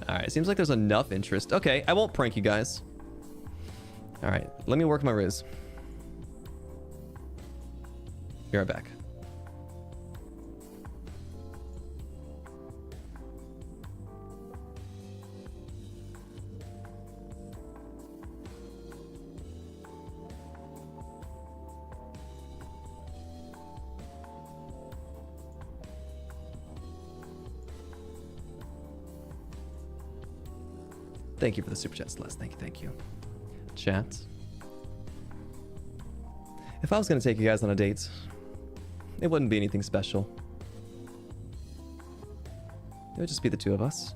Alright, it seems like there's enough interest. Okay, I won't prank you guys. Alright, let me work my riz. Be right back. Thank you for the super chat, Celeste. Thank you. Chat. If I was going to take you guys on a date, it wouldn't be anything special. It would just be the two of us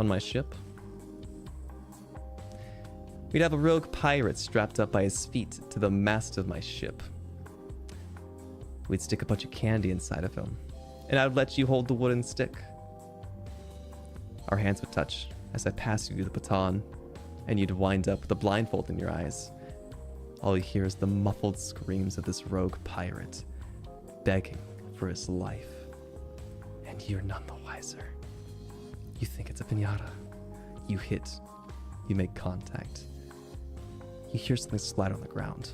on my ship. We'd have a rogue pirate strapped up by his feet to the mast of my ship. We'd stick a bunch of candy inside of him, and I'd let you hold the wooden stick. Our hands would touch as I pass you the baton, and you'd wind up with a blindfold in your eyes. All you hear is the muffled screams of this rogue pirate, begging for his life. And you're none the wiser. You think it's a piñata. You hit. You make contact. You hear something splatter on the ground.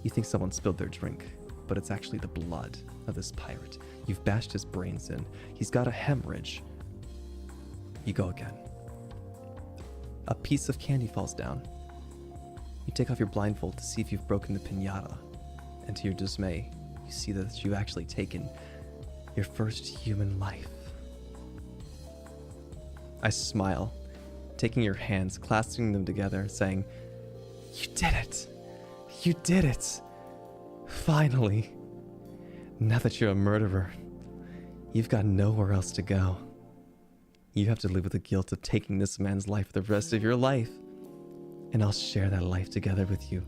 You think someone spilled their drink, but it's actually the blood of this pirate. You've bashed his brains in. He's got a hemorrhage. You go again. A piece of candy falls down. You take off your blindfold to see if you've broken the piñata. And to your dismay, you see that you've actually taken your first human life. I smile, taking your hands, clasping them together, saying, "You did it! You did it! Finally! Now that you're a murderer, you've got nowhere else to go. You have to live with the guilt of taking this man's life for the rest of your life. And I'll share that life together with you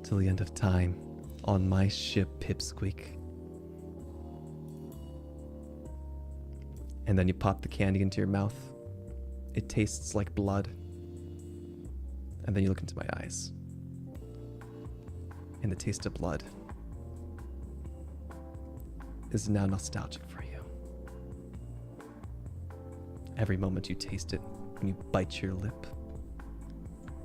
till the end of time on my ship, Pipsqueak." And then you pop the candy into your mouth. It tastes like blood. And then you look into my eyes. And the taste of blood is now nostalgic for you. Every moment you taste it, when you bite your lip,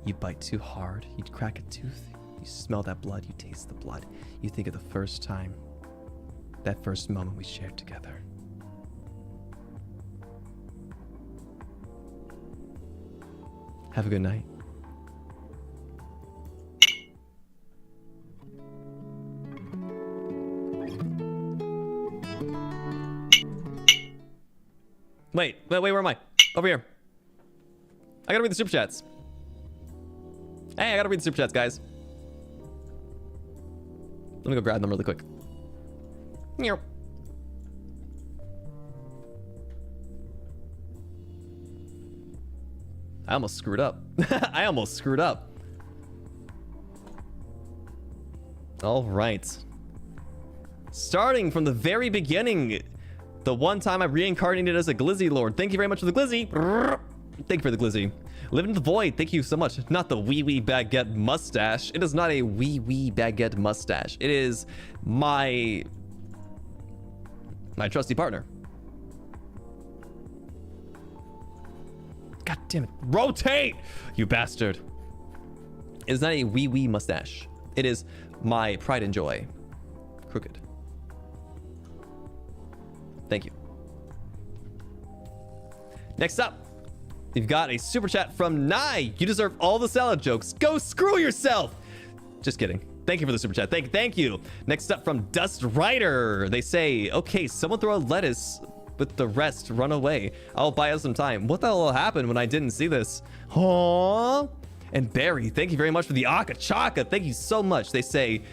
you bite too hard, you crack a tooth, you smell that blood, you taste the blood. You think of the first time, that first moment we shared together. Have a good night. Wait, where am I? Over here. I gotta read the super chats. Hey, I gotta read the super chats, guys. Let me go grab them really quick. Meow. I almost screwed up. I almost screwed up. All right. Starting from the very beginning, the one time I reincarnated as a glizzy lord. Thank you very much for the glizzy. Thank you for the glizzy. Live in the void. Thank you so much. Not the wee baguette mustache. It is not a wee baguette mustache. It is my trusty partner. God damn it. Rotate, you bastard. It is not a wee mustache. It is my pride and joy. Crooked. Thank you. Next up, we've got a super chat from Nye. You deserve all the salad jokes. Go screw yourself. Just kidding. Thank you for the super chat. Thank you. Next up from Dust Rider. They say, okay, someone throw a lettuce with the rest, run away. I'll buy us some time. What the hell will happen when I didn't see this? Huh? And Barry, thank you very much for the Aka Chaka. Thank you so much. They say,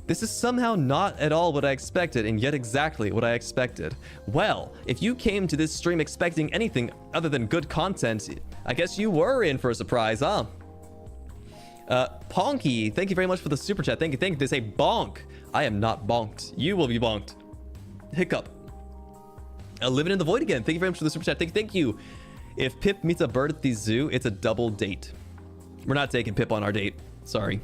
this is somehow not at all what I expected, and yet exactly what I expected. Well, if you came to this stream expecting anything other than good content, I guess you were in for a surprise, huh? Ponky, thank you very much for the super chat. Thank you. They say bonk. I am not bonked. You will be bonked. Hiccup. Living in the void again. Thank you very much for the super chat. Thank you. If Pip meets a bird at the zoo, it's a double date. We're not taking Pip on our date. Sorry.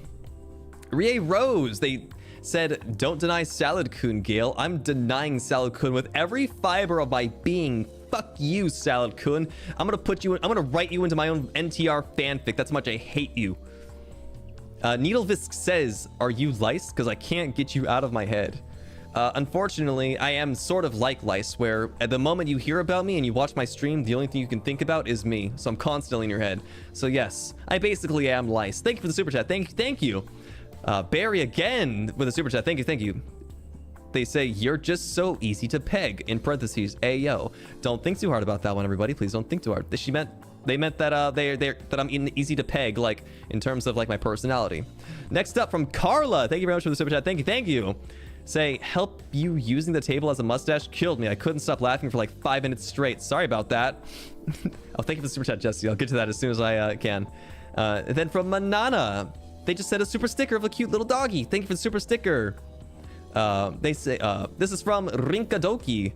Rie Rose, they said, don't deny Salad Kun, Gale. I'm denying Salad Kun with every fiber of my being. Fuck you, Salad Kun. I'm gonna write you into my own NTR fanfic. That's how much I hate you. Needlevisk says, are you lice? Because I can't get you out of my head. Unfortunately, I am sort of like lice, where at the moment you hear about me and you watch my stream, the only thing you can think about is me. So I'm constantly in your head. So yes, I basically am lice. Thank you for the super chat. Thank you. Barry again with a super chat. Thank you. They say, you're just so easy to peg. In parentheses, ayo. Don't think too hard about that one, everybody. Please don't think too hard. They meant that that I'm easy to peg, like in terms of like my personality. Next up from Carla. Thank you very much for the super chat. Thank you. Say, help you using the table as a mustache killed me. I couldn't stop laughing for like 5 minutes straight. Sorry about that. Oh, thank you for the super chat, Jesse. I'll get to that as soon as I can. And then from Manana, they just said a super sticker of a cute little doggy. Thank you for the super sticker. They say, this is from Rinkadoki.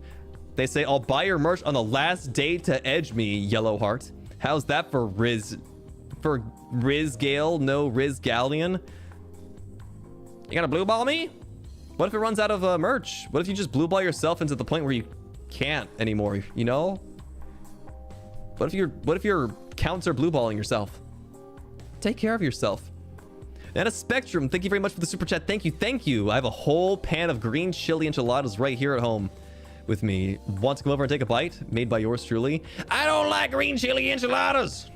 They say, I'll buy your merch on the last day to edge me, yellow heart. How's that for Riz Gale? No Riz Galleon? You gonna blue ball me? What if it runs out of merch? What if you just blue ball yourself into the point where you can't anymore, you know? What if your counts are blue balling yourself? Take care of yourself. And a Spectrum, thank you very much for the super chat. Thank you. I have a whole pan of green chili enchiladas right here at home with me. Want to come over and take a bite? Made by yours truly. I don't like green chili enchiladas.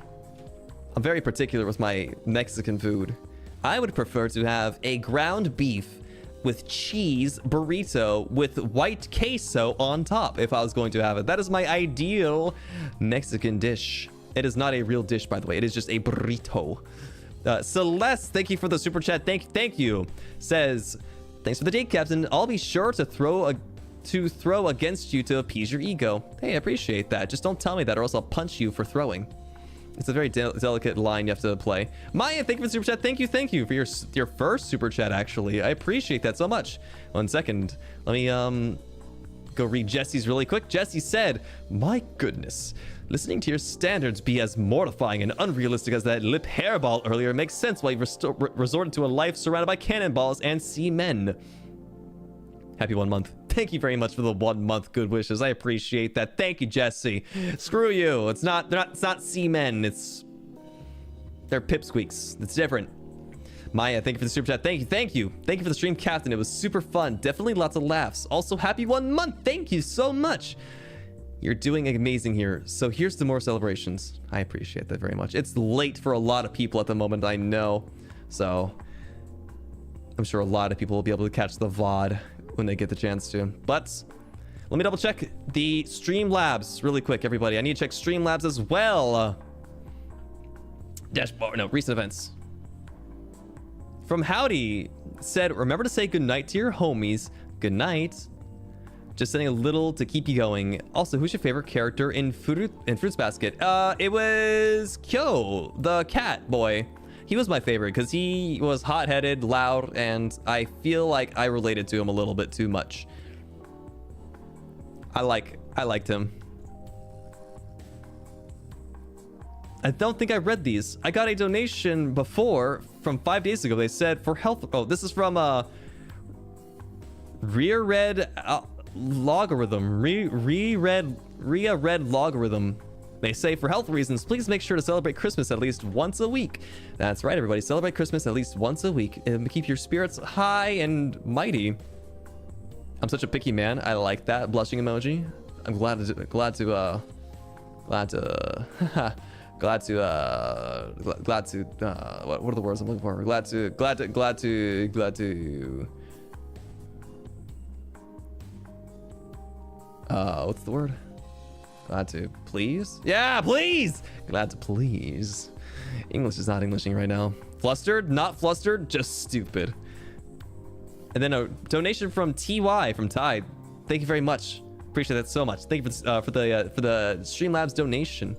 I'm very particular with my Mexican food. I would prefer to have a ground beef with cheese burrito with white queso on top if I was going to have it. That is my ideal Mexican dish. It is not a real dish, by the way. It is just a burrito. Celeste, thank you for the super chat. Thank you. Says, thanks for the date, Captain. I'll be sure to throw against you to appease your ego. Hey, I appreciate that. Just don't tell me that or else I'll punch you for throwing. It's a very delicate line you have to play. Maya, thank you for the super chat. Thank you for your first super chat, actually. I appreciate that so much. 1 second. Let me go read Jesse's really quick. Jesse said, my goodness. Listening to your standards be as mortifying and unrealistic as that lip hairball earlier makes sense why you've resorted to a life surrounded by cannonballs and seamen. Happy 1 month. Thank you very much for the 1 month good wishes. I appreciate that. Thank you, Jesse. Screw you. It's not seamen. They're pipsqueaks. It's different. Maya, thank you for the super chat. Thank you for the stream, Captain. It was super fun. Definitely lots of laughs. Also, happy 1 month. Thank you so much. You're doing amazing here. So here's to more celebrations. I appreciate that very much. It's late for a lot of people at the moment, I know. So I'm sure a lot of people will be able to catch the VOD when they get the chance to. But Let me double check the Streamlabs really quick, everybody. I need to check Streamlabs as well. Dashboard, no, recent events. From Howdy said, remember to say goodnight to your homies. Good night. Just sending a little to keep you going. Also, who's your favorite character in Fruits Basket? It was Kyo, the cat boy. He was my favorite because he was hot-headed, loud, and I feel like I related to him a little bit too much. I liked him. I don't think I read these. I got a donation before from 5 days ago. They said for health. Oh, this is from Rear Red Logarithm. Ria Red Logarithm. They say for health reasons, please make sure to celebrate Christmas at least once a week. That's right, everybody. Celebrate Christmas at least once a week and keep your spirits high and mighty. I'm such a picky man. I like that blushing emoji. I'm glad to what are the words I'm looking for? Glad to what's the word? Glad to please? Yeah, please! Glad to please. English is not Englishing right now. Flustered? Not flustered, just stupid. And then a donation from TY from Tide. Thank you very much. Appreciate that so much. Thank you for the Streamlabs donation.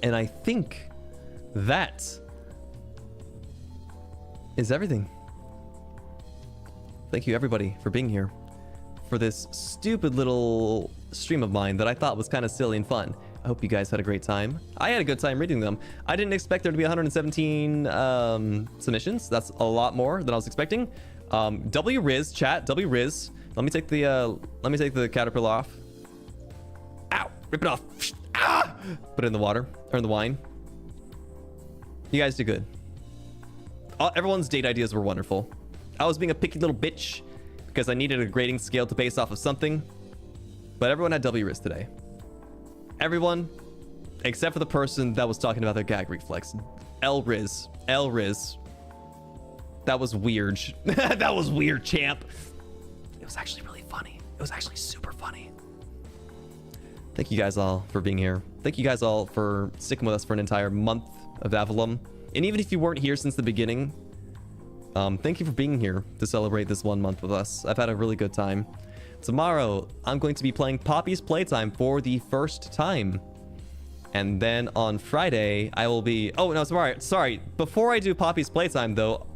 And I think that is everything. Thank you everybody for being here for this stupid little stream of mine that I thought was kind of silly and fun. I hope you guys had a great time. I had a good time reading them. I didn't expect there to be 117 submissions. That's a lot more than I was expecting. WRiz chat, WRiz. Let me take the caterpillar off. Ow! Rip it off. Ah! Put it in the water or in the wine. You guys did good. Everyone's date ideas were wonderful. I was being a picky little bitch because I needed a grading scale to base off of something. But everyone had WRiz today. Everyone, except for the person that was talking about their gag reflex. L-Riz. That was weird. That was weird, champ. It was actually really funny. It was actually super funny. Thank you guys all for being here. Thank you guys all for sticking with us for an entire month of Avallum. And even if you weren't here since the beginning, thank you for being here to celebrate this 1 month with us. I've had a really good time. Tomorrow, I'm going to be playing Poppy's Playtime for the first time. And then on Friday, I will be... Oh, no, sorry. Before I do Poppy's Playtime, though,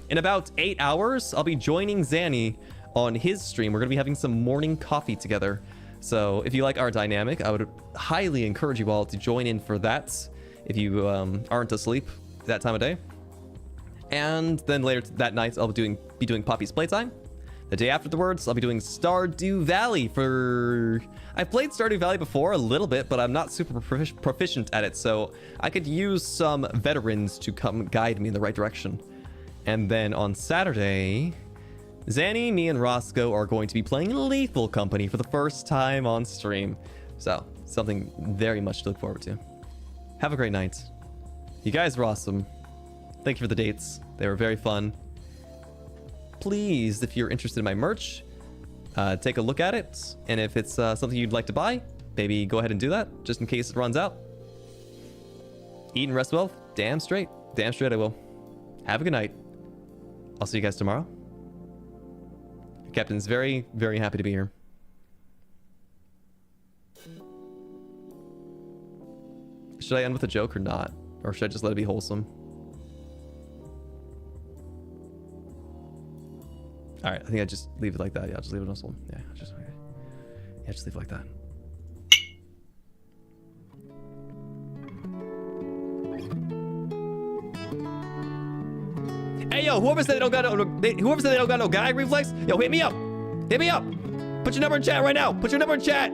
in about 8 hours, I'll be joining Zanny on his stream. We're going to be having some morning coffee together. So if you like our dynamic, I would highly encourage you all to join in for that if you aren't asleep that time of day. And then later that night, I'll be doing Poppy's Playtime. The day afterwards, I'll be doing Stardew Valley for... I've played Stardew Valley before a little bit, but I'm not super proficient at it, so I could use some veterans to come guide me in the right direction. And then on Saturday, Zanny, me, and Roscoe are going to be playing Lethal Company for the first time on stream. So, something very much to look forward to. Have a great night. You guys were awesome. Thank you for the dates. They were very fun. Please, if you're interested in my merch, take a look at it. And if it's something you'd like to buy, maybe go ahead and do that, just in case it runs out. Eat and rest well. Damn straight. Damn straight I will. Have a good night. I'll see you guys tomorrow. The captain's very, very happy to be here. Should I end with a joke or not? Or should I just let it be wholesome? All right, I think I just leave it like that. Yeah, I'll just leave it wholesome. Yeah, just leave it like that. Hey, yo, whoever said they don't got no gag reflex, yo, hit me up. Hit me up. Put your number in chat right now. Put your number in chat.